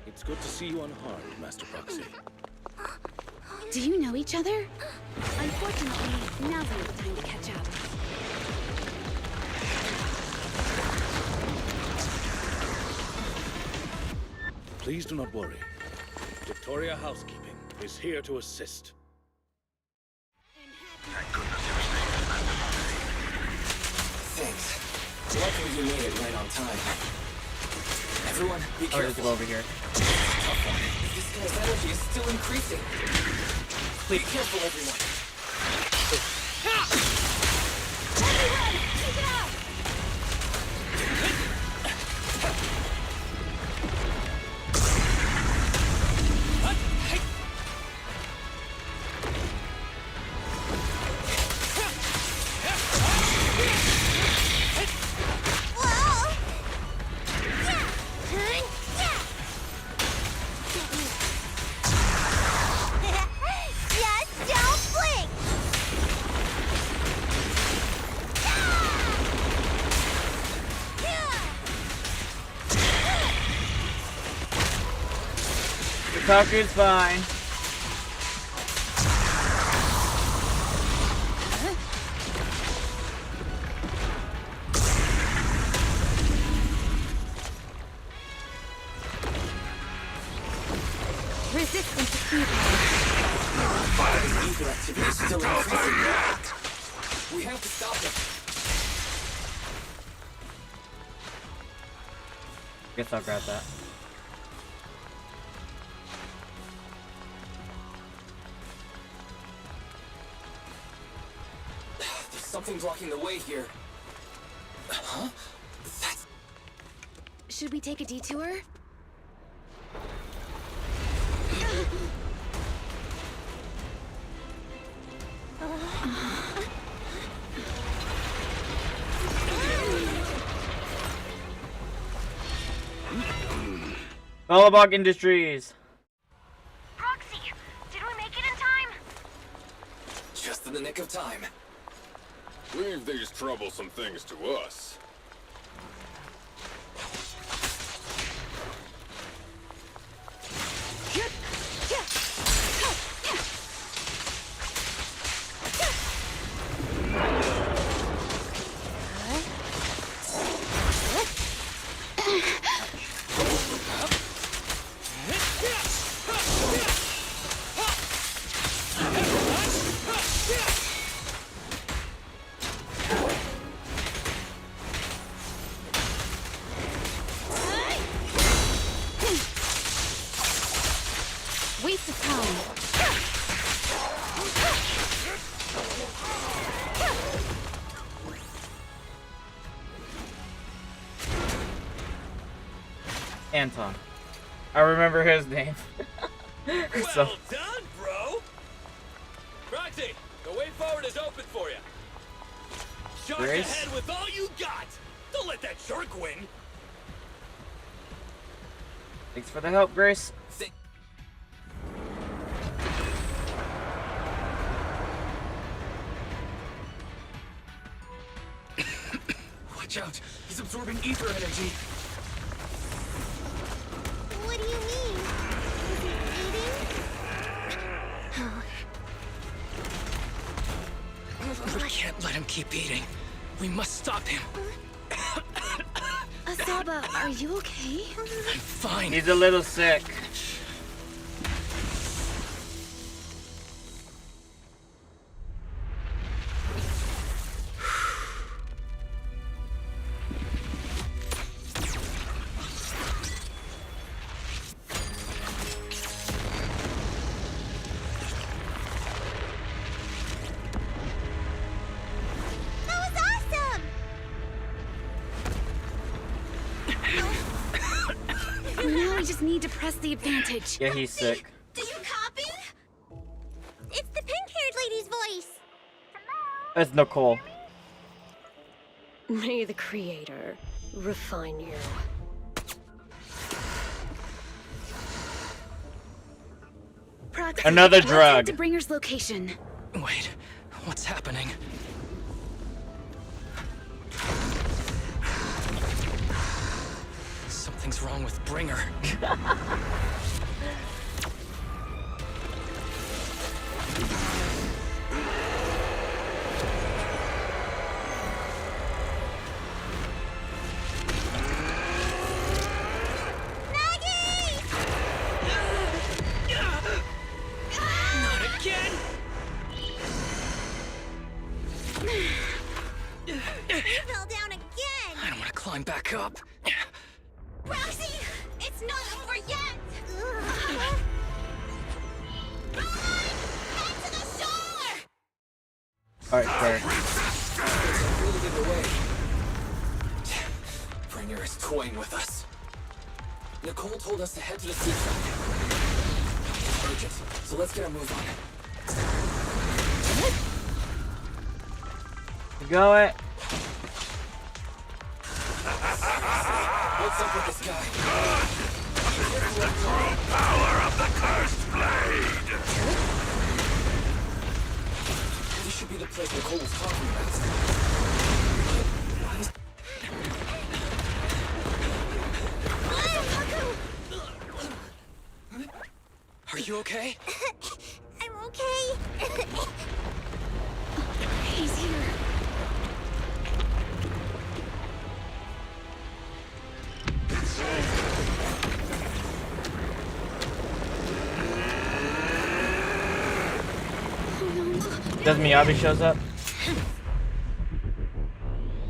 Speaker 12: It's good to see you unharmed, Master Proxy.
Speaker 8: Do you know each other? Unfortunately, now's not the time to catch up.
Speaker 12: Please do not worry. Victoria Housekeeping is here to assist.
Speaker 14: Thank goodness you're safe, Master Proxy.
Speaker 10: Thanks.
Speaker 7: Luckily you made it right on time. Everyone, be
Speaker 1: Oh, just
Speaker 7: careful.
Speaker 1: go over here.
Speaker 7: Tough one. This guy's energy is still increasing. Be careful, everyone.
Speaker 15: Everyone, keep it up!
Speaker 11: Just don't blink!
Speaker 1: Kaku's fine.
Speaker 8: Resistance to key
Speaker 7: Ether activity is still increasing. We have to stop it.
Speaker 1: Guess I'll grab that.
Speaker 7: There's something blocking the way here. Huh?
Speaker 8: Should we take a detour?
Speaker 1: Balabog Industries.
Speaker 11: Proxy, did we make it in time?
Speaker 7: Just in the nick of time.
Speaker 22: Leave these troublesome things to us.
Speaker 8: Waste of time.
Speaker 1: Anton. I remember his name. So,
Speaker 6: Well done, bro! Proxy, the way forward is open for you. Charge
Speaker 1: Grace?
Speaker 6: ahead with all you got! Don't let that shark win!
Speaker 1: thanks for the help, Grace.
Speaker 7: Watch out! He's absorbing ether energy.
Speaker 15: What do you mean? Is he eating?
Speaker 10: We can't let him keep eating. We must stop him.
Speaker 8: Asaba, are you okay?
Speaker 10: I'm fine.
Speaker 1: He's a little sick.
Speaker 15: That was awesome!
Speaker 8: Now we just need to press the advantage.
Speaker 1: Yeah, he's sick.
Speaker 15: Do you copy? It's the pink-haired lady's voice.
Speaker 1: That's Nicole.
Speaker 20: May the Creator refine you.
Speaker 8: Proxy,
Speaker 1: Another
Speaker 8: let's head
Speaker 1: drug.
Speaker 8: to Bringer's location.
Speaker 10: Wait, what's happening? Something's wrong with Bringer. Not again!
Speaker 15: You fell down again!
Speaker 10: up.
Speaker 11: Roxy, it's not over yet! Head to the shore!
Speaker 1: Alright, fair.
Speaker 10: Really get away. Bringer is toying with us. Nicole told us to head to the seafront. It's urgent, so let's get our move on.
Speaker 1: Go it.
Speaker 10: What's up with this guy?
Speaker 14: Power of the cursed blade!
Speaker 10: This should be the place Nicole was talking about. Are you okay?
Speaker 15: I'm okay.
Speaker 8: He's here.
Speaker 1: Does Miyabi shows up?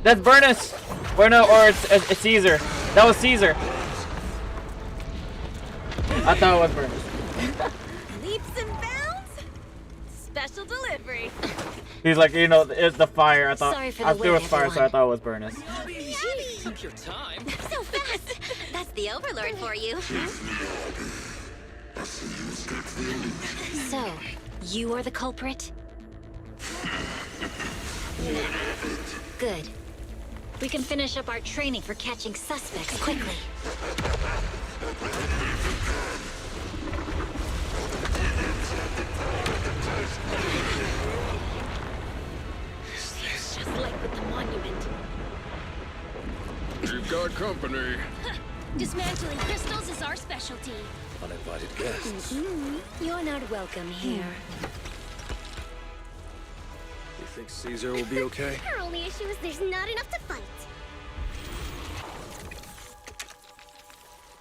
Speaker 1: That's Burnus! Or no, or it's Caesar. That was Caesar. I thought it was Burnus.
Speaker 4: Leaps and bounds? Special delivery.
Speaker 1: He's like, you know, it's the fire. I thought
Speaker 4: Sorry for
Speaker 1: I
Speaker 4: the
Speaker 1: there was
Speaker 4: wait,
Speaker 1: fire, so I thought it was Burnus.
Speaker 10: Took your time.
Speaker 11: So fast! That's the Overlord for you.
Speaker 13: So, you are the culprit? Good. We can finish up our training for catching suspects quickly.
Speaker 4: Just like with the monument.
Speaker 22: You've got company.
Speaker 15: Dismantling crystals is our specialty.
Speaker 12: Uninvited guests.
Speaker 15: You're not welcome here.
Speaker 12: You think Caesar will be okay?
Speaker 15: Our only issue is there's not enough to fight.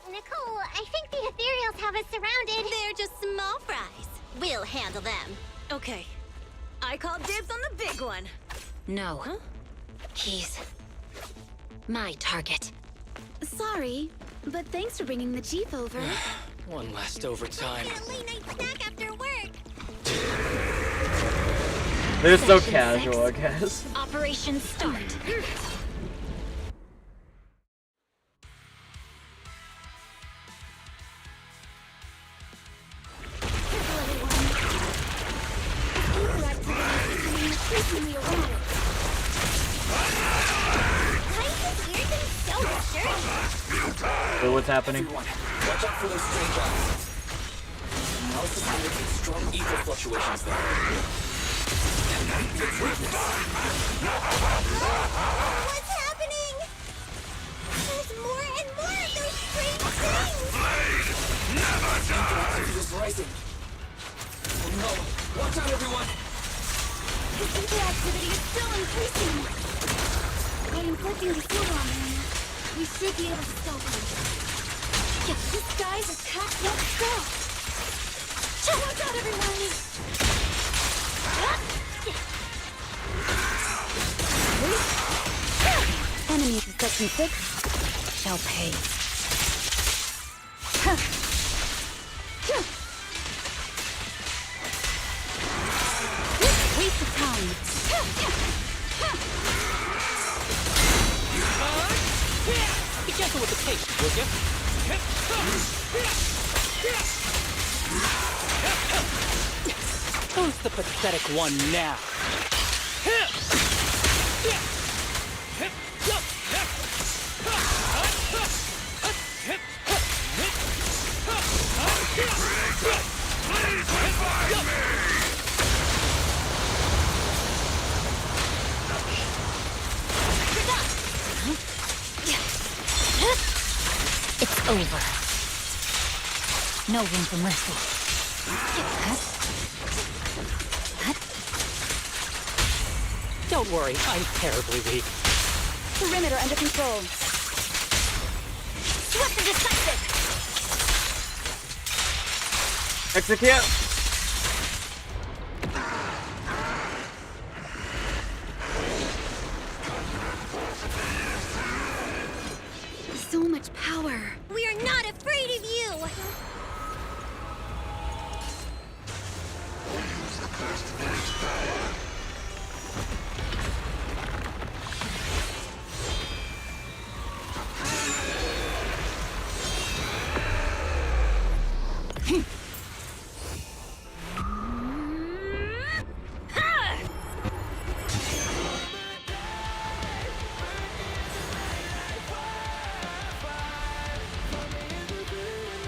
Speaker 15: Nicole, I think the ethereals have us surrounded.
Speaker 11: They're just small fries. We'll handle them.
Speaker 4: Okay. I call dibs on the big one.
Speaker 13: No.
Speaker 4: Huh?
Speaker 13: He's my target.
Speaker 8: Sorry, but thanks for bringing the Jeep over.
Speaker 10: One last overtime.
Speaker 15: Get a late night snack after work.
Speaker 1: They're so
Speaker 13: Section
Speaker 1: casual, I
Speaker 13: 6.
Speaker 1: guess.
Speaker 13: Operation start.
Speaker 15: Increasingly erratic. Why is this weird thing so disturbing?
Speaker 1: So what's happening?
Speaker 10: Everyone, watch out for those strange eyes. Analysis indicates strong ether fluctuations there.
Speaker 15: What's happening? There's more and more of those strange things.
Speaker 10: Activity is rising. Oh no! Watch out, everyone!
Speaker 15: The ether activity is still increasing. By inflicting the silver on them, we should be able to stop them. If this guy's attack won't stop. Watch out, everyone!
Speaker 8: Enemies of Section 6 shall pay. Waste of time.
Speaker 10: Be careful with the pace, would you? Who's the pathetic one now?
Speaker 13: It's over. No room for mercy.
Speaker 10: Don't worry, I'm terribly weak.
Speaker 8: Perimeter under control.
Speaker 15: Swift and decisive!
Speaker 1: Execute!
Speaker 15: him?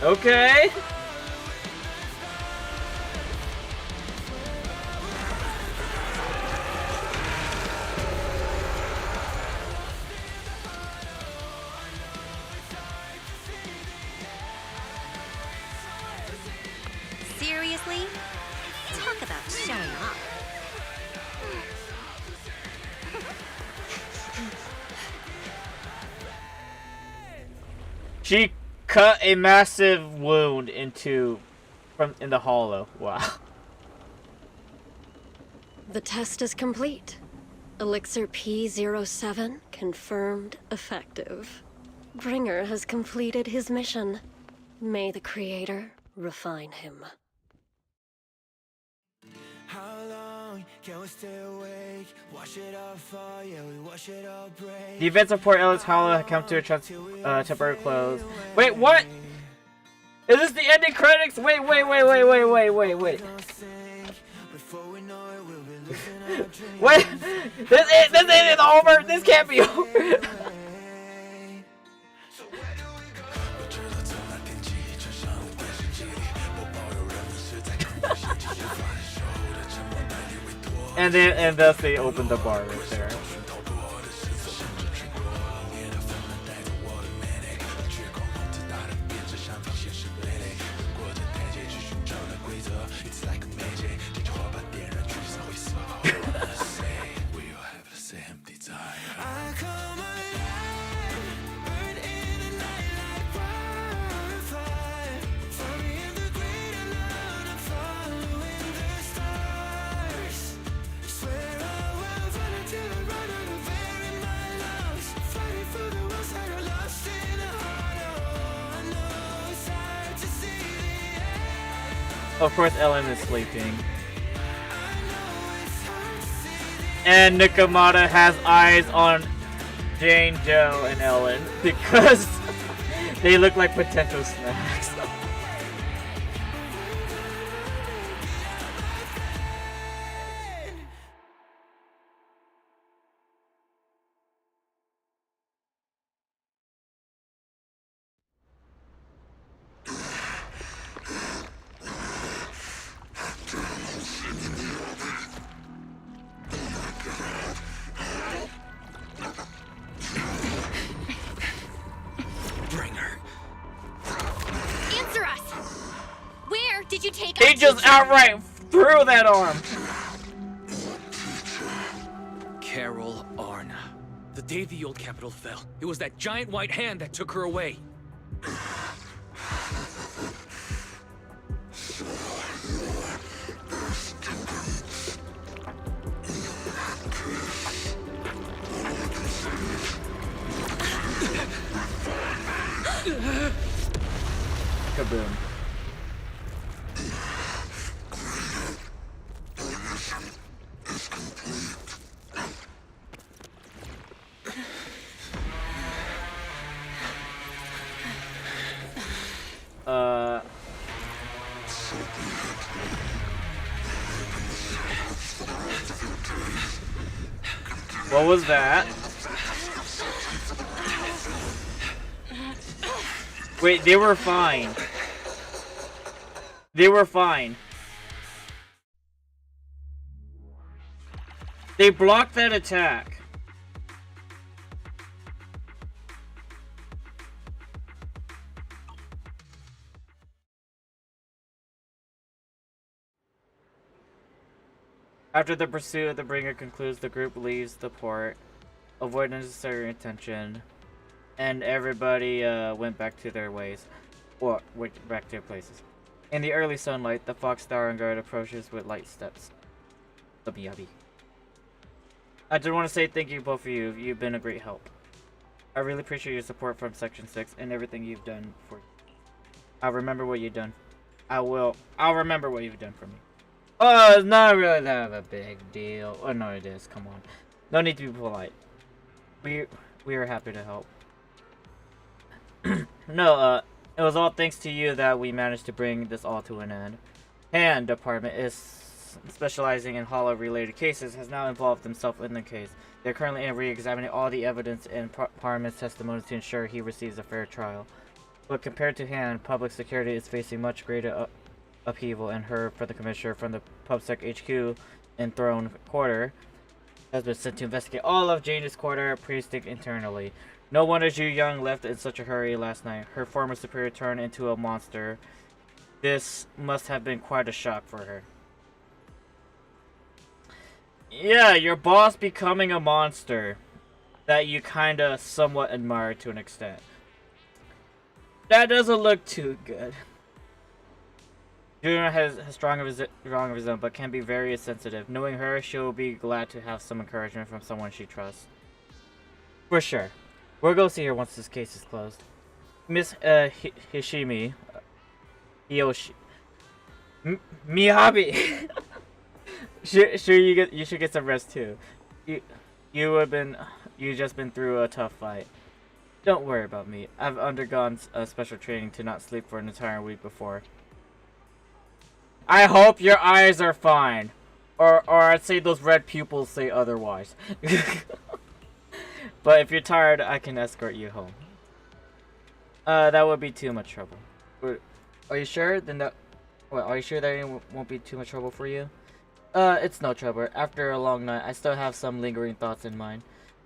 Speaker 1: Okay.
Speaker 11: Seriously? Talk about showing off.
Speaker 1: She cut a massive wound in the hollow. Wow.
Speaker 20: The test is complete. Elixir P07 confirmed effective. Bringer has completed his mission. May the Creator refine him.
Speaker 16: How long can we stay awake? Wash it all fall, yeah, we wash it all break.
Speaker 1: The events of Port Ellis Hollow have come to a temporary close. Wait, what? Is this the ending credits? Wait. Wait, this ain't over. This can't be over. and thus they opened the bar right there. Of course, Ellen is sleeping. And Nakamata has eyes on Jane, Joe, and Ellen because they look like potential snacks.
Speaker 2: Answer us! Where did you take
Speaker 1: He
Speaker 2: our
Speaker 1: just
Speaker 2: teacher?
Speaker 1: outright threw that arm.
Speaker 7: Carol Arna. The day the old capital fell, it was that giant white hand that took her away.
Speaker 1: Kaboom. What was that? Wait, they were fine. They were fine. They blocked that attack. After the pursuit, the bringer concludes the group leaves the port, avoid unnecessary attention, and everybody went back to their ways, or went back to their places. In the early sunlight, the Fox Tower Guard approaches with light steps. Yubby yubby. I just want to say thank you both of you. You've been a great help. I really appreciate your support from Section 6 and everything you've done for. I'll remember what you've done. I'll remember what you've done for me. Oh, it's not really that of a big deal. Oh, no, it is. Come on. No need to be polite. We are happy to help. No, it was all thanks to you that we managed to bring this all to an end. Han department is specializing in Hollow-related cases has now involved himself in the case. They're currently re-examining all the evidence in Parman's testimony to ensure he receives a fair trial. But compared to Han, public security is facing much greater upheaval, and her, for the commissioner from the PubSec HQ in Throne Quarter, has been sent to investigate all of Janus Quarter precinct internally. No wonder Zhu Yang left in such a hurry last night. Her former superior turned into a monster. This must have been quite a shock for her. Yeah, your boss becoming a monster that you kinda somewhat admire to an extent. That doesn't look too good. Junior has strong of his own, but can be very sensitive. Knowing her, she'll be glad to have some encouragement from someone she trusts. For sure. We'll go see her once this case is closed. Miss Hishimi, Hiyoshi, Miyabi. Sure, you should get some rest too. You just been through a tough fight. Don't worry about me. I've undergone a special training to not sleep for an entire week before. I hope your eyes are fine, or I'd say those red pupils say otherwise. But if you're tired, I can escort you home. That would be too much trouble. Are you sure? Are you sure that it won't be too much trouble for you? It's no trouble. After a long night, I still have some lingering thoughts in mind.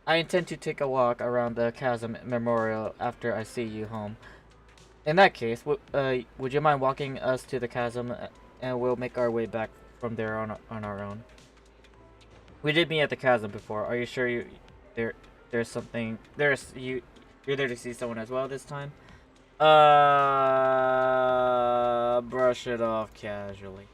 Speaker 1: I intend to take a walk around the Chasm Memorial after I see you home. In that case, would you mind walking us to the Chasm, and we'll make our way back from there on our own? We did meet at the Chasm before. Are you sure you're there to see someone as well this time? Brush it off casually.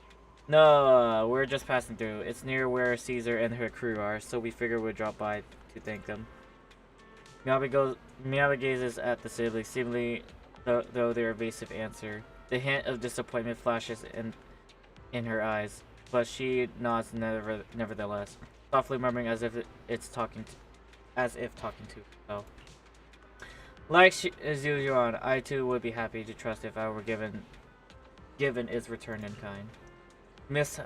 Speaker 1: No, we're just passing through. It's near where Caesar and her crew are, so we figured we'd drop by to thank them. Miyabi gazes at the siblings, seemingly though their evasive answer. The hint of disappointment flashes in her eyes, but she nods nevertheless, softly murmuring as if talking to herself. Like Zhu Yuan, I too would be happy to trust if I were given its return in kind. Miss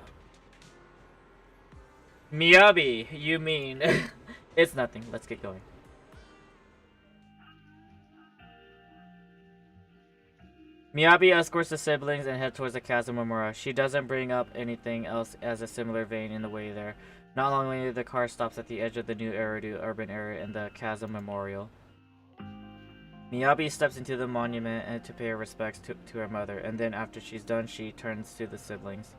Speaker 1: Miyabi, you mean? It's nothing. Let's get going. Miyabi escorts the siblings and heads towards the Chasm Memorial. She doesn't bring up anything else as a similar vein in the way there. Not long later, the car stops at the edge of the new Eridu urban area in the Chasm Memorial. Miyabi steps into the monument and to pay her respects to her mother, and then after she's done, she turns to the siblings.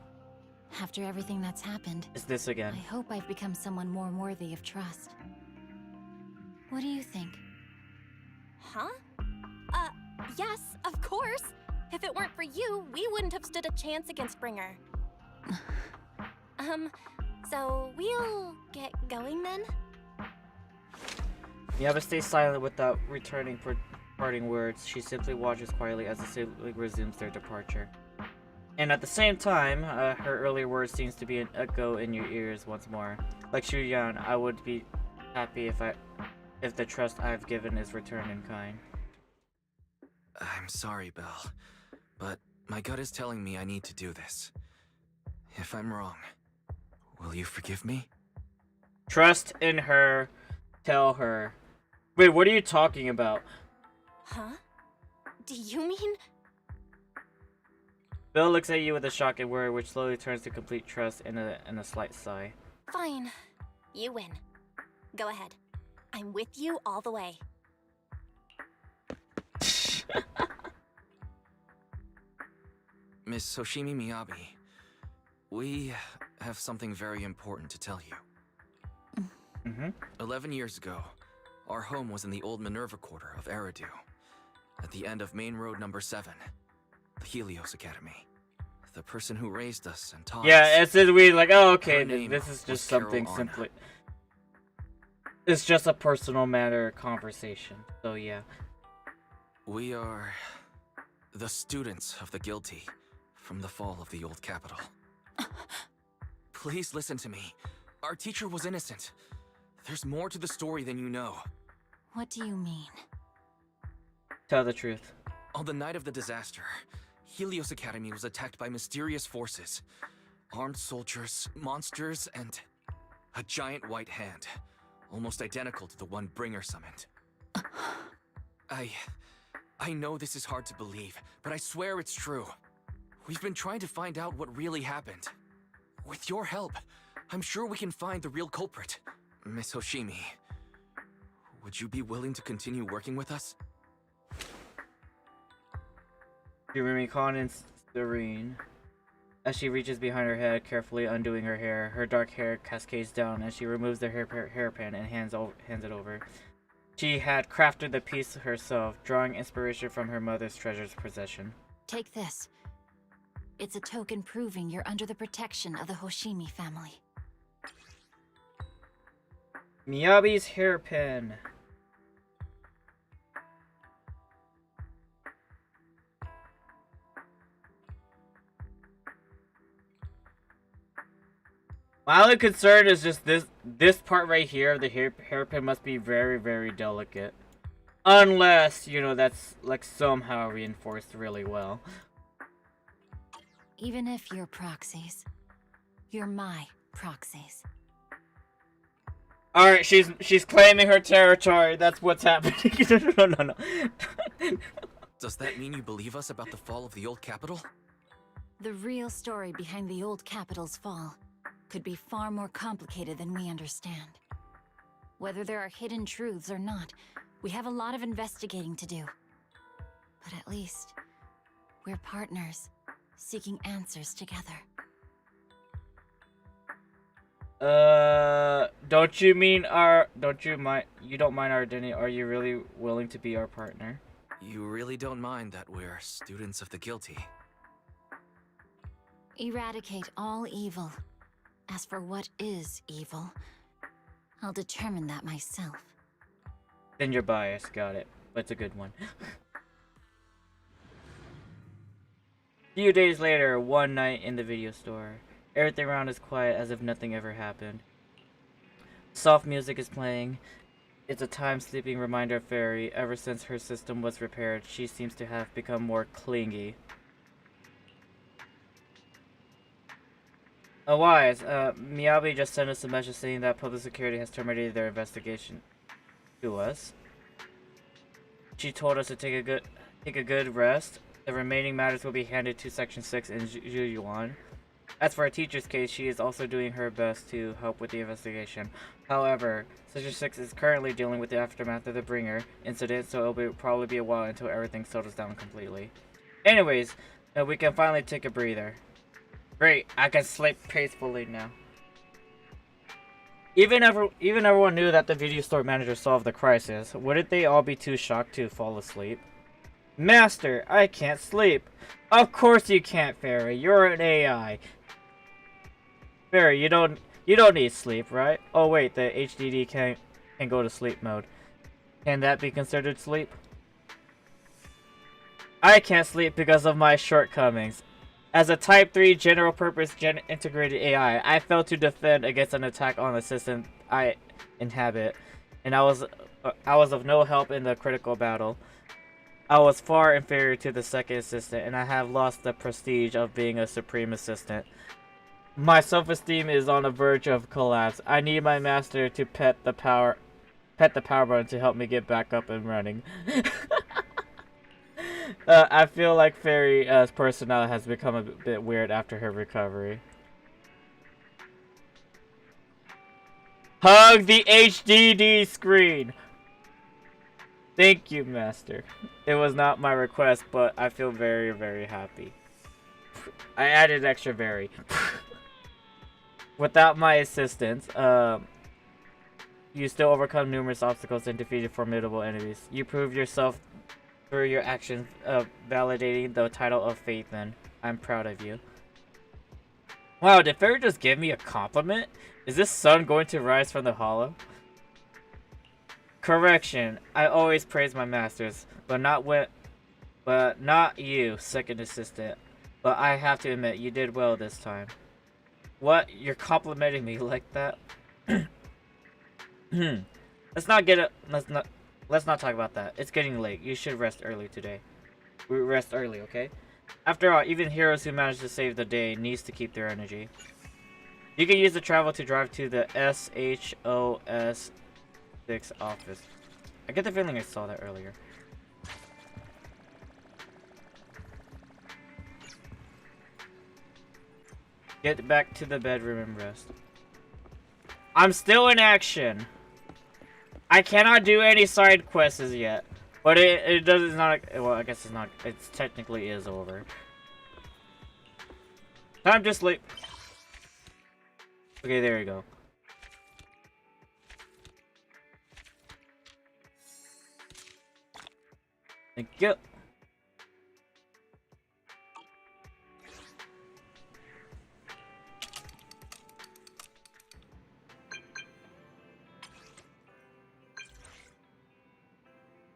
Speaker 13: After everything that's happened,
Speaker 1: It's this again.
Speaker 13: I hope I've become someone more worthy of trust. What do you think?
Speaker 2: Huh? Yes, of course. If it weren't for you, we wouldn't have stood a chance against Bringer. So we'll get going then?
Speaker 1: Miyabi stays silent without returning for parting words. She simply watches quietly as the sibling resumes their departure. And at the same time, her earlier words seems to be an echo in your ears once more. Like Zhu Yan, I would be happy if the trust I've given is returned in kind.
Speaker 7: I'm sorry, Belle, but my gut is telling me I need to do this. If I'm wrong, will you forgive me?
Speaker 1: Trust in her. Tell her. Wait, what are you talking about?
Speaker 2: Huh? Do you mean?
Speaker 1: Bill looks at you with a shock and worry, which slowly turns to complete trust and a slight sigh.
Speaker 2: Fine. You win. Go ahead. I'm with you all the way.
Speaker 7: Miss Hoshimi Miyabi, we have something very important to tell you. 11 years ago, our home was in the old Minerva Quarter of Eridu, at the end of Main Road number 7, the Helios Academy. The person who raised us and taught us.
Speaker 1: Yeah, it's weird, like, oh, okay,
Speaker 7: Her name
Speaker 1: this is just
Speaker 7: was
Speaker 1: something
Speaker 7: Carol Arna.
Speaker 1: simply. It's just a personal matter conversation, so yeah.
Speaker 7: We are The students of the guilty from the fall of the old capital. Please listen to me. Our teacher was innocent. There's more to the story than you know.
Speaker 13: What do you mean?
Speaker 1: Tell the truth.
Speaker 7: On the night of the disaster, Helios Academy was attacked by mysterious forces. Armed soldiers, monsters, and a giant white hand. Almost identical to the one Bringer summoned. I know this is hard to believe, but I swear it's true. We've been trying to find out what really happened. With your help, I'm sure we can find the real culprit. Miss Hoshimi, would you be willing to continue working with us?
Speaker 1: She remains calm and serene. As she reaches behind her head, carefully undoing her hair, her dark hair cascades down as she removes the hairpin and hands it over. She had crafted the piece herself, drawing inspiration from her mother's treasured possession.
Speaker 13: Take this. It's a token proving you're under the protection of the Hoshimi family.
Speaker 1: Miyabi's hairpin. My only concern is just this part right here. The hairpin must be very, very delicate. Unless, you know, that's like somehow reinforced really well.
Speaker 13: Even if you're proxies, you're my proxies.
Speaker 1: Alright, she's claiming her territory. That's what's happening. No.
Speaker 7: Does that mean you believe us about the fall of the old capital?
Speaker 13: The real story behind the old capital's fall could be far more complicated than we understand. Whether there are hidden truths or not, we have a lot of investigating to do. But at least, we're partners, seeking answers together. You don't mind our identity? Are you really willing to be our partner?
Speaker 7: You really don't mind that we're students of the guilty?
Speaker 13: Eradicate all evil. As for what is evil, I'll determine that myself.
Speaker 1: Then you're biased, got it. But it's a good one. Few days later, one night in the video store. Everything around is quiet as if nothing ever happened. Soft music is playing. It's a time-sleeping reminder of Fairy. Ever since her system was repaired, she seems to have become more clingy. Wise, Miyabi just sent us a message saying that public security has terminated their investigation to us. She told us to take a good rest. The remaining matters will be handed to Section 6 in Zhujuan. As for our teacher's case, she is also doing her best to help with the investigation. However, Section 6 is currently dealing with the aftermath of the Bringer incident, so it'll probably be a while until everything settles down completely. Anyways, we can finally take a breather. Great, I can sleep peacefully now. Even everyone knew that the video store manager solved the crisis. Wouldn't they all be too shocked to fall asleep? Master, I can't sleep. Of course you can't, Fairy. You're an AI. Fairy, you don't need sleep, right? Oh wait, the HDD can go to sleep mode. Can that be considered sleep? I can't sleep because of my shortcomings. As a Type 3 general-purpose integrated AI, I failed to defend against an attack on the system I inhabit, and I was of no help in the critical battle. I was far inferior to the second assistant, and I have lost the prestige of being a supreme assistant. My self-esteem is on the verge of collapse. I need my master to pet the power button to help me get back up and running. I feel like Fairy's personnel has become a bit weird after her recovery. Hug the HDD screen! Thank you, Master. It was not my request, but I feel very, very happy. I added extra very. Without my assistance, you still overcome numerous obstacles and defeated formidable enemies. You prove yourself through your actions, validating the title of Faithin. I'm proud of you. Wow, did Fairy just give me a compliment? Is this sun going to rise from the hollow? Correction, I always praise my masters, but not when But not you, second assistant. But I have to admit, you did well this time. What? You're complimenting me like that? Let's not get it. Let's not talk about that. It's getting late. You should rest early today. We rest early, okay? After all, even heroes who manage to save the day needs to keep their energy. You can use the travel to drive to the SHOS 6 office. I get the feeling I saw that earlier. Get back to the bedroom and rest. I'm still in action. I cannot do any side quests yet. But it does, it's not, well, I guess it's not, it technically is over. Time to sleep. Okay, there you go. Thank you.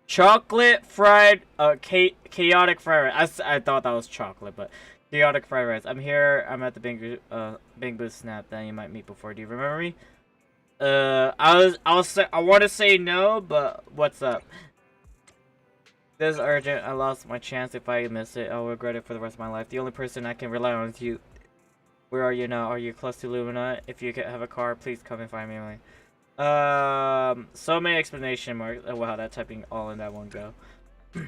Speaker 1: Chocolate fried, chaotic fried rice. I thought that was chocolate, but chaotic fried rice. I'm here. I'm at the Bamboo Snap that you might meet before. Do you remember me? I want to say no, but what's up? This is urgent. I lost my chance. If I miss it, I'll regret it for the rest of my life. The only person I can rely on is you. Where are you now? Are you close to Lumina? If you have a car, please come and find me. So many explanation marks. Oh, wow, that typing all in that one go. I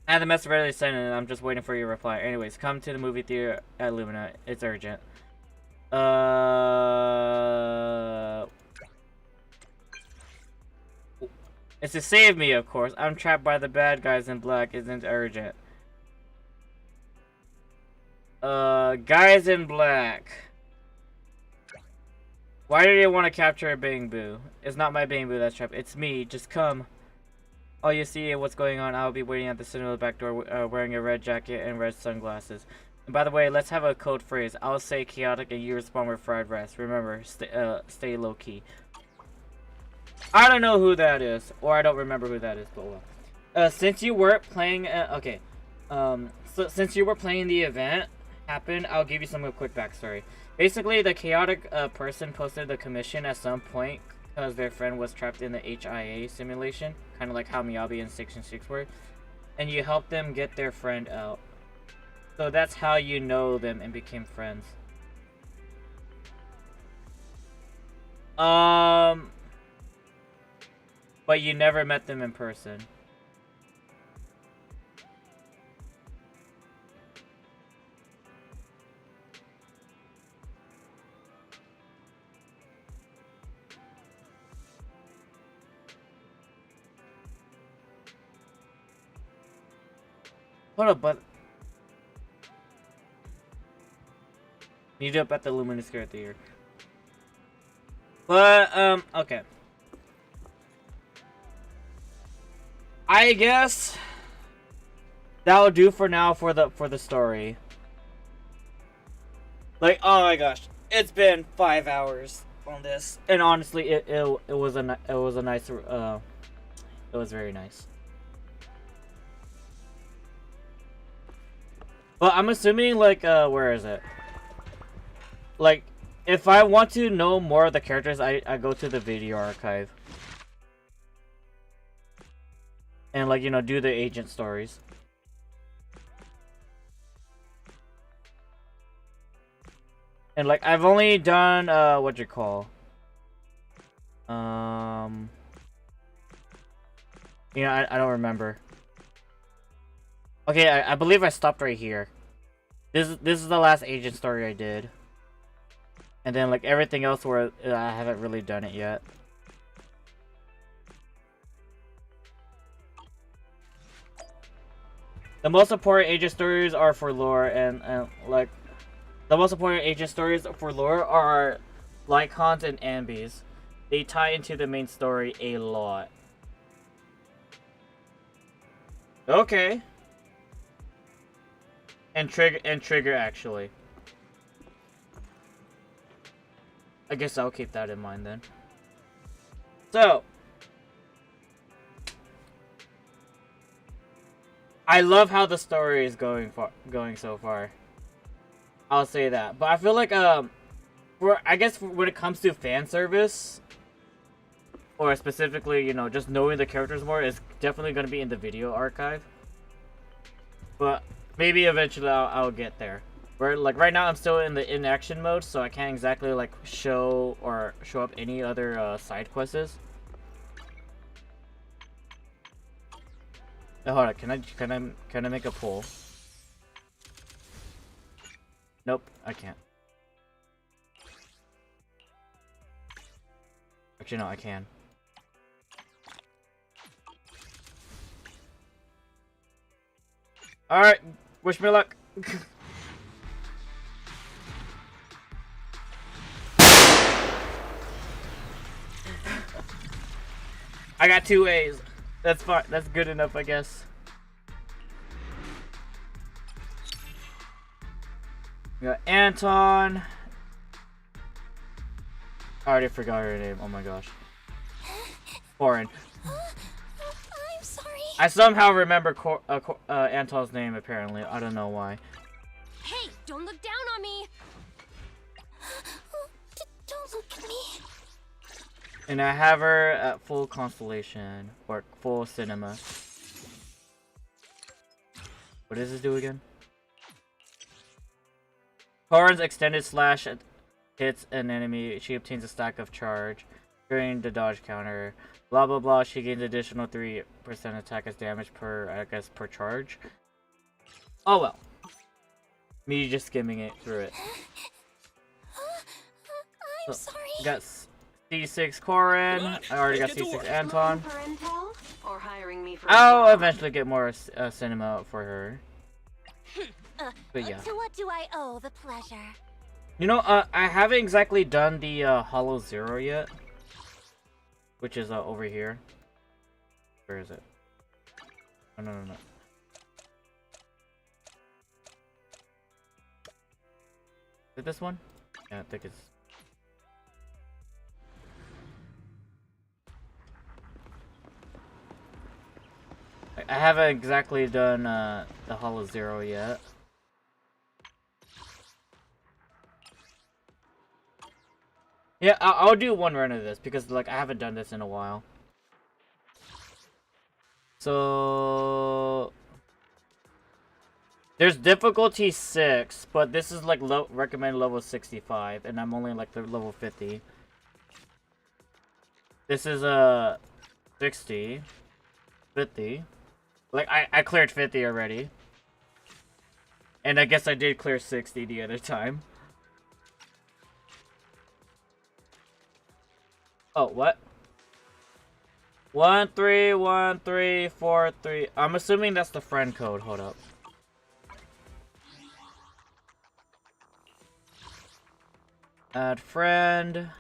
Speaker 1: had the message ready sent and I'm just waiting for your reply. Anyways, come to the movie theater at Lumina. It's urgent. It's to save me, of course. I'm trapped by the bad guys in black. Isn't urgent. Guys in black. Why do they want to capture a Bamboo? It's not my Bamboo that's trapped. It's me. Just come. Oh, you see what's going on. I'll be waiting at the cinema back door wearing a red jacket and red sunglasses. And by the way, let's have a code phrase. I'll say chaotic and you respond with fried rice. Remember, stay low-key. I don't know who that is. Or I don't remember who that is, but well. Since you were playing... okay. So since you were playing the event happened, I'll give you some quick backstory. Basically, the chaotic person posted the commission at some point because their friend was trapped in the HIA simulation, kind of like how Miyabi and Section 6 were, and you helped them get their friend out. So that's how you know them and became friends. But you never met them in person. Hold up, but meet up at the Luminous Square Theater. But okay. I guess that'll do for now for the story. Like, oh my gosh, it's been 5 hours on this, and honestly, it was a nice it was very nice. But I'm assuming, like, where is it? Like, if I want to know more of the characters, I go to the video archive. And, like, you know, do the agent stories. And, like, I've only done, what you call? You know, I don't remember. Okay, I believe I stopped right here. This is the last agent story I did. And then, like, everything else where I haven't really done it yet. The most important agent stories are for lore, and like, the most important agent stories for lore are Lycons and Ambies. They tie into the main story a lot. Okay. And trigger actually. I guess I'll keep that in mind then. So I love how the story is going so far. I'll say that. But I feel like I guess when it comes to fan service, or specifically, you know, just knowing the characters more, is definitely going to be in the video archive. But maybe eventually I'll get there. Where like right now I'm still in the inaction mode, so I can't exactly like show up any other side quests. Oh, hold on, can I make a poll? Nope, I can't. Actually, no, I can. All right, wish me luck. I got 2 A's. That's fine. That's good enough, I guess. We got Anton. I already forgot her name. Oh my gosh. Corin.
Speaker 2: I'm sorry.
Speaker 1: I somehow remember Anton's name, apparently. I don't know why.
Speaker 23: Hey, don't look down on me!
Speaker 2: Don't look at me.
Speaker 1: And I have her at full constellation, or full cinema. What does this do again? Corin's extended slash hits an enemy. She obtains a stack of charge during the dodge counter. Blah blah blah. She gains additional 3% attack as damage per, I guess, per charge. Oh well. Me just skimming it through it.
Speaker 2: I'm sorry.
Speaker 1: Got C6 Corin. I already got C6 Anton.
Speaker 20: Or hiring me for
Speaker 1: I'll eventually get more cinema for her. But yeah.
Speaker 2: To what do I owe the pleasure?
Speaker 1: You know, I haven't exactly done the Hollow Zero yet. Which is over here. Where is it? Oh, no. Is it this one? Yeah, I think it's... I haven't exactly done the Hollow Zero yet. Yeah, I'll do one run of this because like I haven't done this in a while. So there's difficulty 6, but this is like recommended level 65, and I'm only like the level 50. This is 60, 50. Like I cleared 50 already, and I guess I did clear 60 the other time. Oh, what? 131343. I'm assuming that's the friend code. Hold up. Add friend.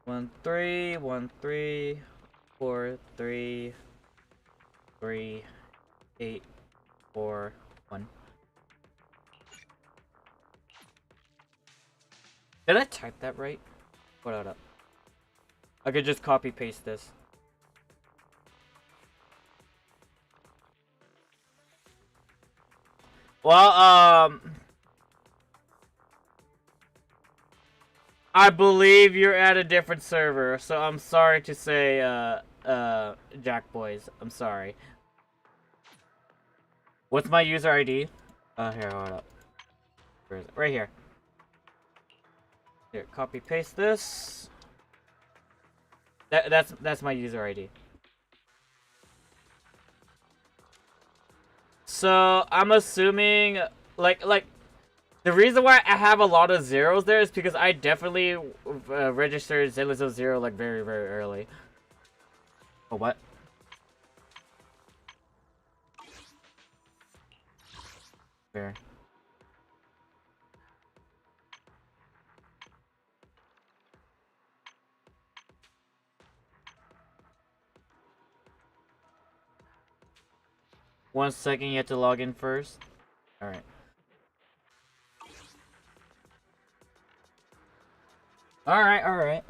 Speaker 1: 1313433841. Did I type that right? Hold up. I could just copy paste this. Well, I believe you're at a different server, so I'm sorry to say, Jack Boys. I'm sorry. What's my user ID? Here, hold up. Where is it? Right here. Here, copy paste this. That's my user ID. So I'm assuming like the reason why I have a lot of zeros there is because I definitely registered Zenless Zone Zero like very early. Oh, what? Where? One second, you have to log in first. Alright. Alright.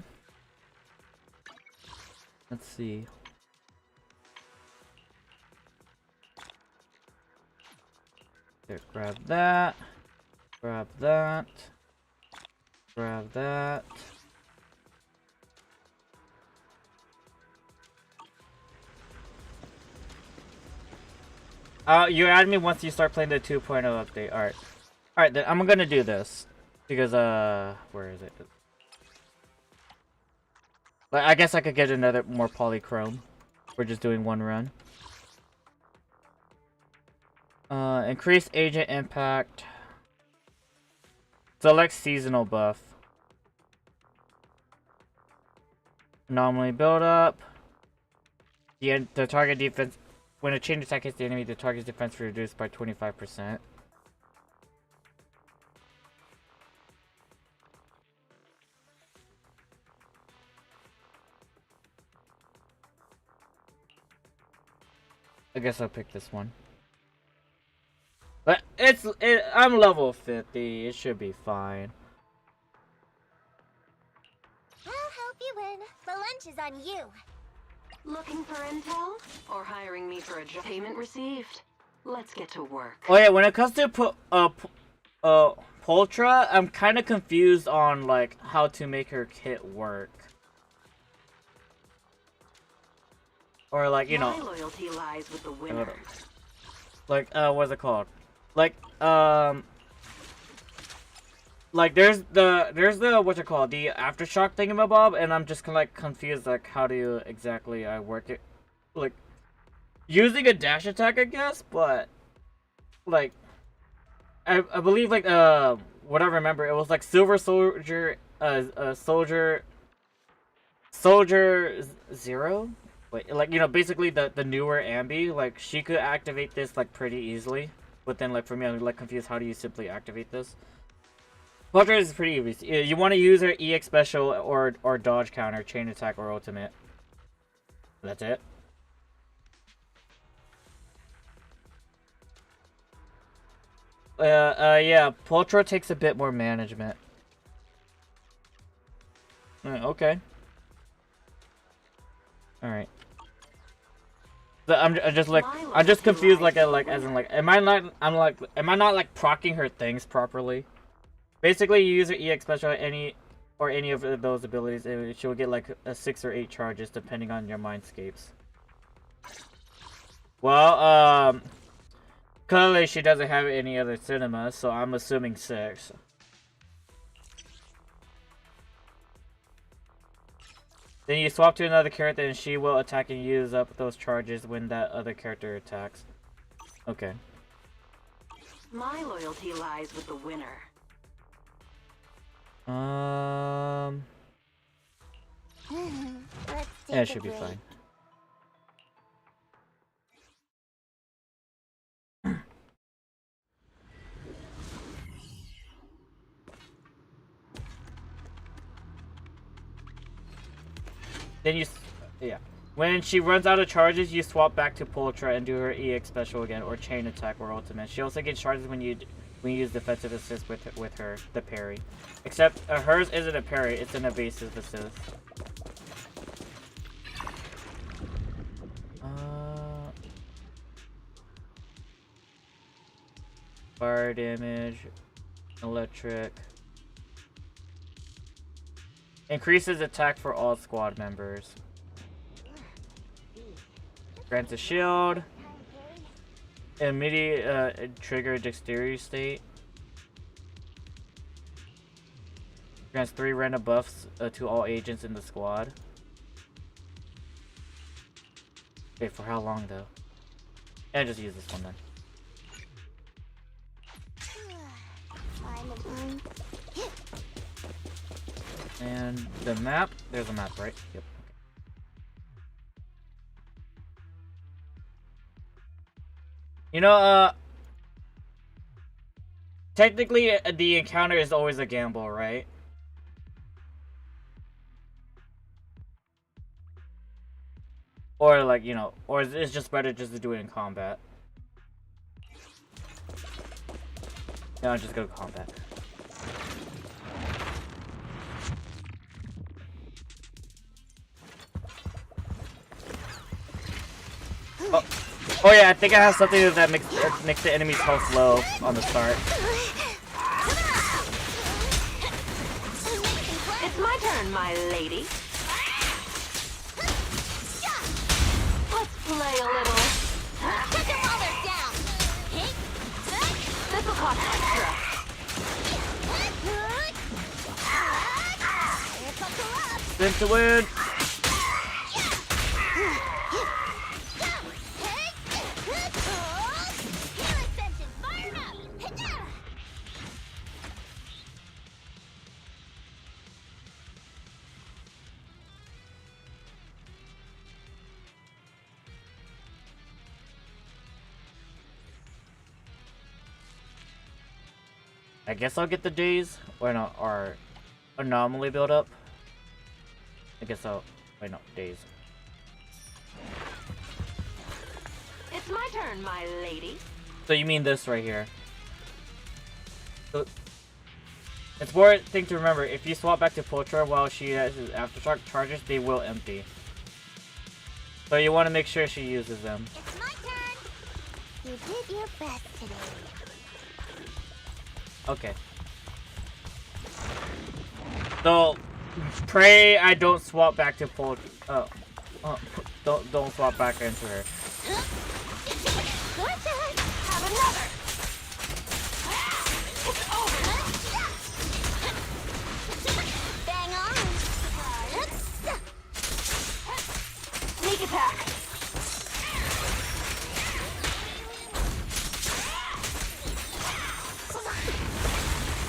Speaker 1: Let's see. There, grab that. Grab that. Grab that. You add me once you start playing the 2.0 update. Alright. Alright, then I'm gonna do this. Because, where is it? Like, I guess I could get another more polychrome. We're just doing one run. Increase agent impact. Select seasonal buff. Anomaly build up. The target defense. When a chain attack hits the enemy, the target's defense is reduced by 25%. I guess I'll pick this one. But I'm level 50. It should be fine.
Speaker 15: I'll help you win. The lunch is on you.
Speaker 3: Looking for intel? Or hiring me for a job? Payment received. Let's get to work.
Speaker 1: Oh yeah, when it comes to Poltra, I'm kind of confused on like how to make her kit work. Or like, you know,
Speaker 3: My loyalty lies with the winner.
Speaker 1: Like what's it called? Like there's the what's it called, the aftershock thingamabob, and I'm just kind of like confused, like how do you exactly work it, like using a dash attack, I guess, but like I believe like what I remember, it was like Silver Soldier Soldier Zero. Wait, like, you know, basically the newer Ambi, like she could activate this like pretty easily. But then like for me, I'm like confused, how do you simply activate this? Poltra is pretty easy. You want to use her EX special or dodge counter, chain attack, or ultimate. That's it. Yeah, Poltra takes a bit more management. Okay. Alright. I'm just confused, like as in like am I not like proccing her things properly? Basically, you use her EX special any of those abilities, and she'll get like a 6 or 8 charges depending on your mindscapes. Well, clearly she doesn't have any other cinema, so I'm assuming 6. Then you swap to another character and she will attack and use up those charges when that other character attacks. Okay.
Speaker 3: My loyalty lies with the winner.
Speaker 1: Yeah, it should be fine. Then yeah. When she runs out of charges, you swap back to Poltra and do her EX special again, or chain attack, or ultimate. She also gets charges when you use defensive assist with her, the parry. Except hers isn't a parry; it's an evasive assist. Fire damage, electric. Increases attack for all squad members. Grants a shield. Immediate trigger dexterity state. Grants 3 random buffs to all agents in the squad. Okay, for how long though? Yeah, just use this one then. And the map, there's a map, right? Yep. You know, technically the encounter is always a gamble, right? Or like, you know, or it's just better just to do it in combat. No, I'll just go to combat. Oh. Oh yeah, I think I have something that makes the enemy's health low on the start.
Speaker 3: It's my turn, my lady. Let's play a little.
Speaker 11: Kick them while they're down.
Speaker 3: This will cost extra.
Speaker 1: Spin to win. I guess I'll get the days or not, or anomaly build up. I guess I'll wait, no, days.
Speaker 3: It's my turn, my lady.
Speaker 1: So you mean this right here? So it's more thing to remember. If you swap back to Potra while she has his aftershock charges, they will empty. So you want to make sure she uses them.
Speaker 15: It's my turn. You did your best today.
Speaker 1: Okay. So pray I don't swap back to Potra. Don't swap back into her.
Speaker 3: Have another. It's over.
Speaker 15: Bang on.
Speaker 3: Sneak attack.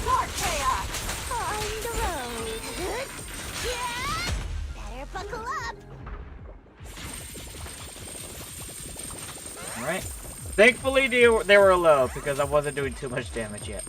Speaker 3: More chaos.
Speaker 15: On the road. Better buckle up.
Speaker 1: Alright. Thankfully they were low because I wasn't doing too much damage yet.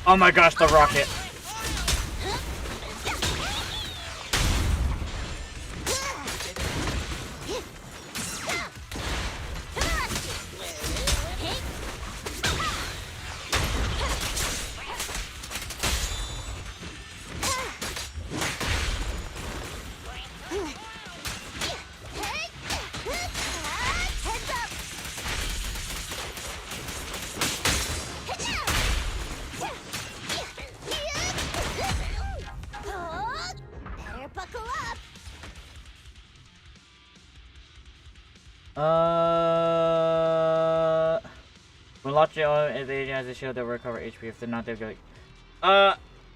Speaker 1: Oh my gosh, the rocket. When launching on the agent has a shield that will recover HP. If they're not, they'll go.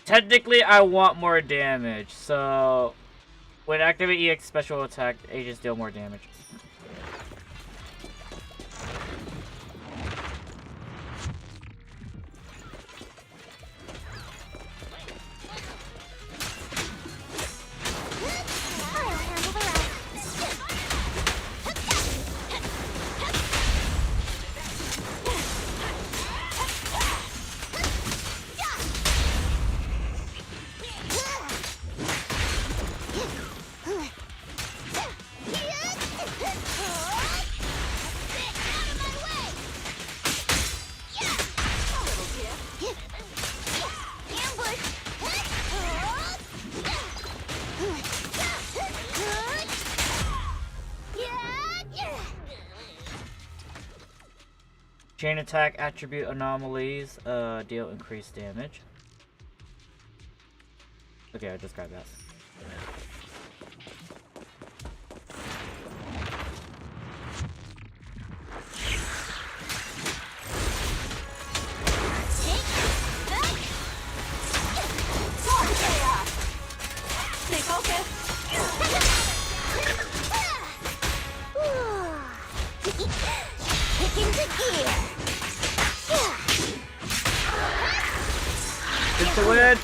Speaker 1: Technically, I want more damage. So, when activate EX special attack, agents deal more damage. Chain attack attribute anomalies deal increased damage. Okay, I just grabbed that.
Speaker 3: Stay focused.
Speaker 15: Kick into gear.
Speaker 1: It's the win.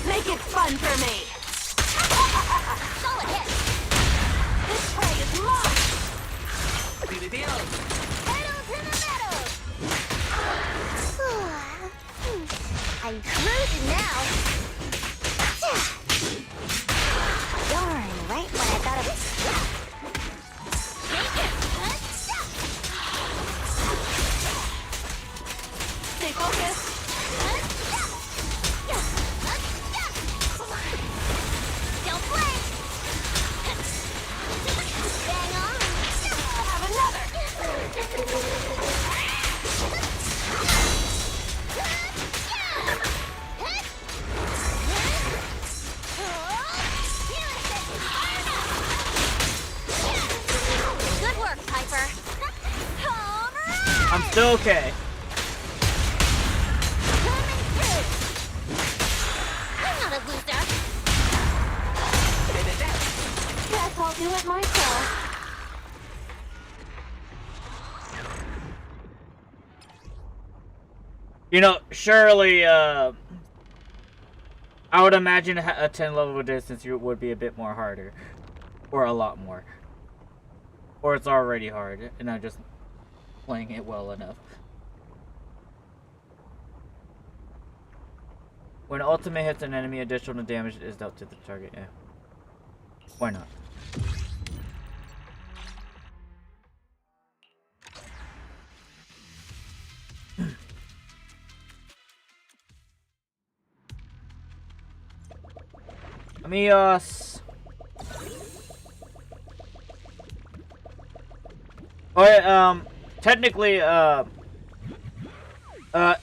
Speaker 3: Make it fun for me!
Speaker 11: Solid hit!
Speaker 3: This prey is mine!
Speaker 11: Pedal to the metal! I'm cruising now. Darn, right when I thought of it. Take it!
Speaker 3: Stay focused!
Speaker 11: Don't play! Bang on!
Speaker 3: Have another!
Speaker 11: Good work, Piper.
Speaker 1: I'm still okay.
Speaker 11: I'm not a loser.
Speaker 3: Guess I'll do it myself.
Speaker 1: You know, surely, I would imagine a 10 level distance would be a bit more harder. Or a lot more. Or it's already hard, and I'm just playing it well enough. When ultimate hits an enemy, additional damage is dealt to the target. Yeah. Why not? Amigos. Alright, technically,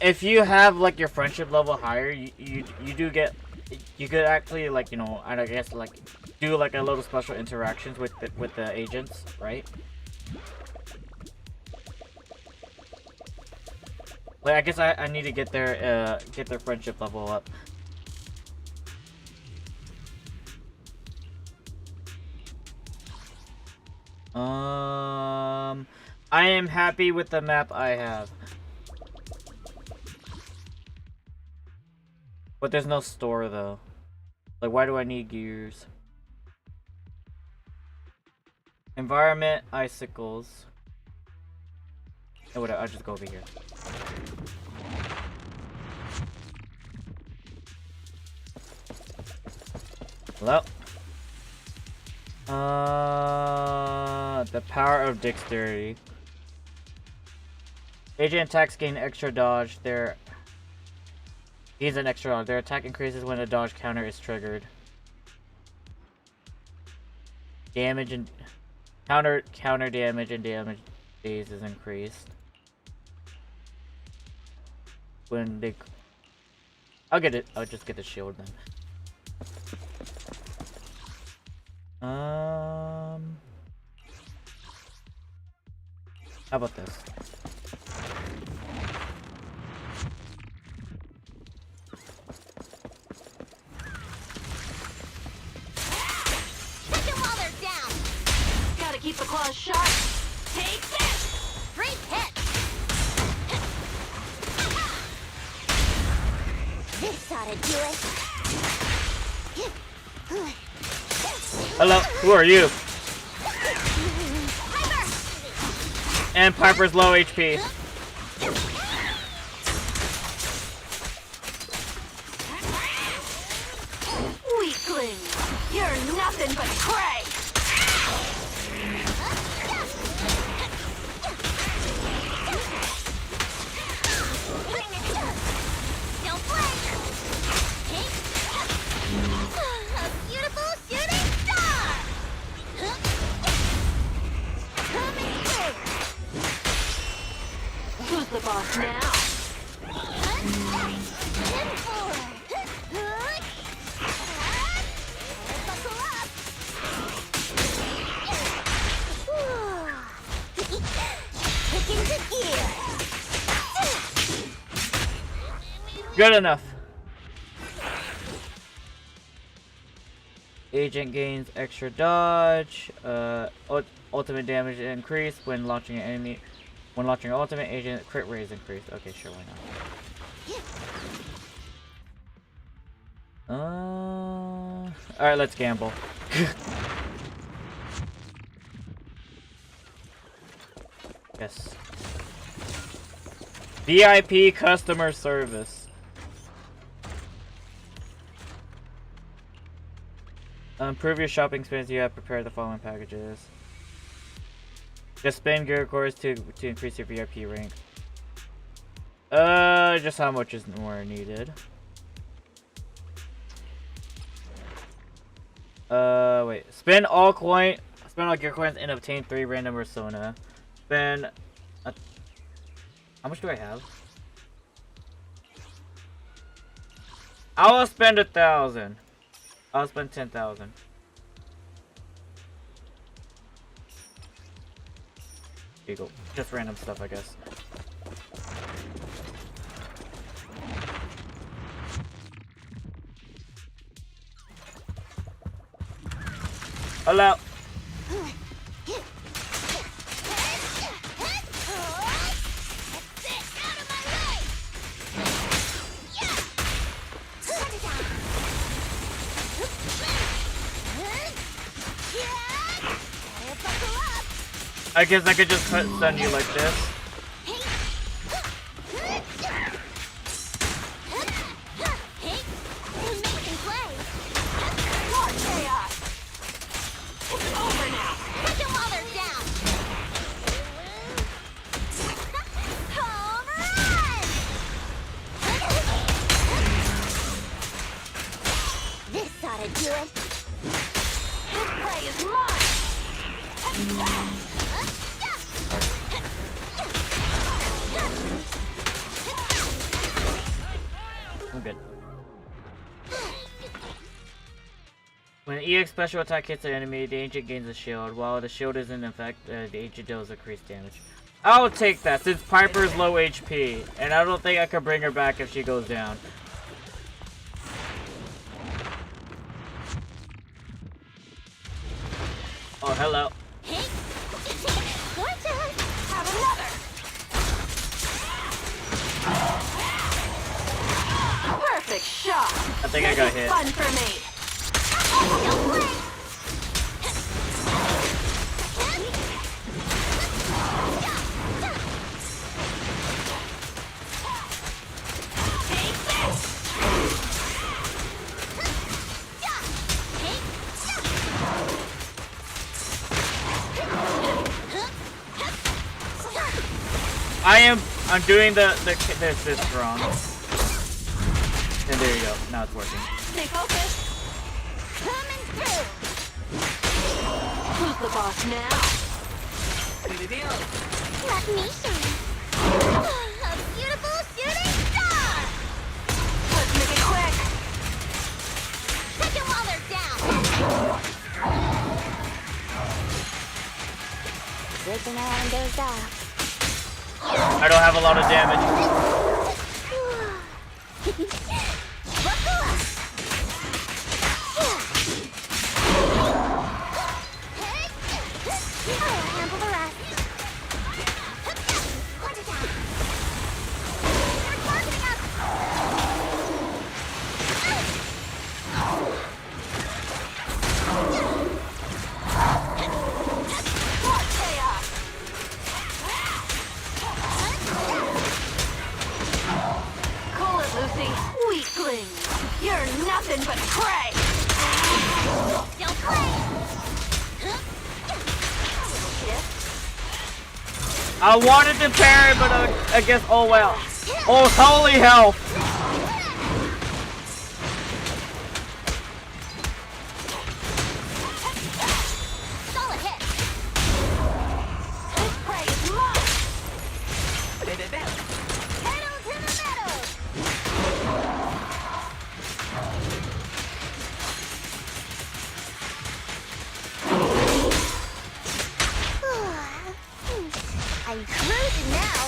Speaker 1: if you have like your friendship level higher, you do get, you could actually, like, you know, I guess, like, do like a little special interactions with the agents, right? Like, I guess I need to get their friendship level up. I am happy with the map I have. But there's no store though. Like, why do I need gears? Environment, icicles. Oh, whatever, I'll just go over here. Hello? The power of dexterity. Agent attacks gain extra dodge. He's an extra dodge. Their attack increases when a dodge counter is triggered. Damage and counter damage and damage phase is increased. When they, I'll get it. I'll just get the shield then. How about this?
Speaker 11: Take them while they're down.
Speaker 3: Gotta keep the claws sharp. Take this!
Speaker 11: Great hit. This ought to do it.
Speaker 1: Hello, who are you? And Piper's low HP.
Speaker 3: Weakling! You're nothing but prey!
Speaker 11: Don't play. A beautiful shooting star. Coming through.
Speaker 3: Who's the boss now?
Speaker 11: Buckle up. Kick into gear.
Speaker 1: Good enough. Agent gains extra dodge. Ultimate damage increased when launching an enemy. When launching an ultimate, agent crit rate is increased. Okay, sure, why not? Alright, let's gamble. Yes. VIP customer service. Improve your shopping experience. You have prepared the following packages. Just spend gear cores to increase your VIP rank. Just how much is more needed? Wait. Spend all gear coins and obtain 3 random persona. Spend. How much do I have? I will spend 1,000. I'll spend 10,000. Here you go. Just random stuff, I guess. Hello. I guess I could just stun you like this. I'm good. When EX special attack hits an enemy, the agent gains a shield. While the shield isn't in effect, the agent deals increased damage. I'll take that since Piper's low HP, and I don't think I could bring her back if she goes down. Oh, hello.
Speaker 3: Perfect shot.
Speaker 1: I think I got hit.
Speaker 3: Fun for me.
Speaker 1: I'm doing this wrong. And there you go. Now it's working.
Speaker 3: Stay focused. Coming through. Who's the boss now?
Speaker 15: Let me show you. A beautiful shooting star!
Speaker 3: Let's make it quick.
Speaker 15: Take them while they're down. Switching around goes off.
Speaker 1: I don't have a lot of damage.
Speaker 15: I'll handle the rest. They're targeting us.
Speaker 3: Cool it, Lucy. Weakling. You're nothing but prey.
Speaker 15: Don't play.
Speaker 1: I wanted to parry, but I guess, oh well. Oh, holy hell.
Speaker 15: Solid hit.
Speaker 3: This prey is mine.
Speaker 15: Pedal to the metal. I'm cruising now.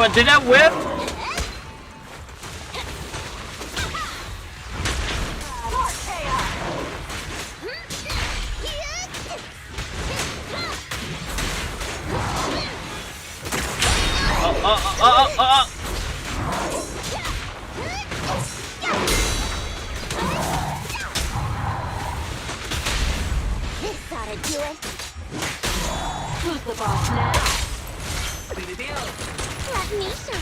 Speaker 1: What, did that whip?
Speaker 15: This ought to do it.
Speaker 3: Who's the boss now?
Speaker 15: Let me shine.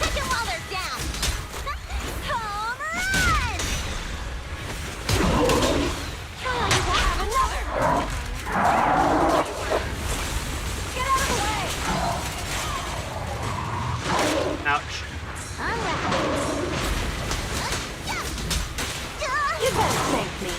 Speaker 11: Take them while they're down. Home run!
Speaker 15: Oh, you have another.
Speaker 11: Get out of the way!
Speaker 1: Ouch.
Speaker 15: I'm ready.
Speaker 3: You better thank me.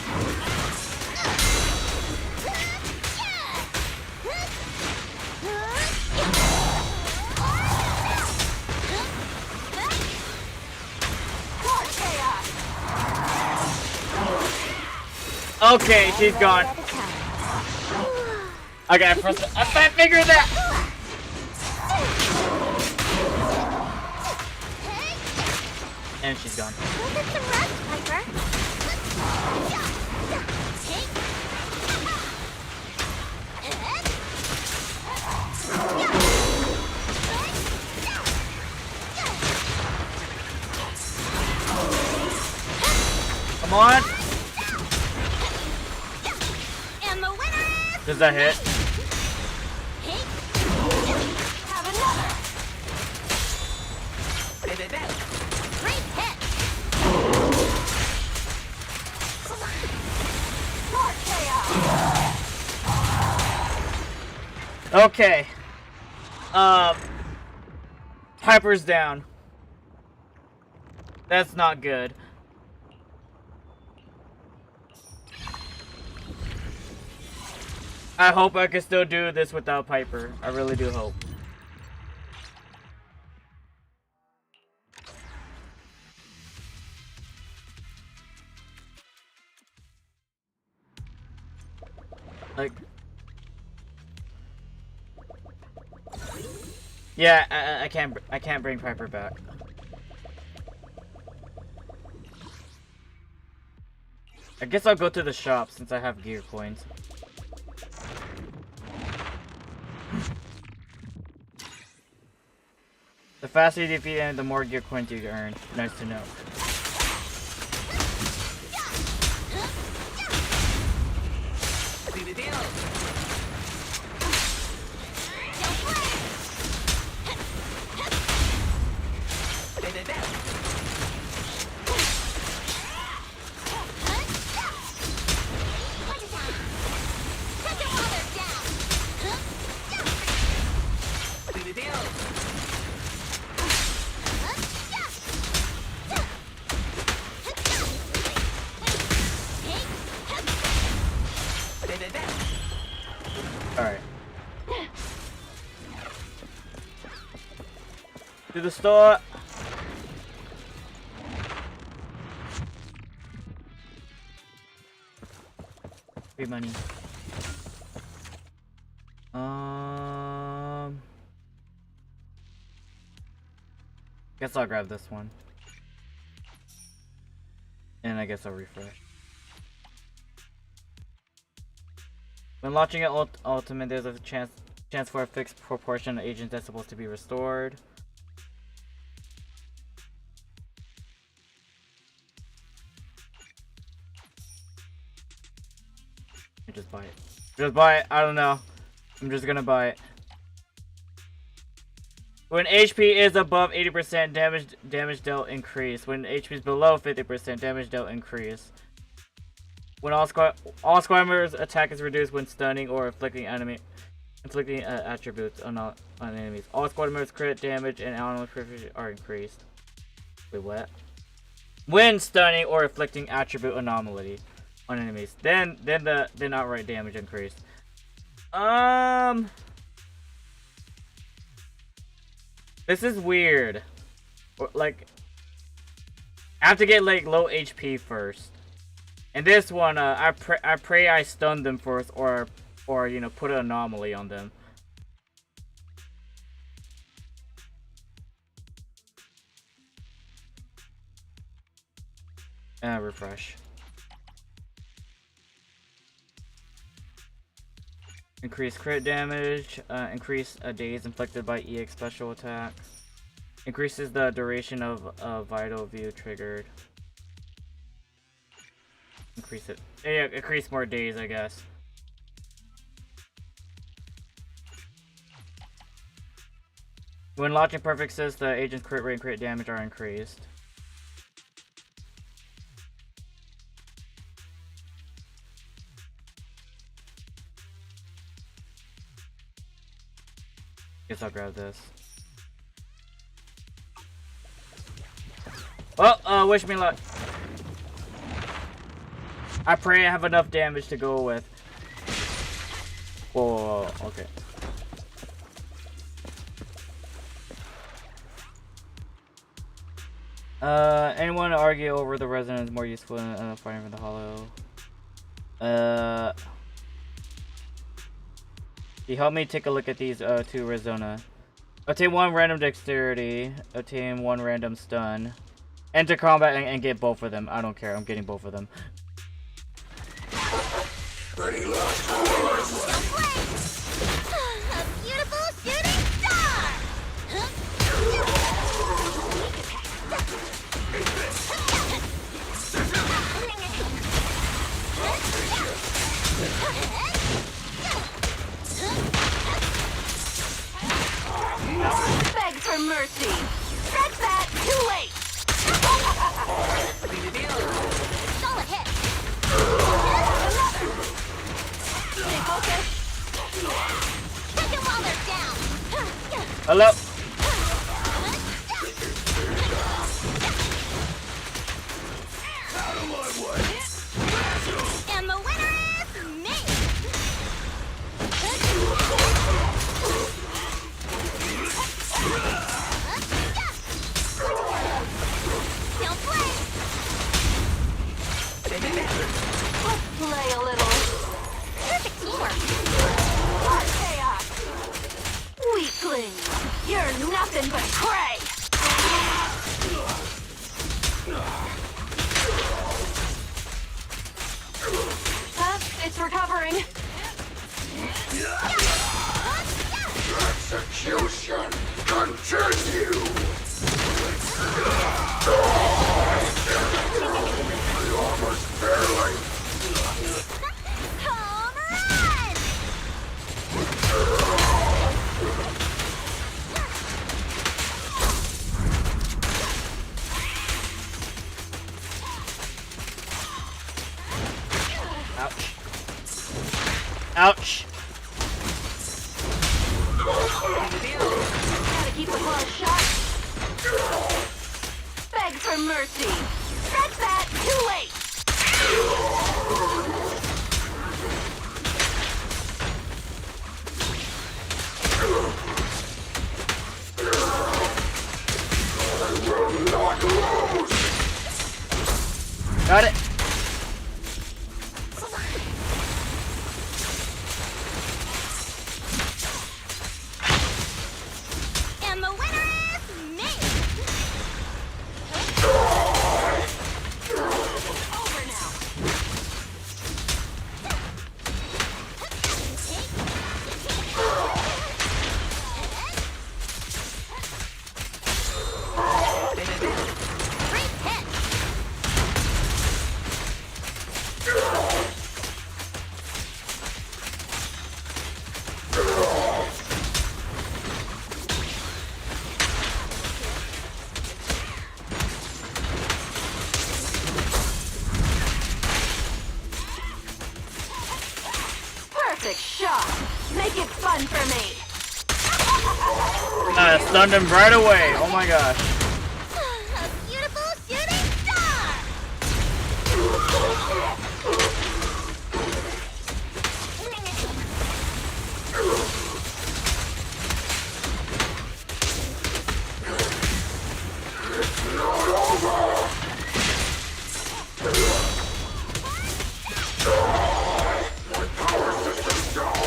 Speaker 1: Okay, she's gone. Okay, I figured that. And she's gone.
Speaker 15: Go get some rest, Piper.
Speaker 1: Come on.
Speaker 11: And the winner is...
Speaker 1: Does that hit?
Speaker 11: Have another! Great hit!
Speaker 3: More chaos!
Speaker 1: Okay. Piper's down. That's not good. I hope I can still do this without Piper. I really do hope. Like, yeah, I can't bring Piper back. I guess I'll go to the shop since I have gear coins. The faster you defeat them, the more gear coins you earn. Nice to know. Alright. To the store. Free money. Guess I'll grab this one. And I guess I'll refresh. When launching an ultimate, there's a chance for a fixed proportion of agents that's supposed to be restored. Just buy it. Just buy it. I don't know. I'm just gonna buy it. When HP is above 80%, damage dealt increase. When HP is below 50%, damage dealt increase. When all squad members' attack is reduced when stunning or inflicting attributes on enemies. All squad members' crit damage and animal proficiency are increased. Wait, what? When stunning or inflicting attribute anomaly on enemies, then outright damage increased. This is weird. Like, I have to get like low HP first. And this one, I pray I stun them first, or or you know, put an anomaly on them. Refresh. Increase crit damage. Increase days inflicted by EX special attack. Increases the duration of vital view triggered. Increase it. Yeah, increase more days, I guess. When launching perfect assist, the agent's crit rate and crit damage are increased. Guess I'll grab this. Oh, wish me luck. I pray I have enough damage to go with. Whoa, okay. Anyone argue over the resident is more useful in fighting for the hollow? You help me take a look at these two Arizona. Obtain 1 random dexterity. Obtain 1 random stun. Enter combat and get both of them. I don't care. I'm getting both of them.
Speaker 15: Any last words? A beautiful shooting star!
Speaker 3: Beg for mercy. Stretch that. Too late.
Speaker 15: Solid hit!
Speaker 3: Stay focused.
Speaker 15: Take them while they're down!
Speaker 1: Hello?
Speaker 15: Out of my way! And the winner is me! Don't play!
Speaker 3: Let's play a little.
Speaker 15: Perfect teamwork!
Speaker 3: What chaos! Weakling! You're nothing but prey! It's recovering.
Speaker 15: Execution continue!
Speaker 14: Almost barely.
Speaker 15: Home run!
Speaker 1: Ouch. Ouch.
Speaker 3: Gotta keep the gloves shut. Beg for mercy. Stretch that. Too late.
Speaker 1: Got it.
Speaker 15: And the winner is me! Over now! Great hit!
Speaker 3: Perfect shot. Make it fun for me.
Speaker 1: I stunned him right away. Oh my gosh.
Speaker 15: A beautiful shooting star!
Speaker 14: My power system's down.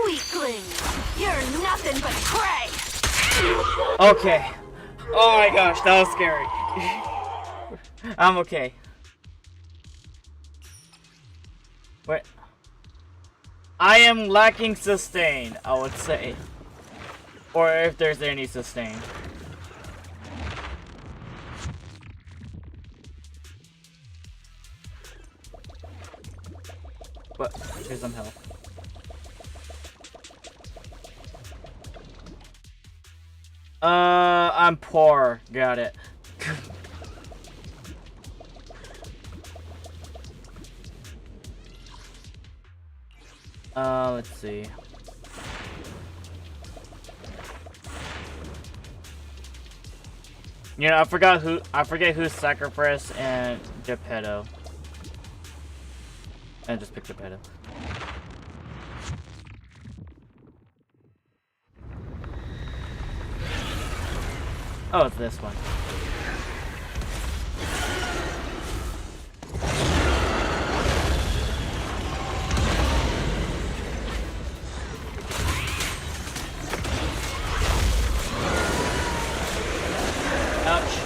Speaker 11: Weakling! You're nothing but prey!
Speaker 1: Okay. Oh my gosh, that was scary. I'm okay. Wait. I am lacking sustain, I would say. Or if there's any sustain. But here's some health. I'm poor. Got it. Let's see. You know, I forget who's Sacrifice and Geppetto. I just picked Geppetto. Oh, it's this one. Ouch.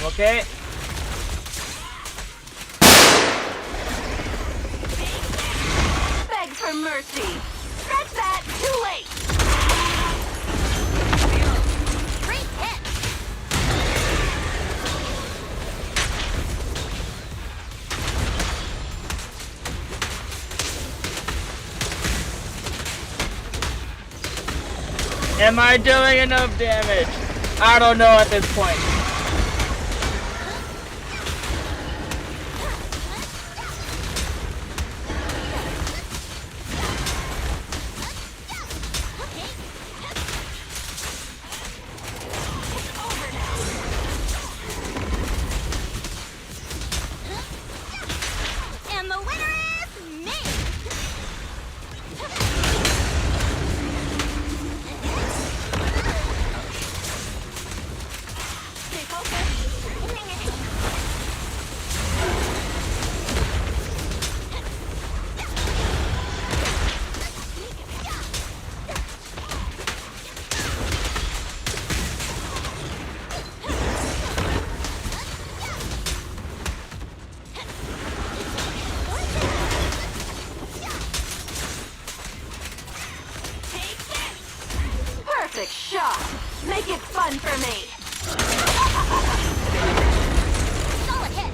Speaker 1: Okay.
Speaker 11: Beg for mercy! Scratch that! Too late! Great hit!
Speaker 1: Am I doing enough damage? I don't know at this point.
Speaker 11: And the winner is me! Stay focused. Perfect shot! Make it fun for me! Solid hit!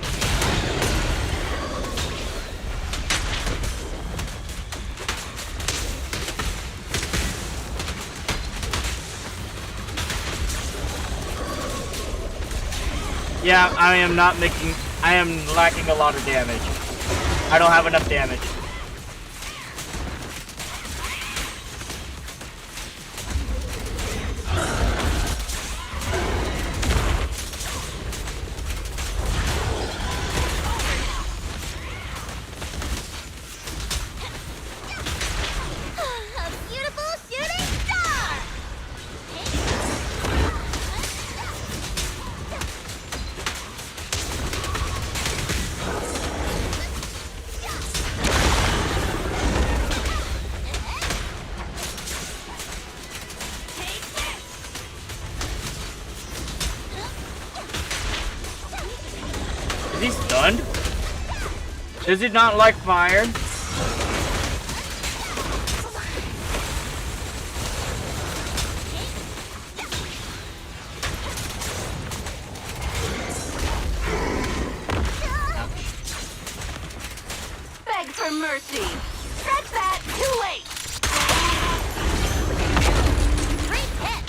Speaker 1: Yeah, I am lacking a lot of damage. I don't have enough damage.
Speaker 11: A beautiful shooting star!
Speaker 1: Is he stunned? Does he not like fire?
Speaker 3: mercy. Scratch that. Too late.
Speaker 11: Great hit!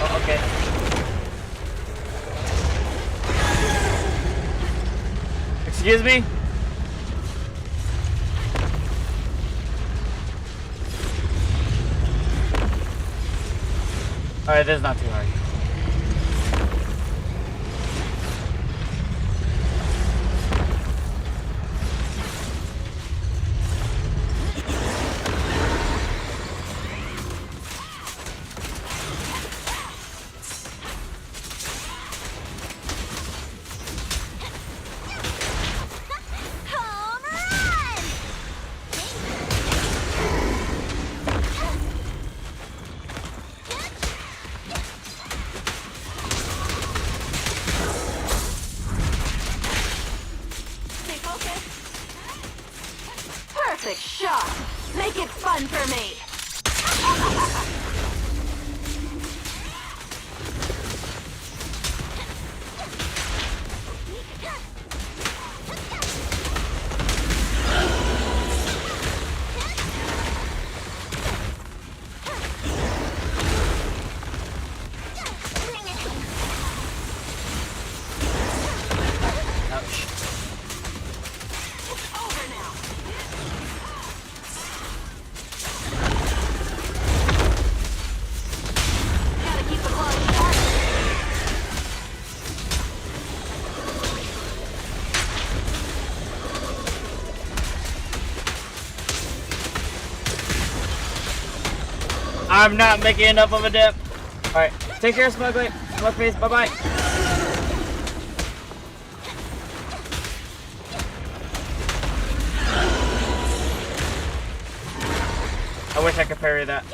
Speaker 1: Oh, okay. Excuse me? Alright, this is not too hard.
Speaker 11: Home run!
Speaker 3: Stay focused. Perfect shot. Make it fun for me.
Speaker 1: Ouch.
Speaker 3: Over now. Gotta keep the claws sharp.
Speaker 1: I'm not making enough of a dip. Alright, take care, Smugly. Smug face, bye-bye. I wish I could parry that.
Speaker 11: A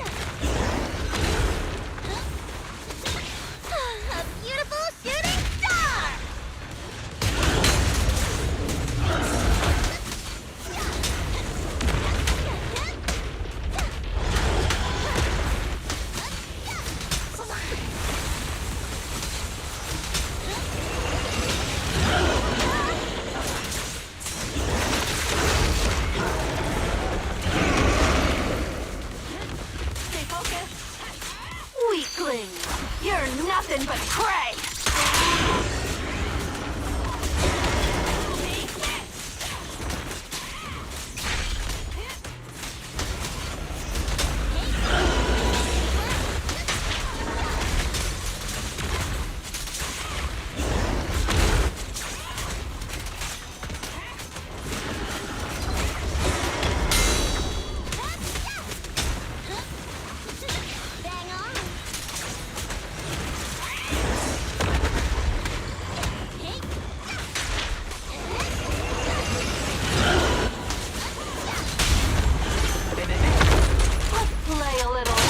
Speaker 11: beautiful shooting star!
Speaker 3: Stay focused. Weakling. You're nothing but prey.
Speaker 11: Bang on!
Speaker 3: Let's play a little.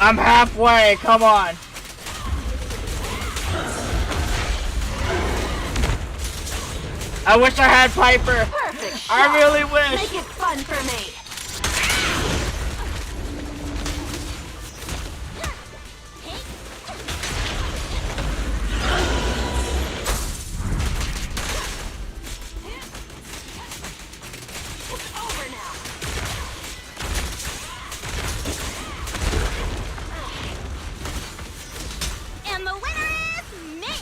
Speaker 1: I'm halfway, come on. I wish I had Piper.
Speaker 3: Perfect shot.
Speaker 1: I really wish.
Speaker 3: Make it fun for me. It's over now.
Speaker 11: And the winner is me!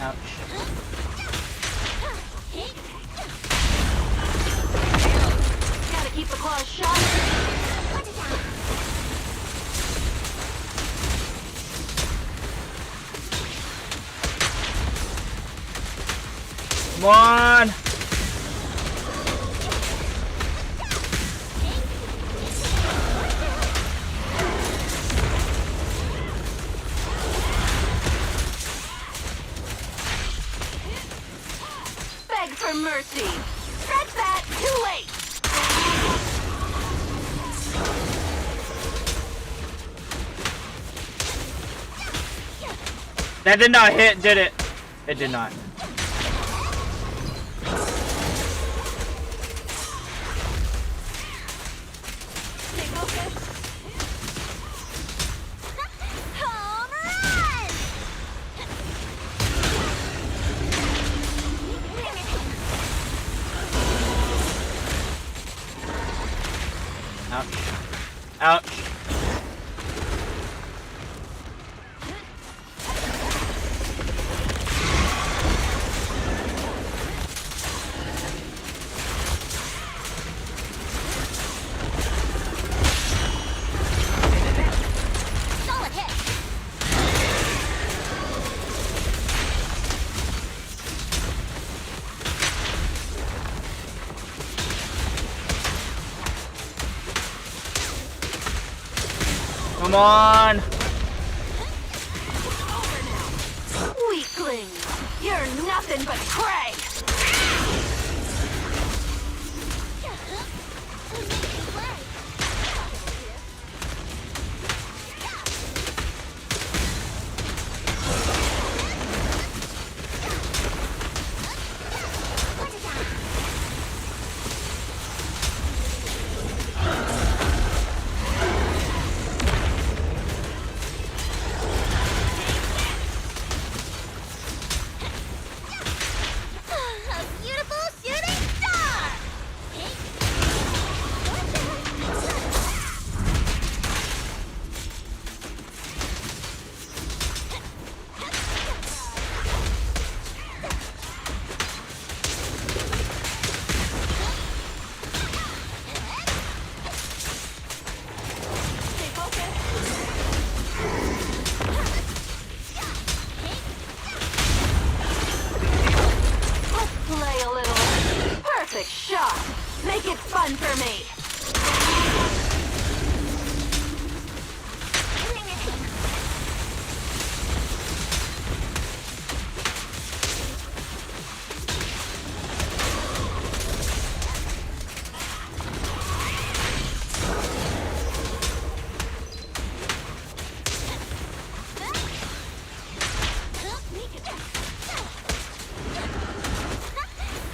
Speaker 1: Ouch.
Speaker 3: Gotta keep the claws sharp.
Speaker 1: Come on.
Speaker 5: mercy! Stretch that! Too late!
Speaker 1: That did not hit, did it? It did not. Ouch. Ouch.
Speaker 11: Solid hit.
Speaker 1: Come on.
Speaker 5: Weakling! You're nothing but prey!
Speaker 11: A beautiful shooting star!
Speaker 5: Let's play a little. Perfect shot! Make it fun for me!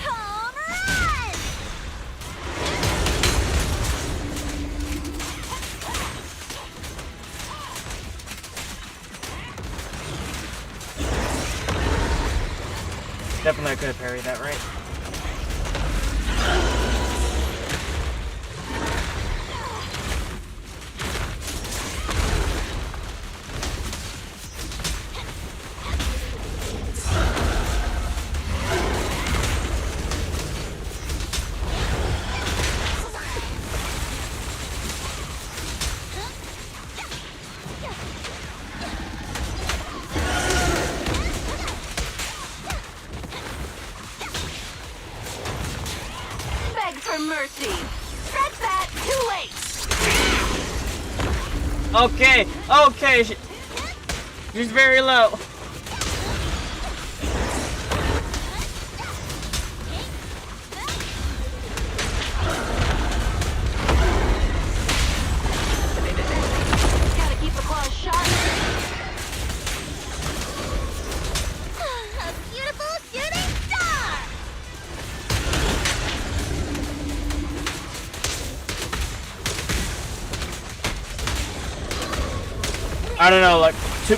Speaker 11: Home run!
Speaker 1: Definitely I could have parried that, right?
Speaker 5: Beg for mercy! Stretch that! Too late!
Speaker 1: Okay, okay. She's very low.
Speaker 5: Gotta keep the claws sharp!
Speaker 11: A beautiful shooting star!
Speaker 1: I don't know, like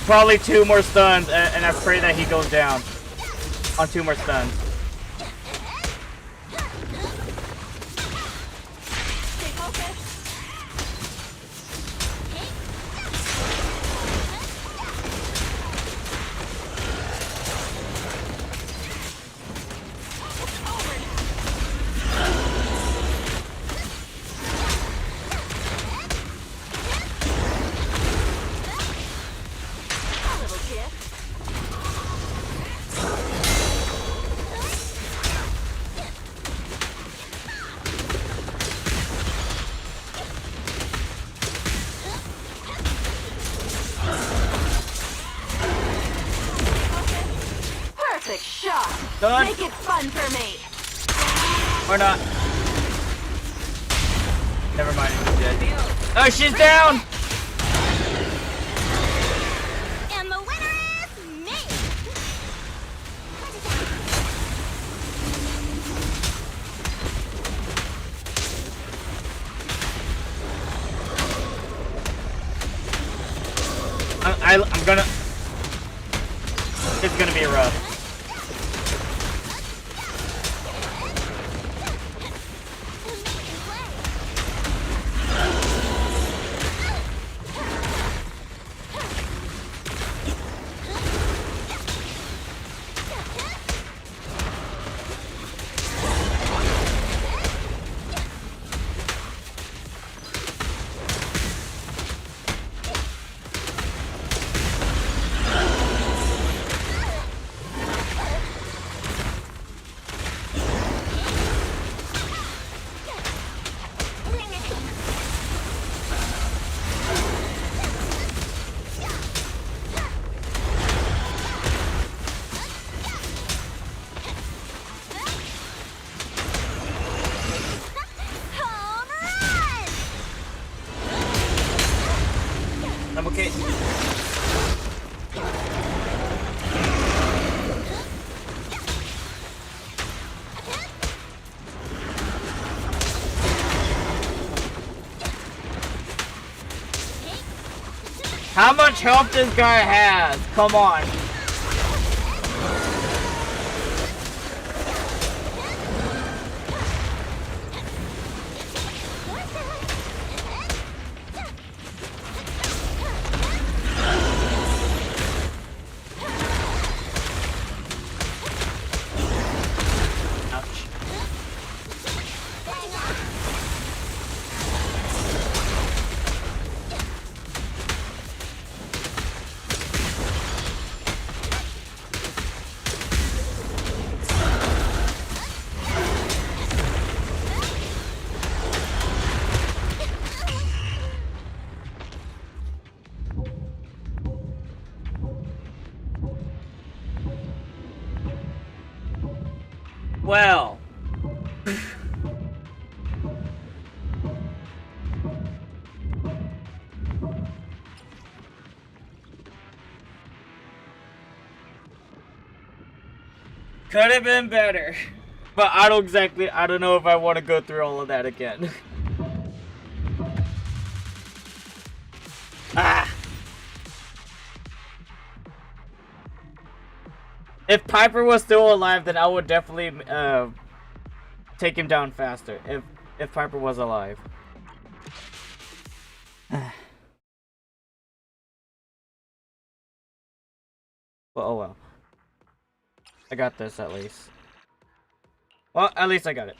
Speaker 1: probably two more stuns, and I pray that he goes down on 2 more stuns.
Speaker 5: Perfect shot!
Speaker 1: Done.
Speaker 5: Make it fun for me!
Speaker 1: Or not. Never mind, she's dead. Oh, she's down!
Speaker 15: And the winner is me!
Speaker 1: I'm gonna... It's gonna be rough. I'm okay. How much health this guy has? Come on. Well. Could have been better. But I don't know if I want to go through all of that again. Ah. If Piper was still alive, then I would definitely take him down faster. If Piper was alive. Well, oh well. I got this at least. Well, at least I got it.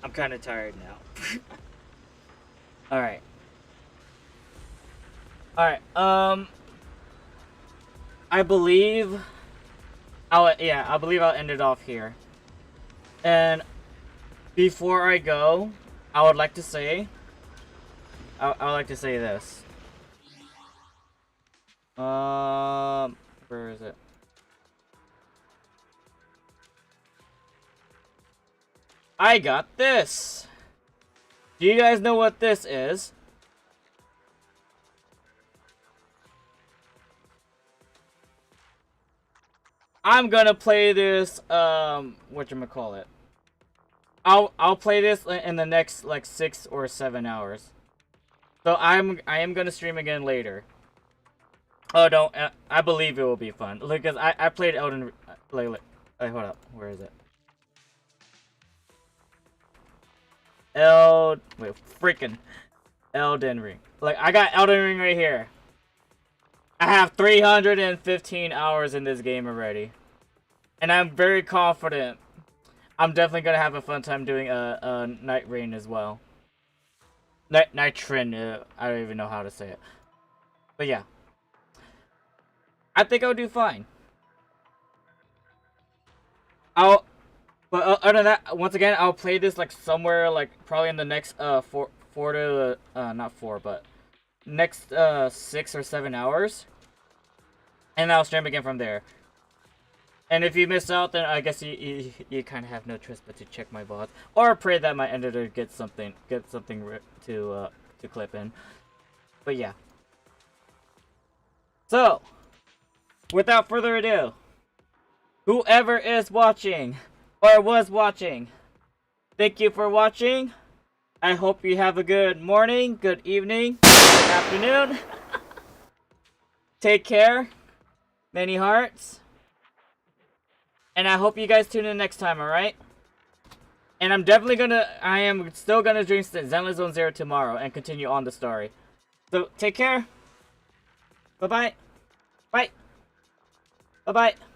Speaker 1: I'm kind of tired now. Alright. Alright, I believe I'll end it off here. And before I go, I would like to say this. Where is it? I got this. Do you guys know what this is? I'm gonna play this, whatchamacallit. I'll play this in the next, like, 6 or 7 hours. So I am gonna stream again later. Oh, don't, I believe it will be fun. Because I played Elden, hold up, where is it? Freaking Elden Ring. Like, I got Elden Ring right here. I have 315 hours in this game already. And I'm very confident I'm definitely gonna have a fun time doing a Night Rain as well. Nitrin, I don't even know how to say it. But yeah. I think I'll do fine. But other than that, once again, I'll play this like somewhere like probably in the next next 6 or 7 hours. And I'll stream again from there. And if you miss out, then I guess you kind of have no choice but to check my VODs or pray that my editor gets something to clip in. But yeah. So, without further ado, whoever is watching or was watching, thank you for watching. I hope you have a good morning, good evening, good afternoon. Take care. Many hearts. And I hope you guys tune in next time, alright? And I am still gonna drink Zenless Zone Zero tomorrow and continue on the story. So, take care. Bye-bye. Bye. Bye-bye.